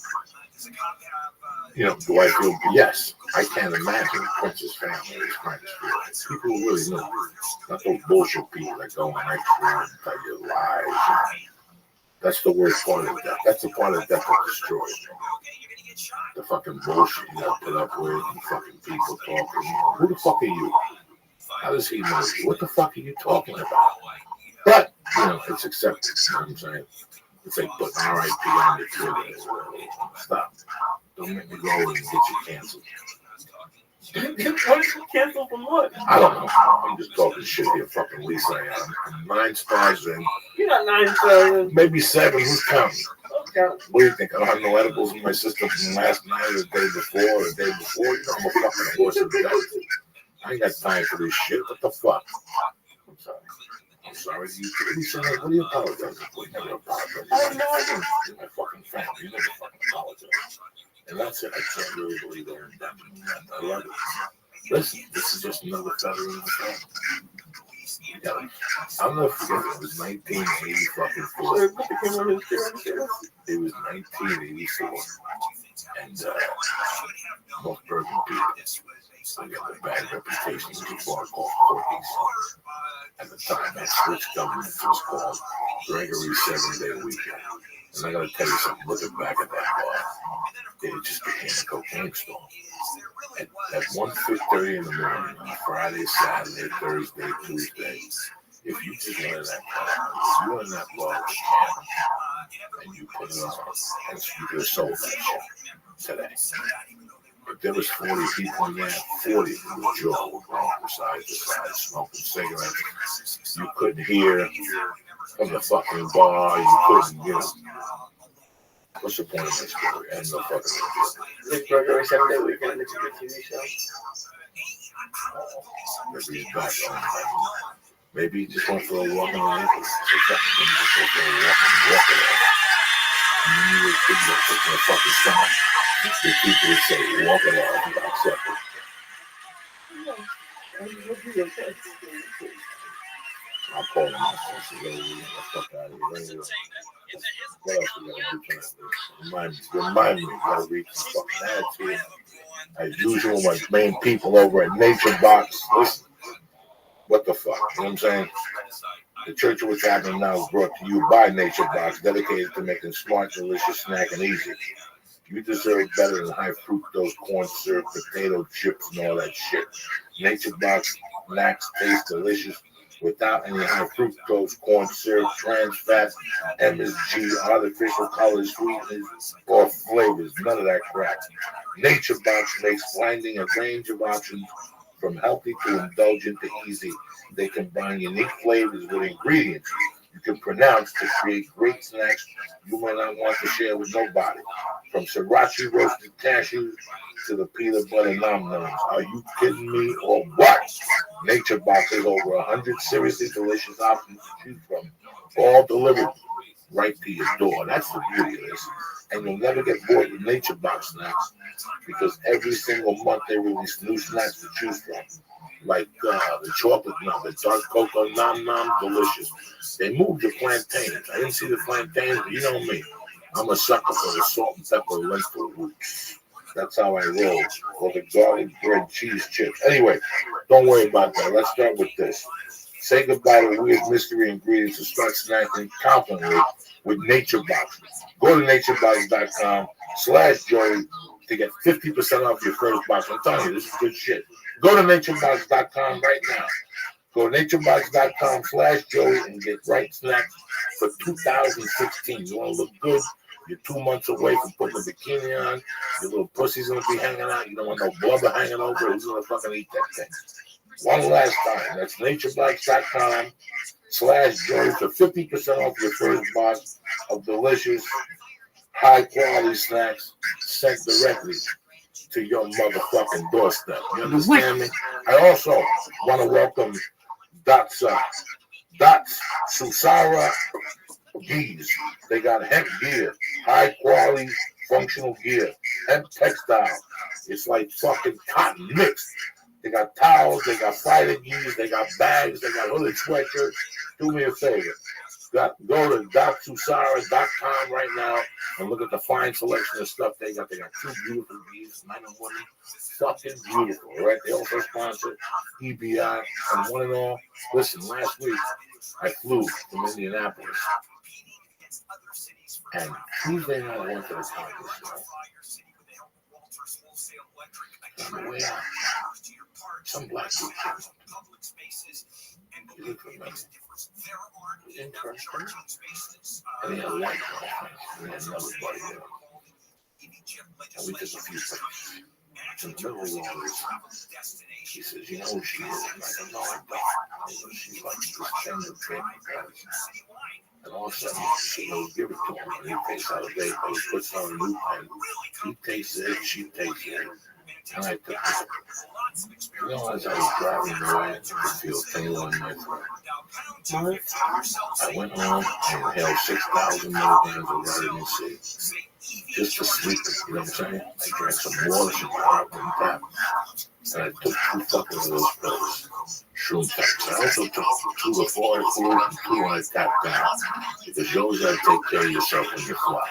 Do I feel? Yes, I can't imagine Prince's family, his friends feel. People who really know. Not those bullshit people that go on extra and tell you lies. That's the worst part of death. That's the part of death that destroys you. The fucking bullshit you got to put up with and fucking people talking. Who the fuck are you? How does he know you? What the fuck are you talking about? But, it's accepted. You know what I'm saying? It's like putting RIP on your Twitter. Stop. Don't make me go and get you canceled.
Canceled from what?
I don't know. I'm just talking shit here, fucking Lisa. I'm 9 stars in.
You're not 9 stars in.
Maybe 7. Who's counting?
Okay.
What do you think? I don't have no edibles in my system from last night or the day before or the day before. I'm a fucking horse of death. I ain't got time for this shit. What the fuck? I'm sorry. I'm sorry. What do you apologize for? You never apologize. I have no idea. You're my fucking family. You never fucking apologize. And that's it. I can't really believe that. I love it. Listen, this is just another feather in the fan. I'll never forget it. Was 1984. It was 1984. And North Bergen people. I got a bad reputation with a bar called Corky's. At the time, that switch government was called Gregory 7-Day Weekend. And I gotta tell you something, looking back at that bar, it just became a cocaine store. At 1:30 in the morning, on Friday, Saturday, Thursday, Tuesday, if you just went in that bar, if you went in that bar with a and you put it on, and you could have sold that shit today. If there was 40 people in there, 40 with jaw would go from side to side, smoking cigarettes. You couldn't hear from the fucking bar. You couldn't, What's the point of my story? I have no fucking idea.
It's Gregory 7-Day Weekend. It's a good TV show.
Maybe he's back on. Maybe he just went for a walk in the neighborhood. And then you would think that taking a fucking song. The people would say, walk it off and accept it. I'll call him out and say, get the fuck out of here. What else we gotta do tonight? Remind me, you gotta read some fucking attitude. As usual, my main people over at Nature Box, listen, what the fuck, you know what I'm saying? The Church of What's Happening Now is brought to you by Nature Box, dedicated to making smart, delicious snacking easy. You deserve better than high fructose corn syrup, potato chips, and all that shit. Nature Box snacks taste delicious without any high fructose corn syrup, trans fats, MSG, artificial colors, sweeteners, or flavors. None of that crap. Nature Box makes finding a range of options from healthy to indulgent to easy. They combine unique flavors with ingredients you can pronounce to create great snacks you may not want to share with nobody. From sriracha roasted cashews to the peanut butter nom-noms. Are you kidding me or what? Nature Box has over 100 seriously delicious options to choose from, all delivered right to your door. That's the beauty of this. And you'll never get bored with Nature Box snacks because every single month they release new snacks to choose from. Like the chocolate nom, the dark cocoa nom, delicious. They moved the plantains. I didn't see the plantains, but you know me. I'm a sucker for the salt and pepper lentil roots. That's how I roll. Or the garlic bread cheese chips. Anyway, don't worry about that. Let's start with this. Say goodbye to weird mystery ingredients and start snacking confidently with Nature Box. Go to naturebox.com/Joey to get 50% off your first box. I'm telling you, this is good shit. Go to naturebox.com right now. Go to naturebox.com/Joey and get right snacks for 2016. You want to look good? You're 2 months away from putting a bikini on. Your little pussy's going to be hanging out. You don't want no blubber hanging over. Who's going to fucking eat that thing? One last time. That's naturebox.com/Joey for 50% off your first box of delicious, high-quality snacks sent directly to your motherfucking doorstep. You understand me? I also want to welcome Dots Susara Geese. They got hemp gear, high quality functional gear, hemp textile. It's like fucking cotton mixed. They got towels, they got fighter geese, they got bags, they got hooded sweatshirts. Do me a favor. Go to dotsusara.com right now and look at the fine selection of stuff they got. They got 2 beautiful geese, men and women. Fucking beautiful, right? They also sponsor EBI and one and all. Listen, last week I flew from Indianapolis, and Tuesday night I went to the conference. On the way out, some black people came up. He looked at me. Interesting. And he had a white girlfriend. And he had another buddy there. And we took a few pictures. In the middle of all this, she says, you know who she is? And I go, no, I don't. She's like transgender training guys. And all of a sudden, she goes, give it to him. And he takes out a vape, and he puts on a new pen. He takes it, she takes it. And I took it. You know, as I was driving away, I feel tingling in my throat. I went home and inhaled 6,000 milligrams of vitamin C. Just to sleep it, you know what I'm saying? I drank some water, some carbon tap. And I took 2 fucking of those pills. Shroom taps. I also took 2 before I flew and 2 when I tapped down. Because you always got to take care of yourself when you fly.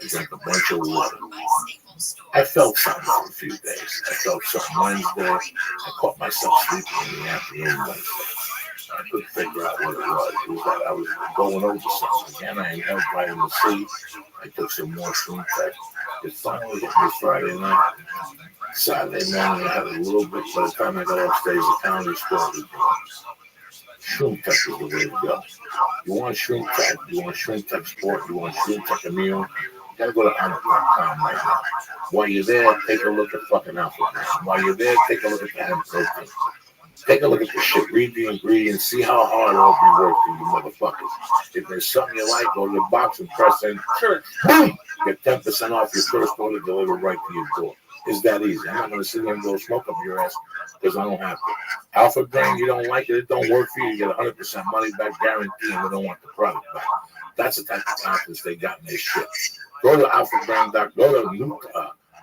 I drank a bunch of water. I felt something for a few days. I felt something Wednesday. I caught myself sleeping in the afternoon Wednesday. I couldn't figure out what it was. It was like I was going over something. Again, I inhaled vitamin C. I took some more shroom tech. It finally hit me Friday night. Saturday morning, I had a little bit. By the time I got upstairs, the county store was gone. Shroom tech is the way to go. You want shroom tech? You want shroom tech sport? You want shroom tech immune? You gotta go to Honor.com right now. While you're there, take a look at fucking Alpha. While you're there, take a look at the hemp protein. Take a look at the shit. Read the ingredients. See how hard it'll be working, you motherfuckers. If there's something you like, go to the box and press in. Sure. Boom! Get 10% off your first order delivered right to your door. It's that easy. I'm not going to sit there and go smoke up your ass because I don't have to. Alpha Brain, you don't like it, it don't work for you. You get 100% money back guarantee and they don't want the product back. That's the type of confidence they got in their shit. Go to alphabrain.com, go to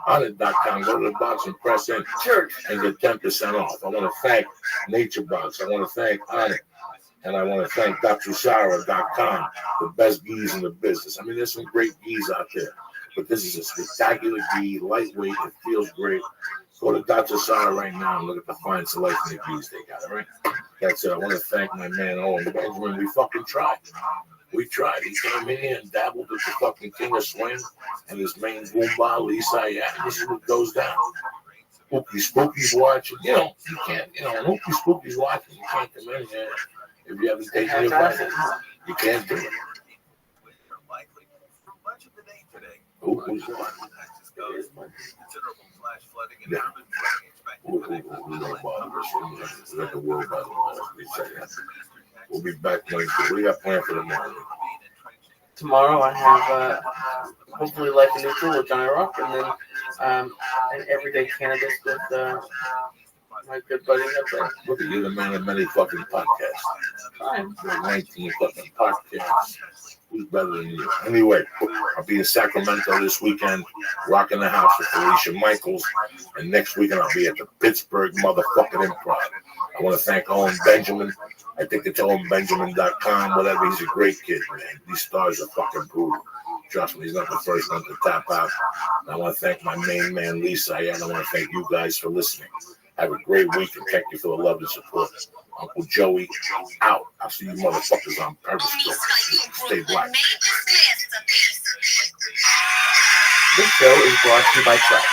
Honor.com, go to the box and press in church and get 10% off. I want to thank NatureBox. I want to thank Honor. And I want to thank dotsusara.com, the best geese in the business. I mean, there's some great geese out there, but this is a spectacular ghee, lightweight, it feels great. Go to Dr. Sara right now and look at the fine selection of geese they got, all right? That's it. I want to thank my man, Owen Benjamin. We fucking tried. We tried. He came in here and dabbled with the fucking King of Swing and his main boomba, Lisa. Yeah, this is what goes down. Hooky Spooky's watching. You know, you can't, when Hooky Spooky's watching, you can't come in here if you haven't taken your vitamins. You can't do it. Who's that? Yeah. We'll be back Wednesday. What do you got planned for tomorrow?
Tomorrow I have hopefully Life and Neutral with Johnny Rock, and then an Everyday Cannabis with my good buddy up there.
Look at you, the man of many fucking podcasts.
Fine.
19 fucking podcasts. Who's better than you? Anyway, I'll be in Sacramento this weekend, rocking the house with Alicia Michaels, and next weekend I'll be at the Pittsburgh motherfucking Improv. I want to thank Owen Benjamin. I think it's OwenBenjamin.com, whatever. He's a great kid, man. These stars are fucking brutal. Trust me, he's not the first one to tap out. And I want to thank my main man, Lisa, and I want to thank you guys for listening. Have a great week, and thank you for the love and support. Uncle Joey, out. I'll see you motherfuckers on Periscope. Stay black.
This show is brought to you by Tracker.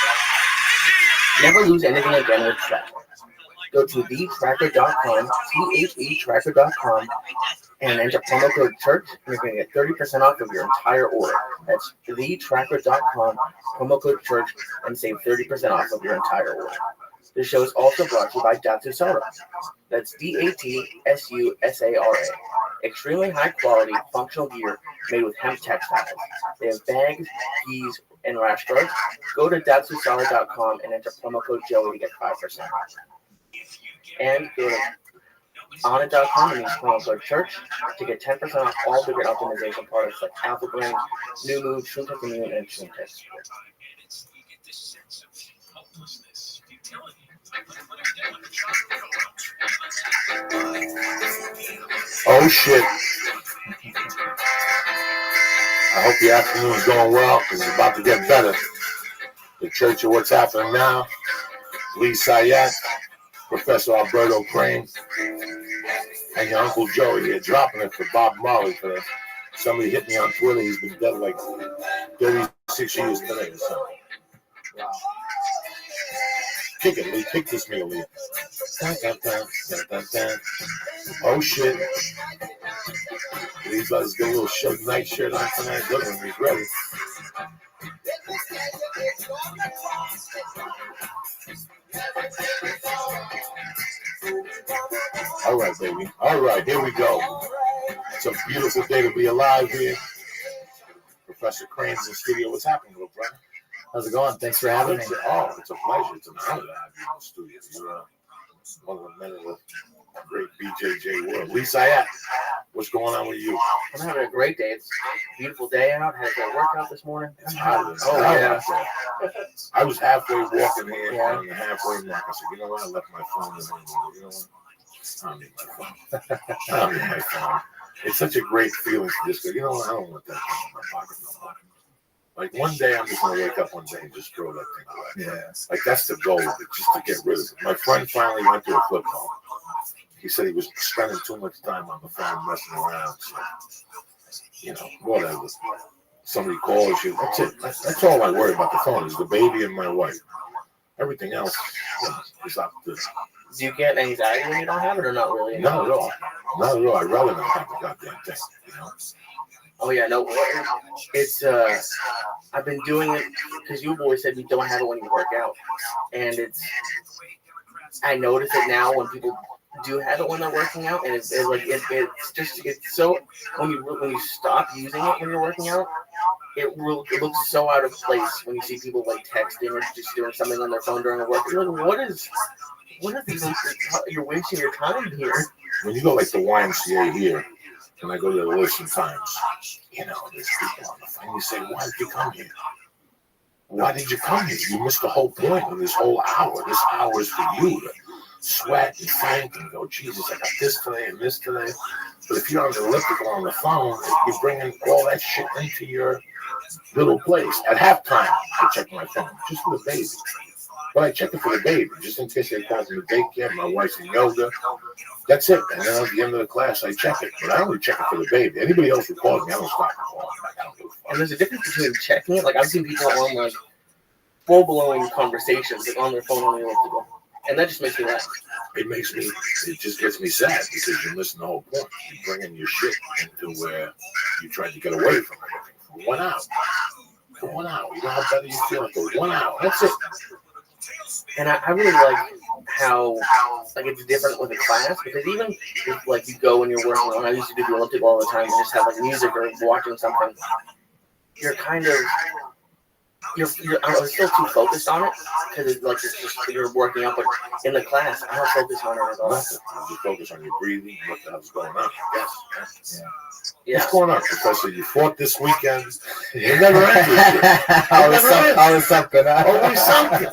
Never lose anything again with Tracker. Go to thetracker.com, THEtracker.com, and enter promo code CHURCH, and you're going to get 30% off of your entire order. That's thetracker.com, promo code CHURCH, and save 30% off of your entire order. This show is also brought to you by Datsusara. That's DATSUSARA. Extremely high quality, functional gear made with hemp textiles. They have bags, keys, and rash guards. Go to datsusara.com and enter promo code Joey to get 5% off. And go to Onnit.com and use promo code CHURCH to get 10% off all the great optimization products like Alpha Brain, New Move, Shroom Immune, and Shroom Tech Support.
Oh shit. I hope the afternoon's going well because it's about to get better. The Church of What's Happening Now, Lee Sayat, Professor Alberto Crane, and your Uncle Joey here dropping it for Bob Marley today. Somebody hit me on Twitter. He's been dead like 36 years today or something. Wow. Kick it, Lee. Kick this meal, Lee. Dun, dun, dun, dun, dun, dun. Oh, shit. Lee's about to get a little shirt, night shirt on tonight. Look at him. He's ready. All right, baby. All right, here we go. It's a beautiful day to be alive here. Professor Crane's in the studio. What's happening, little brother?
How's it going? Thanks for having me.
Oh, it's a pleasure. It's an honor to have you in the studio. You're one of the men of the great BJJ world. Lisa, what's going on with you?
I'm having a great day. It's a beautiful day out. Had a good workout this morning.
It's hot.
Oh, yeah.
I was halfway walking here on the halfway mark. I said, you know what? I left my phone in home. You know what? I don't need my phone. I don't need my phone. It's such a great feeling to just go, you know what? I don't want that thing in my pocket no more. Like one day I'm just gonna wake up one day and just throw that thing away.
Yeah.
Like that's the goal, just to get rid of it. My friend finally went to a flip phone. He said he was spending too much time on the phone messing around. So, you know, whatever. Somebody calls you. That's it. That's all I worry about the phone is the baby and my wife. Everything else is up to.
Do you get anxiety when you don't have it, or not really?
Not at all. Not at all. I'd rather not have the goddamn thing. You know.
Oh yeah, no. It's I've been doing it because you always said you don't have it when you work out, and I notice it now when people do have it when they're working out, and it's so when you stop using it when you're working out, it looks so out of place when you see people like texting or just doing something on their phone during a workout. You're like, what is even? You're wasting your time here.
When you go like the YMCA here, and I go to the list sometimes, you know, there's people on the phone. You say, why did you come here? Why did you come here? You missed the whole point of this whole hour. This hour is for you to sweat and think and go, Jesus, I got this today and this today. But if you're on the elliptical on the phone, you're bringing all that shit into your little place. At halftime, I check my phone, just for the baby. But I check it for the baby, just in case they call from the daycare. My wife's in yoga. That's it. And then at the end of the class, I check it. But I only check it for the baby. Anybody else who calls me, I don't stop calling. Like, I don't give a fuck.
And there's a difference between checking it. Like, I've seen people on, like, full-blown conversations, like, on their phone on the elliptical. And that just makes me laugh.
It just gets me sad because you're missing the whole point. You're bringing your shit into where you tried to get away from everything for 1 hour. For 1 hour. You know how better you feel for 1 hour. That's it.
And I really like how like it's different with a class, because even if like you go and you're working on, I used to do the elliptical all the time and just have like music or watching something, you're kind of you're I was still too focused on it because it's just you're working out, but in the class I don't focus on it at all.
You focus on your breathing, what the hell's going on. Yes.
Yeah.
What's going on, Professor? You fought this weekend. You never ended.
Always something.
Always something.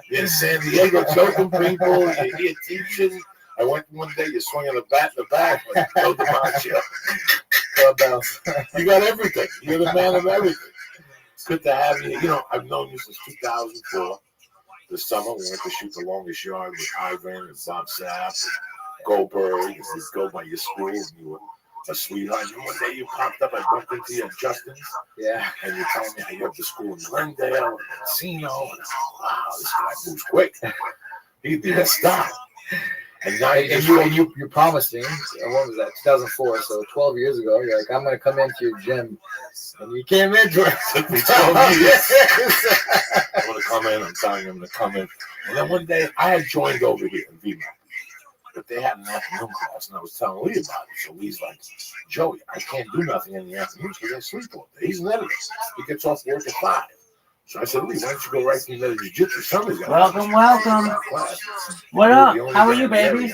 You're in San Diego choking people. You're here teaching. I went one day, you're swinging a bat in the back like Joe DiMaggio. Clubhouse. You got everything. You're the man of everything. It's good to have you. You know, I've known you since 2004. This summer, we went to shoot The Longest Yard with Ivan and Bob Sapp and Goldberg. You go by your school, and you were a sweetheart. And one day you popped up, I bumped into you at Justin's.
Yeah.
And you told me how you went to school in Glendale and Encino. And I was like, wow, this guy moves quick. He'd be a star. And now
you promised me, what was that, 2004, so 12 years ago, you're like, I'm going to come into your gym. And you came into it.
I'm going to come in. I'm telling him to come in. And then one day, I had joined over here in VMAC. But they had an afternoon class, and I was telling Lee about it. So Lee's like, Joey, I can't do nothing in the afternoons because I sleep all day. He's an editor. He gets off work at 5. So I said, Lee, why don't you go right to the jiu-jitsu? Somebody's got
Welcome. What up? How are you, baby?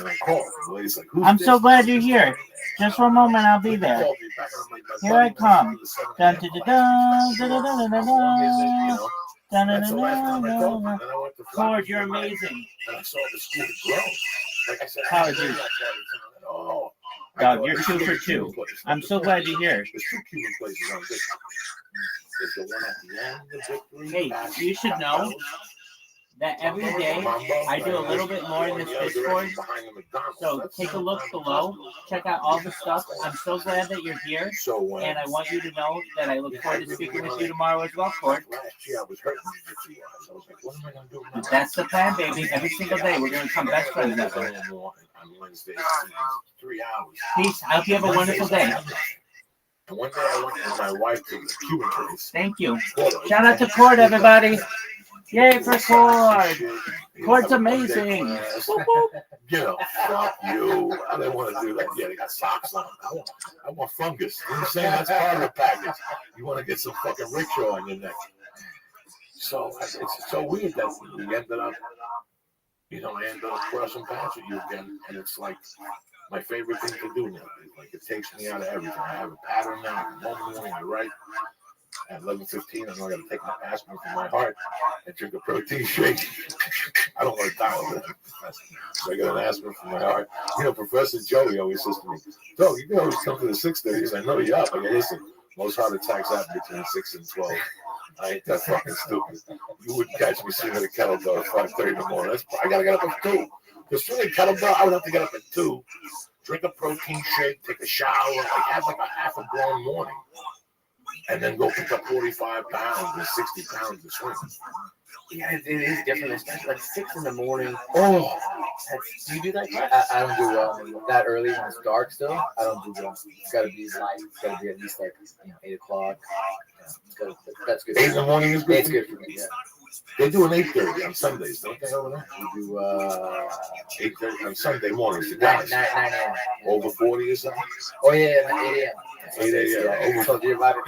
I'm so glad you're here. Just for a moment, I'll be there. Here I come. Dun, dun, dun, dun, dun, dun, dun, dun, dun. Cord, you're amazing.
And I saw the school grow. Like I said,
How are you?
Oh,
Dog, you're 2 for 2. I'm so glad you're here.
There's 2 Cuban places on this. There's the one at the end of Victory.
Hey, you should know that every day I do a little bit more in this Discord. So take a look below. Check out all the stuff. I'm so glad that you're here. And I want you to know that I look forward to speaking with you tomorrow as well, Cord. That's the plan, baby. Every single day we're going to become best friends that way. Peace. I hope you have a wonderful day.
And one day I went with my wife to the Cuban place.
Thank you. Shout out to Cord, everybody. Yay for Cord. Cord's amazing.
You know, fuck you. I didn't want to do that. Yeah, they got socks on. I want fungus. You know what I'm saying? That's part of the package. You want to get some fucking rickshaw on your neck. So it's so weird that we ended up, I ended up crossing paths with you again. And it's like my favorite thing to do now. Like it takes me out of everything. I have a pattern now. One morning I write. At 11:15, I'm going to take my aspirin from my heart and drink a protein shake. I don't want to die with it. So I got an aspirin from my heart. Professor Joey always says to me, Joe, you can always come to the 6:30s. I know you're up. I go, listen, most heart attacks happen between 6 and 12. I ain't that fucking stupid. You wouldn't catch me sitting at a kettlebell at 5:30 in the morning. I got to get up at 2. Because swinging a kettlebell, I would have to get up at 2, drink a protein shake, take a shower, have like a half a grown morning. And then go pick up 45 pounds and 60 pounds to swing.
Yeah, it is different, especially like 6 in the morning.
Oh,
do you do that class?
I don't do that early when it's dark still. I don't do well. It's got to be light. It's got to be at least like 8 o'clock. Yeah, that's good.
8 in the morning is good.
It's good for me. Yeah.
They do an 8:30 on Sundays, don't they? Over there?
We do
8:30 on Sunday mornings.
9 a.m.
Over 40 or something.
Oh yeah, 8 a.m.
8 a.m.
Yeah, told you about it.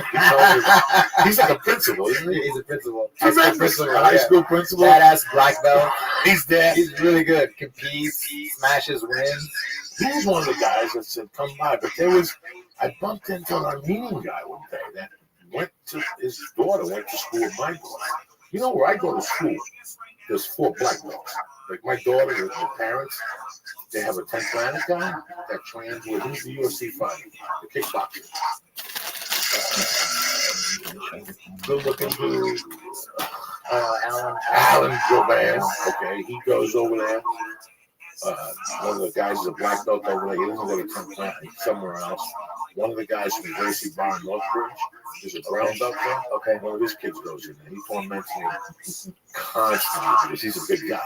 He's like a principal, isn't he?
He's a principal.
High school principal.
Badass black belt.
He's there.
He's really good. Competes, smashes, wins.
He was one of the guys that said, come by. But I bumped into an Armenian guy one day that his daughter went to school with my daughter. You know where I go to school? There's 4 black belts. Like my daughter with my parents, they have a 10th planet guy that trains with who's the UFC fighter, the kickboxer. Good looking dude. Alan Jovan. Okay, he goes over there. One of the guys is a black belt over there. He doesn't go to 10th planet. He's somewhere else. One of the guys from Gracie Bar in Northbridge is a brown belt there. Okay, one of his kids goes in there. He torments me constantly because he's a big guy.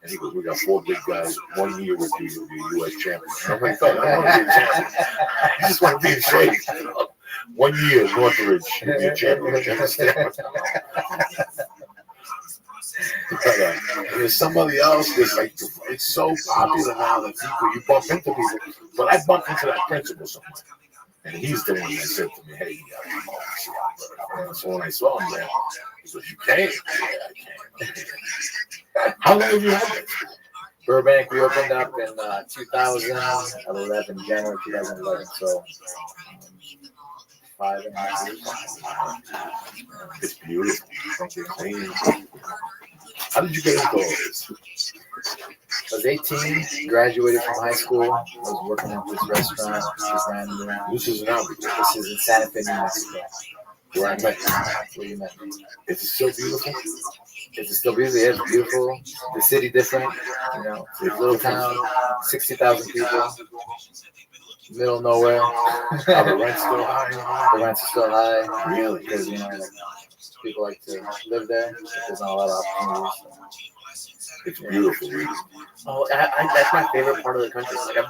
And he goes, we got 4 big guys, 1 year with you, you'll be a U.S. champion. I'm like, I want to be a champion. I just want to be in shape. 1 year, Northridge, you'll be a champion. And there's somebody else that's like, it's so popular now that you bump into people. But I bumped into that principal somewhere. And he's the one that said to me, hey, come on. So when I saw him there, he goes, you came? Yeah, I came. How long have you had it?
Burbank, we opened up in 2011, January 2011. So 5.5 years.
It's beautiful. How did you get into all this?
I was 18, graduated from high school. I was working at this restaurant.
This is in Albuquerque.
This is in Santa Fe, New Mexico.
Where I met you.
Where you met me.
Is it still beautiful?
It's still beautiful. Yeah, it's beautiful. The city different. It's a little town, 60,000 people. middle of nowhere.
The rent's still high.
The rents are still high.
Really?
Because, you know, like, people like to live there. There's not a lot of opportunities.
It's beautiful.
Oh, that's my favorite part of the country. Like I've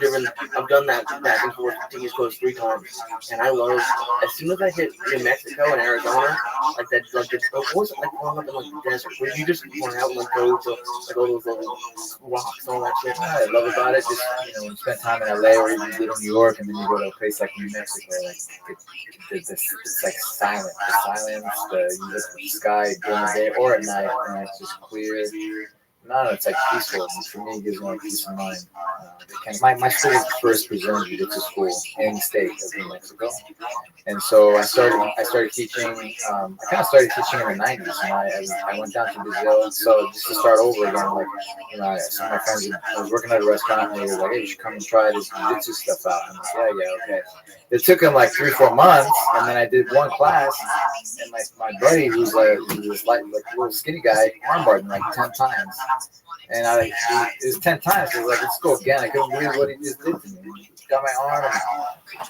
done that back and forth to East Coast 3 times, and I love. As soon as I hit New Mexico and Arizona, like that, like what was it like growing up in like the desert, where you just went out and like go to like all those little rocks and all that shit.
What I love about it, just, you know, when you spend time in LA or even New York, and then you go to a place like New Mexico, like it's like silent. The silence, you look at the sky during the day or at night, and it's just clear. No, it's like peaceful. And for me, it gives me like peace of mind. My school was the first presumed jiu-jitsu school in the state of New Mexico, and so I started teaching. I kind of started teaching in the '90s, and I went down to Brazil. So just to start over again, like, you know, some of my friends, I was working at a restaurant, and they were like, "Hey, you should come and try this jiu-jitsu stuff out." I'm like, "Yeah, okay." It took them like 3-4 months, and then I did one class, and my buddy, who's like this like little skinny guy, armbarred me like 10 times. And it was 10 times. So I was like, let's go again. I couldn't believe what he just did to me. He got my arm, and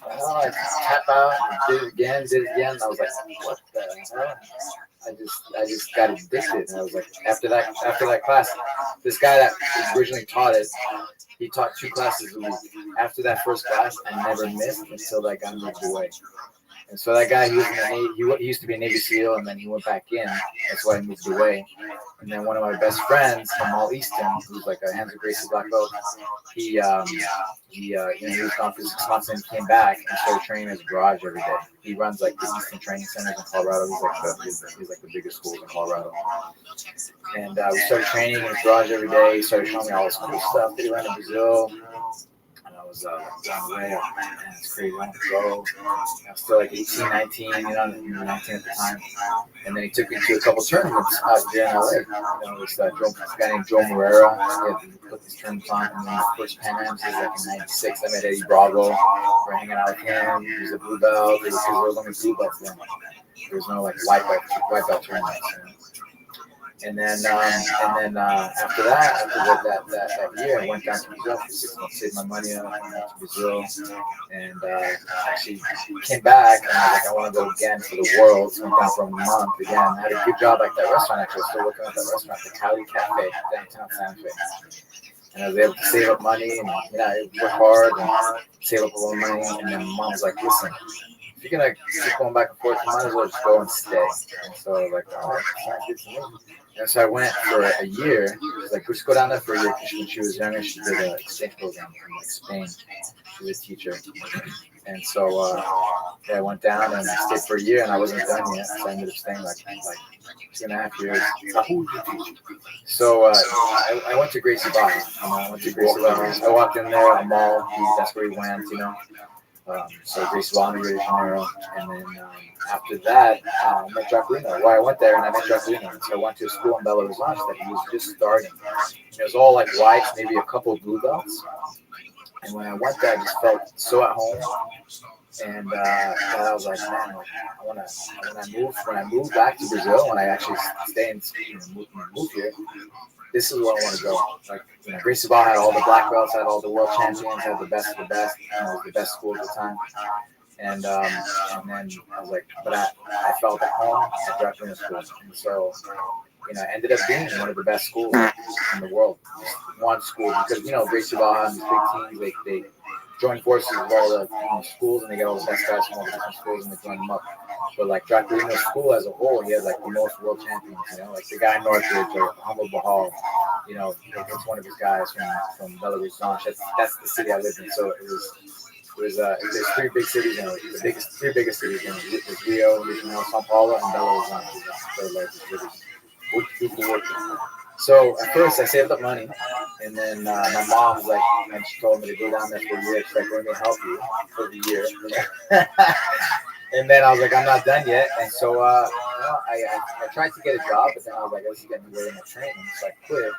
I tap out, and did it again. And I was like, what the hell? I just got addicted. And I was like, after that class, this guy that originally taught it, he taught 2 classes a week. After that first class, I never missed until that guy moved away. And so that guy, he was in the Navy, he used to be a Navy SEAL, and then he went back in. That's why he moved away. And then one of my best friends from All Easton, who's like a Hands of Gracie black belt, he was gone for 6 months, and he came back and started training in his garage every day. He runs like the Easton training centers in Colorado. He's like the biggest schools in Colorado. And we started training in his garage every day. He started showing me all this cool stuff that he ran in Brazil. And I was blown away. Man, it's crazy. I want to go. I was still like 18, 19, you know, 19 at the time. And then he took me to a couple tournaments out here in LA. You know, this guy named Joe Moreira. He put these tournaments on. And then the first Pan Ams was like in '96. I met Eddie Bravo. We're hanging out with him. He was a blue belt. Because there was only blue belts then. There was no like white belt tournaments. You know? And then after that year, I went down to Brazil for 6 months, saved my money up, went out to Brazil, and actually came back, and I was like, I want to go again for the Worlds. Went down for a month again. I had a good job at that restaurant, actually. Still working at that restaurant, the Cali Cafe, downtown Santa Fe. And I was able to save up money, and you know, I work hard and save up a little money. And then Mom was like, listen, if you're gonna keep going back and forth, you might as well just go and stay. And so I was like, all right, sounds good to me. And so I went for a year. It was like, let's go down there for a year, because when she was younger, she did an exchange program from like Spain. She was a teacher. And so I went down and I stayed for a year, and I wasn't done yet. So I ended up staying like 2.5 years. So I went to Gracie Bar. I walked in there at a mall. That's where he went, you know. So Gracie Bar in Rio de Janeiro. And then after that, I met Jacqueline. Well, I went there and I met Jacqueline. So I went to a school in Belo Horizonte that he was just starting. It was all like whites, maybe a couple of blue belts. And when I went there, I just felt so at home. And I was like, man, when I move back to Brazil, when I actually stay and move here, this is where I want to go. Like, you know, Gracie Bar had all the black belts, had all the world champions, had the best of the best, you know, the best school at the time. And then I was like, but I felt at home at Jacqueline School. And so, you know, I ended up being one of the best schools in the world. Just one school, because, you know, Gracie Bar and these big teams, they join forces with all the schools, and they get all the best guys from all the different schools, and they join them up. But like Jacqueline School as a whole, he has like the most world champions, you know, like the guy in Northridge or Humble Bahal, you know, it's one of his guys from Belo Horizonte. That's the city I lived in. So there's 3 big cities, and the 3 biggest cities, you know, there's Rio, São Paulo, and Belo Horizonte. That's the largest cities. So at first I saved up money, and then my mom was like, and she told me to go down there for a year. She's like, let me help you for the year. And then I was like, I'm not done yet. And so I tried to get a job, but then I was like, this is getting away in my training, so I quit.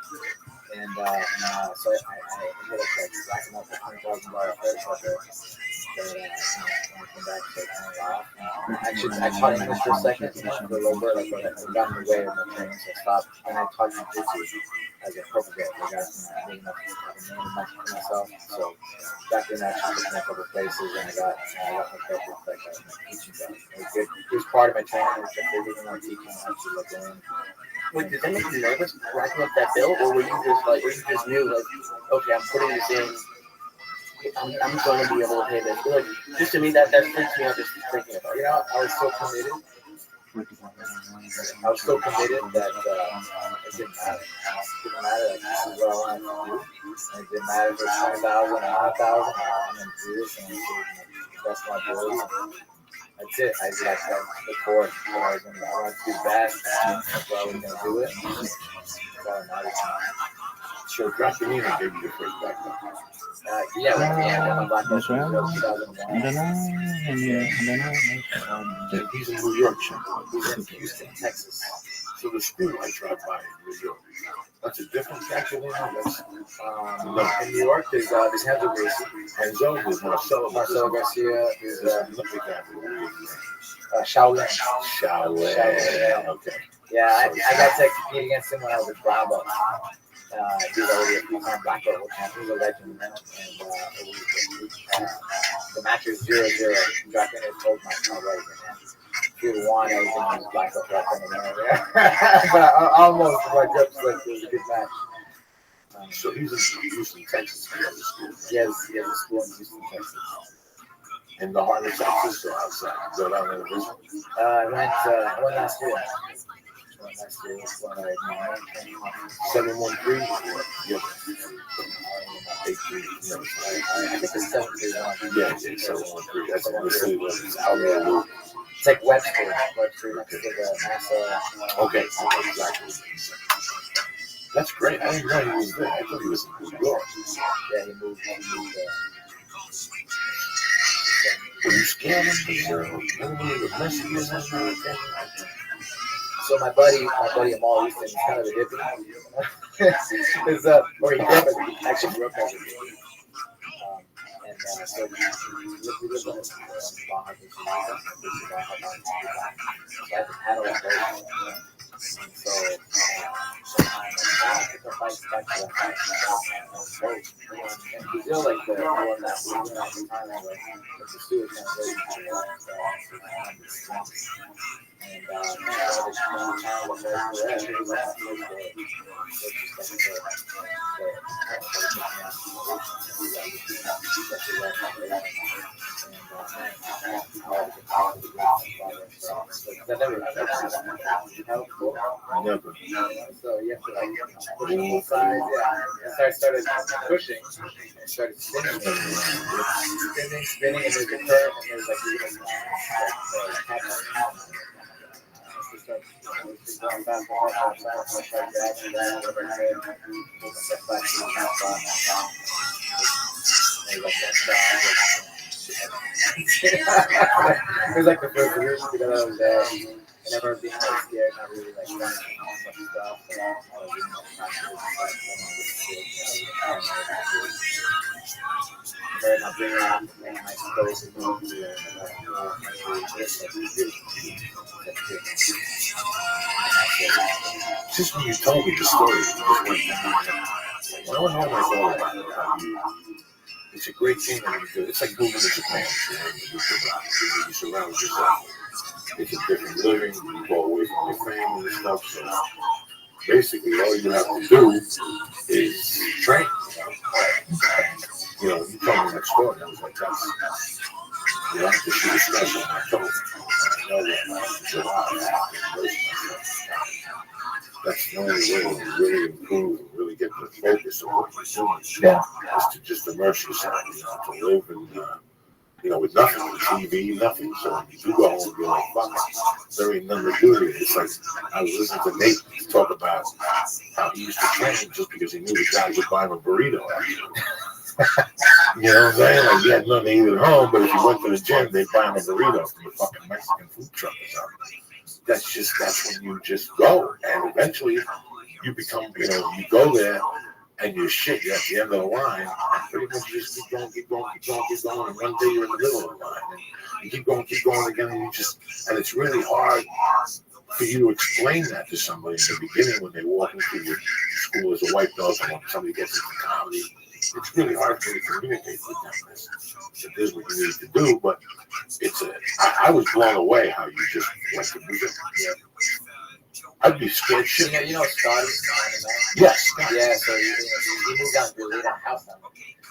And so I ended up like racking up a $20,000 credit card bill.
But when I came back, so I kind of laughed. Actually, I taught English for a second, for a little bit, like I got in the way of my training, so I stopped. And I taught jiu-jitsu as a purple belt. I got big enough to have a name enough for myself. So back then, I actually took me a couple places, and I got hooked up with like a teaching belt. It was part of my training, which I figured when I was teaching, I actually like learn. Wait, did that make you nervous racking up that bill, or were you just knew like, okay, I'm putting this in. I'm going to be able to pay this. Like, just to me, that freaks me out just thinking about it.
You know, I was so committed. I was so committed that it didn't matter. It didn't matter. Like, this is what I wanted to do. And it didn't matter if it was 20,000 or 100,000. I'm going to do this, and I'm going to invest my ability. That's it. I just had the core. I wanted to do that. That's why I was going to do it. That's all that matters.
So Draculina gave you your first back.
Yeah, I got my black belt
That's
in
right.
2001.
I don't know.
And he's in New York, Sean.
He's in Houston, Texas.
So the school I tried by in New York, that's a different Draculina. That's
No, in New York, there's Hansel Gracie.
Hansel, there's Marcelo
Garcia, there's
nothing that weird.
Shaolin.
Shaolin. Okay.
Yeah, I got to compete against him when I was a brown belt. He was already a three-time black belt champion. He was a legend now. And the match was 0-0. Dracula told my brother, man, if you won, I was going to use black belt right then and there. But I almost, my judge said it was a good match.
So he's in Houston, Texas.
He has a school in Houston, Texas.
In the heart of Texas or outside? Go down there to visit?
I went last year.
713? Yeah. 83. No,
I think it's 731.
Yeah, 713. That's what the city was. Out there, Luke.
It's like Webster next to the NASA.
Okay, exactly. That's great. I didn't know he was there. I thought he was in New York.
Yeah, he moved.
Were you scared of the messages?
So my buddy Amal Houston, he's kind of a hippie. Or he actually grew up as a hippie. And so we lived on this Baja, so I had to paddle a boat. And so I took the fight back to the house and Brazil, like the one that we went out in Thailand, like the Stewart kind of very and now this town was there for that. It was like the first day.
Never.
So you have to like push both sides, yeah. And so I started pushing and started spinning, and there's a curve, and there's like a little it was like the first year that I was there. I never been like scared, not really like trying to do stuff. But I'm bringing out my skills and
Just when you told me the story, when I went home, I thought about it. How it's a great thing that you do. It's like moving to Japan. You surround yourself. It's a different living. You go away from your family and stuff. So basically, all you have to do is train. You know, you told me that story. I was like, that's, you know, I have to shoot a special on my toe. I know that I'm July. That's the only way to really improve and really get the focus of what you're doing.
Yeah.
Is to just immerse yourself, you know, to live and, you know, with nothing, with TV, nothing. So when you do go home, you're like, fuck, there ain't nothing to do here. It's like, I was listening to Nate talk about how he used to train just because he knew the guys would buy him a burrito. You know what I'm saying? Like, he had nothing to eat at home, but if he went to the gym, they'd buy him a burrito from the fucking Mexican food truck or something. That's when you just go. And eventually, you become, you know, you go there, and you're shit. You're at the end of the line. And pretty much you just keep going, and one day you're in the middle of the line, and you keep going again, and and it's really hard for you to explain that to somebody in the beginning when they walk into your school as a white belt, and when somebody gets into comedy. It's really hard for you to communicate with them. It is what you need to do, but I was blown away how you just went to Brazil. Yeah. I'd be scared shit.
You know Scotty?
Yes.
Yeah, so he moved down to Brazil, house now.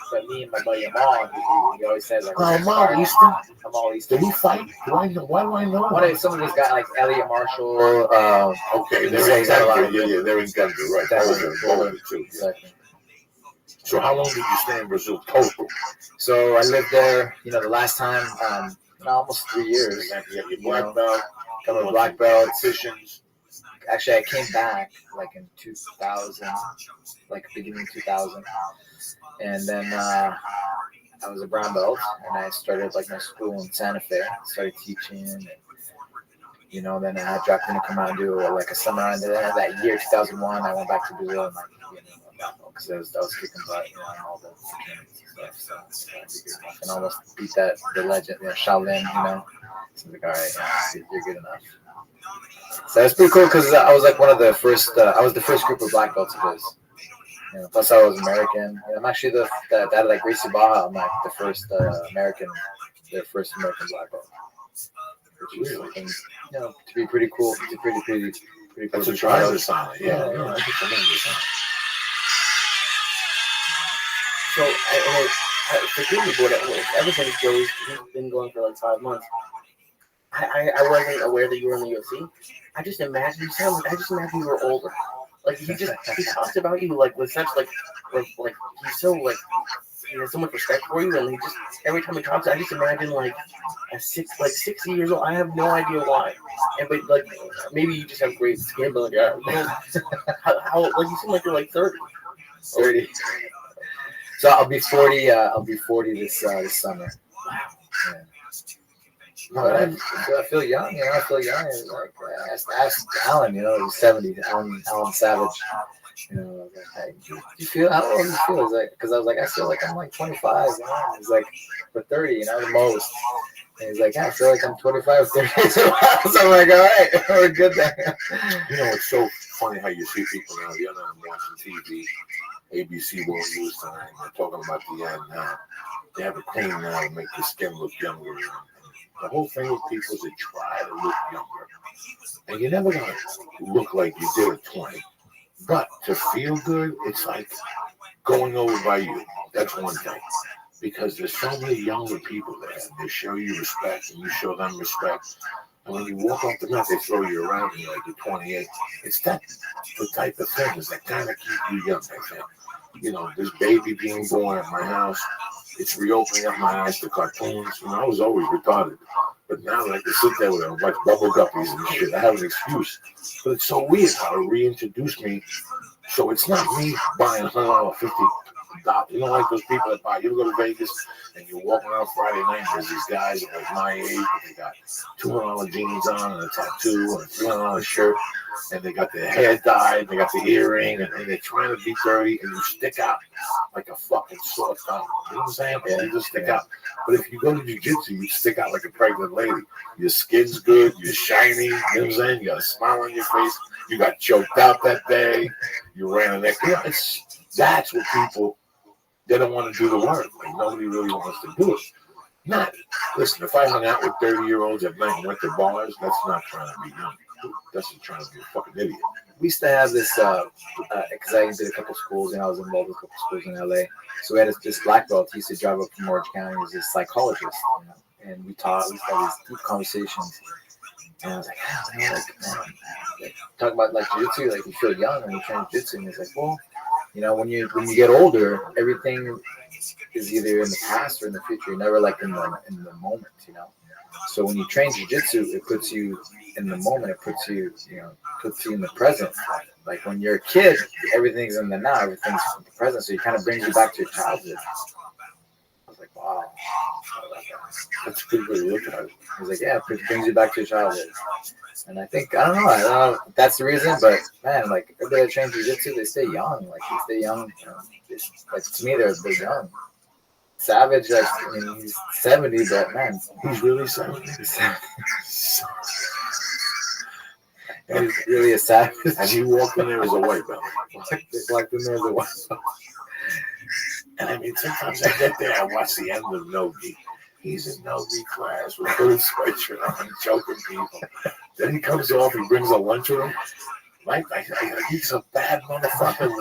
But me and my buddy Amal, he always says like,
Amal Easton.
Amal Easton.
Did he fight? Why do I know?
One of some of his guys like Elliot Marshall.
Okay, they're in Denver. Yeah, they're in Denver, right? Denver too.
Exactly.
So how long did you stay in Brazil total?
So I lived there, the last time, almost 3 years.
You got your black belt,
couple of black belts.
Positions.
Actually, I came back like in 2000, like beginning of 2000. And then I was a brown belt, and I started like my school in Santa Fe. Started teaching, and, then I dropped in to come out and do like a summer. And then that year, 2001, I went back to Brazil and because I was kicking butt, and all the stuff. So and almost beat the legend, Shaolin. So like, all right, you're good enough. So that's pretty cool because I was like one of the first. I was the first group of black belts of his. Plus I was American. I'm actually the dad of like Gracie Baja. I'm like the first American black belt. Which is something, to be pretty cool. To pretty cool.
That's a tremendous sign. Yeah, that's a tremendous sign.
So, forgive me, but ever since Joey's been going for like 5 months, I wasn't aware that you were in the UFC. I just imagined you were older. Like he talked about you like with such like he's so like he has so much respect for you, and he just every time he talks, I just imagine like 60 years old. I have no idea why, but like maybe you just have great skin, but how like you seem like you're like 30. 30. So I'll be 40. I'll be 40 this summer. Wow. Yeah. But I feel young. I feel young. Like ask Alan. He's 70. Alan Savage. You feel how old do you feel? He's like, because I was like, I feel like I'm like 25. He's like, for 30, the most. And he's like, yeah, I feel like I'm 25, 30. So I'm like, all right, we're good there.
It's so funny how you see people now. The other I'm watching TV. ABC won't use time. They're talking about the end now. They have a cream now to make the skin look younger. The whole thing with people is they try to look younger. And you're never going to look like you did at 20. But to feel good, it's like going over by you. That's one thing. Because there's so many younger people there. They show you respect, and you show them respect. And when you walk off the mat, they throw you around and you're like you're 28. It's the type of things that kind of keep you young, I think. This baby being born at my house, it's reopening up my eyes to cartoons. I was always retarded. But now that I can sit there with them, like bubble guppies and shit, I have an excuse. But it's so weird how it reintroduced me. So it's not me buying $150. Like those people that buy. You ever go to Vegas and you're walking around Friday night, there's these guys like my age, they got $200 jeans on and a tattoo and a $300 shirt, and they got their hair dyed, they got the earring, and they're trying to be 30, and you stick out like a fucking sore thumb. You know what I'm saying? Yeah, you just stick out. But if you go to jiu-jitsu, you stick out like a pregnant lady. Your skin's good, you're shiny, you know what I'm saying? You got a smile on your face, you got choked out that day, you ran an extra. That's what people. They don't want to do the work. Like, nobody really wants to do it. Listen, if I hung out with 30-year-olds at night and went to bars, that's not trying to be young. That's just trying to be a fucking idiot.
We used to have this, because I did a couple schools, and I was involved with a couple schools in LA. So we had this black belt. He used to drive up from Orange County. He was a psychologist, and we had these deep conversations. And I was like, talk about like jiu-jitsu, like you feel young when you train jiu-jitsu. And he's like, well, when you get older, everything is either in the past or in the future. You're never like in the moment, So when you train jiu-jitsu, it puts you in the moment. It puts you in the present. Like when you're a kid, everything's in the now. Everything's in the present. So it kind of brings you back to your childhood. I was like, wow.
That's a good way to look at it.
I was like, yeah, it brings you back to your childhood. And I think, I don't know if that's the reason, but man, like, everybody that trains jiu-jitsu, they stay young. Like, they stay young. You know, like, to me, they're young. Savage, like, I mean, he's 70, but man,
He's really 70.
he's really a savage.
And he walked in there as a white belt.
Like the there's a white belt.
And I mean, sometimes I get there, I watch the end of Nogi. He's in Nogi class with a hooded sweatshirt on, choking people. Then he comes off, he brings a lunch with him. Like, he's a bad motherfucker.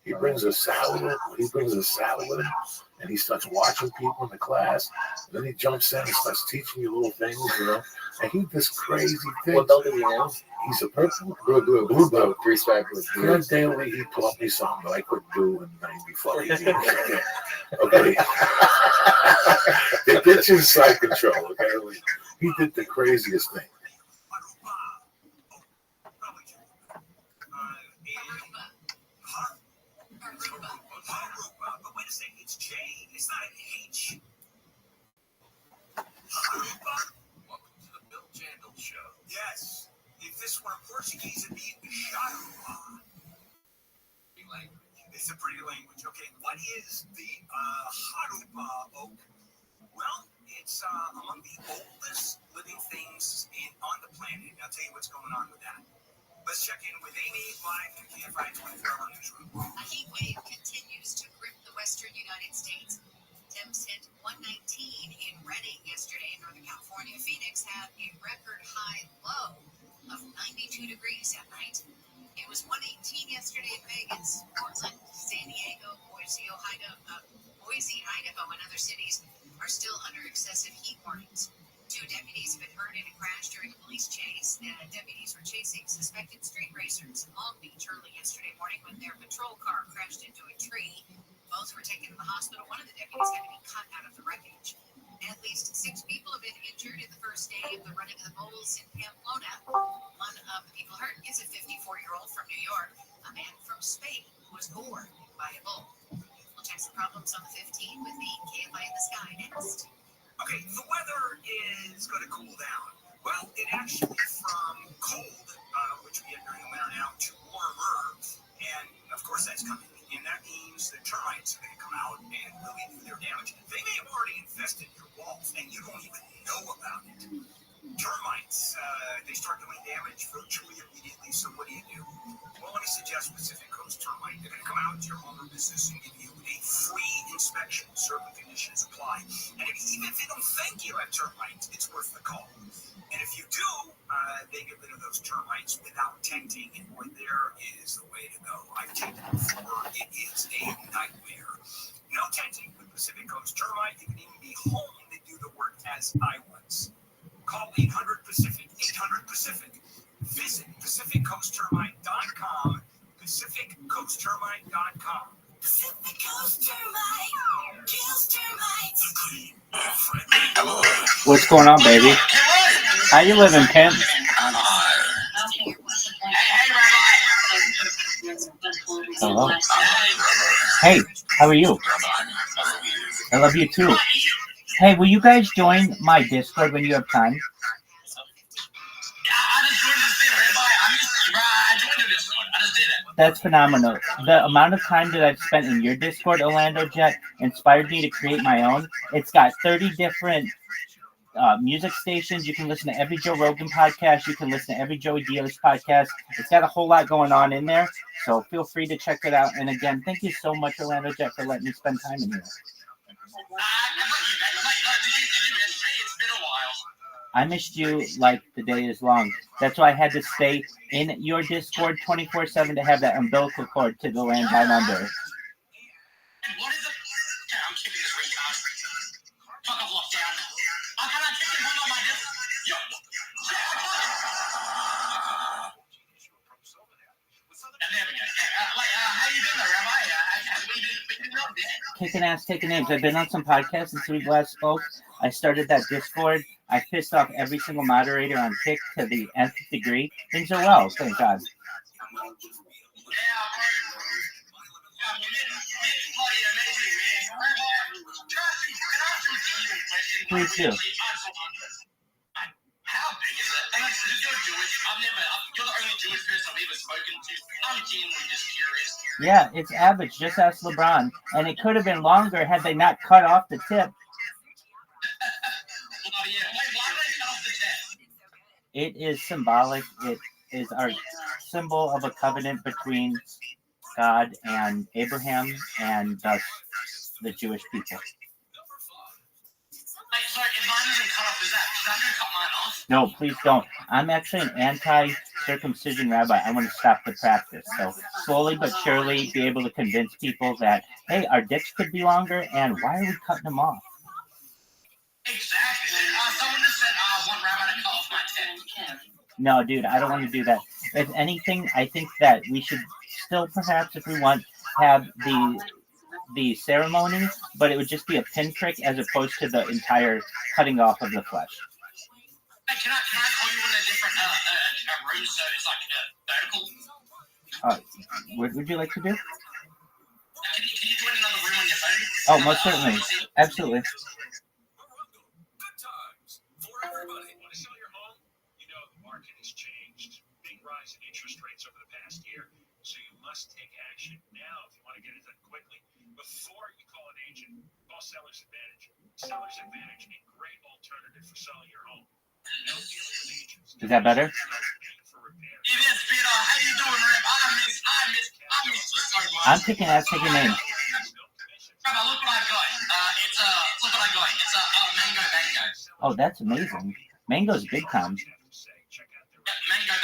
He brings a salad with him, and he starts watching people in the class. And then he jumps in and starts teaching you little things, you know. And he does crazy things.
What belt is he now?
He's a purple,
Blue belt, 3 stripe with blue.
One daily, he taught me something that I couldn't do in 94 years. Okay. It gets you inside control, okay? He did the craziest thing.
But wait a second, it's J. It's not an H. Welcome to the Bill Jandal Show. Yes. If this were Portuguese, it'd be Jaruba. It's a pretty language. Okay, what is the Jaruba oak? Well, it's among the oldest living things on the planet. I'll tell you what's going on with that. Let's check in with Amy live from KFI 24-hour newsroom.
A heat wave continues to grip the western United States. Temps hit 119 in Redding yesterday in Northern California. Phoenix had a record high low of 92 degrees at night. It was 118 yesterday in Vegas, Portland, San Diego, Boise, Idaho, and other cities are still under excessive heat warnings. 2 deputies have been hurt in a crash during a police chase. Deputies were chasing suspected street racers in Long Beach early yesterday morning when their patrol car crashed into a tree. Both were taken to the hospital. One of the deputies had to be cut out of the wreckage. At least 6 people have been injured in the first day of the running of the bulls in Pamplona. One of the people hurt is a 54-year-old from New York, a man from Spain who was gored by a bull. We'll check some problems on the 15 with the KFI in the Sky next.
Okay, the weather is going to cool down. Well, it actually from cold, which we get during the winter now, to warmer. And, of course, that's coming. And that means the termites are going to come out and really do their damage. They may have already infested your walls, and you don't even know about it. Termites, they start doing damage virtually immediately, so what do? Well, let me suggest Pacific Coast Termite. They're going to come out to your home or business and give you a free inspection. Certain conditions apply. And even if you don't think you have termites, it's worth the call. And if you do, they get rid of those termites without tenting. And boy, there is the way to go. I've tented before. It is a nightmare. No tenting with Pacific Coast Termite. You can even be home. They do the work as I was. Call 800-PACIFIC, 800-PACIFIC. Visit PacificCoastTermite.com, PacificCoastTermite.com.
Pacific Coast Termite kills termites.
The clean, friendly.
What's going on, baby? How you living, pimp? Hello. Hey, how are you? I love you too. Hey, will you guys join my Discord when you have time? That's phenomenal. The amount of time that I've spent in your Discord, Orlando Jet, inspired me to create my own. It's got 30 different music stations. You can listen to every Joe Rogan podcast. You can listen to every Joey Diaz podcast. It's got a whole lot going on in there. So feel free to check it out. And again, thank you so much, Orlando Jet, for letting me spend time in here. I missed you like the day is long. That's why I had to stay in your Discord 24/7 to have that umbilical cord to the land down under. Kicking ass, taking names. I've been on some podcasts since we last spoke. I started that Discord. I pissed off every single moderator on Kick to the nth degree. Things are well, thank God. please do.
How big is it? And like, you're Jewish. You're the only Jewish person I've ever spoken to. I'm genuinely just curious.
Yeah, it's average. Just ask LeBron. And it could have been longer had they not cut off the tip. It is symbolic. It is our symbol of a covenant between God and Abraham and thus the Jewish people.
Sorry, if mine isn't cut off, is that going to cut mine off?
No, please don't. I'm actually an anti-circumcision rabbi. I want to stop the practice. So slowly but surely be able to convince people that, hey, our dicks could be longer, and why are we cutting them off?
Exactly. Someone just said, one rabbi to cut off my tit.
No, dude, I don't want to do that. If anything, I think that we should still, perhaps, if we want, have the ceremony, but it would just be a pinprick as opposed to the entire cutting off of the flesh.
Hey, can I call you in a different room so it's like vertical?
What would you like to do?
Can you do it in another room on your phone?
Oh, most certainly. Absolutely.
Good times for everybody. Want to sell your home? You know the market has changed. Big rise in interest rates over the past year. So you must take action now if you want to get it done quickly. Before you call an agent, call Seller's Advantage. Seller's Advantage, a great alternative for selling your home. No dealing with agents.
Is that better?
It is better. How you doing, Rip? I miss you so much.
I'm kicking ass. Take your name.
Rabbi, look what I got. Look what I got. It's a mango.
Oh, that's amazing. Mango's big time.
Mango.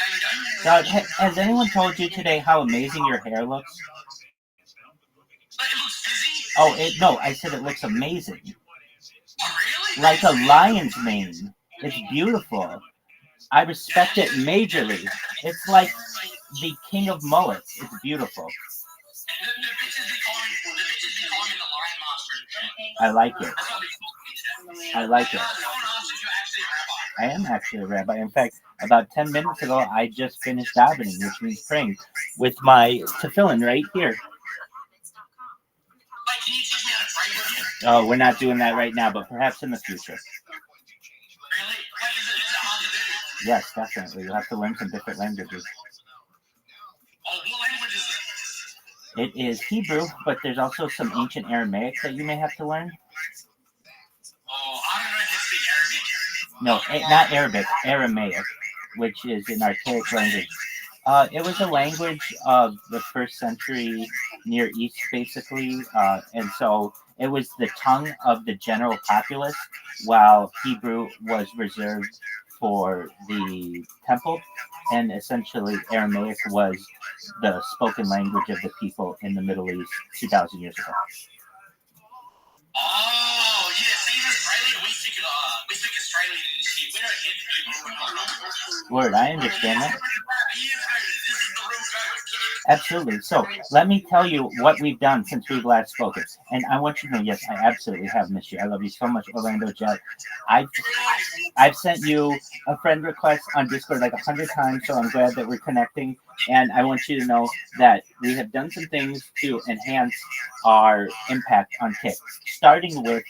God, has anyone told you today how amazing your hair looks?
It looks fizzy?
Oh, no, I said it looks amazing.
Oh, really?
Like a lion's mane. It's beautiful. I respect it majorly. It's like the king of mullets. It's beautiful.
The bitches be calling me the lion master.
I like it. I like it.
Someone asked if you're actually a rabbi.
I am actually a rabbi. In fact, about 10 minutes ago, I just finished davening, which means praying, with my tefillin right here.
Like, can you teach me how to pray with you?
Oh, we're not doing that right now, but perhaps in the future.
Really? Wait, is it hard to do?
Yes, definitely. You'll have to learn some different languages.
Oh, what language is it?
It is Hebrew, but there's also some ancient Aramaic that you may have to learn.
Oh, I don't know if you speak Arabic.
No, not Arabic, Aramaic, which is an archaic language. It was a language of the first century Near East, basically, and so it was the tongue of the general populace, while Hebrew was reserved for the temple, and essentially Aramaic was the spoken language of the people in the Middle East 2,000 years ago.
Oh, yeah, see, in Australia, we speak Australian and shit. We don't get Hebrew.
Word, I understand that.
This is the real go.
Absolutely. So let me tell you what we've done since we've last spoken. And I want you to know, yes, I absolutely have missed you. I love you so much, Orlando Jet. I've sent you a friend request on Discord like 100 times, so I'm glad that we're connecting. And I want you to know that we have done some things to enhance our impact on Kick, starting with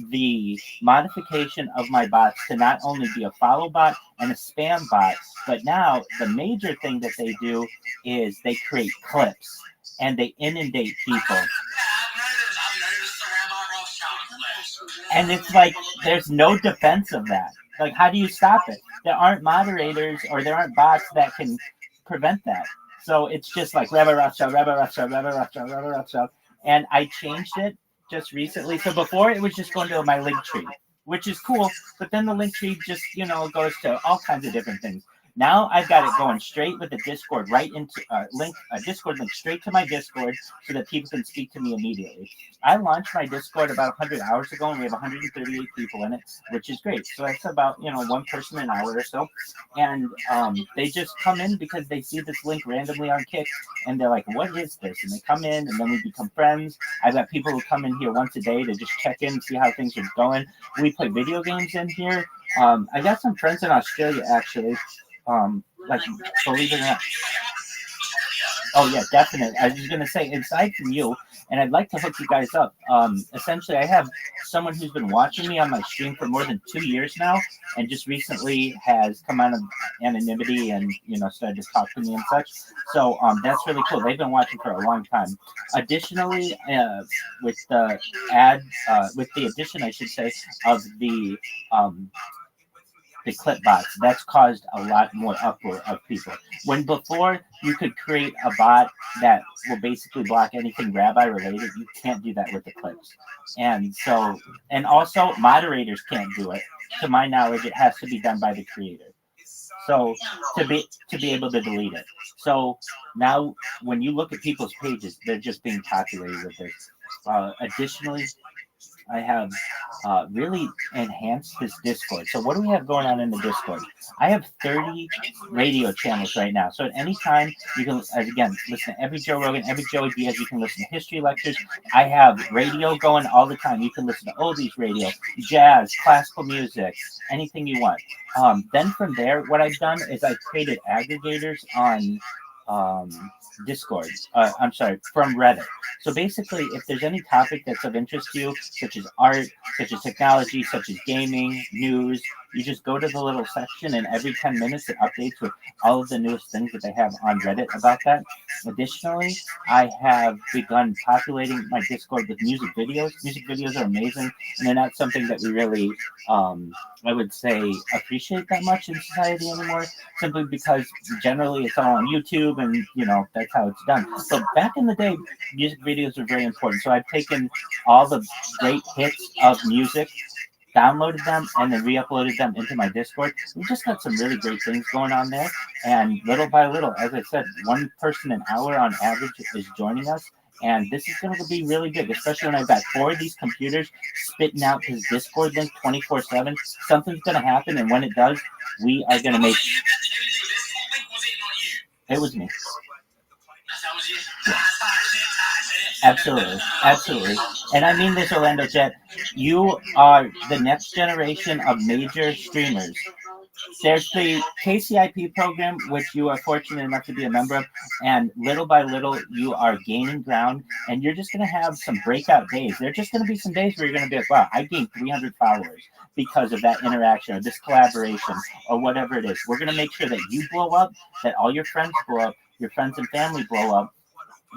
the modification of my bots to not only be a follow bot and a spam bot, but now the major thing that they do is they create clips and they inundate people. And it's like there's no defense of that. Like, how do you stop it? There aren't moderators or there aren't bots that can prevent that. So it's just like Rabbi Rothschild, Rabbi Rothschild, Rabbi Rothschild, Rabbi Rothschild. And I changed it just recently. So before it was just going to my link tree, which is cool. But then the link tree just, goes to all kinds of different things. Now I've got it going straight with the Discord, right into a Discord link straight to my Discord so that people can speak to me immediately. I launched my Discord about 100 hours ago, and we have 138 people in it, which is great. So that's about, one person an hour or so. And they just come in because they see this link randomly on Kick, and they're like, what is this? And they come in, and then we become friends. I've got people who come in here once a day to just check in and see how things are going. We play video games in here. I got some friends in Australia, actually. Believe it or not. Oh yeah, definitely. I was gonna say, aside from you, and I'd like to hook you guys up. Essentially, I have someone who's been watching me on my stream for more than 2 years now, and just recently has come out of anonymity and started to talk to me and such. So that's really cool. They've been watching for a long time. Additionally, with with the addition, I should say, of the clip bots, that's caused a lot more uproar of people. When before you could create a bot that will basically block anything rabbi related, you can't do that with the clips. And so, and also moderators can't do it. To my knowledge, it has to be done by the creator. So to be able to delete it. So now when you look at people's pages, they're just being populated with this. Additionally, I have really enhanced this Discord. So what do we have going on in the Discord? I have 30 radio channels right now. So at any time, you can, again, listen to every Joe Rogan, every Joey Diaz. You can listen to history lectures. I have radio going all the time. You can listen to oldies radio, jazz, classical music, anything you want. Then from there, what I've done is I've created aggregators on Discord. I'm sorry, from Reddit. So basically, if there's any topic that's of interest to you, such as art, such as technology, such as gaming, news, you just go to the little section, and every 10 minutes it updates with all of the newest things that they have on Reddit about that. Additionally, I have begun populating my Discord with music videos. Music videos are amazing, and they're not something that we really, I would say, appreciate that much in society anymore, simply because generally it's all on YouTube, and that's how it's done. So back in the day, music videos were very important. So I've taken all the great hits of music, downloaded them, and then re-uploaded them into my Discord. We just got some really great things going on there, and little by little, as I said, one person an hour on average is joining us. And this is going to be really big, especially when I've got 4 of these computers spitting out his Discord link 24/7. Something's going to happen, and when it does, we are going to make. It was me. Absolutely, absolutely. And I mean this, Orlando Jet. You are the next generation of major streamers. There's the KCIP program, which you are fortunate enough to be a member of, and little by little, you are gaining ground, and you're just going to have some breakout days. There are just going to be some days where you're going to be like, wow, I gained 300 followers because of that interaction or this collaboration or whatever it is. We're going to make sure that you blow up, that all your friends blow up, your friends and family blow up,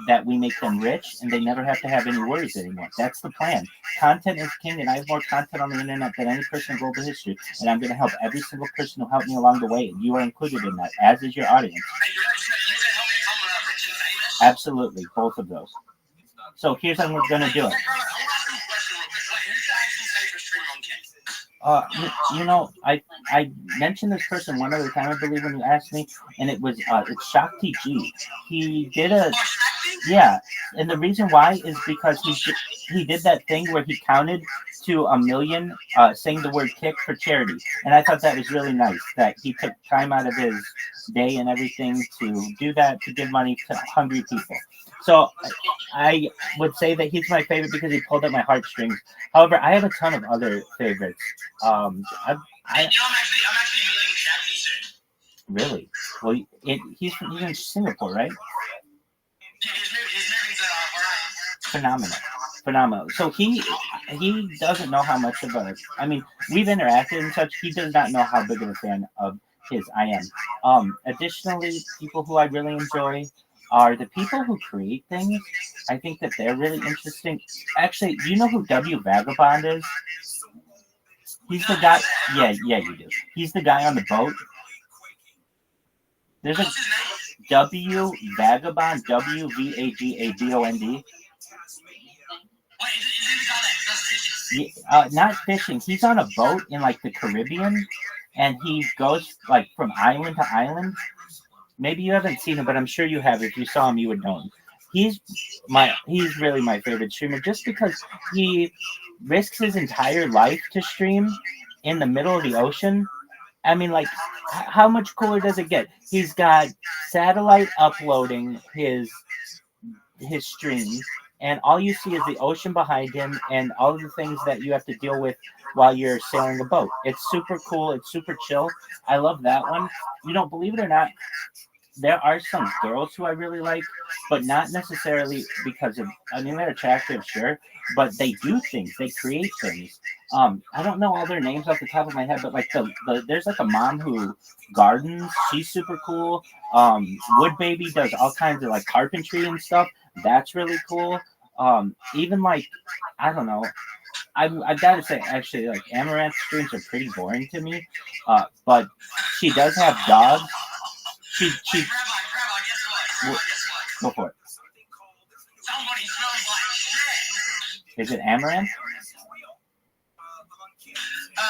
that we make them rich and they never have to have any worries anymore. That's the plan. Content is king, and I have more content on the internet than any person in global history, and I'm going to help every single person who helped me along the way, and you are included in that, as is your audience. Absolutely, both of those. So here's how we're going to do it. I mentioned this person one other time, I believe, when you asked me, and it was it's Shakti G. He did and the reason why is because he did that thing where he counted to 1 million, saying the word kick for charity, and I thought that was really nice that he took time out of his day and everything to do that, to give money to hungry people. So I would say that he's my favorite because he pulled at my heartstrings. However, I have a ton of other favorites. I'm actually meeting Shakti soon. Really? Well, he's in Singapore, right?
Yeah, he's moving to Hawaii.
Phenomenal. So he doesn't know how much of we've interacted and such. He does not know how big of a fan of his I am. Additionally, people who I really enjoy are the people who create things. I think that they're really interesting. Actually, do you know who W Vagabond is? He's the guy. Yeah, you do. He's the guy on the boat. There's a W Vagabond, WVAGABOND. Not fishing. He's on a boat in like the Caribbean, and he goes like from island to island. Maybe you haven't seen him, but I'm sure you have. If you saw him, you would know him. He's really my favorite streamer, just because he risks his entire life to stream in the middle of the ocean. I mean, like, how much cooler does it get? He's got satellite uploading his streams, and all you see is the ocean behind him and all of the things that you have to deal with while you're sailing a boat. It's super cool. It's super chill. I love that one. You don't believe it or not, there are some girls who I really like, but not necessarily because of, I mean, they're attractive, sure, but they do things, they create things. I don't know all their names off the top of my head, but like there's like a mom who gardens, she's super cool. Wood Baby does all kinds of like carpentry and stuff. That's really cool. Even like, I don't know, I've got to say, actually, like Amaranth streams are pretty boring to me, but she does have dogs. She go for it.
Somebody smells like shit.
Is it Amaranth?
No.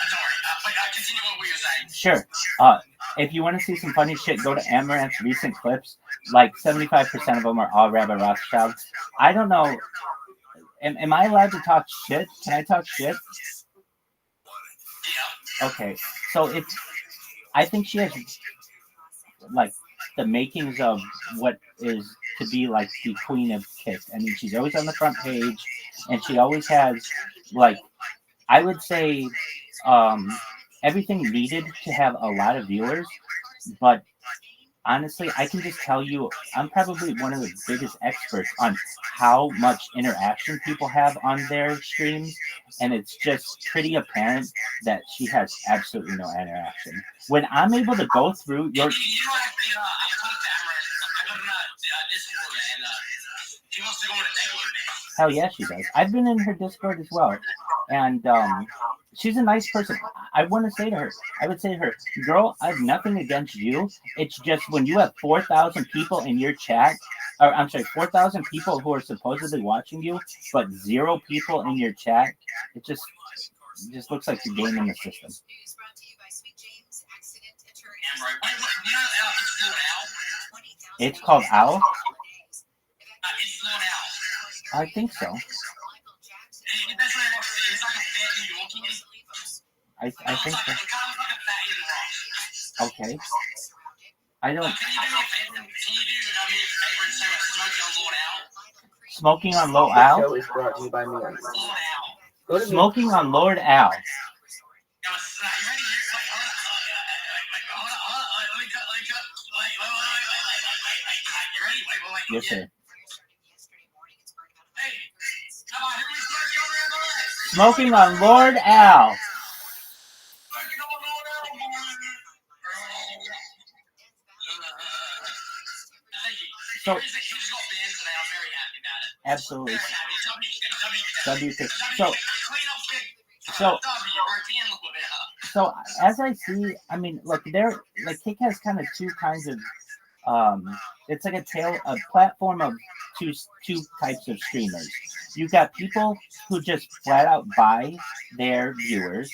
Sorry. But continue what we were saying.
Sure. If you want to see some funny shit, go to Amaranth's recent clips. Like 75% of them are all Rabbi Rothschild. I don't know. Am I allowed to talk shit? Can I talk shit?
Yeah.
Okay. So I think she has like the makings of what is to be like the queen of Kick. I mean, she's always on the front page, and she always has like, I would say, everything needed to have a lot of viewers, but honestly, I can just tell you, I'm probably one of the biggest experts on how much interaction people have on their streams, and it's just pretty apparent that she has absolutely no interaction. When I'm able to go through your... Hell yeah, she does. I've been in her Discord as well, and she's a nice person. I want to say to her, I would say to her, girl, I have nothing against you. It's just when you have 4,000 people in your chat, or I'm sorry, 4,000 people who are supposedly watching you, but 0 people in your chat, it just looks like you're gaming the system. It's called Owl? I think so. I think so. Okay. I don't. Smoking on Low Al?
This show is brought to you by me.
Smoking on Lord Al. Yes, sir. Smoking on Lord Al. So, absolutely. So as I see, I mean, look, Kick has kind of two kinds of, it's like a platform of two types of streamers. You've got people who just flat out buy their viewers,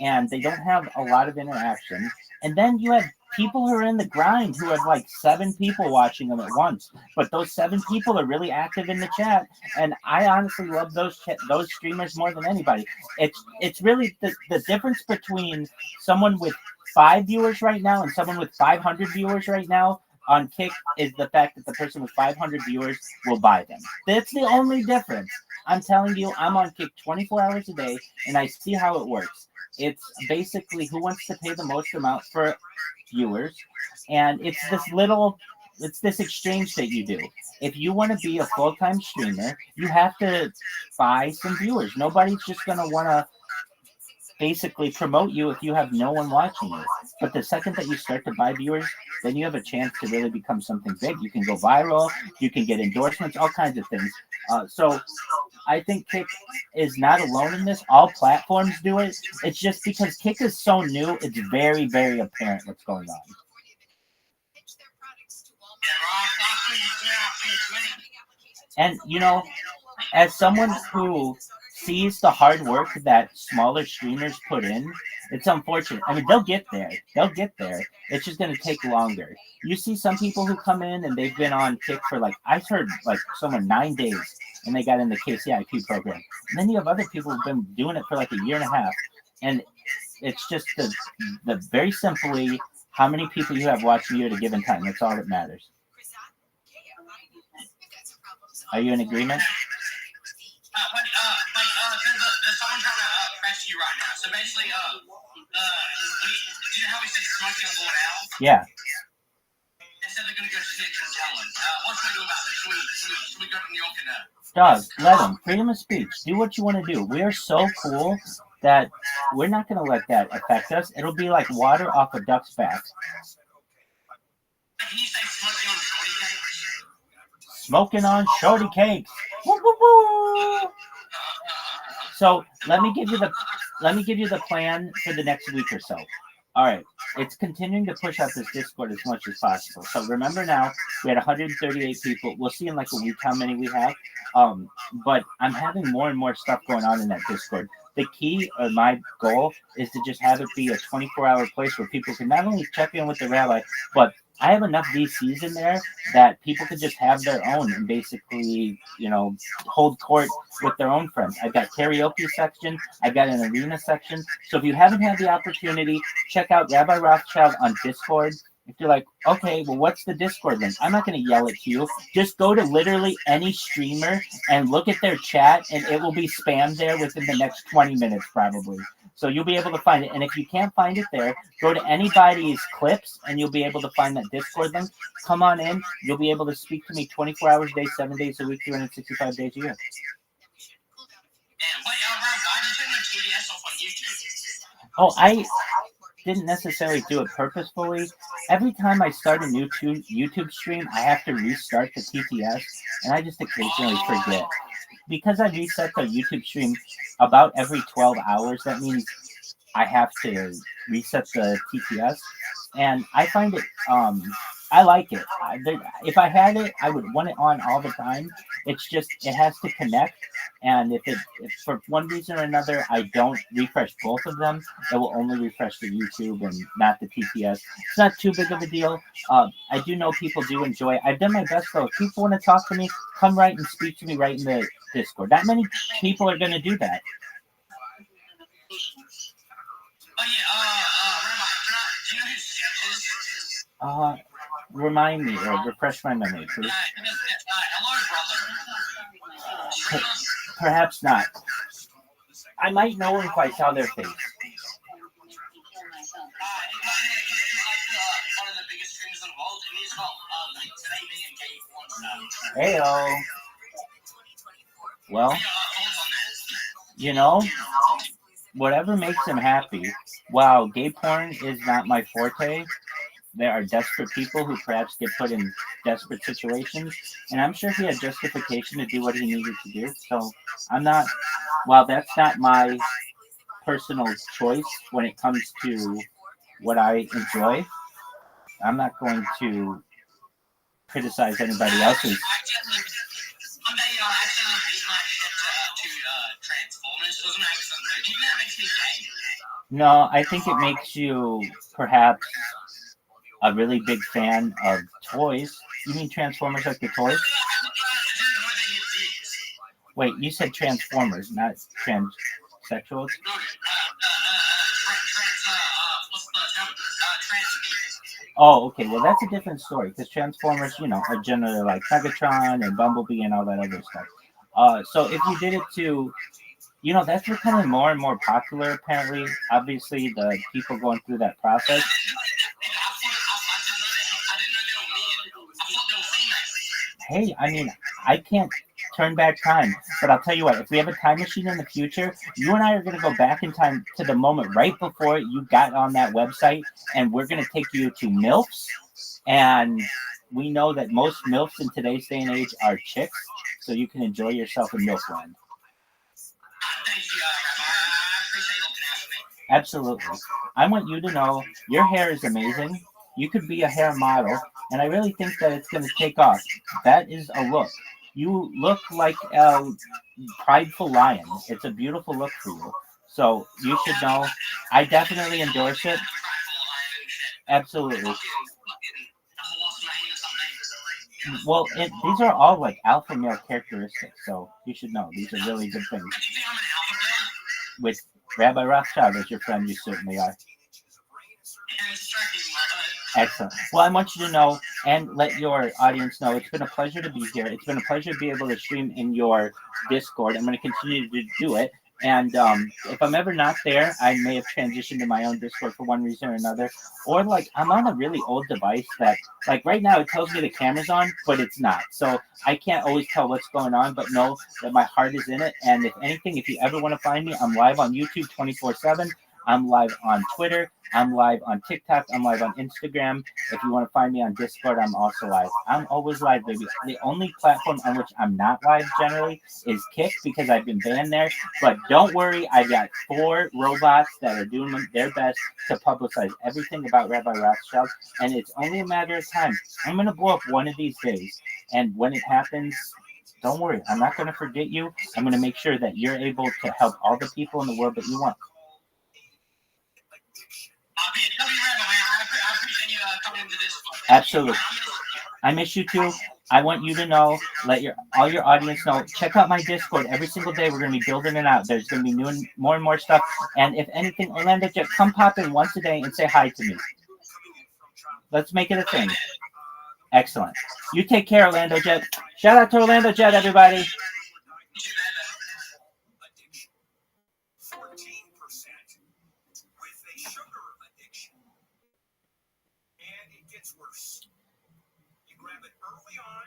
and they don't have a lot of interaction. And then you have people who are in the grind who have like 7 people watching them at once, but those 7 people are really active in the chat, and I honestly love those streamers more than anybody. It's really the difference between someone with 5 viewers right now and someone with 500 viewers right now on Kick is the fact that the person with 500 viewers will buy them. That's the only difference. I'm telling you, I'm on Kick 24 hours a day, and I see how it works. It's basically who wants to pay the most amount for viewers, and it's this exchange that you do. If you want to be a full-time streamer, you have to buy some viewers. Nobody's just going to want to basically promote you if you have no one watching you. But the second that you start to buy viewers, then you have a chance to really become something big. You can go viral, you can get endorsements, all kinds of things. So I think Kick is not alone in this. All platforms do it. It's just because Kick is so new, it's very, very apparent what's going on. And, you know, as someone who sees the hard work that smaller streamers put in, it's unfortunate. I mean, they'll get there. It's just going to take longer. You see some people who come in and they've been on Kick for I heard someone 9 days and they got in the KCIP program. And then you have other people who've been doing it for a year and a half. And it's just the very simply how many people you have watching you at a given time. That's all that matters. Are you in agreement?
There's someone trying to press you right now. So basically, do you know how we said smoking on Lord Al?
Yeah. Dog, let him. Freedom of speech. Do what you want to do. We are so cool that we're not going to let that affect us. It'll be like water off a duck's back. Smoking on shorty cakes. Woo, woo, woo. So let me give you the plan for the next week or so. All right, it's continuing to push out this Discord as much as possible. So remember now, we had 138 people. We'll see in like a week how many we have. But I'm having more and more stuff going on in that Discord. The key, or my goal, is to just have it be a 24-hour place where people can not only check in with the rabbi, but I have enough VCs in there that people could just have their own and basically, hold court with their own friends. I've got karaoke section. I've got an arena section. So if you haven't had the opportunity, check out Rabbi Rothschild on Discord. If you're like, okay, well, what's the Discord link? I'm not going to yell it to you. Just go to literally any streamer and look at their chat, and it will be spammed there within the next 20 minutes probably. So you'll be able to find it. And if you can't find it there, go to anybody's clips, and you'll be able to find that Discord link. Come on in. You'll be able to speak to me 24 hours a day, 7 days a week, 365 days a year. Oh, I didn't necessarily do it purposefully. Every time I start a new YouTube stream, I have to restart the TTS, and I just occasionally forget. Because I reset the YouTube stream about every 12 hours, that means I have to reset the TTS, and I find it, I like it. If I had it, I would want it on all the time. It's just, it has to connect, and if for one reason or another I don't refresh both of them, it will only refresh the YouTube and not the TTS. It's not too big of a deal. I do know people do enjoy it. I've done my best though. If people want to talk to me, come right and speak to me right in the Discord. Not many people are going to do that. Remind me or refresh my memory, please. Perhaps not. I might know if I saw their face. Heyo. Well, whatever makes him happy. Wow, gay porn is not my forte. There are desperate people who perhaps get put in desperate situations, and I'm sure he had justification to do what he needed to do. So while that's not my personal choice when it comes to what I enjoy, I'm not going to criticize anybody else's. No, I think it makes you perhaps a really big fan of toys. You mean Transformers like the toys? Wait, you said Transformers, not transsexuals? Oh, okay. Well, that's a different story because Transformers, are generally like Megatron and Bumblebee and all that other stuff. So if you did it to, that's becoming more and more popular, apparently. Obviously, the people going through that process. Hey, I mean, I can't turn back time, but I'll tell you what, if we have a time machine in the future, you and I are going to go back in time to the moment right before you got on that website, and we're going to take you to MILFs, and we know that most MILFs in today's day and age are chicks, so you can enjoy yourself in MILFland. Absolutely. I want you to know your hair is amazing. You could be a hair model, and I really think that it's going to take off. That is a look. You look like a prideful lion. It's a beautiful look for you. So you should know. I definitely endorse it. Absolutely. Well, these are all like alpha male characteristics, so you should know. These are really good things. With Rabbi Rothschild as your friend, you certainly are. Excellent. Well, I want you to know and let your audience know it's been a pleasure to be here. It's been a pleasure to be able to stream in your Discord. I'm going to continue to do it. And if I'm ever not there, I may have transitioned to my own Discord for one reason or another. Or like I'm on a really old device that like right now it tells me the camera's on, but it's not. So I can't always tell what's going on, but know that my heart is in it. And if anything, if you ever want to find me, I'm live on YouTube 24/7. I'm live on Twitter. I'm live on TikTok. I'm live on Instagram. If you want to find me on Discord, I'm also live. I'm always live, baby. The only platform on which I'm not live generally is Kick because I've been banned there. But don't worry, I've got 4 robots that are doing their best to publicize everything about Rabbi Rothschild. And it's only a matter of time. I'm going to blow up one of these days. And when it happens, don't worry. I'm not going to forget you. I'm going to make sure that you're able to help all the people in the world that you want. Absolutely. I miss you too. I want you to know, let all your audience know, check out my Discord every single day. We're going to be building it out. There's going to be new and more stuff. And if anything, Orlando Jet, come pop in once a day and say hi to me. Let's make it a thing. Excellent. You take care, Orlando Jet. Shout out to Orlando Jet, everybody.
14% with a sugar addiction. And it gets worse. You grab it early on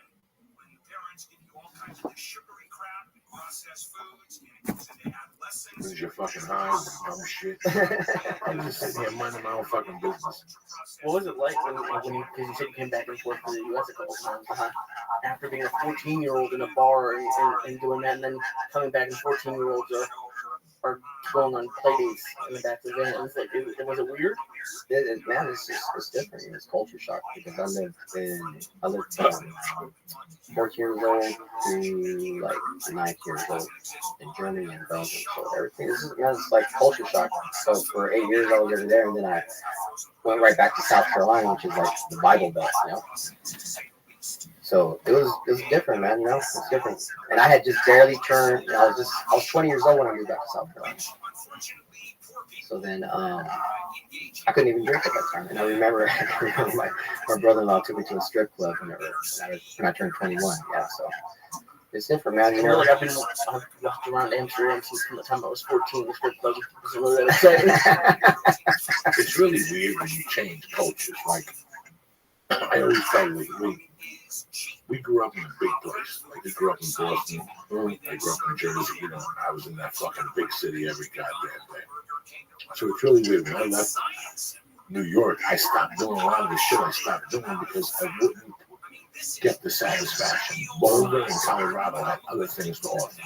when the parents give you all kinds of sugary crap and processed foods, and it goes into adolescence.
Where's your fucking high and dumb shit? I'm just sitting here minding my own fucking business.
What was it like when you, because you said you came back and forth to the U.S. a couple times, after being a 14-year-old in a bar and doing that, and then coming back and 14-year-olds are going on play dates in the back of the van? Was it weird?
Man, it's different. It's culture shock because I lived from 14 years old to like 9 years old in Germany and Belgium. So everything is like culture shock. So for 8 years I was over there, and then I went right back to South Carolina, which is like the Bible Belt, you know. So it was different, man. You know, it's different. And I had just barely turned. I was 20 years old when I moved back to South Carolina. So then I couldn't even drink at that time. And I remember my brother-in-law took me to a strip club when I turned 21. Yeah, so it's different, man. You know,
like I've walked around Amsterdam since the time I was 14. The strip club was really exciting.
It's really weird when you change cultures. Like I always felt like we grew up in a big place. Like we grew up in Boston. I grew up in Jersey. You know, I was in that fucking big city every goddamn day. So it's really weird. When I left New York, I stopped doing a lot of the shit I stopped doing because I wouldn't get the satisfaction. Boulder and Colorado had other things to offer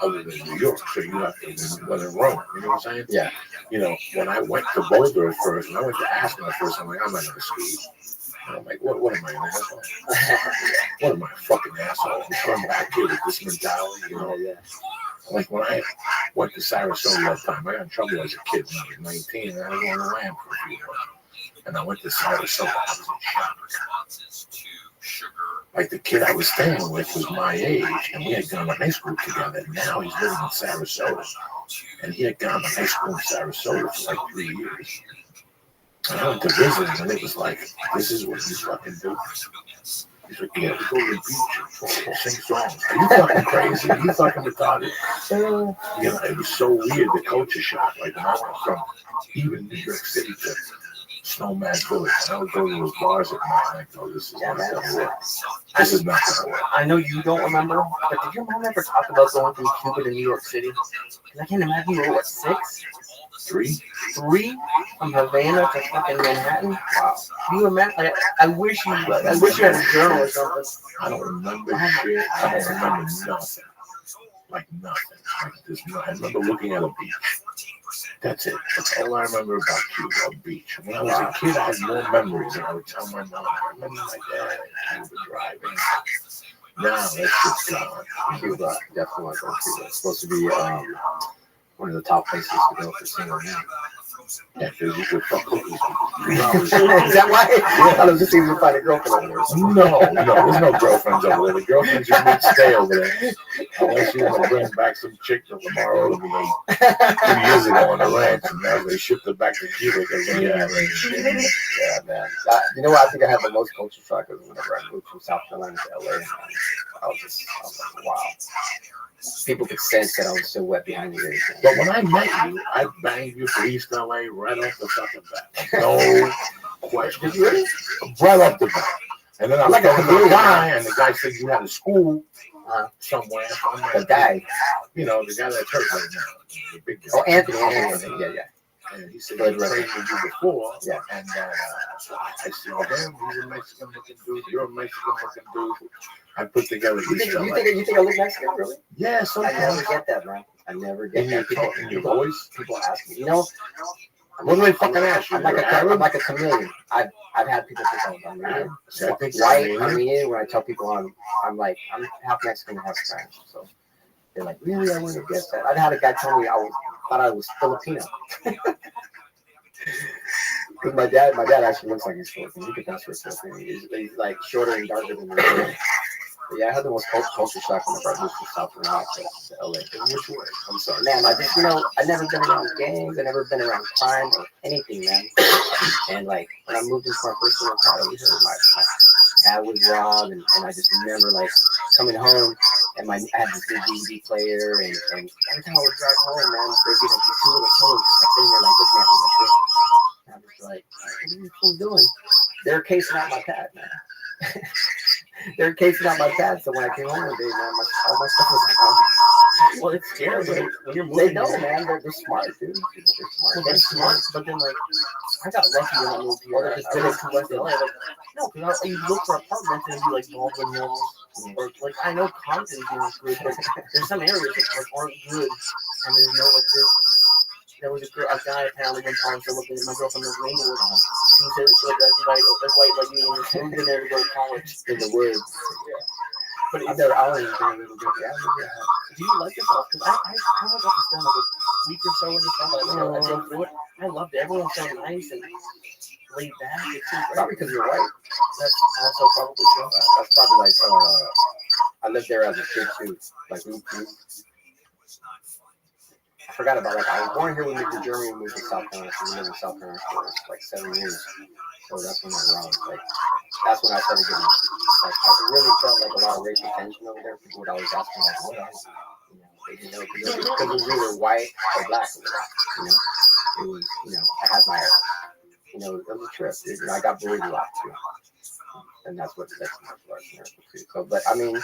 other than New York. So you have to whether Rome. You know what I'm saying?
Yeah.
You know, when I went to Boulder at first, and I went to Aspen at first, I'm like, I'm not going to ski. And I'm like, what am I, an asshole? What am I, a fucking asshole? I'm coming back here with this mentality, you know?
Yeah.
Like when I went to Sarasota that time, I got in trouble as a kid when I was 19, and I was on the lam for a few months. And I went to Sarasota. I was in shock. Like the kid I was staying with was my age, and we had gone to high school together. Now he's living in Sarasota, and he had gone to high school in Sarasota for like 3 years. And I went to visit him, and it was like, this is what you fucking do. He's like, yeah, we go to the beach, sing songs. Are you fucking crazy? Are you fucking retarded? You know, it was so weird, the culture shock. Like when I went from even New York City to Snowman Village, and I would go to those bars at night, and I go, this is not going to work. This is not going to work.
I know you don't remember, but did your mom ever talk about going from Cuba to New York City? Because I can't imagine you were, what, 6?
3?
3 from Havana to fucking Manhattan. Wow. Do you remember? I wish you had a journal or something.
I don't remember shit. I don't remember nothing. Like nothing. Like this. I remember looking at a beach. That's it. That's all I remember about Cuba, a beach. When I was a kid, I had more memories, and I would tell my mom. I remember my dad and Cuba driving. Now that shit's gone.
Cuba, definitely want to go to Cuba. It's supposed to be one of the top places to go for single men.
Yeah, because you could fuck cookies.
Is that why? I thought it was just easy to find a girlfriend over there.
No, there's no girlfriends over there. The girlfriends you need to stay over there. Unless you want to bring back some chick that Lamar Odom ate 2 years ago on the ranch, and now they shipped it back to Cuba.
Yeah, man. You know what? I think I had the most culture shock whenever I moved from South Carolina to LA.
I was like, wow. People could sense that I was so wet behind the ears.
But when I met you, I banged you for East LA right off the fucking bat. No question.
Did you really?
Right off the bat. And then I was
Like a
talking to the
chameleon.
guy, and the guy said you had a school somewhere. I'm like,
The guy.
You know, the guy that's hurt right now. The big guy.
Oh, Anthony. Yeah.
And he said he trained with you before.
Yeah.
And I said, damn, he's a Mexican-looking dude. You're a Mexican-looking dude. I put together
You
East LA.
think I look Mexican, really?
Yeah,
I
sometimes.
never get that, man. I never get
In
that.
your voice?
People ask me, you know,
What do they fucking ask you?
I'm like a chameleon. I've had people think I'm white, Armenian. When I tell people I'm half Mexican and half Spanish. So they're like, really? I wouldn't have guessed that. I've had a guy tell me thought I was Filipino. Because my dad actually looks like he's Filipino. You could pass for a Filipino. He's like shorter and darker than me. But yeah, I had the most culture shock when I moved from South Carolina to LA. Which way? I'm sorry, man. I just, I never been around gangs. I never been around crime or anything, man. And like when I moved into my first little car, my dad was robbed, and I just remember like coming home and I had this big DVD player, and every time I would drive home, man, they'd be like these two little phones just like sitting there like looking at me like this. And I'm just like, what are you people doing? They're casing out my pad, man. They're casing out my pad, so when I came home one day, man, all my stuff was gone. Well, it's scary when you're moving. They know, man. They're smart, dude. They're smart. But then, like, I got lucky when I moved here. I moved to West LA. Like, no, because you look for apartments and you like Baldwin Hills, or like I know Compton's good, but there's some areas that like aren't good, and there's no like there was a guy apparently in Palmdale looking at my girlfriend was Rainbow. He said as white like me, and moved in there to go to college in the woods. Yeah. But I've never out anything a little bit. Yeah, do you like yourself? Because I was up and down like a week or so in the summer. I drove through it. I loved it. Everyone's so nice and laid back. It's probably because you're white. That's also probably true. That's probably like I lived there as a kid too. Like I forgot about like I was born here. We moved to Germany. We moved to South Carolina. So we lived in South Carolina for like 7 years. So that's when I was like that's when I started getting like I really felt like a lot of racial tension over there. People would always ask me like, what else? They didn't know because it was either white or black. It was I had my it was a trip. I got bullied a lot too. And that's what that's too. So, but I mean,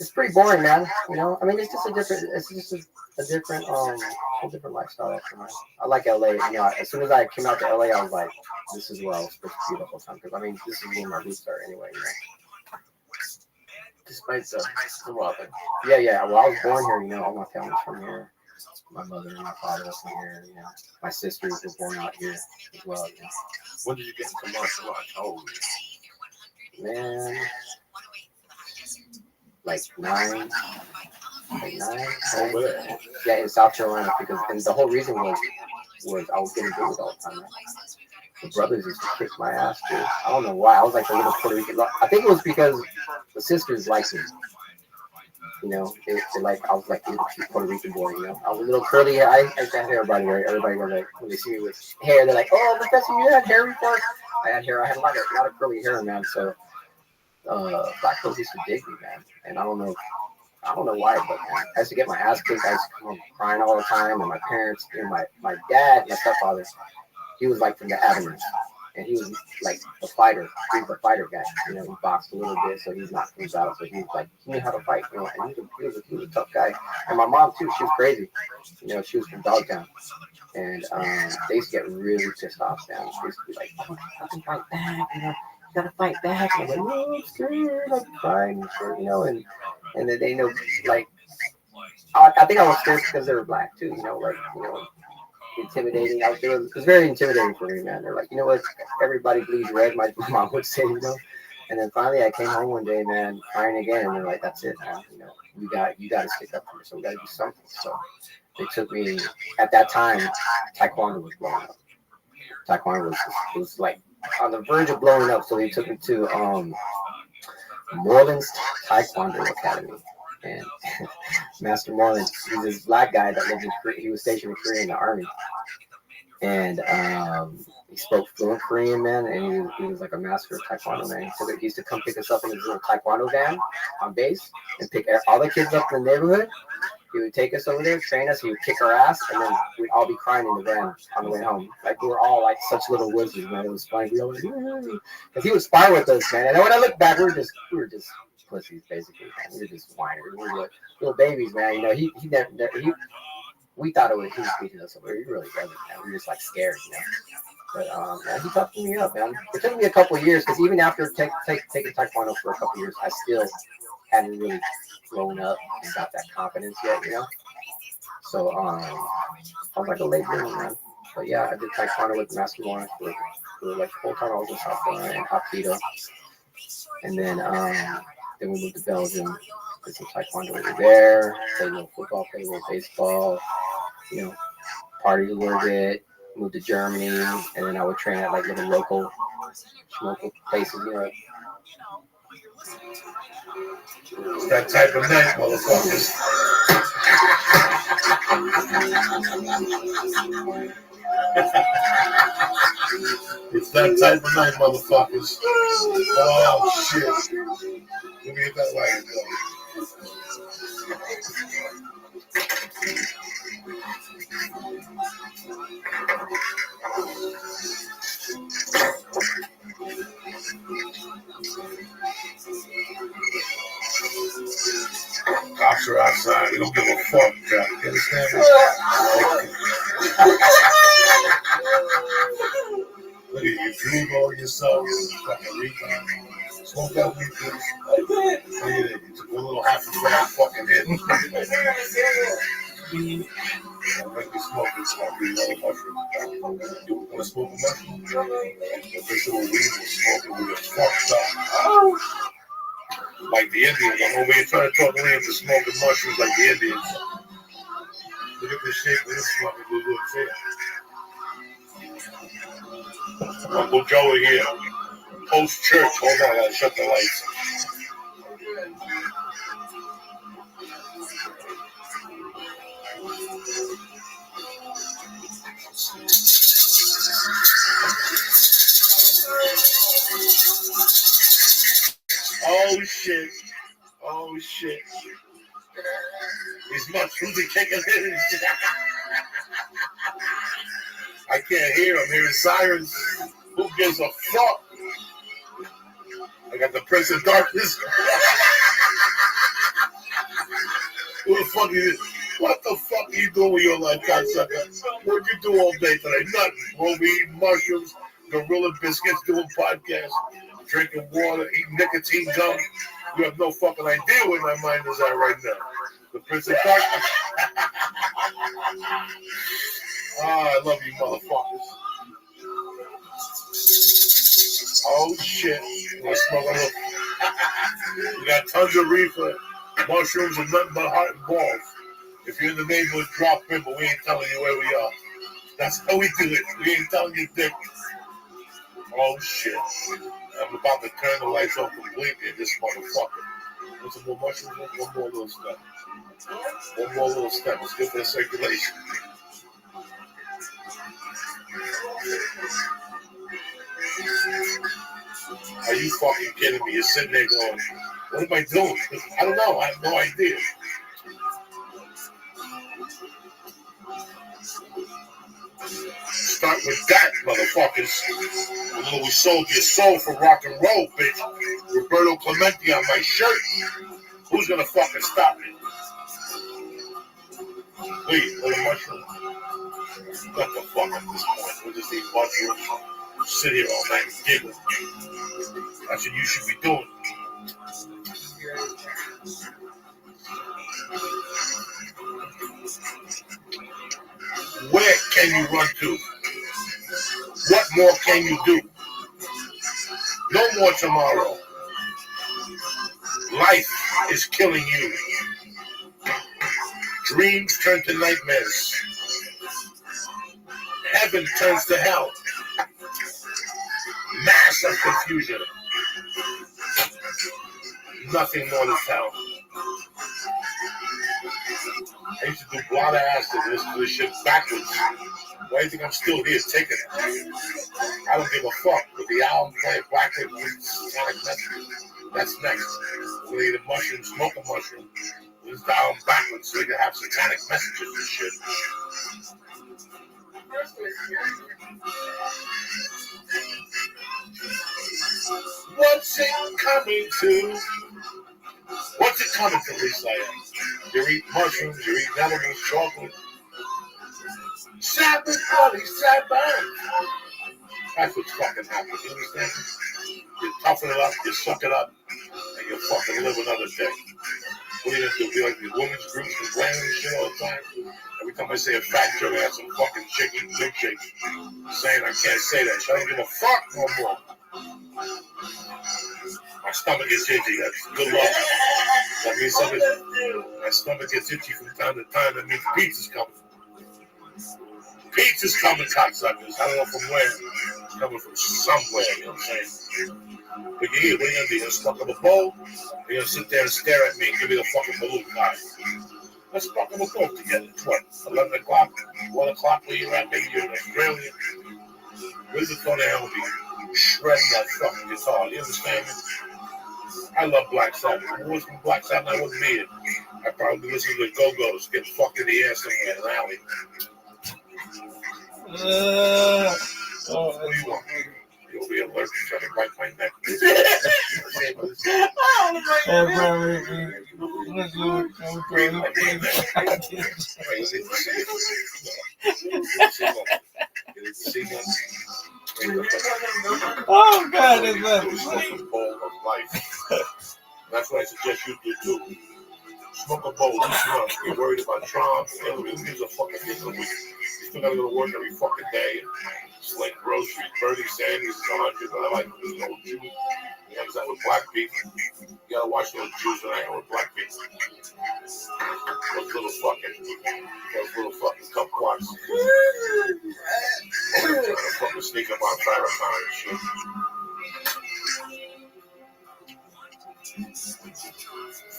it's pretty boring, man. I mean, it's just a different whole different lifestyle. I like LA. As soon as I came out to LA, I was like, this is where I was supposed to be the whole time. Because I mean, this is where my roots are anyway. Despite the weather. Yeah. Well, I was born here. All my family's from here. My mother and my father was from here. My sisters were born out here as well.
When did you get into martial arts? How old were you?
Man, like 9. Yeah, in South Carolina, and the whole reason was I was getting bullied all the time. Man. The brothers used to kick my ass, dude. I don't know why. I was like the little Puerto Rican. I think it was because the sisters liked me. They like I was like the little cute Puerto Rican boy. I was a little curly hair. I had hair, by the way. Everybody was like, when they see me with hair, they're like, "Oh, Professor, you had hair before." I had hair. I had a lot of curly hair, man. So black folks used to dig me, man. And I don't know why, but man, I used to get my ass kicked. I used to come home crying all the time. And my parents, my dad, my stepfather, he was like from the Avenues. And he was like a fighter. He was a fighter guy. He boxed a little bit, so he's not from out. So he was like, he knew how to fight. And he was a tough guy. And my mom too. She was crazy. She was from Dogtown. And they used to get really pissed off. Down. She used to be like, "Oh, I can fight back. You gotta fight back." And I'm like, "No, I'm scared. I'm crying." And then they know, like, I think I was scared because they were black too. Intimidating. It was very intimidating for me, man. They're like, what? Everybody bleeds red. My mom would say, And then finally, I came home one day, man, crying again, and they're like, "That's it, man. You got to stick up for me. So we got to do something." So they took me. At that time, Taekwondo was blowing up. Taekwondo was like on the verge of blowing up. So they took me to Moreland's Taekwondo Academy. And Master Moreland, he's this black guy that lived in Korea. He was stationed in Korea in the army. And He spoke fluent Korean, man, and he was like a master of Taekwondo, man. So he used to come pick us up in his little Taekwondo van on base and pick all the kids up in the neighborhood. He would take us over there, train us, he would kick our ass, and then we'd all be crying in the van on the way home. Like, we were all like such little wizards, man. It was funny. We were like, because he would spar with us, man. And then when I look back, we were just pussies, basically. Man. We were just whiners. We were like little babies, man. You know, we thought he was beating us over. He really wasn't, man. We were just like scared, you know. But man, he toughened me up, man. It took me a couple of years because even after taking Taekwondo for a couple of years, I still hadn't really grown up and got that confidence yet, you know. So I was like a late bloomer, man. But yeah, I did Taekwondo with Master One for like the whole time I was in South Carolina and Hapkido. And then we moved to Belgium, did some Taekwondo over there, played a little football, played a little baseball, you know, partied a little bit. Moved to Germany, and then I would train at like little local places, you know.
It's that type of night, motherfuckers. It's that type of night, motherfuckers. Oh, shit. Let me get that light, though. Cops are outside. We don't give a fuck, Jack. You understand me? Look at you, dream all yourself. You fucking retard. Smoke that weed, please. Look at it. You took a little half a gram fucking hit. Don't make me smoke this fucking little mushroom. You want to smoke a mushroom? This little weed will smoke it with your fucked up. Like the Indians. I'm over here trying to talk me into smoking mushrooms like the Indians. Look at the shape of this fucking little thing. Uncle Joey here. Post church. Hold on, I gotta shut the lights. Oh shit. Oh shit. These mushrooms are kicking in. I can't hear them. Hearing sirens. Who gives a fuck? I got the Prince of Darkness. Who the fuck is it? What the fuck are you doing with your life, cocksucker? What'd you do all day today? Nothing. We'll be eating mushrooms, gorilla biscuits, doing podcasts, drinking water, eating nicotine gum. You have no fucking idea where my mind is at right now. The Prince of Darkness. I love you, motherfuckers. Oh shit. We're smoking up. We got tons of reefer, mushrooms, and nothing but heart and balls. If you're in the neighborhood, drop in, but we ain't telling you where we are. That's how we do it. We ain't telling you dick. Oh shit. I'm about to turn the lights off completely in this motherfucker. Want some more mushrooms? One more little step. One more little step. Let's get that circulation. Are you fucking kidding me? You're sitting there going, what am I doing? I don't know. I have no idea. Start with that, motherfuckers. We sold your soul for rock and roll, bitch. Roberto Clemente on my shirt. Who's gonna fucking stop me? Wait, little mushroom. What the fuck at this point? We'll just eat mushrooms. Sit here all night and giggle. That's what you should be doing. Where can you run to? What more can you do? No more tomorrow. Life is killing you. Dreams turn to nightmares. Heaven turns to hell. Mass of confusion. Nothing more to tell. I used to do blotter acid. This shit backwards. Why do you think I'm still here taking it? I don't give a fuck. But the album playing Black Hip with Satanic Messages. That's next. We're gonna eat a mushroom, smoke a mushroom. This is the album backwards so we can have satanic messages and shit. What's it coming to? What's it coming to, Lisa? You eat mushrooms, you eat edibles, chocolate. Sabbath, buddy, Sabbath. That's what's fucking happening, you understand? You toughen it up, you suck it up, and you fucking live another day. What are you gonna do? Be like these women's groups complaining and shit all the time? Every time I say a fat joke, I have some fucking chick eating milkshakes saying I can't say that. So I don't give a fuck no more. My stomach gets itchy. That's good luck. That means something. My stomach gets itchy from time to time. That means pizza's coming. Pizza's coming, cocksuckers. I don't know from where. It's coming from somewhere, you know what I'm saying? But you eat, what are you gonna do? You're gonna stuck up a bowl? You're gonna sit there and stare at me and give me the fucking balloon card. Let's fucking both together. It's what? 11 o'clock? 1 o'clock where you're at? Maybe you're in Australia. Where's the phone to help you? Shredding that fucking guitar. You understand me? I love Black Sabbath. If it wasn't for Black Sabbath, I wouldn't be it. I'd probably listen to the Go-Go's, get fucked in the ass somewhere in an alley. What do you want? You'll be allergic trying to bite my neck.
Oh God, it's
That's what I suggest you do too. Smoke a bowl, loosen up. You're worried about Trump. Who gives a fucking thing a week? You still gotta go to work every fucking day. Slink groceries. Bernie Sanders is 100, but I like those old Jews. You know, that with black people. You gotta watch those Jews that hang out with black people. Those little fucking kumquats. Trying to fucking sneak up on Farrakhan and shit.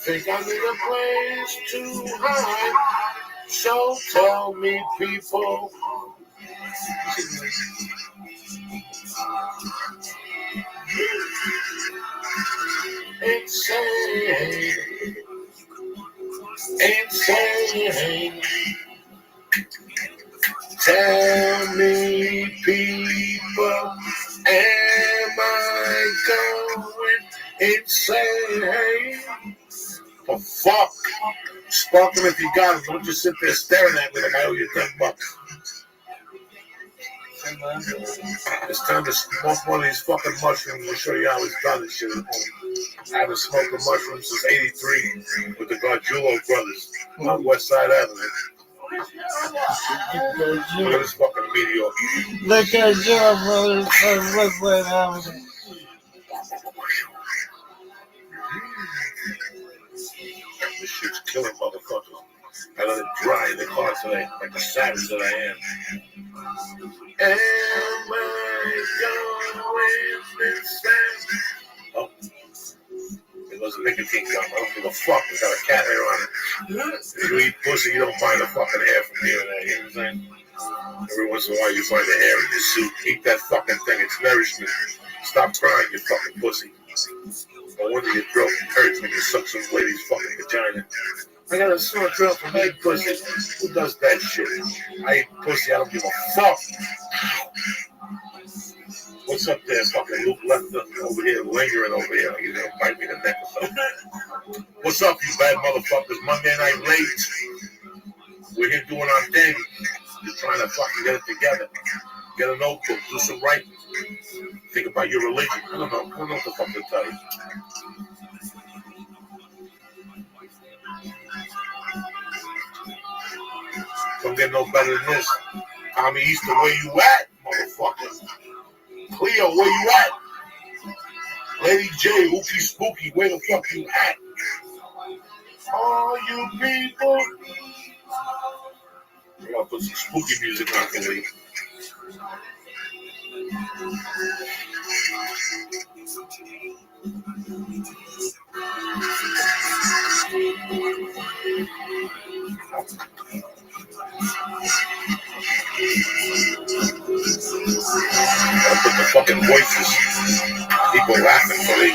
Think I need a place to hide, so tell me, people. Insane. Tell me, people, am I going insane? The fuck? Spark them if you got them. Don't just sit there staring at me like I owe you $10. It's time to smoke one of these fucking mushrooms. I'll show you how it's done and shit at home. I haven't smoked a mushroom since '83 with the Gargiulo brothers on West Side Avenue. Look at this fucking meteor.
The Gargiulo brothers on West Side Avenue.
This shit's killing motherfuckers. I let it dry in the car today, like the savage that I am. Am I going insane? Oh, it was a nicotine gum. I don't give a fuck. It's got a cat hair on it. If you eat pussy, you don't find the fucking hair from here and there. You know what I'm saying? Every once in a while, you find the hair in your suit. Eat that fucking thing. It's nourishment. Stop crying, you fucking pussy. No wonder your throat hurts when you suck some lady's fucking vagina. I got a sore throat from eating pussy. Who does that shit? I eat pussy, I don't give a fuck. What's up there, fucking Luke left over here, lingering over here? He's gonna bite me in the neck or something. What's up, you bad motherfuckers? Monday night late. We're here doing our thing. Just trying to fucking get it together. Get a notebook, do some writing. Think about your religion. I don't know what the fuck to tell you. Don't get no better than this. Tommy Easter, where you at, motherfucker? Cleo, where you at? Lady J, Ookie Spooky, where the fuck you at? All you people. We gotta put some spooky music on for me. voices. People laughing for me.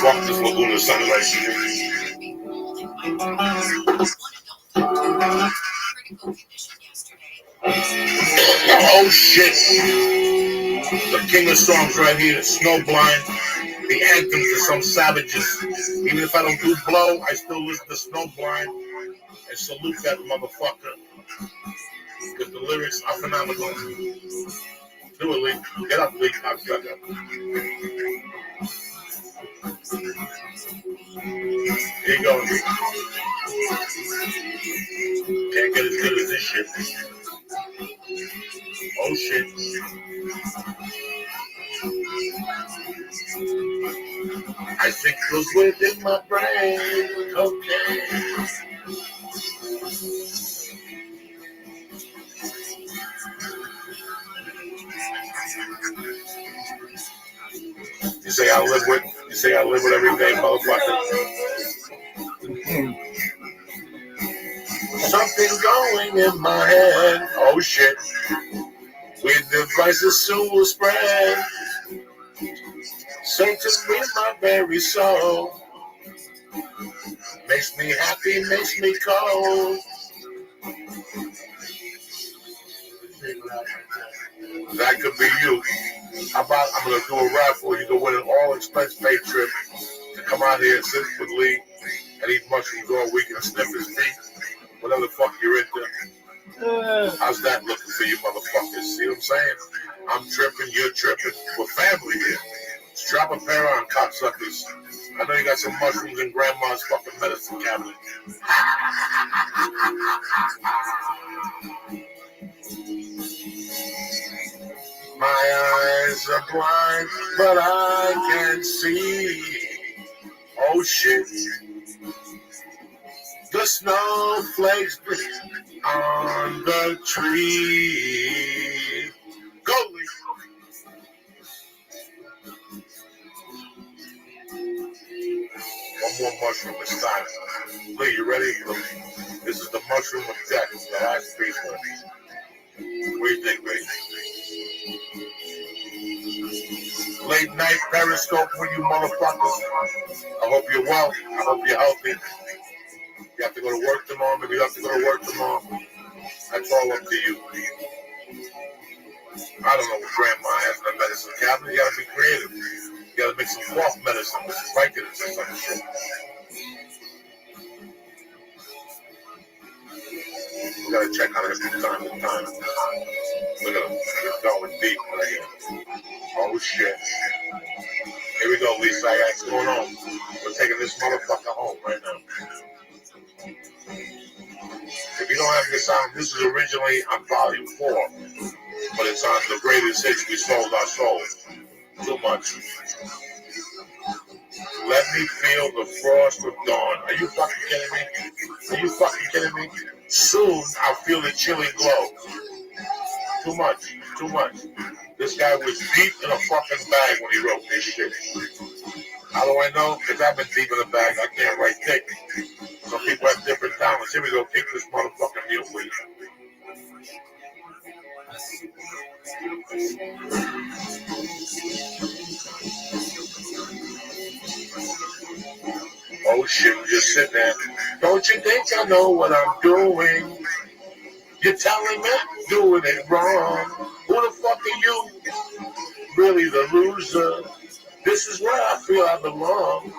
Walk this Laguna Sunrise. Oh shit! The king of songs right here, Snowblind. The anthem to some savages. Even if I don't do blow, I still listen to Snowblind and salute that motherfucker. Because the lyrics are phenomenal. Do it, Lee. Get up, Lee. I'll shut up. Here you go, Lee. Can't get as good as this shit. Oh shit. I think it was within my brain. Okay. You say I live with every day, motherfucker. Something going in my head. Oh shit. With the vices soon will spread. Something in my very soul. Makes me happy, makes me cold. That could be you. How about I'm gonna do a raffle? You can win an all-expense paid trip to come out here and sit with Lee and eat mushrooms all week and sniff his feet. Whatever the fuck you're into. How's that looking for you motherfuckers? See what I'm saying? I'm tripping, you're tripping. We're family here. Strap a pair on, cocksuckers. I know you got some mushrooms in grandma's fucking medicine cabinet. My eyes are blind, but I can see. Oh shit. The snowflakes on the tree. Go, Lee. One more mushroom this time. Lee, you ready? This is the mushroom of death, the last piece. What do you think, Lee? Late night periscope with you motherfuckers. I hope you're well. I hope you're healthy. You have to go to work tomorrow. Maybe you have to go to work tomorrow. That's all up to you. I don't know what grandma has in the medicine cabinet. You gotta be creative. You gotta make some cough medicine with some Vicodins or some shit. We gotta check on it from time to time. Look at him. He's going deep right here. Oh shit. Here we go, Lisa. What's going on? We're taking this motherfucker home right now. If you don't have this on, this is originally on volume 4, but it's on the greatest hits we sold our souls. Too much. Let me feel the frost of dawn. Are you fucking kidding me? Are you fucking kidding me? Soon I'll feel the chilling glow. Too much. Too much. This guy was deep in a fucking bag when he wrote this shit. How do I know? Because I've been deep in a bag. I can't write thick. Some people have different talents. Here we go. Kick this motherfucking meal, please. Oh shit, just sit there. Don't you think I know what I'm doing? You're telling me I'm doing it wrong. Who the fuck are you? Really the loser. This is where I feel I belong.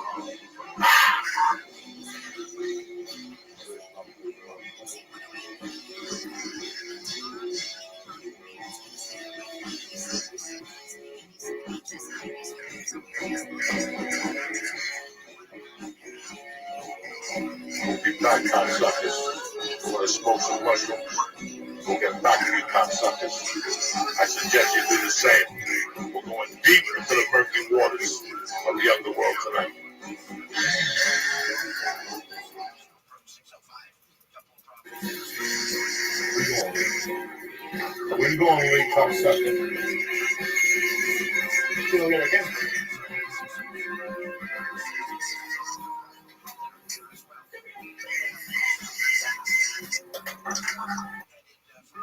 We'll be back, cocksuckers. You want to smoke some mushrooms? We'll get back to you, cocksuckers. I suggest you do the same. We're going deep into the murky waters of the underworld tonight. Where you going, Lee? Come sucker.
Doing it again.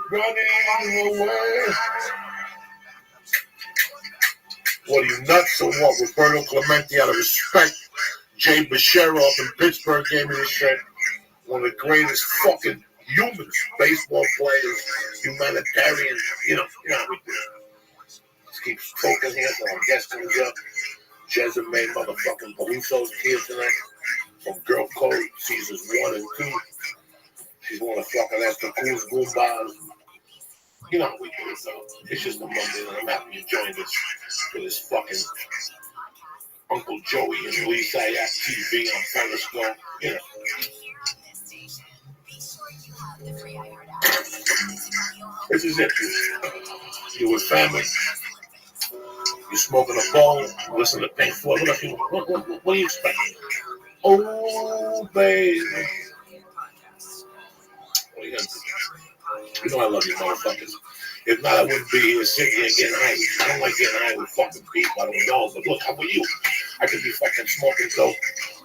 Running away. What are you nuts or what? Roberto Clemente, out of respect. Jay Bashera up in Pittsburgh gave me this shit. One of the greatest fucking humans, baseball players, humanitarians. You know how we do. Just keep talking here till our guest comes up. Jezebel motherfucking Peluso's here tonight. From Girl Code, seasons 1 and 2. She's one of fucking Esther Cruz Goombas. You know how we do it, though. It's just a Monday, and I'm happy you joined us for this fucking Uncle Joey and Lisa Act TV on Periscope. You know. This is it. You with family. You're smoking a bowl. Listen to Pink Floyd. What do you expect? Oh, baby. What are you gonna do? You know I love you, motherfuckers. If not, I wouldn't be here sitting here getting high. I don't like getting high with fucking people. I don't know. But look, how about you? I could be fucking smoking dope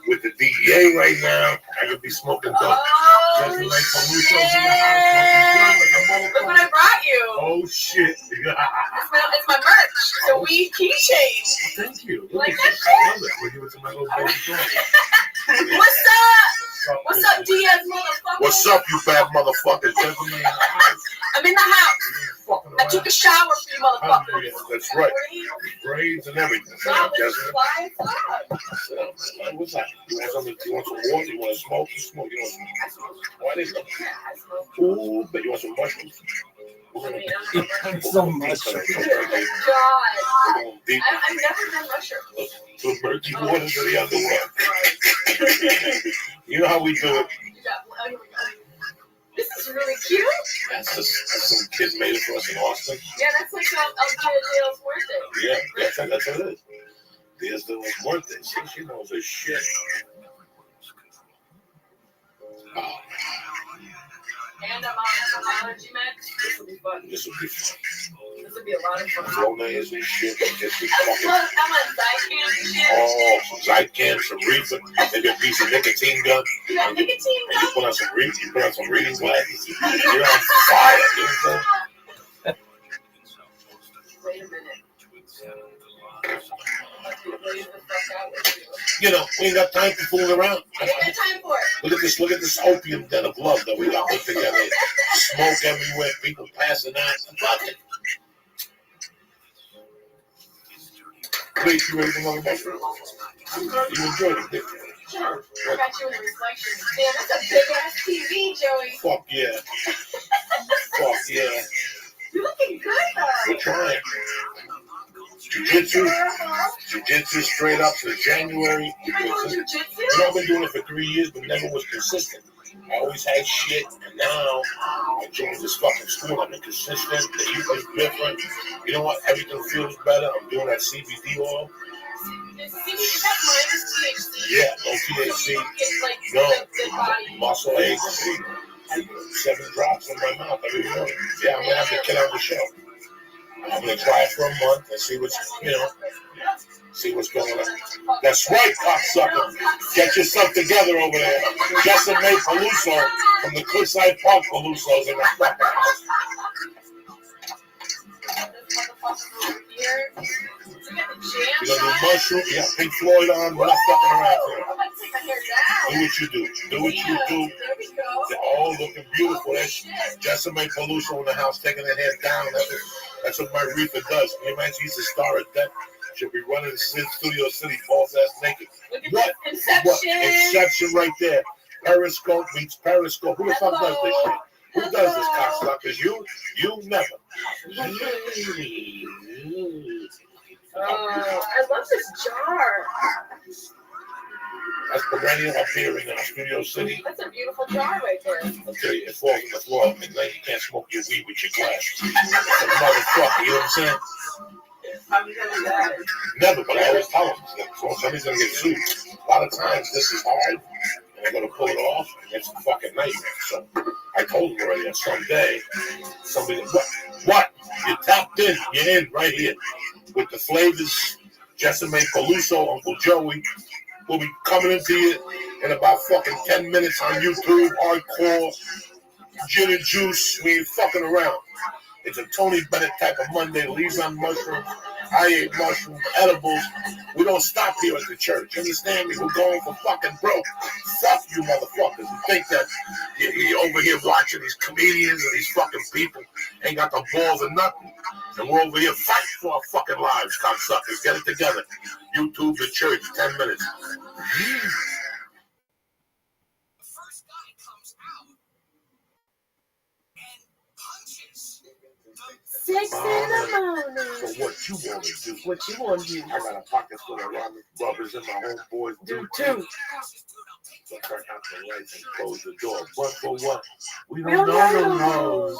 with the DEA right now. I could be smoking dope. Just like Peluso's in the house.
Look what I brought you.
Oh, shit.
It's my merch. The weed keychain.
Thank you.
Like
that
that
shit? I love it. We'll give it to my little baby girl.
What's up? What's up, Diaz motherfucker?
What's up, you bad motherfuckers? Gentlemen,
I'm in the house. I took a shower for you motherfuckers.
Yeah, that's right. Braids and everything.
Desmond.
What's that? You want something? You want some water? You want to smoke? You smoke. You want some? Why didn't you? Ooh, but you want some mushrooms?
So much.
God. I've never done mushrooms.
The murky waters of the underworld. You know how we do it.
This is really cute.
That's some kid made it for us in Austin.
Yeah, that's like El Dios Muerte.
Yeah, that's what it is. Diaz de los Muertes. She knows her shit. Oh.
And I'm on allergy meds. This will be fun.
This will be fun.
This will be a lot of fun.
Flonase and shit. Just be
I'm
fucking.
on Zycam and shit.
Oh, some Zycam, some reefer, maybe a piece of nicotine gun.
You got nicotine
And
gun?
you put on some reading glasses. You're on fire. You know what I'm
Wait a minute.
You know, we ain't got time for fooling around.
I ain't got time for it.
Look at this opium den of love that we got put together. Smoke everywhere, people passing out. Fuck it. Wait, you ready for another mushroom? You enjoyed it, didn't you?
Sure. I got you in the reflection. Man, that's a big ass TV, Joey.
Fuck yeah. Fuck yeah.
You're looking good though.
We're trying. Jiu-jitsu straight up since January.
You been doing jiu-jitsu?
You know, I've been doing it for 3 years, but never was consistent. I always had shit, and now I joined this fucking school. I'm inconsistent. The youth is different. You know what? Everything feels better. I'm doing that CBD oil.
Is that minus THC?
Yeah, no THC.
So you get like
No
the body.
muscle aches. 7 drops in my mouth every morning. Yeah, I'm gonna have to get on the show. I'm gonna try it for a month and see what's going on. That's right, cocksucker. Get yourself together over there. Jessica Peluso from the Cliffside Park Pelusos in the fucking house. You gonna do mushroom? Yeah, Pink Floyd on. We're not fucking around here. Do what you do. Do what you do. They're all looking beautiful. That's Jessica Peluso in the house taking her head down. That's what my reefer does. Can you imagine he's a star at that? She'll be running in Studio City, falls ass naked. What? Inception right there. Periscope meets Periscope. Who the fuck does this shit? Who does this, cocksuckers? You never.
I love this jar.
That's perennial appearing in Studio City.
That's a beautiful jar right there.
I'll tell you, it falls on the floor, and then you can't smoke your weed with your glass. It's a motherfucker, you know what I'm saying? Never, but I always tell them, so somebody's gonna get sued. A lot of times, this is hard, and and I got to pull it off, and it's a fucking nightmare. So I told him already that someday somebody, what? You tapped in, you're in right here with the flavors. Jessime Peluso, Uncle Joey will be coming into you in about fucking 10 minutes on YouTube, hardcore, gin and juice. We ain't fucking around. It's a Tony Bennett type of Monday. Leaves on mushrooms. I ate mushrooms, edibles. We don't stop here at the church. Understand me? We're going for fucking broke. Fuck you motherfuckers who think that you're over here watching these comedians and these fucking people ain't got the balls or nothing. And we're over here fighting for our fucking lives, cocksuckers. Get it together. YouTube, the church, 10 minutes.
Six in the morning.
So what you want to do?
What you want to do?
I got a pocket full of rubbers and my homeboys
do too.
So turn out the lights and close the door. But for what? We
don't
know those.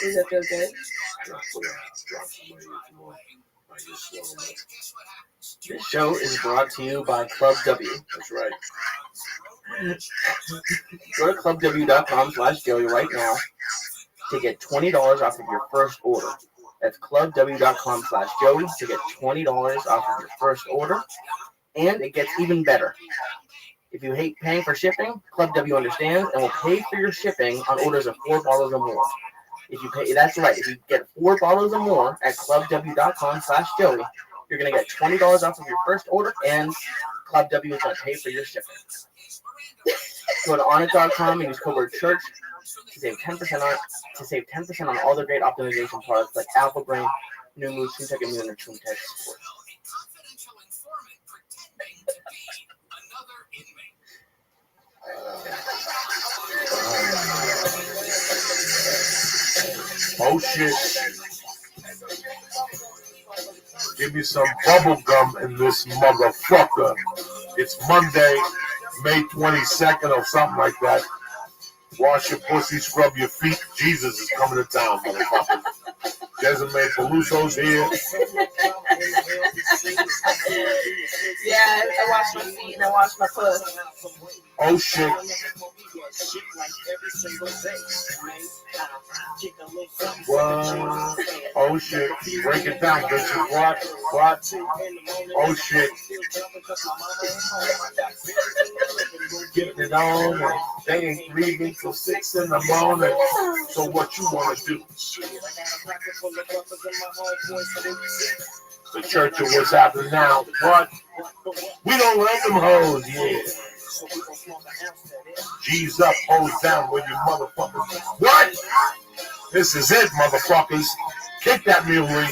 Does that feel good?
This show is brought to you by Club W.
That's right.
Go to clubw.com/Joey right now to get $20 off of your first order. That's clubw.com/Joey to get $20 off of your first order. And it gets even better. If you hate paying for shipping, Club W understands and will pay for your shipping on orders of 4 bottles or more. If you pay, that's right. If you get 4 bottles or more at clubw.com/Joey, you're going to get $20 off of your first order, and Club W is going to pay for your shipping. Go to onnit.com and use code word church to save 10% on all the great optimization products like Alpha Brain, New Mood, TuneTech Immune, and TuneTech Support.
Oh shit. Give me some bubble gum in this motherfucker. It's Monday, May 22nd or something like that. Wash your pussy, scrub your feet. Jesus is coming to town, motherfucker. Jessime Peluso's here.
Yeah, I wash my feet and I wash my puss.
Oh shit. What? Oh shit. Break it down, bitches. What? Oh shit. Getting it on, and they ain't leaving till 6 in the morning. So what you want to do? The church of what's happening now. What? We don't let them hoes, yeah. G's up, hoes down with you motherfuckers. What? This is it, motherfuckers. Kick that mule ring.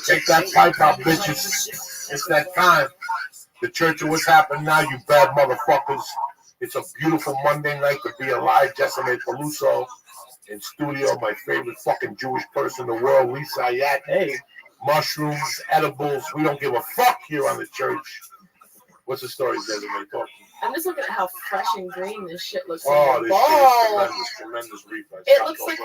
Take that pipe out, bitches. It's that time. The church of what's happening now, you bad motherfuckers. It's a beautiful Monday night to be alive. Jessime Peluso in studio, my favorite fucking Jewish person in the world, Lisa Ayat. Hey, mushrooms, edibles. We don't give a fuck here on the church. What's the story, Jessime? Talk.
I'm just looking at how fresh and green this shit looks.
Oh, this shit is tremendous reefer.
It looks like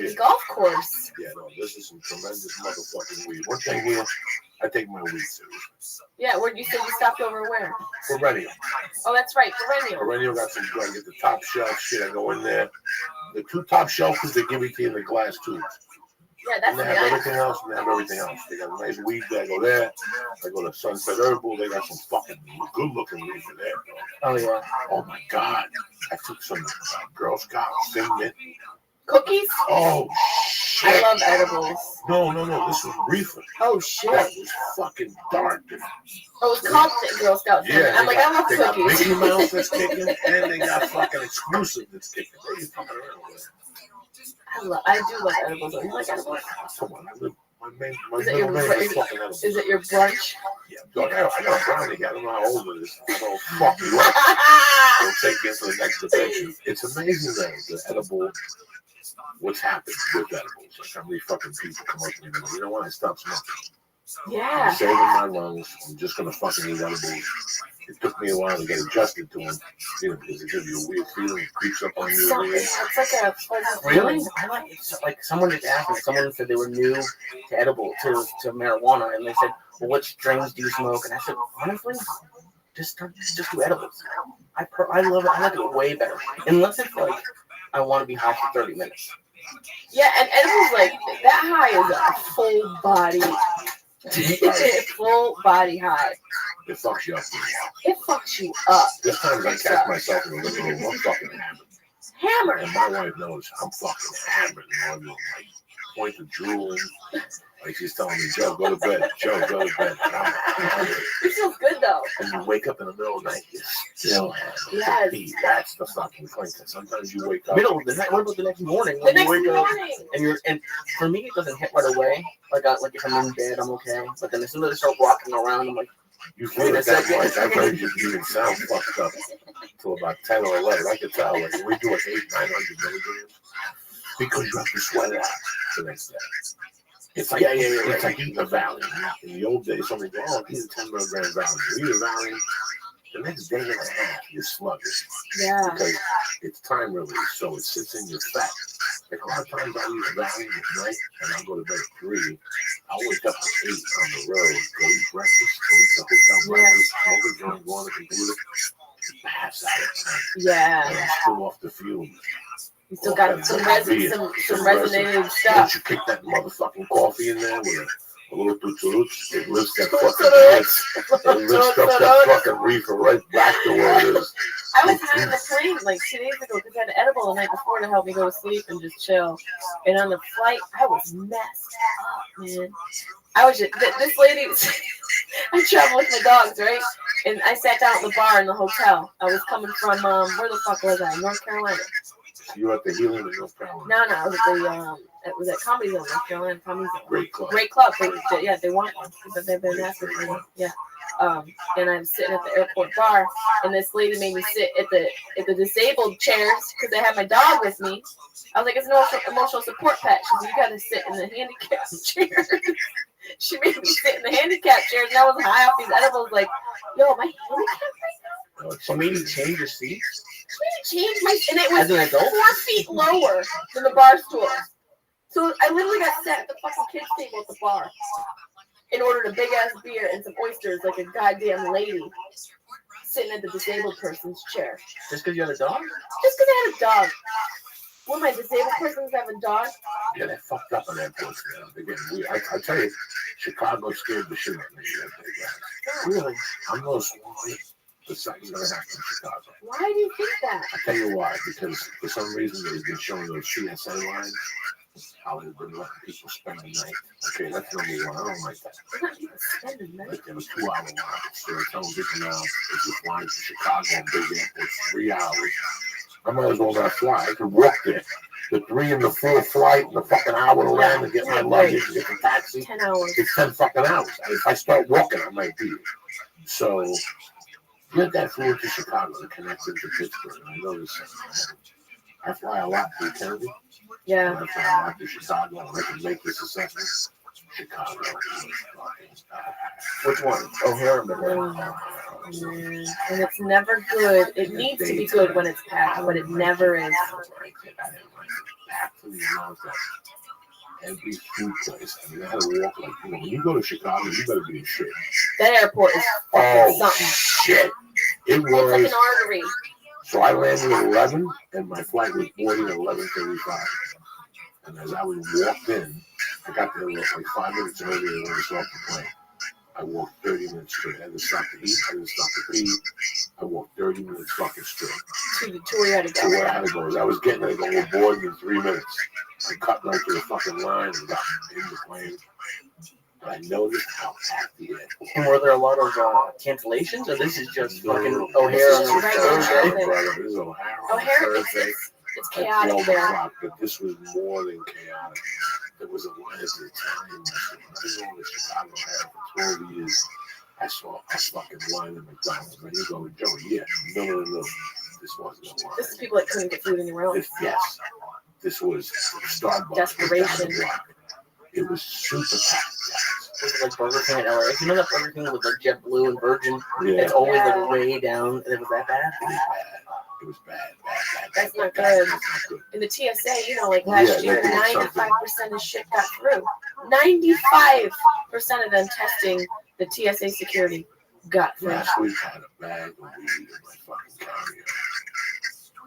a golf course.
Yeah, no, this is some tremendous motherfucking weed. One thing here, I take my weed seriously.
Yeah, where you said you stopped over where?
Perennial.
Oh, that's right, Perennial.
Perennial got some good. I get the top shelf shit. I go in there. The 2 top shelves, they give it to you in the glass tubes.
Yeah, that's
and they have everything else, and they have everything else. They got a nice weed there. I go there. I go to Sunset Herbal. They got some fucking good-looking weed for there.
Oh, yeah.
Oh, my God. I took some Girl Scouts, Thin Mint.
Cookies?
Oh, shit.
I love edibles.
No. This was reefer.
Oh, shit.
That was fucking dark.
Oh, it's called Girl Scout.
Yeah.
I'm like, I love
they
cookies.
They got Mickey Mouse that's kicking, and they got fucking exclusive that's kicking. What are you fucking around with?
I do love edibles. You like edibles?
Come on, my
Is it your
middle name is fucking edibles.
Is it your brunch?
Yeah, I got a brownie here. I don't know how old it is. I don't fuck you up. We'll take it to the next dimension. It's amazing though, the edible what's happened with edibles. Like how many fucking people come up to me and go, you know what, I stopped smoking.
Yeah.
I'm saving my lungs. I'm just gonna fucking eat edibles. It took me a while to get adjusted to them, you know, because it gives you a weird feeling. It creeps up on you.
It's like a pleasant
Really?
feeling.
I like it. So, like someone just asked me. Someone said they were new to to marijuana, and they said, "Well, what strains do you smoke?" And I said, honestly, just do edibles. I love it. I like it way better, unless it's like I want to be high for 30 minutes.
Yeah, and edibles like that high is a full body, full body high.
It fucks you up.
It fucks you up.
There's times I catch myself in the living room, I'm fucking hammered. And my wife knows I'm fucking hammered. And I'm like, point to drooling. Like she's telling me, Joe, go to bed. Joe, go to bed. And I'm hammered.
It feels good though.
And you wake up in the middle of the night, you're still hammered.
Yes.
That's the fucking point. Sometimes you wake up.
Middle of the night. What about the next morning?
The
When
next
you wake up
morning.
and for me, it doesn't hit right away. Like if I'm in bed, I'm okay. But then as soon as I start walking around, I'm like,
you feel it that way. I've heard you even sound fucked up until about 10 or 11. I can tell. Like when we do like 800-900 milligrams, because you have to sweat it out the next day. It's like it's like eating a Valium. In the old days, somebody go, "Oh, eat a 10 milligram Valium." You eat a Valium, the next day and a half, you're sluggish.
Yeah.
Because it's time release, so it sits in your fat. Like a lot of times I'll eat a Valium at night, and I'll go to bed at 3. I'll wake up at 8 on the road, go eat breakfast, go eat the hotel breakfast, smoke a joint, go on the computer, pass out at night.
Yeah.
And I'm still off the fumes.
You still got some resonated stuff.
Once you kick that motherfucking coffee in there with a little toots, it lifts that fucking it lifts up that fucking reefer right back to where it is.
I was high on the plane like 2 days ago because I had an edible the night before to help me go to sleep and just chill. And on the flight, I was messed up, man. I was just, this lady, I travel with my dogs, right? And I sat down at the bar in the hotel. I was coming from, where the fuck was I? North Carolina.
You were at the Healing in North Carolina?
No, I was at it was at Comedy Zone, North Carolina. Comedy Zone.
Great club.
Great club. They want one. But they've been asking for me. Yeah. And I'm sitting at the airport bar, and this lady made me sit at the disabled chairs because I had my dog with me. I was like, it's an emotional support pet. She said, you got to sit in the handicap chair. She made me sit in the handicap chairs, and I was high off these edibles. Like, yo, am I handicapped right now?
So maybe change your seat.
Change my, and it was
As an adult?
4 feet lower than the bar stool. So I literally got sat at the fucking kids table at the bar and ordered a big ass beer and some oysters like a goddamn lady sitting at the disabled person's chair.
Just because you had a dog?
Just because I had a dog. One of my disabled persons have a dog.
Yeah, they fucked up on that place, man. They're getting weird. I tell you, Chicago scared the shit out of me.
Really?
I'm no swan. The second going to happen in Chicago.
Why do you think that?
I'll tell you why. Because for some reason they've been showing those CSA lines. How they've been letting people spend the night. Okay, that's number one. I don't like that. Like they have a 2-hour line. So they're telling people now, if you're flying to Chicago and Big Apple, it's 3 hours. I might as well not fly. I could walk there. The 3 and the 4 flight, and the fucking hour to land and get my luggage and get the taxi.
10 hours.
It's 10 fucking hours. If I start walking, I might be. So get that flew to Chicago and connected to Pittsburgh. And I noticed I fly a lot through Kennedy.
Yeah.
I fly a lot to Chicago and I can make this assessment. Chicago.
Which one? O'Hare and
And it's never good. It needs to be good when it's packed, but it never is.
Every food place. I mean, I had to walk like, when you go to Chicago, you better be in shit.
That airport is fucking something.
Shit. It was.
It's like an artery.
So I landed at 11, and my flight was boarding at 11:35. And as I was walked in, I got there like 5 minutes earlier than I was off the plane. I walked 30 minutes straight. I didn't stop to eat. I didn't stop to pee. I walked 30 minutes fucking straight.
To where you had to go.
To where I had to go. As I was getting ready to go aboard in 3 minutes. I cut right to the fucking line and got in the plane. But I noticed how packed the airport was.
And were there a lot of cancellations, or this is just fucking O'Hare on
Thursday?
Thursday?
This is O'Hare on
O'Hare,
Thursday.
it's chaotic there.
But this was more than chaotic. There was a line at the time. I've been going to Chicago for 12 years. I saw a fucking line at McDonald's. And you go, Joey, yeah, no. This wasn't a line.
This is people that couldn't get food anywhere else.
Yes. This was Starbucks.
Desperation.
It was super packed.
Was it like Burger King in LA? You know that Burger King with like JetBlue and Virgin?
Yeah.
It's always like way down, and it was that bad.
It was bad.
That's not good. In the TSA, you know, like last year, 95% of shit got through. 95% of them testing the TSA security got through.
Last week I had a bag of weed in my fucking carry-on.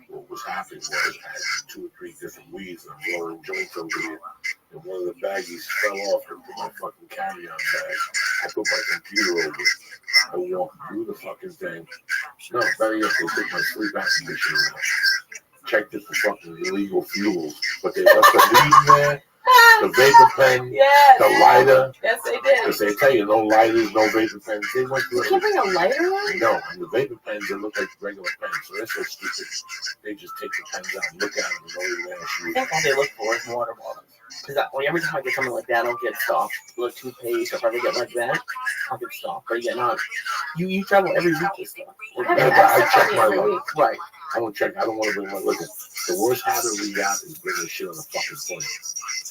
What was happening was I had 2 or 3 different weeds and I'm rolling joints over here. And one of the baggies fell off into my fucking carry-on bag. I put my computer over it. I walked through the fucking thing. No, better yet, they took my sleep apnea machine out. Checked it for fucking illegal fuels. But they left the weed in there, the vapor pen, the lighter.
Yes, they did.
Because they tell you no lighters, no vapor pens. They went through
You can't bring a lighter on?
No, and the vapor pens, they look like regular pens. So they're so stupid. They just take the pens out and look at them and don't even ask you.
I think all they look for is water bottles. Because every time I get something like that, I'll get stopped. Like toothpaste, or if I ever get like that, I'll get stopped. But yeah, not. You travel every week with stuff.
I check my
every
liquor.
week. Right.
I don't check. I don't want to bring my liquor. The worst habit we got is bringing shit on the fucking plane.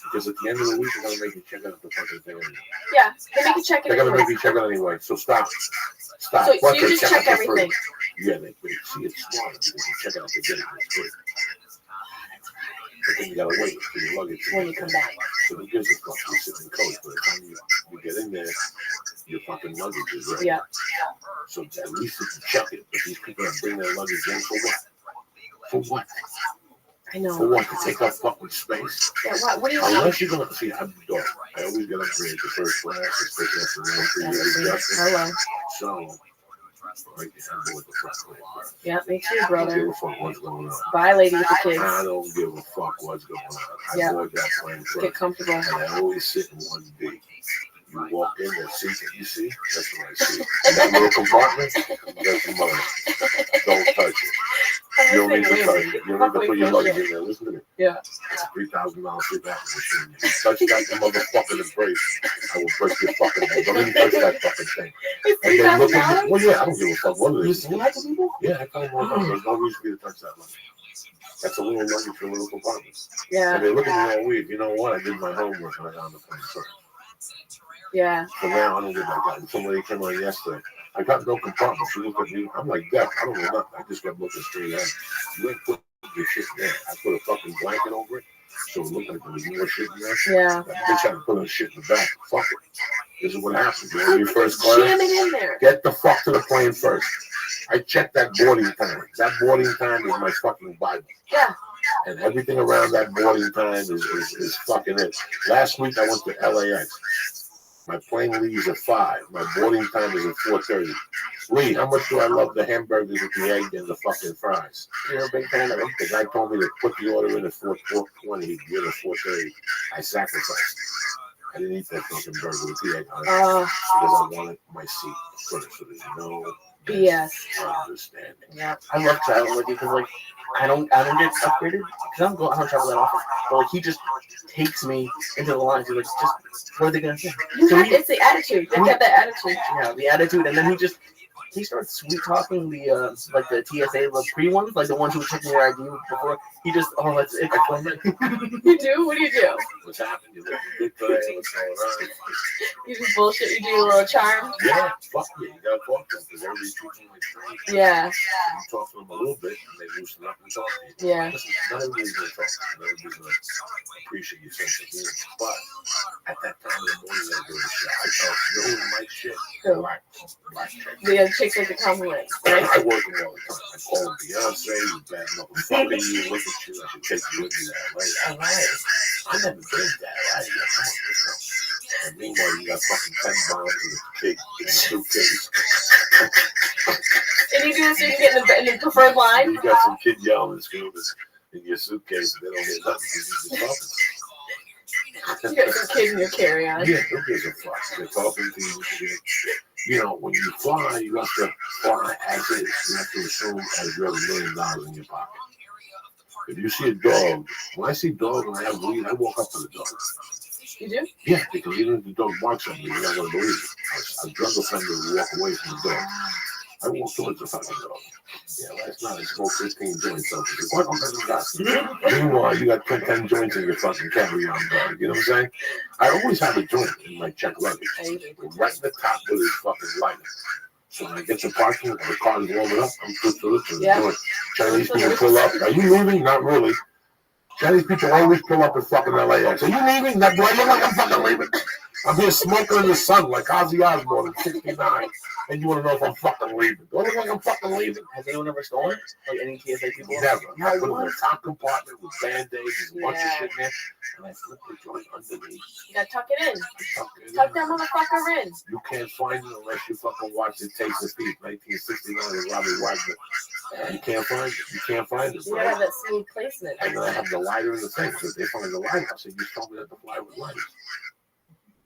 Because at the end of the week, they're gonna make you check out the fucking thing anyway.
Yeah, they make you check it
They're gonna
anyway.
make you check it anyway. So stop. Stop.
So
Once
you
they
just check
out the
everything.
fridge, yeah, they see it's smart because you check out the getting it's good. But then you gotta wait for your luggage
when you come back.
So who gives a fuck? You sit in the coach. By the time you get in there, your fucking luggage is ready.
Yeah.
So at least you can check it. But these people that bring their luggage in for what? For what?
I know.
For what? To take up fucking space?
Yeah, what do you
Unless you're gonna see, I'm dog. I always get upgraded to first class, especially after the
Hello.
So, right there, with the front leg.
Yeah, me too,
I don't give
brother.
a fuck what's going on.
Bye, lady with the kids.
I don't give a fuck what's going on. I
Yeah.
board that plane first.
Get comfortable.
And I always sit in 1B. You walk in that seat that you see, that's what I see. That little compartment, that's the money. Don't touch it. You don't need to touch it. You don't need to put your luggage in there. Listen to me.
Yeah.
It's a $3,000 sleep apnea machine. If you touch that motherfucking embrace, I will break your fucking head. Don't even touch that fucking thing. And then look at me. Well, yeah, I don't give a fuck what it is.
You like people?
Yeah, I tell them all the time. There's no reason for you to touch that luggage. That's a little luggage for a little compartment.
Yeah.
And they look at me all week. You know what? I did my homework and I got on the plane first.
Yeah.
So now I don't get like that. And somebody came on yesterday. I got no compartment. She looked at me. I'm like, deaf. I don't know nothing. I just kept looking straight at her. You ain't put your shit in there. I put a fucking blanket over it. So it looked like there was more shit in there.
Yeah.
That bitch had to put her shit in the back. Fuck it. This is what happens. You know, your first class.
Jam it in there.
Get the fuck to the plane first. I checked that boarding time. That boarding time is my fucking Bible.
Yeah.
And everything around that boarding time is fucking it. Last week I went to LAX. My plane leaves at 5. My boarding time is at 4:30. Lee, how much do I love the hamburgers with the egg and the fucking fries?
You're a big fan of them.
The guy told me to put the order in at 4:20. He'd get it at 4:30. I sacrificed. I didn't eat that fucking burger with the egg on it because I wanted my seat first. So there's no
BS.
Understanding.
Yeah, I love traveling with you because like I don't get upgraded because I don't travel that often. But like he just takes me into the lines. He's like, just what are they gonna say?
It's the attitude. You have that attitude.
Yeah, the attitude, and then he starts sweet talking the like the TSA the pre ones, like the ones who were checking your ID before. He just that's it.
You do? What do you do?
What's happening? You look good today. What's going on?
You just bullshit. You do a little charm.
Yeah, fuck yeah. You gotta talk to them because everybody's teaching like straight.
Yeah.
You talk to them a little bit and they loosen up and talk to you.
Yeah.
Listen, not everybody's gonna talk. Not everybody's gonna appreciate your sense of humor. But at that time of the morning, I do the shit. I talk no like shit. Black chick.
The chicks like the compliments, right?
I work with all the time. I call them Beyonce, you bad motherfucker, you look at you, I should take you with me that way. All right. I never did that. Right? Come on, let's go. And meanwhile, you got fucking 10 bombs in a big suitcase.
And you do this so you can get in the preferred line?
You got some kid yelling in school in your suitcase and they don't get nothing because you just talking.
You got some kids in your carry-on.
Yeah, who gives a fuck? They're talking to you. You know, when you fly, you have to fly as is. You have to assume as you have $1 million in your pocket. If you see a dog, when I see dogs and I have weed, I walk up to the dog.
You do?
Yeah, because even if the dog barks at me, you're not going to believe it. A drug offender will walk away from the dog. I walk towards the fucking door. Yeah, last night I smoked 15 joints. So it's like, meanwhile, you got 10 joints in your fucking carry-on bag. You know what I'm saying? I always have a joint in my check luggage. Right in the top with his fucking lighter. So when I get to parking, when the car is warming up, I'm good to listen to the joint. Chinese people pull up. Are you leaving? Not really. Chinese people always pull up in fucking LAX. Are you leaving? That boy look like I'm fucking leaving. I'm here smoking in the sun like Ozzy Osbourne in 69. And you want to know if I'm fucking leaving. Do I look like I'm fucking leaving?
Has anyone ever stolen? Like any TSA people?
Never. I put it in the top compartment with Band-Aids and a bunch of shit in there. And I flip the joint underneath.
You gotta tuck it in. Tuck that motherfucker in.
You can't find it unless you fucking watch The Taste of Peace, 1969 with Robert Wagner. You can't find it. You can't find it.
You gotta have that smooth placement.
And then I have the lighter in the thing. So if they find the lighter, I say, you told me that to fly with lighters.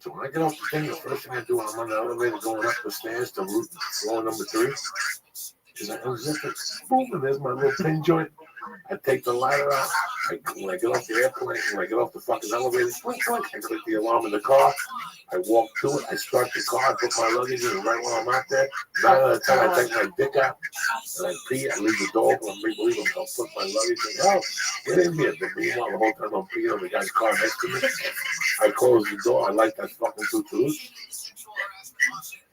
So when I get off the thing, the first thing I do when I'm on the elevator going up the stairs to route floor number 3 is I unzip it. Boom, and there's my little pin joint. I take the lighter out. When I get off the airplane, when I get off the fucking elevator, I click the alarm in the car. I walk to it. I start the car. I put my luggage in. Right when I'm out there, 9 out of 10, I take my dick out and I pee. I leave the door open. I'm believe I'm gonna put my luggage in. Oh, get in here. But meanwhile, the whole time I'm peeing on the guy's car next to me. I close the door. I light that fucking tutu.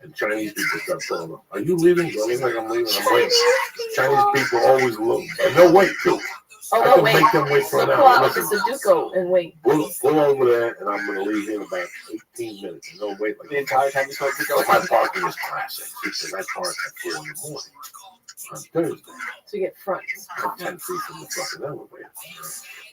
And Chinese people start telling them, "Are you leaving?" I look like I'm leaving. I'm waiting. Chinese people always look, and they'll wait too.
Oh,
I can make them wait for an
pull out
hour.
with the Sudoku and wait.
Pull over there, and I'm going to leave here in about 18 minutes. And they'll wait like
the entire time you smoke the
my parking is classic because I park at 4 in the morning on Thursday.
So you get front.
I'm 10 feet from the fucking elevator.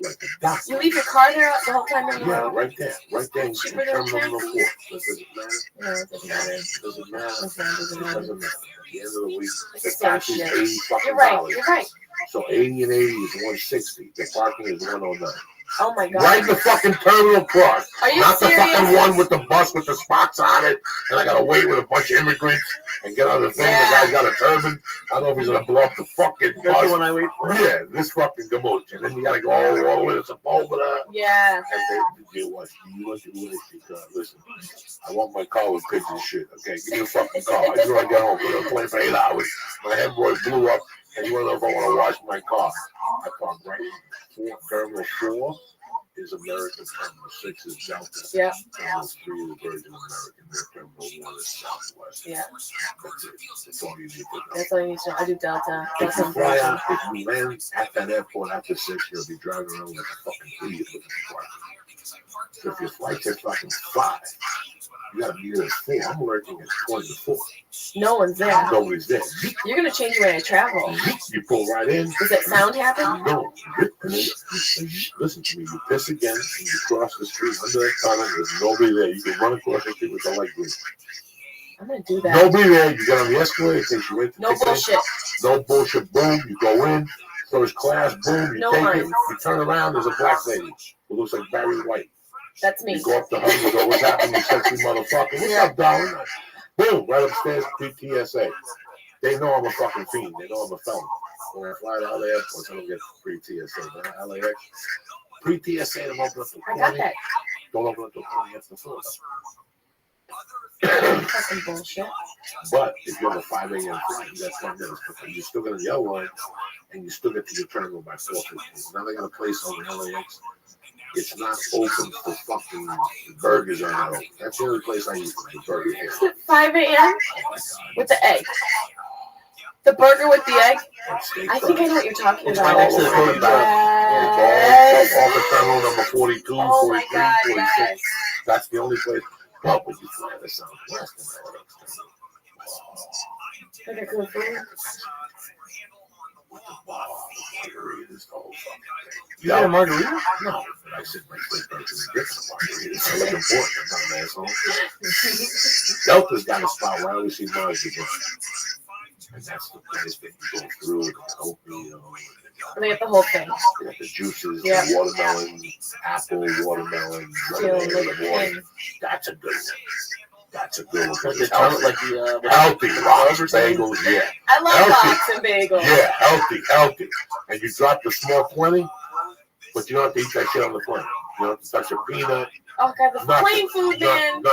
Like the doctor.
You leave your car there the whole time in the road?
Right there. Right there in terminal number 4. Does it matter?
No, it doesn't matter.
Does it matter?
It doesn't matter.
At the end of the week,
It's
the
the same
tax is
shit.
80 fucking
You're right.
dollars.
You're right.
So 80 and 80 is 160. The parking is 109.
Oh my god.
Right in the fucking terminal cross.
Are you
Not
serious?
the fucking one with the bus with the spots on it. And I gotta wait with a bunch of immigrants and get on the thing.
Yeah.
The guy's got a turban. I don't know if he's gonna blow up the fucking
That's
bus.
the one I wait for.
Yeah, this fucking gamoche. And then you gotta go all the way to Sepulveda.
Yeah.
And they do what? You want to do it? Listen, I want my car with pigs and shit. Okay, give me a fucking car. I just want to get home. We're gonna play for 8 hours. My hemorrhoid blew up. And you want to know if I want to wash my car? I park right in Terminal 4 is American, Terminal 6 is Delta.
Yeah.
Terminal 3 is Virgin American. Terminal 1 is Southwest.
Yeah.
That's it. That's all you need to know.
That's all you need to know. I do Delta.
If you fly out, if you land at that airport after 6, you'll be driving around like a fucking idiot looking for parking. So if your flight's at fucking 5, you gotta be there at 4. I'm working at 20 to 4.
No one's there.
Nobody's there.
You're gonna change the way I travel.
You pull right in.
Does that sound happen?
No. And then, listen to me. You piss again, and you cross the street under that tunnel. There's nobody there. You can run across the street with the light green.
I'm gonna do that.
Nobody there. You get on the escalator. It takes you right to
No bullshit.
No bullshit. Boom. You go in. First class. Boom. You
No
take
lines.
it. You turn around. There's a black lady who looks like Barry White.
That's me.
You go up to her. You go, "What's happening, you sexy motherfucker? What's up, darling?" Boom. Right upstairs. Pre-TSA. They know I'm a fucking fiend. They know I'm a felon. When I fly to LA airports, I don't get pre-TSA. But at LAX, pre-TSA, don't open up the
I got that.
Don't open up the 20 after 4.
Fucking bullshit.
But if you have a 5 a.m. flight, you got 10 minutes. But you still got a yellow line, and you still get to your terminal by 4:15. Now they got a place on LAX. It's not open for fucking burgers. That's the only place I use for the burger here.
5 a.m. with the egg. The burger with the egg. I think I know what you're talking
It's
about.
all over the back. It's all the terminal number 42,
Oh my
43,
God,
46.
yes.
That's the only place. But when you fly to Southwest,
I got good food.
margaritas the whole fucking thing.
You got a margarita?
No, I sit my sleep and get some margaritas. I look important. I'm not an asshole. Delta's got a spot where I always see Mars again. And that's the place that you go through the oatmeal.
They get the whole thing.
They got the juices,
Yeah.
the watermelon, apple, watermelon, water. That's a good one. That's a good one.
Like the
Healthy rocks, bagels, yeah.
I love
Healthy.
rocks and bagels.
Yeah, healthy. And you drop the small 20, but you don't have to eat that shit on the plane. You don't have to touch a peanut.
Oh god, the
Nothing.
plain food, man.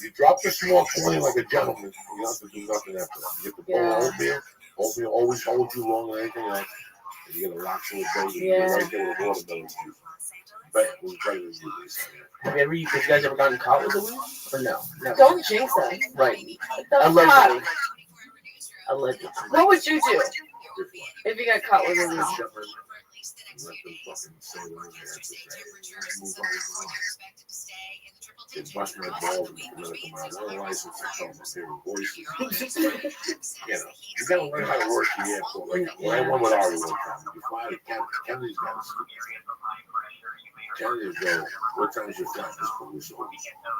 You drop the small coin like a gentleman. You don't have to do nothing after that. You get the bowl of oatmeal. Oatmeal always holds you longer than anything else. And you get a lox of bacon.
Yeah.
Right there with a watermelon juice. But it was better than you.
Have you guys ever gotten caught with a weed? Or no? Never.
Don't jinx us.
Right.
Allegedly.
Allegedly.
What would you do if you got caught with a weed?
They bust my balls and let it come out. No license, I told them hearing voices. You know, you gotta learn how to work the airport. Like when I went with Ari one time, you fly to Kennedy's got a stupid. Kennedy go, what time is your flight? This police over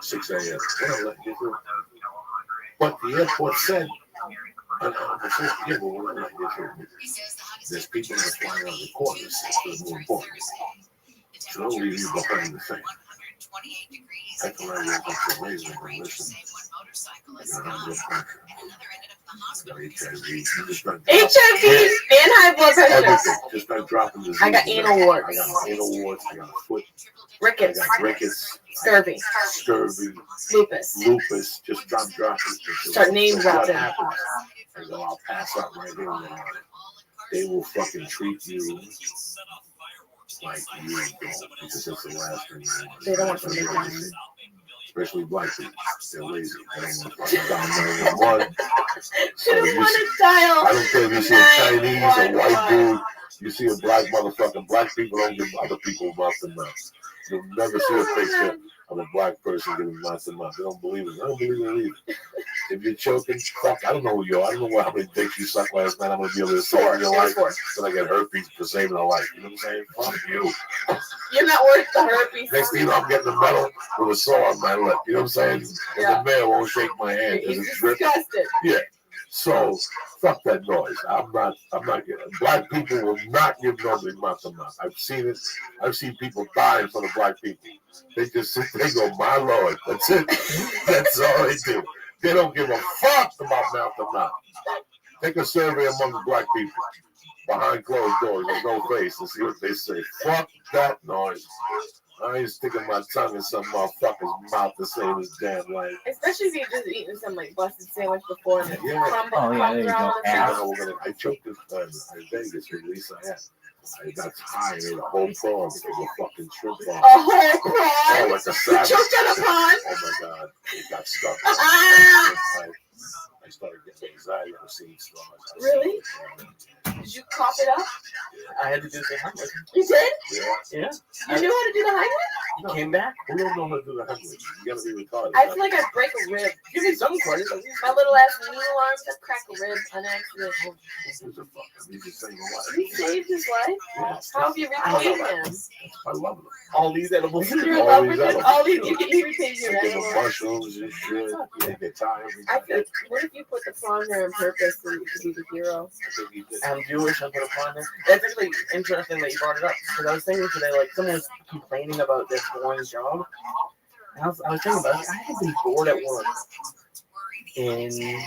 6 a.m. We're let you through. But the airport said, yeah, but we're not letting you through. There's people that are flying on the corners. It's more important. So don't leave you behind the thing. That's when I went up to Laser and listen.
HIV and high blood pressure.
Everything. Just start dropping disease.
I got anal warts.
I got anal warts. I got a foot.
Rickets.
I got rickets.
Scurvy.
Lupus. Just dropping.
Start name dropping.
What happens? I go, I'll pass out right here. They will fucking treat you like you don't, because that's the last thing
they don't want you to do.
Especially black people. They're lazy. They don't want to dial 911.
She doesn't want to dial.
I don't care if you see a Chinese, a white dude, you see a black motherfucker. Black people don't give other people mouth to mouth. You'll never see a picture of a black person giving mouth to mouth. They don't believe it. I don't believe it either. If you're choking, fuck, I don't know who you are. I don't know how many dicks you sucked last night. I'm going to be able to save your life until I get herpes for saving a life. You know what I'm saying? Fuck you.
You're not worth the herpes.
Next thing you know, I'm getting a medal with a sore on my lip. You know what I'm saying? And the mayor won't shake my hand because it's dripping. Yeah. So, fuck that noise. I'm not getting black people will not give nobody mouth to mouth. I've seen it. I've seen people dying for the black people. They just sit there and go, my Lord. That's it. That's all they do. They don't give a fuck about mouth to mouth. Take a survey among the black people behind closed doors with no face and see what they say. Fuck that noise. I ain't sticking my tongue in some motherfucker's mouth to save his damn life.
Especially if you're just eating some like busted sandwich before. And
Yeah.
There you go.
I choked this time in Vegas with Lisa Ann. I got high and ate a whole prawn because of fucking shrimp farm.
A whole prawn?
Oh, like a salad.
You choked on a prawn?
Oh my God. It got stuck. I started getting anxiety from seeing straws.
Really? Did you cough it up?
I had to do the Heimlich.
You did?
Yeah.
You knew how to do the Heimlich?
No.
Came back.
Who don't know how to do the Heimlich? You gotta be retarded.
I feel like I'd break a rib.
Give me some credit.
My little ass knee alarm just crack a rib on accident. You saved his life?
Yes.
How have you repaid him?
I love them.
All these edibles.
You're in love with this? All these, you repaid your
Give them
animals.
mushrooms and shit. They get tired.
I feel, what if you put the prawn there on purpose so you could be the hero?
I'm Jewish, I'm gonna find it. That's actually interesting that you brought it up, because I was thinking today, like, someone was complaining about this boring job. And I was thinking about it, I have been bored at work in,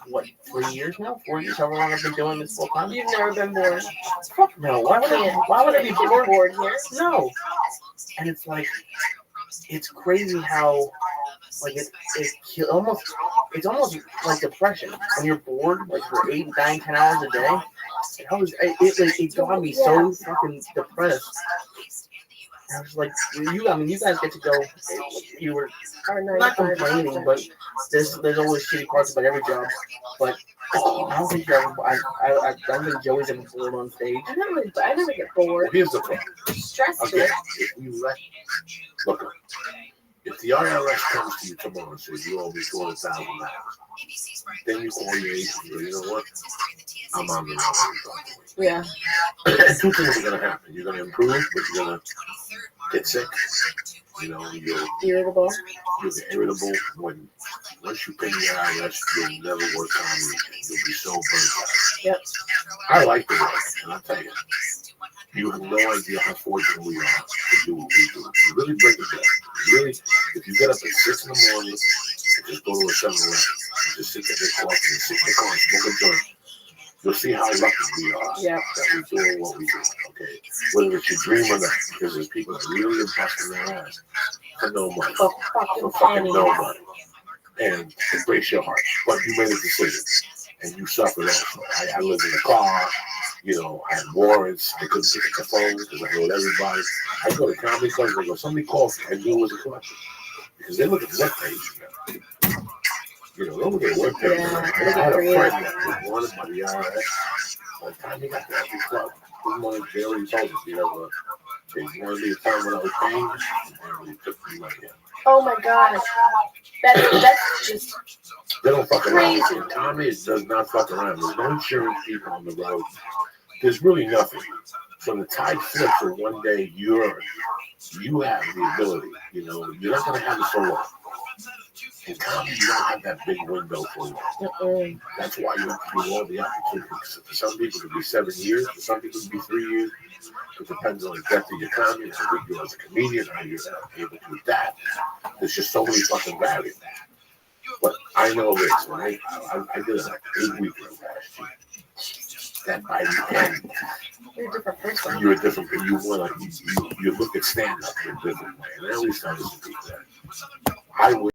what, 3 years now? 4 years? However long I've been doing this full time?
You've never been bored.
Fuck no. Why would I be bored
here?
No. And it's like, it's crazy how, like, it's almost like depression. When you're bored, like, for 8, 9, 10 hours a day, it got me so fucking depressed. And I was like, you guys get to go, you were not complaining, but there's always shitty parts about every job, but I don't think I don't think Joey's ever bored on stage.
I never get bored.
Here's the problem.
Stressed.
Okay, if the IRS comes to you tomorrow and says you owe me $200,000, then you call your agent and go, you know what? I'm on the road.
Yeah.
Two things are going to happen. You're going to improve, but you're going to get sick. You know, you'll
irritable.
You'll get irritable. Once you pay the IRS, you'll never work on it. You'll be so burnt out.
Yep.
I like the work, and I'll tell you. You have no idea how fortunate we are to do what we do. You really break it down. Really, if you get up at 6 in the morning and just go to a 7-Eleven, just sit there and coffee and sit in the car and smoke a joint, you'll see how lucky we are that we're doing what we do. Okay, whether it's your dream or not, because there's people that really are busting their ass for no money, for fucking no money. and it breaks your heart. But you made a decision, and you suffered also. I lived in a car, you know, I had warrants. I couldn't pick up the phone because I heard everybody. I go to comedy clubs, I go, somebody called me. I knew it was a collector. Because they look at the web page now. You know, don't look at the web page.
Yeah,
I had a friend that wanted by the IRS. By the time he got to every club, he wanted, they already told us, you know, they wanted me to tell them what I was paying, and they already took me money in.
Oh my gosh. That's just
They don't fuck around.
crazy.
Tommy does not fuck around. There's no insurance people on the road. There's really nothing. So the tide flips, and one day you have the ability. You know, you're not going to have it so long. In comedy, you don't have that big window for long. That's why you have to do all the opportunities. For some people, it could be 7 years. For some people, it could be 3 years. It depends on the depth of your comedy, how good you are as a comedian, how you're able to adapt. There's just so many fucking variables. But I know this, right? I did an 8-week last year. That by the end,
You're a different person.
you're a different. You look at stand up in a different way. And I always tell this to people that I would.